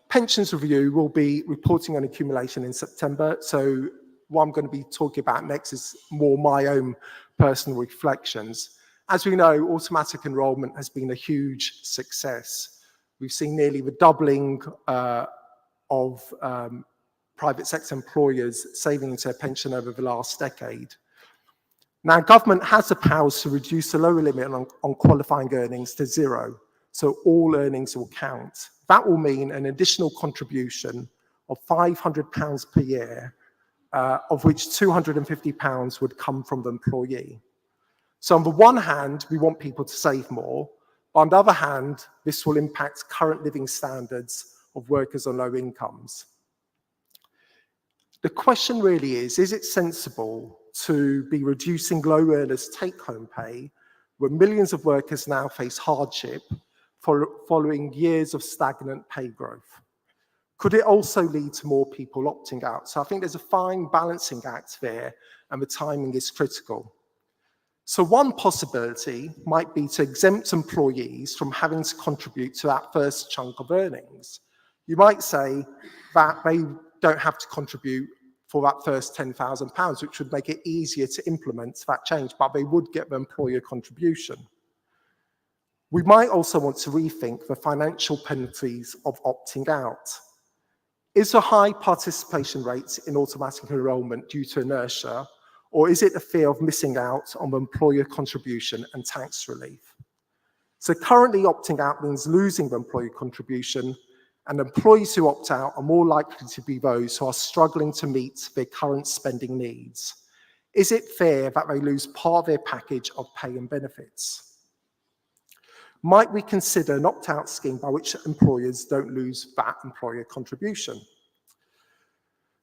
Pensions Review will be reporting on accumulation in September. So what I'm going to be talking about next is more my own personal reflections. As we know, automatic enrolment has been a huge success. We've seen nearly the doubling of private sector employers saving into their pension over the last decade. Now, government has the powers to reduce the lower limit on qualifying earnings to 0, so all earnings will count. That will mean an additional contribution of £500 per year of which £250 would come from the employee. So on the one hand, we want people to save more. On the other hand, this will impact current living standards of workers on low incomes. The question really is it sensible to be reducing low earners' take-home pay when millions of workers now face hardship following years of stagnant pay growth? Could it also lead to more people opting out? So I think there's a fine balancing act there, and the timing is critical. So one possibility might be to exempt employees from having to contribute to that first chunk of earnings. You might say that they don't have to contribute for that first £10,000, which would make it easier to implement that change, but they would get the employer contribution. We might also want to rethink the financial penalties of opting out. Is a high participation rate in automatic enrolment due to inertia, or is it the fear of missing out on the employer contribution and tax relief? So currently opting out means losing the employer contribution, and employees who opt out are more likely to be those who are struggling to meet their current spending needs. Is it fair that they lose part of their package of pay and benefits? Might we consider an opt-out scheme by which employers don't lose that employer contribution?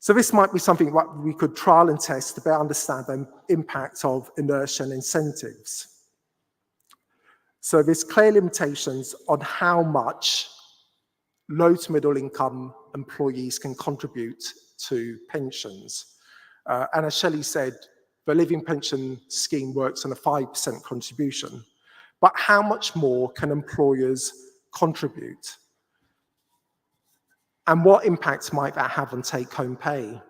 So this might be something that we could trial and test to better understand the impact of inertia and incentives. So there's clear limitations on how much low to middle income employees can contribute to pensions. And as Shelley said, the living pension scheme works on a 5% contribution. But how much more can employers contribute? And what impact might that have on take-home pay?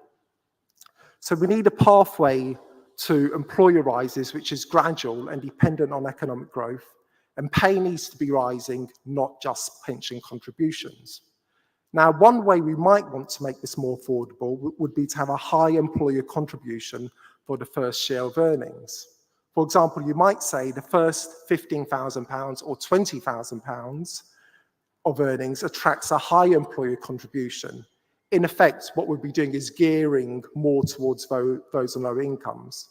So we need a pathway to employer rises, which is gradual and dependent on economic growth, and pay needs to be rising, not just pension contributions. Now, one way we might want to make this more affordable would be to have a high employer contribution for the first share of earnings. For example, you might say the first £15,000 or £20,000 of earnings attracts a high employer contribution. In effect, what we'd be doing is gearing more towards those on low incomes.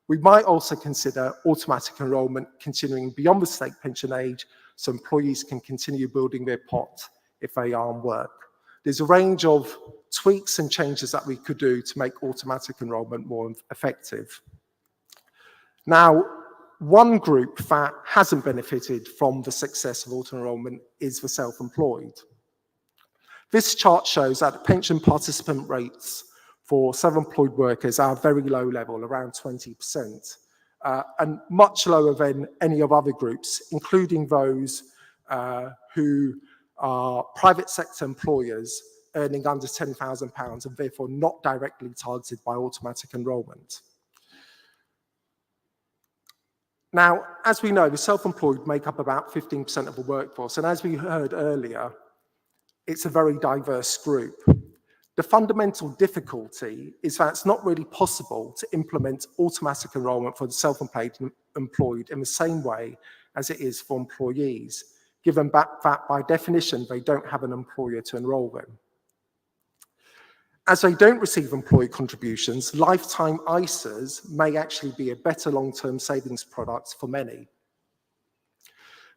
We might also consider automatic enrolment continuing beyond the state pension age so employees can continue building their pot if they are on work. There's a range of tweaks and changes that we could do to make automatic enrolment more effective. Now, one group that hasn't benefited from the success of auto-enrolment is the self-employed. This chart shows that the pension participant rates for self-employed workers are very low level, around 20%, and much lower than any of other groups, including those who are private sector employers earning under £10,000 and therefore not directly targeted by automatic enrolment. Now, as we know, the self-employed make up about 15% of the workforce, and as we heard earlier, it's a very diverse group. The fundamental difficulty is that it's not really possible to implement automatic enrolment for the self-employed in the same way as it is for employees, given that by definition, they don't have an employer to enroll them. As they don't receive employee contributions, lifetime ISAs may actually be a better long-term savings product for many.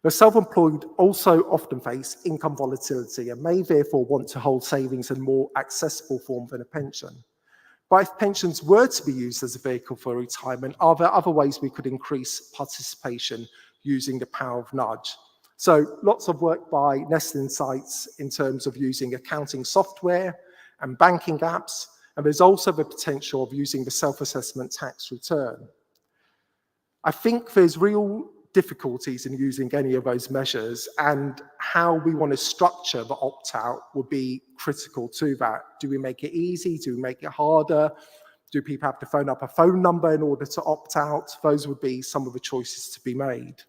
The self-employed also often face income volatility and may therefore want to hold savings in a more accessible form than a pension. But if pensions were to be used as a vehicle for retirement, are there other ways we could increase participation using the power of nudge? So lots of work by Nest Insights in terms of using accounting software and banking apps, and there's also the potential of using the self-assessment tax return. I think there's real difficulties in using any of those measures, and how we want to structure the opt-out would be critical to that. Do we make it easy? Do we make it harder? Do people have to phone up a phone number in order to opt out? Those would be some of the choices to be made.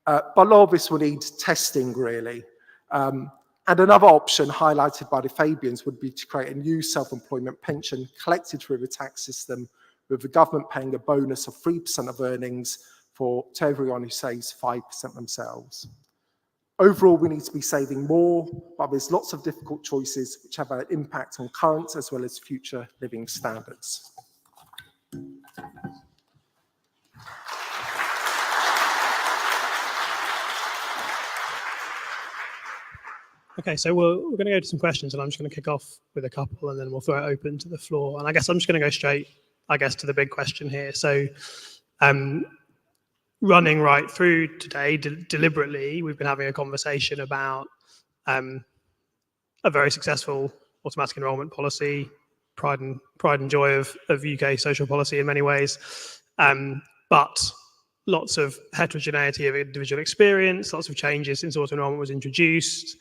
But a lot of this will need testing, really. And another option highlighted by the Fabians would be to create a new self-employment pension collected through the tax system, with the government paying a bonus of 3% of earnings to everyone who saves 5% themselves. Overall, we need to be saving more, but there's lots of difficult choices which have an impact on current as well as future living standards. Okay, so we're going to go to some questions, and I'm just going to kick off with a couple, and then we'll throw it open to the floor. And I guess I'm just going to go straight, to the big question here. So, running right through today, deliberately, we've been having a conversation about a very successful automatic enrolment policy, pride and joy of UK social policy in many ways, but lots of heterogeneity of individual experience, lots of changes since auto enrolment was introduced.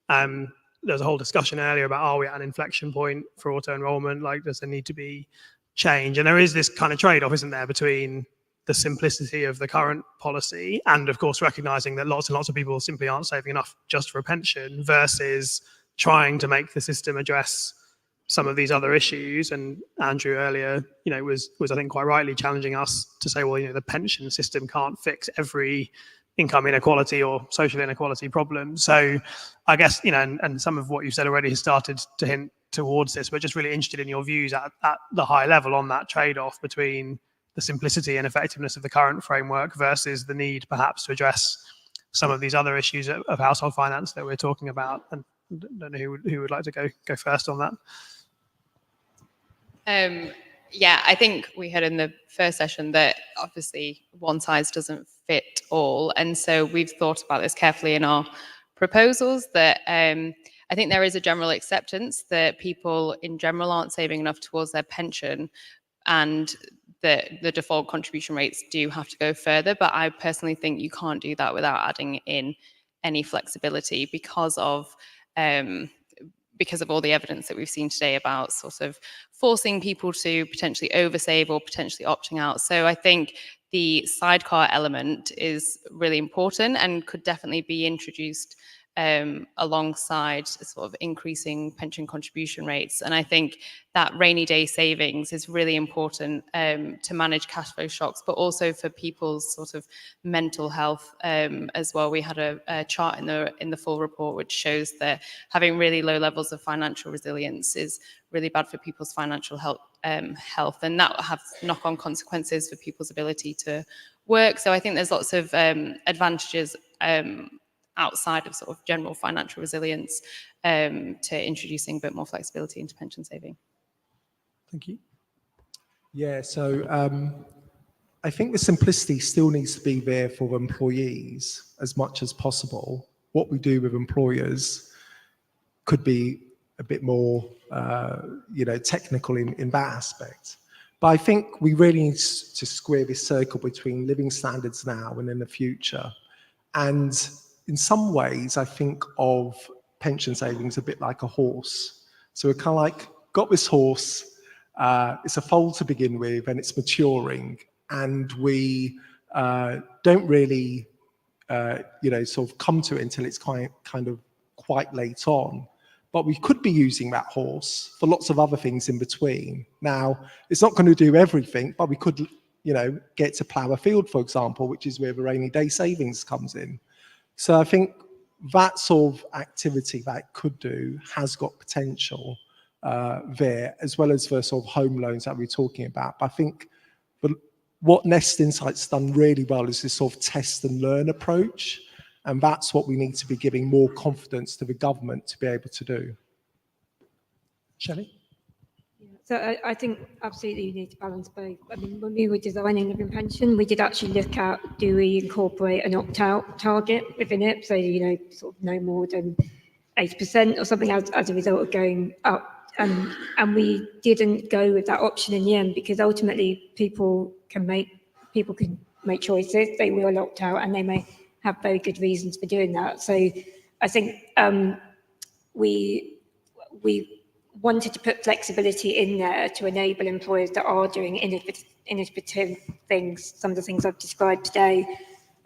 There was a whole discussion earlier about, are we at an inflection point for auto enrolment? Like, does there need to be change? And there is this kind of trade-off, isn't there, between the simplicity of the current policy and, of course, recognizing that lots and lots of people simply aren't saving enough just for a pension versus trying to make the system address some of these other issues. And Andrew earlier, was I think quite rightly challenging us to say, well, the pension system can't fix every income inequality or social inequality problem. So I guess, and some of what you've said already has started to hint towards this, but just really interested in your views at the high level on that trade-off between the simplicity and effectiveness of the current framework versus the need perhaps to address some of these other issues of household finance that we're talking about. And I don't know who would like to go first on that. Yeah, I think we heard in the first session that obviously one size doesn't fit all. And so we've thought about this carefully in our proposals that I think there is a general acceptance that people in general aren't saving enough towards their pension, and that the default contribution rates do have to go further. But I personally think you can't do that without adding in any flexibility because of all the evidence that we've seen today about sort of forcing people to potentially oversave or potentially opting out. So I think the sidecar element is really important and could definitely be introduced alongside sort of increasing pension contribution rates. And I think that rainy day savings is really important to manage cash flow shocks, but also for people's sort of mental health as well. We had a chart in the full report which shows that having really low levels of financial resilience is really bad for people's financial health, and that will have knock-on consequences for people's ability to work. So I think there's lots of advantages outside of sort of general financial resilience to introducing a bit more flexibility into pension saving. Thank you. Yeah, so I think the simplicity still needs to be there for employees as much as possible. What we do with employers could be a bit more, technical in that aspect. But I think we really need to square this circle between living standards now and in the future. And in some ways, I think of pension savings a bit like a horse. So we're kind of like, got this horse, it's a foal to begin with, and it's maturing. And we don't really, sort of come to it until it's kind of quite late on. But we could be using that horse for lots of other things in between. Now, it's not going to do everything, but we could, get to plough a field, for example, which is where the rainy day savings comes in. So I think that sort of activity that it could do has got potential there, as well as for sort of home loans that we're talking about. But I think what Nest Insight's done really well is this sort of test and learn approach. And that's what we need to be giving more confidence to the government to be able to do. Shelley? So I think absolutely you need to balance both. I mean, when we were designing living pension, we did actually look at, do we incorporate an opt-out target within it? So, sort of no more than 80% or something as a result of going up. And we didn't go with that option in the end because ultimately people can make choices. They will opt out and they may have very good reasons for doing that. So I think we wanted to put flexibility in there to enable employers that are doing innovative things, some of the things I've described today,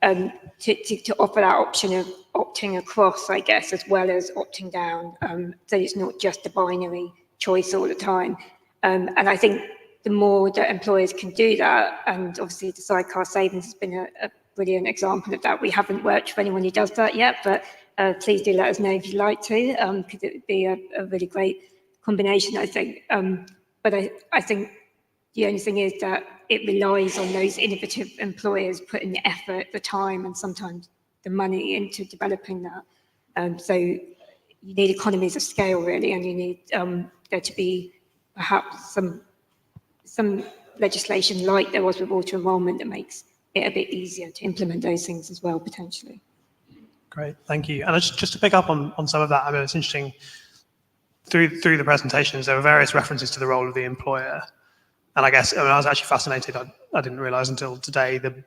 to offer that option of opting across, I guess, as well as opting down, so it's not just a binary choice all the time. And I think the more that employers can do that, and obviously the sidecar savings has been a brilliant example of that. We haven't worked with anyone who does that yet, but please do let us know if you'd like to, because it would be a really great combination, I think. But I think the only thing is that it relies on those innovative employers putting the effort, the time, and sometimes the money into developing that. So you need economies of scale, really, and you need there to be perhaps some legislation like there was with auto enrolment that makes it a bit easier to implement those things as well, potentially. Great, thank you. And just to pick up on some of that, I mean, it's interesting, through the presentations, there were various references to the role of the employer. And I guess, I mean, I was actually fascinated, I didn't realize until today, the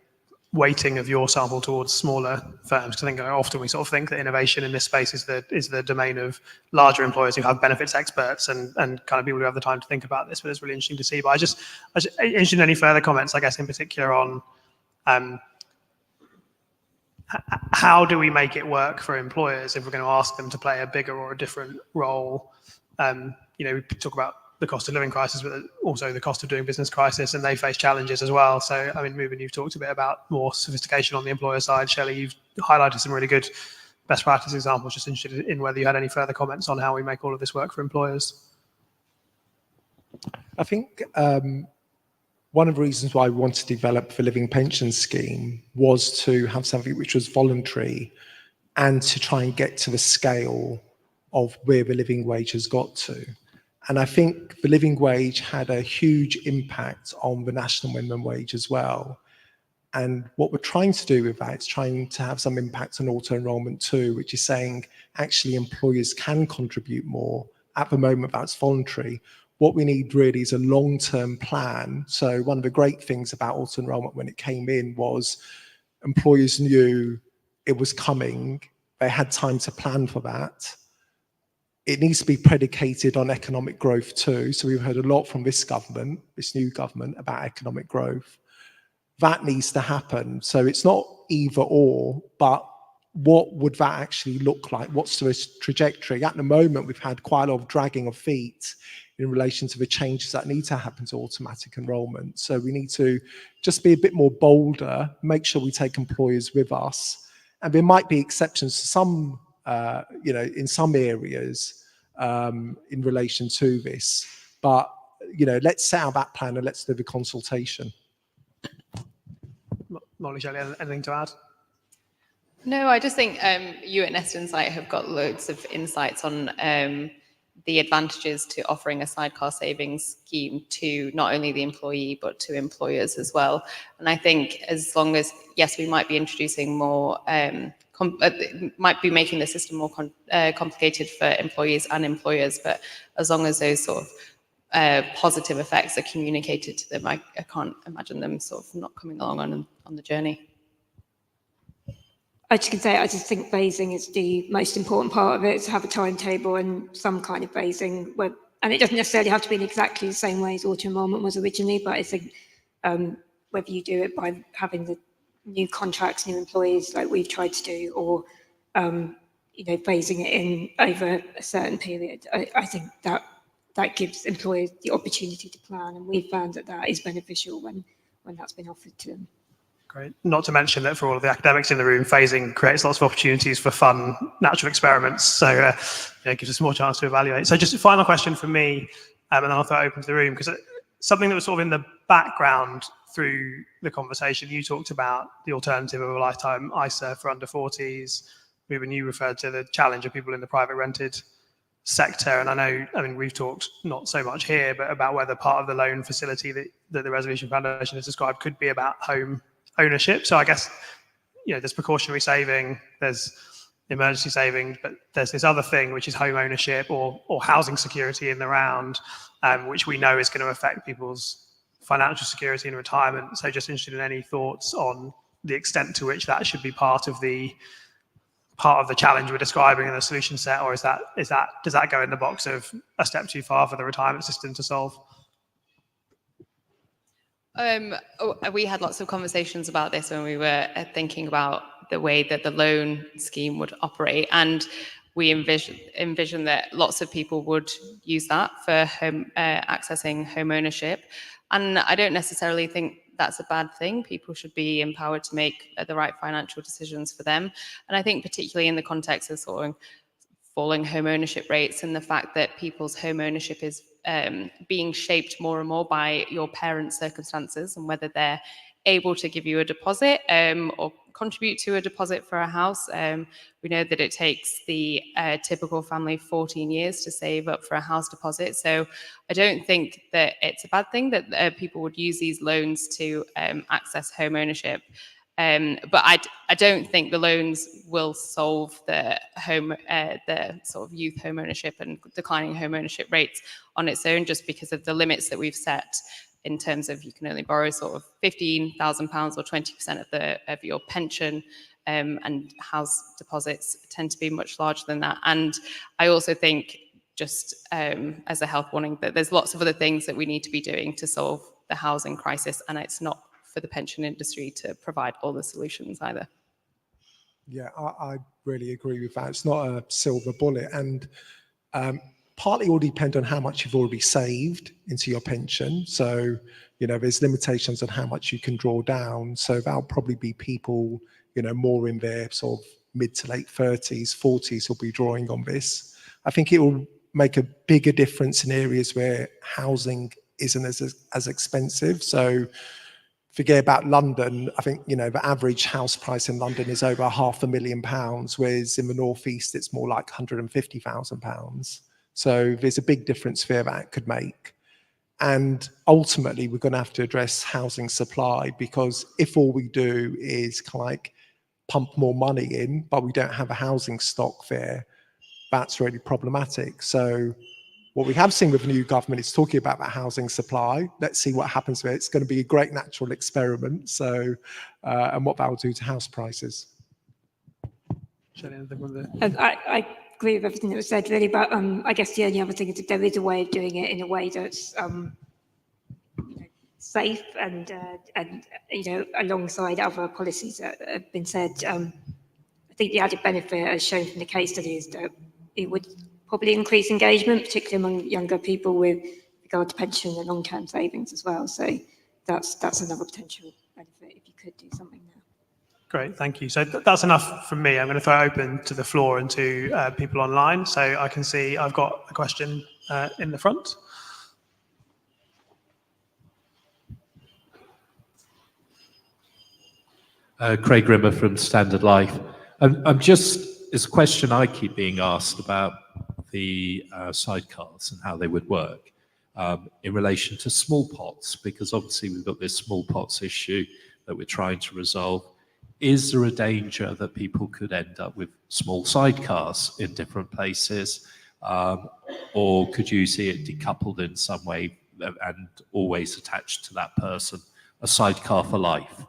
weighting of your sample towards smaller firms. Because I think often we sort of think that innovation in this space is the domain of larger employers who have benefits experts and kind of people who have the time to think about this, but it's really interesting to see. But I just interested in any further comments, I guess, in particular on how do we make it work for employers if we're going to ask them to play a bigger or a different role? You know, we talk about the cost of living crisis, but also the cost of doing business crisis, and they face challenges as well. So, I mean, Ruben, you've talked a bit about more sophistication on the employer side. Shelley, you've highlighted some really good best practice examples. Just interested in whether you had any further comments on how we make all of this work for employers. I think one of the reasons why we wanted to develop the living pension scheme was to have something which was voluntary and to try and get to the scale of where the living wage has got to. And I think the living wage had a huge impact on the national minimum wage as well. And what we're trying to do with that is trying to have some impact on auto enrolment too, which is saying actually employers can contribute more. At the moment, that's voluntary. What we need really is a long-term plan. So one of the great things about auto enrolment when it came in was employers knew it was coming. They had time to plan for that. It needs to be predicated on economic growth too. So we've heard a lot from this government, this new government, about economic growth. That needs to happen. So it's not either or, but what would that actually look like? What's the trajectory? At the moment, we've had quite a lot of dragging of feet in relation to the changes that need to happen to automatic enrolment. So we need to just be a bit more bolder, make sure we take employers with us. And there might be exceptions to some you know, in some areas in relation to this. But, you know, let's set out that plan and let's do the consultation. Molly, Shelley, anything to add? No, I just think you at Nest Insight have got loads of insights on the advantages to offering a sidecar savings scheme to not only the employee, but to employers as well. And I think as long as, yes, we might be introducing more might be making the system more complicated for employees and employers, but as long as those sort of positive effects are communicated to them, I can't imagine them sort of not coming along on the journey. I just can say, I just think phasing is the most important part of it, to have a timetable and some kind of phasing, and it doesn't necessarily have to be in exactly the same way as auto enrolment was originally, but I think whether you do it by having the new contracts, new employees like we've tried to do, or you know, phasing it in over a certain period, I think that gives employers the opportunity to plan, and we've found that is beneficial when that's been offered to them. Great. Not to mention that for all of the academics in the room, phasing creates lots of opportunities for fun, natural experiments. So it gives us more chance to evaluate. So just a final question from me, and then I'll throw it open to the room, because something that was sort of in the background through the conversation, you talked about the alternative of a lifetime ISA for under 40s. Ruben, you referred to the challenge of people in the private rented sector. And I know, I mean, we've talked not so much here, but about whether part of the loan facility that the Resolution Foundation has described could be about home ownership. So I guess, you know, there's precautionary saving, there's emergency savings, but there's this other thing, which is home ownership or housing security in the round, which we know is going to affect people's financial security in retirement. So just interested in any thoughts on the extent to which that should be part of the challenge we're describing in the solution set, or does that go in the box of a step too far for the retirement system to solve? We had lots of conversations about this when we were thinking about the way that the loan scheme would operate, and we envision that lots of people would use that for accessing home ownership. And I don't necessarily think that's a bad thing. People should be empowered to make the right financial decisions for them. And I think particularly in the context of sort of falling home ownership rates and the fact that people's home ownership is being shaped more and more by your parents' circumstances and whether they're able to give you a deposit or contribute to a deposit for a house. We know that it takes the typical family 14 years to save up for a house deposit. So I don't think that it's a bad thing that people would use these loans to access home ownership. But I don't think the loans will solve the sort of youth home ownership and declining home ownership rates on its own, just because of the limits that we've set in terms of you can only borrow sort of £15,000 or 20% of your pension, and house deposits tend to be much larger than that. And I also think, just as a health warning, that there's lots of other things that we need to be doing to solve the housing crisis, and it's not for the pension industry to provide all the solutions either. Yeah, I really agree with that. It's not a silver bullet, and partly will depend on how much you've already saved into your pension. So, there's limitations on how much you can draw down. So that'll probably be people, more in their sort of mid to late 30s, 40s will be drawing on this. I think it will make a bigger difference in areas where housing isn't as expensive. So forget about London. I think, the average house price in London is over £500,000, whereas in the Northeast, it's more like £150,000. So there's a big difference there that could make. And ultimately, we're going to have to address housing supply, because if all we do is kind of like pump more money in, but we don't have a housing stock there, that's really problematic. So what we have seen with the new government is talking about that housing supply. Let's see what happens there. It's going to be a great natural experiment. So, and what that will do to house prices. I agree with everything that was said, really, but I guess the only other thing is that there is a way of doing it in a way that's safe and alongside other policies that have been said. I think the added benefit, as shown from the case study, is that it would probably increase engagement, particularly among younger people with regard to pension and long-term savings as well. So that's another potential benefit if you could do something there. Great, thank you. So that's enough from me. I'm going to throw it open to the floor and to people online. So I can see I've got a question in the front. Craig Rimmer from Standard Life. It's a question I keep being asked about the sidecars and how they would work in relation to small pots, because obviously we've got this small pots issue that we're trying to resolve. Is there a danger that people could end up with small sidecars in different places? Or could you see it decoupled in some way and always attached to that person, a sidecar for life?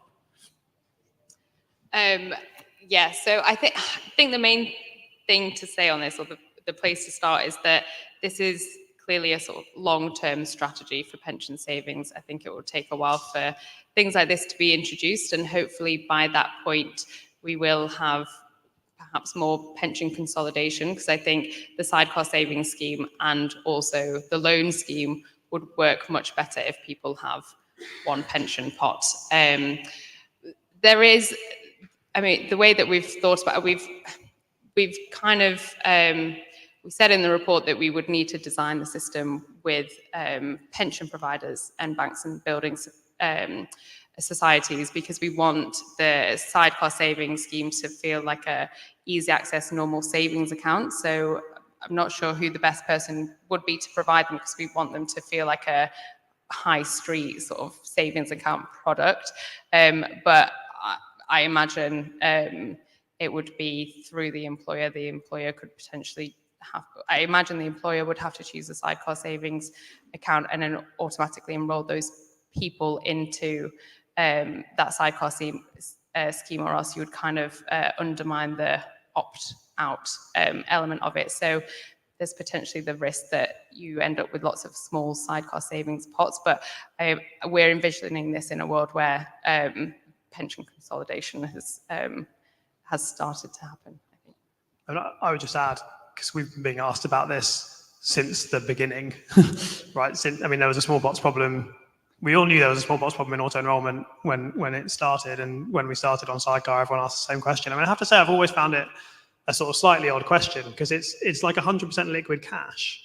Yeah, so I think the main thing to say on this, or the place to start, is that this is clearly a sort of long-term strategy for pension savings. I think it will take a while for things like this to be introduced, and hopefully by that point we will have perhaps more pension consolidation, because I think the sidecar savings scheme and also the loan scheme would work much better if people have one pension pot. There is, the way that we've thought about it, we've kind of, we said in the report that we would need to design the system with pension providers and banks and building societies, because we want the sidecar savings scheme to feel like a easy access normal savings account. So I'm not sure who the best person would be to provide them, because we want them to feel like a high street sort of savings account product. But I imagine it would be through the employer. The employer could potentially I imagine the employer would have to choose a sidecar savings account and then automatically enroll those people into that sidecar scheme, or else you would kind of undermine the opt-out element of it. So there's potentially the risk that you end up with lots of small sidecar savings pots, but we're envisioning this in a world where pension consolidation has started to happen, I think. And I would just add, because we've been being asked about this since the beginning, right? There was a small pots problem we all knew there was a small box problem in auto enrollment when it started, and when we started on Sidecar, everyone asked the same question. I mean, I have to say, I've always found it a sort of slightly odd question, because it's like 100% liquid cash,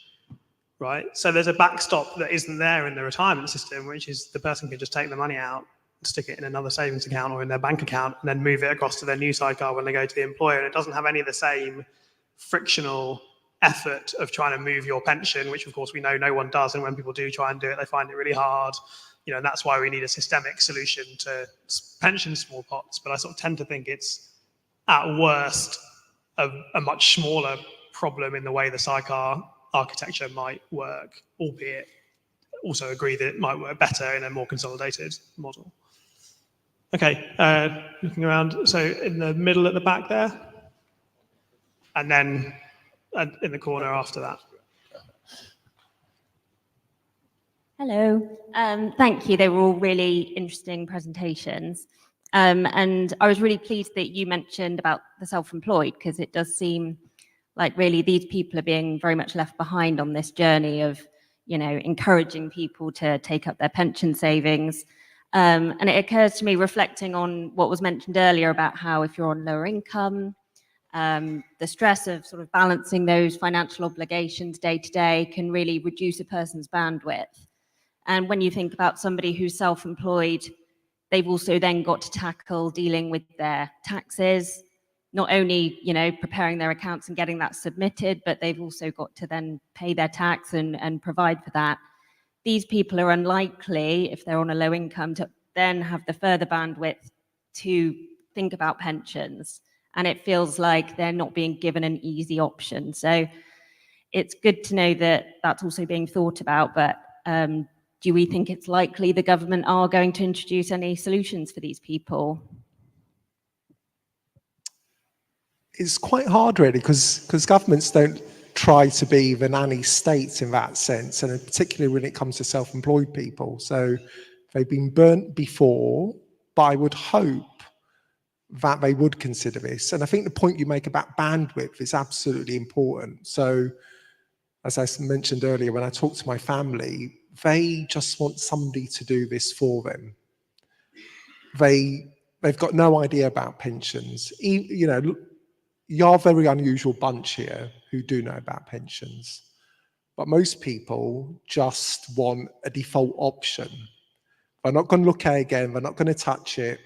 right? So there's a backstop that isn't there in the retirement system, which is the person can just take the money out, stick it in another savings account or in their bank account, and then move it across to their new Sidecar when they go to the employer. And it doesn't have any of the same frictional effort of trying to move your pension, which of course we know no one does. And when people do try and do it, they find it really hard. You know, and that's why we need a systemic solution to pension small pots. But I sort of tend to think it's at worst a much smaller problem in the way the Sidecar architecture might work, albeit also agree that it might work better in a more consolidated model. Okay, looking around, so in the middle at the back there, and then in the corner after that. Hello, thank you. They were all really interesting presentations. And I was really pleased that you mentioned about the self-employed, because it does seem like really these people are being very much left behind on this journey of, you know, encouraging people to take up their pension savings. And it occurs to me, reflecting on what was mentioned earlier about how if you're on lower income, the stress of sort of balancing those financial obligations day to day can really reduce a person's bandwidth. And when you think about somebody who's self-employed, they've also then got to tackle dealing with their taxes, not only, you know, preparing their accounts and getting that submitted, but they've also got to then pay their tax and provide for that. These people are unlikely, if they're on a low income, to then have the further bandwidth to think about pensions. And it feels like they're not being given an easy option. So it's good to know that that's also being thought about, but do we think it's likely the government are going to introduce any solutions for these people? It's quite hard, really, because governments don't try to be the nanny states in that sense, and particularly when it comes to self-employed people. So they've been burnt before, but I would hope that they would consider this. And I think the point you make about bandwidth is absolutely important. So as I mentioned earlier, when I talk to my family, they just want somebody to do this for them. They've got no idea about pensions. You know, you're a very unusual bunch here who do know about pensions. But most people just want a default option. They're not going to look at it again. They're not going to touch it.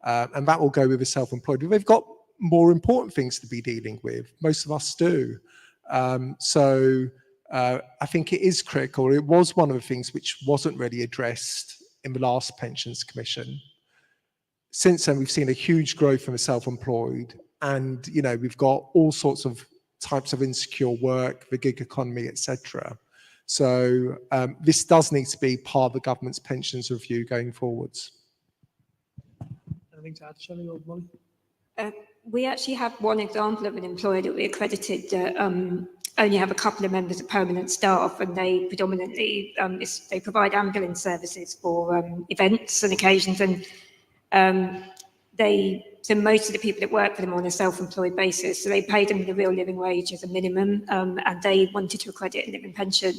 And that will go with the self-employed. But they've got more important things to be dealing with. Most of us do. I think it is critical. It was one of the things which wasn't really addressed in the last Pensions Commission. Since then, we've seen a huge growth in the self-employed, and you know, we've got all sorts of types of insecure work, the gig economy, etc. So this does need to be part of the government's pensions review going forwards. Anything to add, Shelley or Molly? We actually have one example of an employer that we accredited that only have a couple of members of permanent staff, and they predominantly they provide ambulance services for events and occasions, and so most of the people that work for them are on a self-employed basis, so they pay them the real living wage as a minimum, and they wanted to accredit a living pension,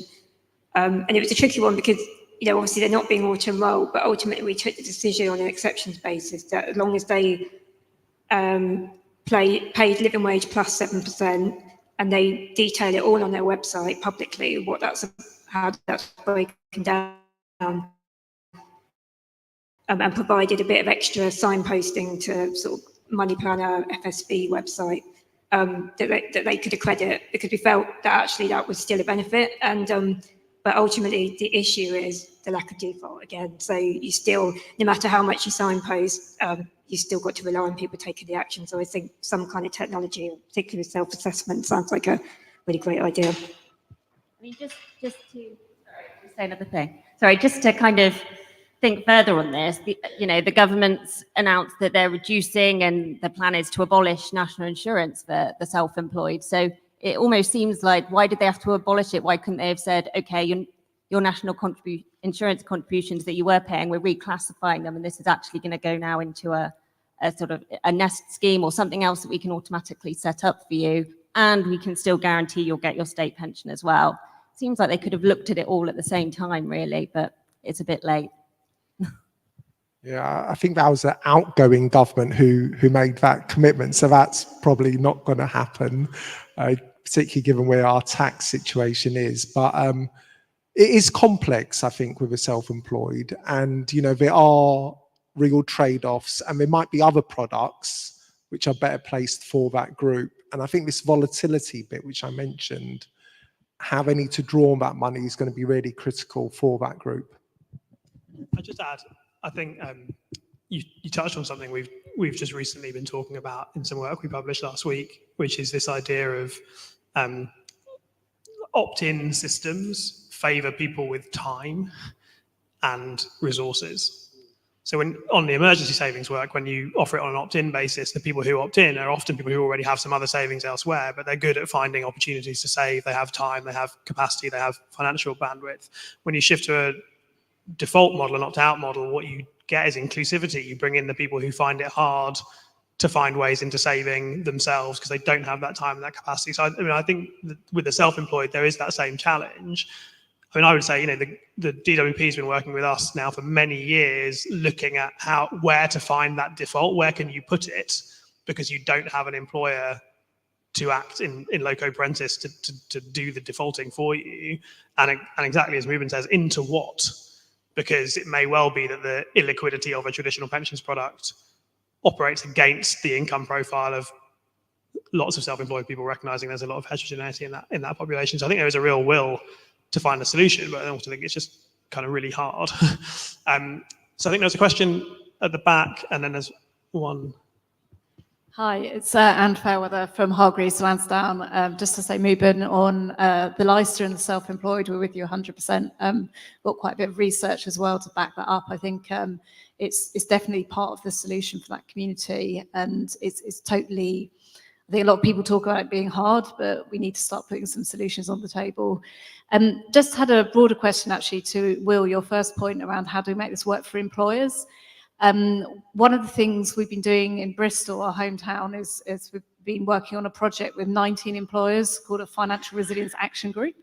and it was a tricky one because, you know, obviously they're not being auto-enrolled, but ultimately we took the decision on an exceptions basis that as long as they paid living wage plus 7%, and they detail it all on their website publicly, how that's broken down, and provided a bit of extra signposting to sort of Money Planner, FSB website, that they could accredit, because we felt that actually that was still a benefit. And but ultimately the issue is the lack of default again. So you still, no matter how much you signpost, you still got to rely on people taking the action. So I think some kind of technology, particularly self-assessment, sounds like a really great idea. I mean, just to say another thing. Sorry, just to kind of think further on this, the government's announced that they're reducing, and the plan is to abolish national insurance for the self-employed. So it almost seems like, why did they have to abolish it? Why couldn't they have said, okay, your national insurance contributions that you were paying, we're reclassifying them, and this is actually going to go now into a sort of a nest scheme or something else that we can automatically set up for you, and we can still guarantee you'll get your state pension as well. Seems like they could have looked at it all at the same time, really, but it's a bit late. Yeah, I think that was an outgoing government who made that commitment. So that's probably not going to happen, particularly given where our tax situation is. But it is complex, I think, with the self-employed. And, you know, there are real trade-offs, and there might be other products which are better placed for that group. And I think this volatility bit, which I mentioned, how they need to draw on that money is going to be really critical for that group. I just add, I think you touched on something we've just recently been talking about in some work we published last week, which is this idea of opt-in systems favour people with time and resources. So when on the emergency savings work, when you offer it on an opt-in basis, the people who opt in are often people who already have some other savings elsewhere, but they're good at finding opportunities to save. They have time, they have capacity, they have financial bandwidth. When you shift to a default model, an opt-out model, what you get is inclusivity. You bring in the people who find it hard to find ways into saving themselves because they don't have that time and that capacity. So I think with the self-employed, there is that same challenge. I mean, I would say, you know, the DWP has been working with us now for many years, looking at where to find that default, where can you put it, because you don't have an employer to act in loco parentis to do the defaulting for you. And exactly as Ruben says, into what? Because it may well be that the illiquidity of a traditional pensions product operates against the income profile of lots of self-employed people, recognizing there's a lot of heterogeneity in that population. So I think there is a real will to find a solution, but I also think it's just kind of really hard. So I think there's a question at the back, and then there's one. Hi, it's Anne Fairweather from Hargreaves Lansdowne. Just to say, Mubin, on the Leicester and the self-employed, we're with you 100%. Got quite a bit of research as well to back that up. I think it's definitely part of the solution for that community, and it's totally. I think a lot of people talk about it being hard, but we need to start putting some solutions on the table. Just had a broader question actually to Will, your first point around how do we make this work for employers. One of the things we've been doing in Bristol, our hometown, is we've been working on a project with 19 employers called a Financial Resilience Action Group,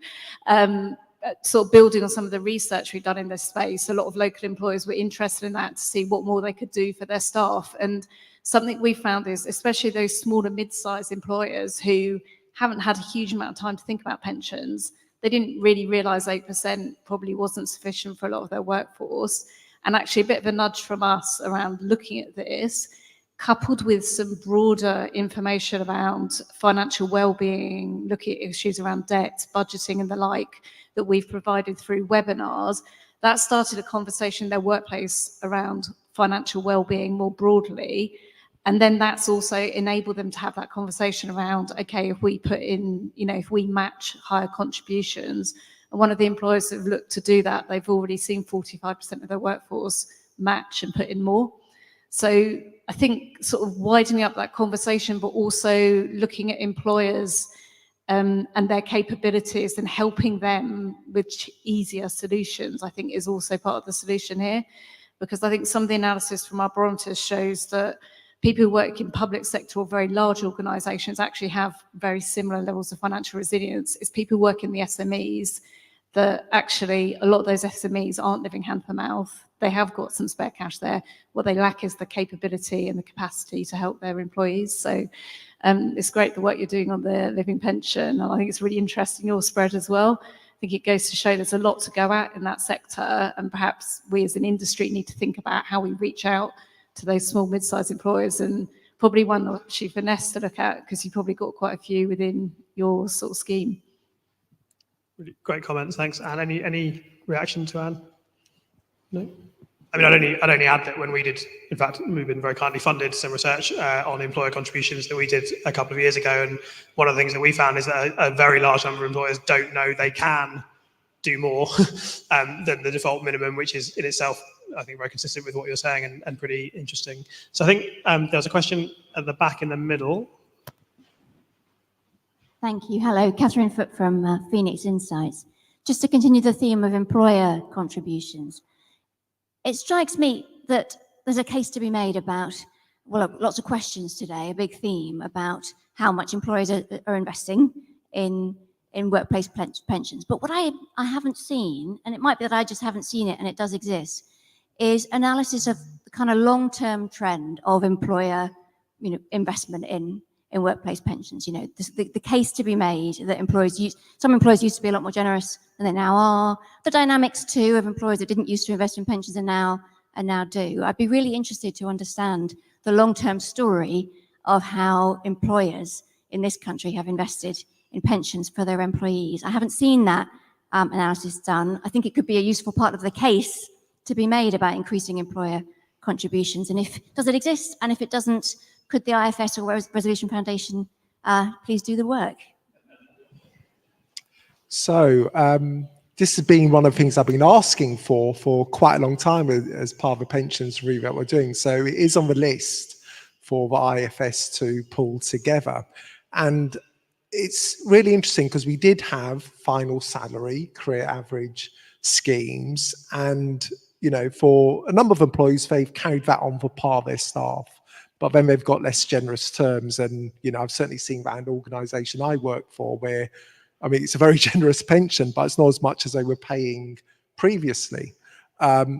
sort of building on some of the research we've done in this space. A lot of local employers were interested in that to see what more they could do for their staff. And something we found is, especially those small and mid-sized employers who haven't had a huge amount of time to think about pensions, they didn't really realise 8% probably wasn't sufficient for a lot of their workforce. And actually a bit of a nudge from us around looking at this, coupled with some broader information around financial well-being, looking at issues around debt, budgeting and the like that we've provided through webinars, that started a conversation in their workplace around financial well-being more broadly. And then that's also enabled them to have that conversation around, okay, if we put in, you know, if we match higher contributions, and one of the employers that have looked to do that, they've already seen 45% of their workforce match and put in more. So I think sort of widening up that conversation, but also looking at employers and their capabilities and helping them with easier solutions, I think is also part of the solution here. Because I think some of the analysis from our barometers shows that people who work in public sector or very large organisations actually have very similar levels of financial resilience. It's people who work in the SMEs that actually a lot of those SMEs aren't living hand to mouth. They have got some spare cash there. What they lack is the capability and the capacity to help their employees. So it's great the work you're doing on the living pension. And I think it's really interesting, your spread as well. I think it goes to show there's a lot to go at in that sector. And perhaps we as an industry need to think about how we reach out to those small, mid-sized employers, and probably one actually for Nest to look at, because you've probably got quite a few within your sort of scheme. Really great comments, thanks. Anne, any reaction to Anne? No? I mean, I'd only add that when we did, in fact, we've been very kindly funded some research on employer contributions that we did a couple of years ago, and one of the things that we found is that a very large number of employers don't know they can do more than the default minimum, which is in itself, I think, very consistent with what you're saying and pretty interesting. So I think there was a question at the back in the middle. Thank you. Hello, Catherine Foote from Phoenix Insights. Just to continue the theme of employer contributions, it strikes me that there's a case to be made about, well, lots of questions today, a big theme about how much employers are investing in workplace pensions. But what I haven't seen, and it might be that I just haven't seen it and it does exist, is analysis of the kind of long-term trend of employer, investment in workplace pensions. The case to be made that some employers used to be a lot more generous than they now are. The dynamics too of employers that didn't used to invest in pensions and now do. I'd be really interested to understand the long-term story of how employers in this country have invested in pensions for their employees. I haven't seen that analysis done. I think it could be a useful part of the case to be made about increasing employer contributions. And does it exist? And if it doesn't, could the IFS or Resolution Foundation please do the work? So this has been one of the things I've been asking for quite a long time as part of the pensions review that we're doing. So it is on the list for the IFS to pull together. And it's really interesting because we did have final salary, career average schemes. And, for a number of employees, they've carried that on for part of their staff. But then they've got less generous terms. And, I've certainly seen that in the organisation I work for where, it's a very generous pension, but it's not as much as they were paying previously.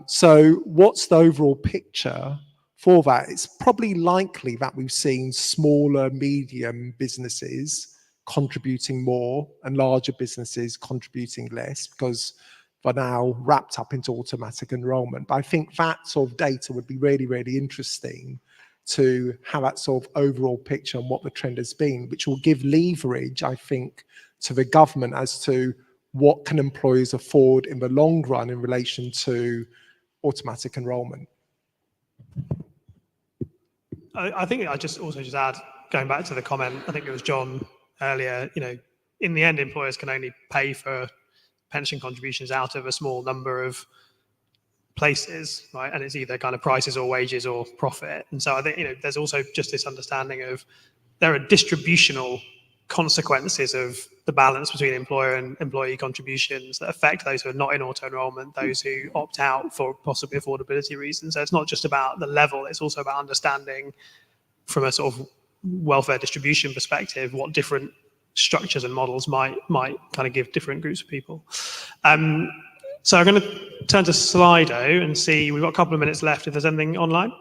So what's the overall picture for that? It's probably likely that we've seen smaller, medium businesses contributing more and larger businesses contributing less because they're now wrapped up into automatic enrolment. But I think that sort of data would be really, really interesting to have that sort of overall picture on what the trend has been, which will give leverage, I think, to the government as to what can employers afford in the long run in relation to automatic enrolment. I think I just add, going back to the comment, I think it was John earlier, in the end, employers can only pay for pension contributions out of a small number of places, right? And it's either kind of prices or wages or profit. And so I think, there's also just this understanding of there are distributional consequences of the balance between employer and employee contributions that affect those who are not in auto-enrollment, those who opt out for possibly affordability reasons. So it's not just about the level, it's also about understanding from a sort of welfare distribution perspective what different structures and models might kind of give different groups of people. So I'm going to turn to Slido and see, we've got a couple of minutes left if there's anything online.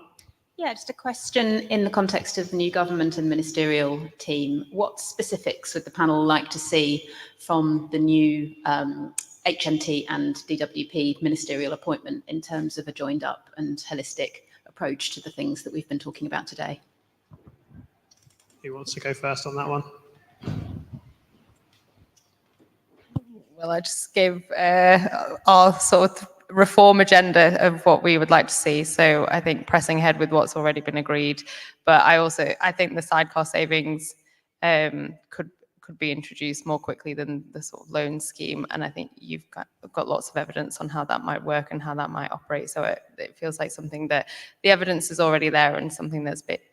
Yeah, just a question in the context of the new government and ministerial team. What specifics would the panel like to see from the new HMT and DWP ministerial appointment in terms of a joined up and holistic approach to the things that we've been talking about today? Who wants to go first on that one? Well, I just gave our sort of reform agenda of what we would like to see. So I think pressing ahead with what's already been agreed. But I think the sidecar savings could be introduced more quickly than the sort of loan scheme. And I think you've got lots of evidence on how that might work and how that might operate. So it feels like something that the evidence is already there and something that's a bit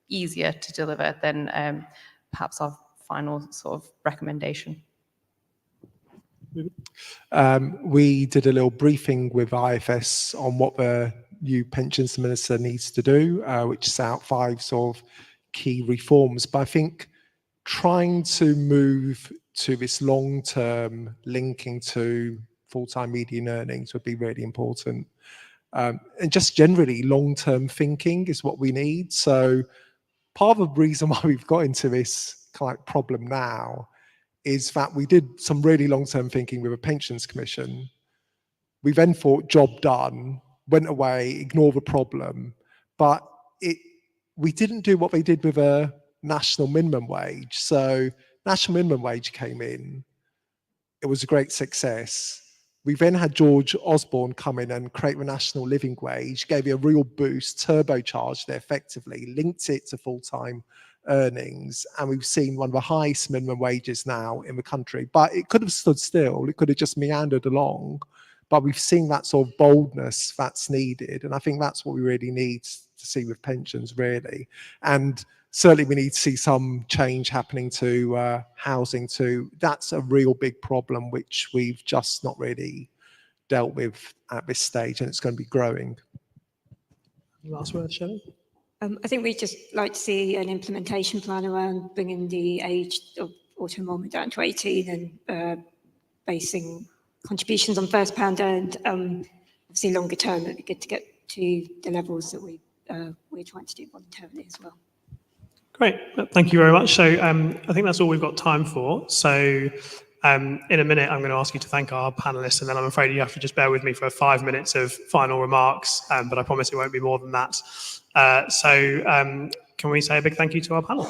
easier to deliver than perhaps our final sort of recommendation. We did a little briefing with IFS on what the new pensions minister needs to do, which is out 5 sort of key reforms. But I think trying to move to this long-term linking to full-time median earnings would be really important. And just generally long-term thinking is what we need. So part of the reason why we've got into this kind of problem now is that we did some really long-term thinking with a pensions commission. We then thought job done, went away, ignore the problem, but we didn't do what they did with a national minimum wage. So national minimum wage came in, it was a great success. We then had George Osborne come in and create the national living wage, gave it a real boost, turbocharged it effectively, linked it to full-time earnings, and we've seen one of the highest minimum wages now in the country. But it could have stood still, it could have just meandered along, but we've seen that sort of boldness that's needed, and I think that's what we really need to see with pensions, really. And certainly we need to see some change happening to housing too. That's a real big problem which we've just not really dealt with at this stage, and it's going to be growing. Last word, Shelley? I think we'd just like to see an implementation plan around bringing the age of auto-enrolment down to 18 and basing contributions on first pound earned. Obviously, longer term, it'd be good to get to the levels that we're trying to do voluntarily as well. Great, thank you very much. So I think that's all we've got time for. So in a minute, I'm going to ask you to thank our panelists, and then I'm afraid you have to just bear with me for 5 minutes of final remarks, but I promise it won't be more than that. Can we say a big thank you to our panel?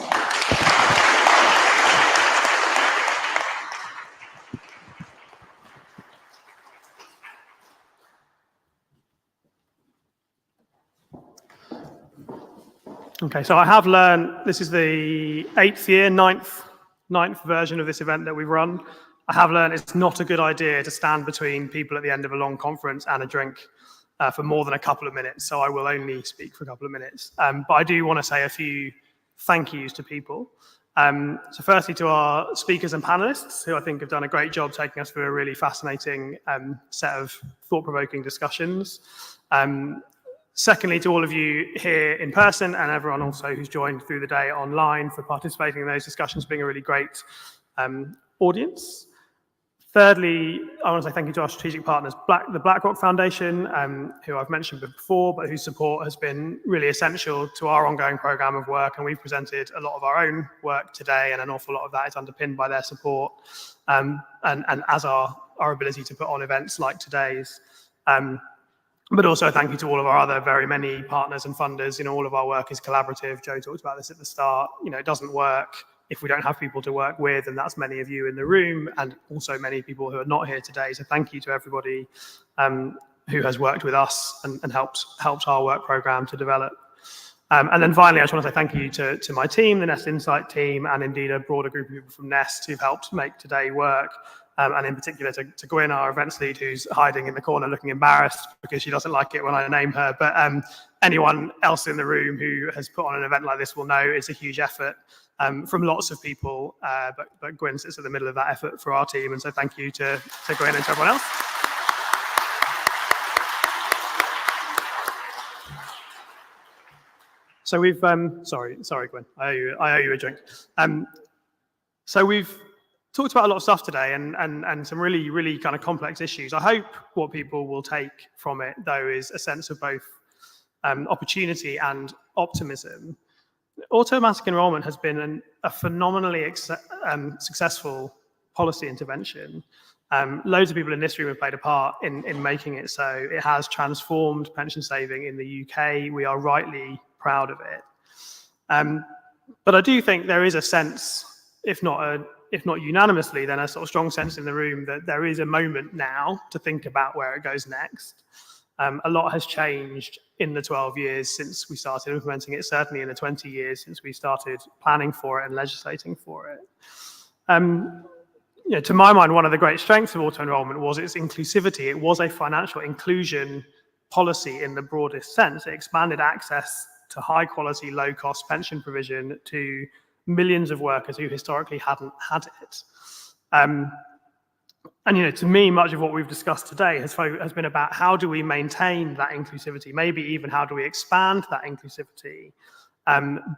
Okay, so I have learned, this is the 8th year, ninth version of this event that we've run. I have learned it's not a good idea to stand between people at the end of a long conference and a drink for more than a couple of minutes, so I will only speak for a couple of minutes. But I do want to say a few thank yous to people. So firstly to our speakers and panelists, who I think have done a great job taking us through a really fascinating set of thought-provoking discussions. Secondly, to all of you here in person and everyone also who's joined through the day online for participating in those discussions, being a really great audience. Thirdly, I want to say thank you to our strategic partners, the BlackRock Foundation, who I've mentioned before, but whose support has been really essential to our ongoing programme of work. And we've presented a lot of our own work today, and an awful lot of that is underpinned by their support, and as our ability to put on events like today's. But also thank you to all of our other very many partners and funders. All of our work is collaborative. Joe talked about this at the start. It doesn't work if we don't have people to work with, and that's many of you in the room and also many people who are not here today. So thank you to everybody who has worked with us and helped our work programme to develop. And then finally, I just want to say thank you to my team, the Nest Insight team, and indeed a broader group of people from Nest who've helped make today work. And in particular to Gwyn, our events lead, who's hiding in the corner looking embarrassed because she doesn't like it when I name her. But anyone else in the room who has put on an event like this will know it's a huge effort from lots of people. But Gwyn sits at the middle of that effort for our team. And so thank you to Gwyn and to everyone else. So we've, sorry, Gwyn, I owe you a drink. So we've talked about a lot of stuff today and some really, really kind of complex issues. I hope what people will take from it, though, is a sense of both opportunity and optimism. Automatic enrolment has been a phenomenally successful policy intervention. Loads of people in this room have played a part in making it so. It has transformed pension saving in the UK. We are rightly proud of it. But I do think there is a sense, if not unanimously, then a sort of strong sense in the room that there is a moment now to think about where it goes next. A lot has changed in the 12 years since we started implementing it, certainly in the 20 years since we started planning for it and legislating for it. To my mind, one of the great strengths of auto-enrollment was its inclusivity. It was a financial inclusion policy in the broadest sense. It expanded access to high-quality, low-cost pension provision to millions of workers who historically hadn't had it. And to me, much of what we've discussed today has been about how do we maintain that inclusivity, maybe even how do we expand that inclusivity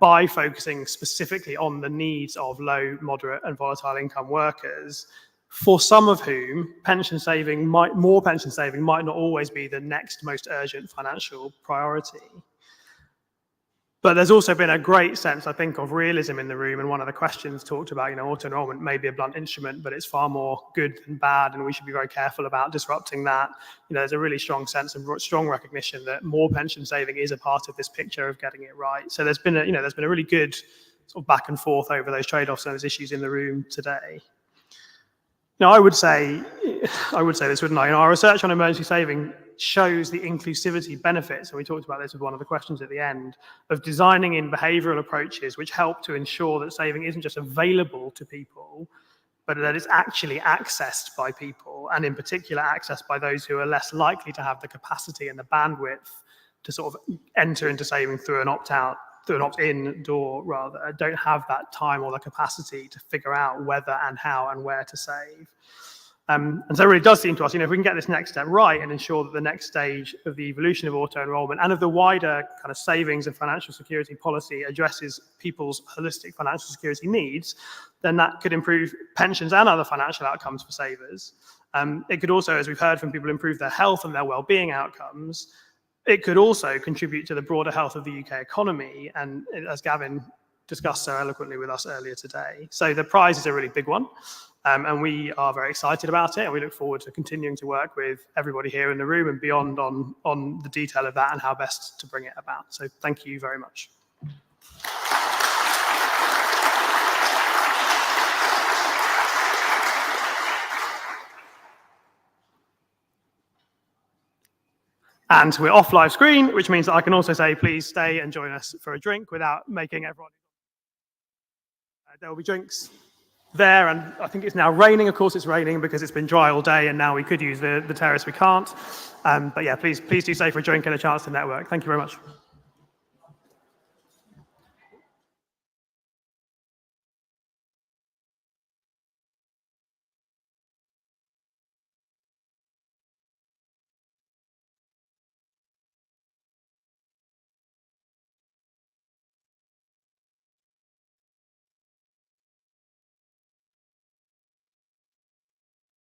by focusing specifically on the needs of low, moderate and volatile income workers, for some of whom more pension saving might not always be the next most urgent financial priority. But there's also been a great sense, I think, of realism in the room. And one of the questions talked about, auto-enrollment may be a blunt instrument, but it's far more good than bad. And we should be very careful about disrupting that. There's a really strong sense and strong recognition that more pension saving is a part of this picture of getting it right. So there's been a really good sort of back and forth over those trade-offs and those issues in the room today. Now, I would say this, wouldn't I? Our research on emergency saving shows the inclusivity benefits, and we talked about this with one of the questions at the end, of designing in behavioural approaches which help to ensure that saving isn't just available to people, but that it's actually accessed by people, and in particular accessed by those who are less likely to have the capacity and the bandwidth to sort of enter into saving through an opt-in door, rather, don't have that time or the capacity to figure out whether and how and where to save. And so it really does seem to us, if we can get this next step right and ensure that the next stage of the evolution of auto-enrollment and of the wider kind of savings and financial security policy addresses people's holistic financial security needs, then that could improve pensions and other financial outcomes for savers. It could also, as we've heard from people, improve their health and their well-being outcomes. it could also contribute to the broader health of the UK economy, and as Gavin discussed so eloquently with us earlier today. So the prize is a really big one, and we are very excited about it, and we look forward to continuing to work with everybody here in the room and beyond on the detail of that and how best to bring it about. So thank you very much. And we're off live screen, which means that I can also say, please stay and join us for a drink without making everyone. There will be drinks there, and I think it's now raining. Of course, it's raining because it's been dry all day, and now we could use the terrace. We can't. But yeah, please do stay for a drink and a chance to network. Thank you very much.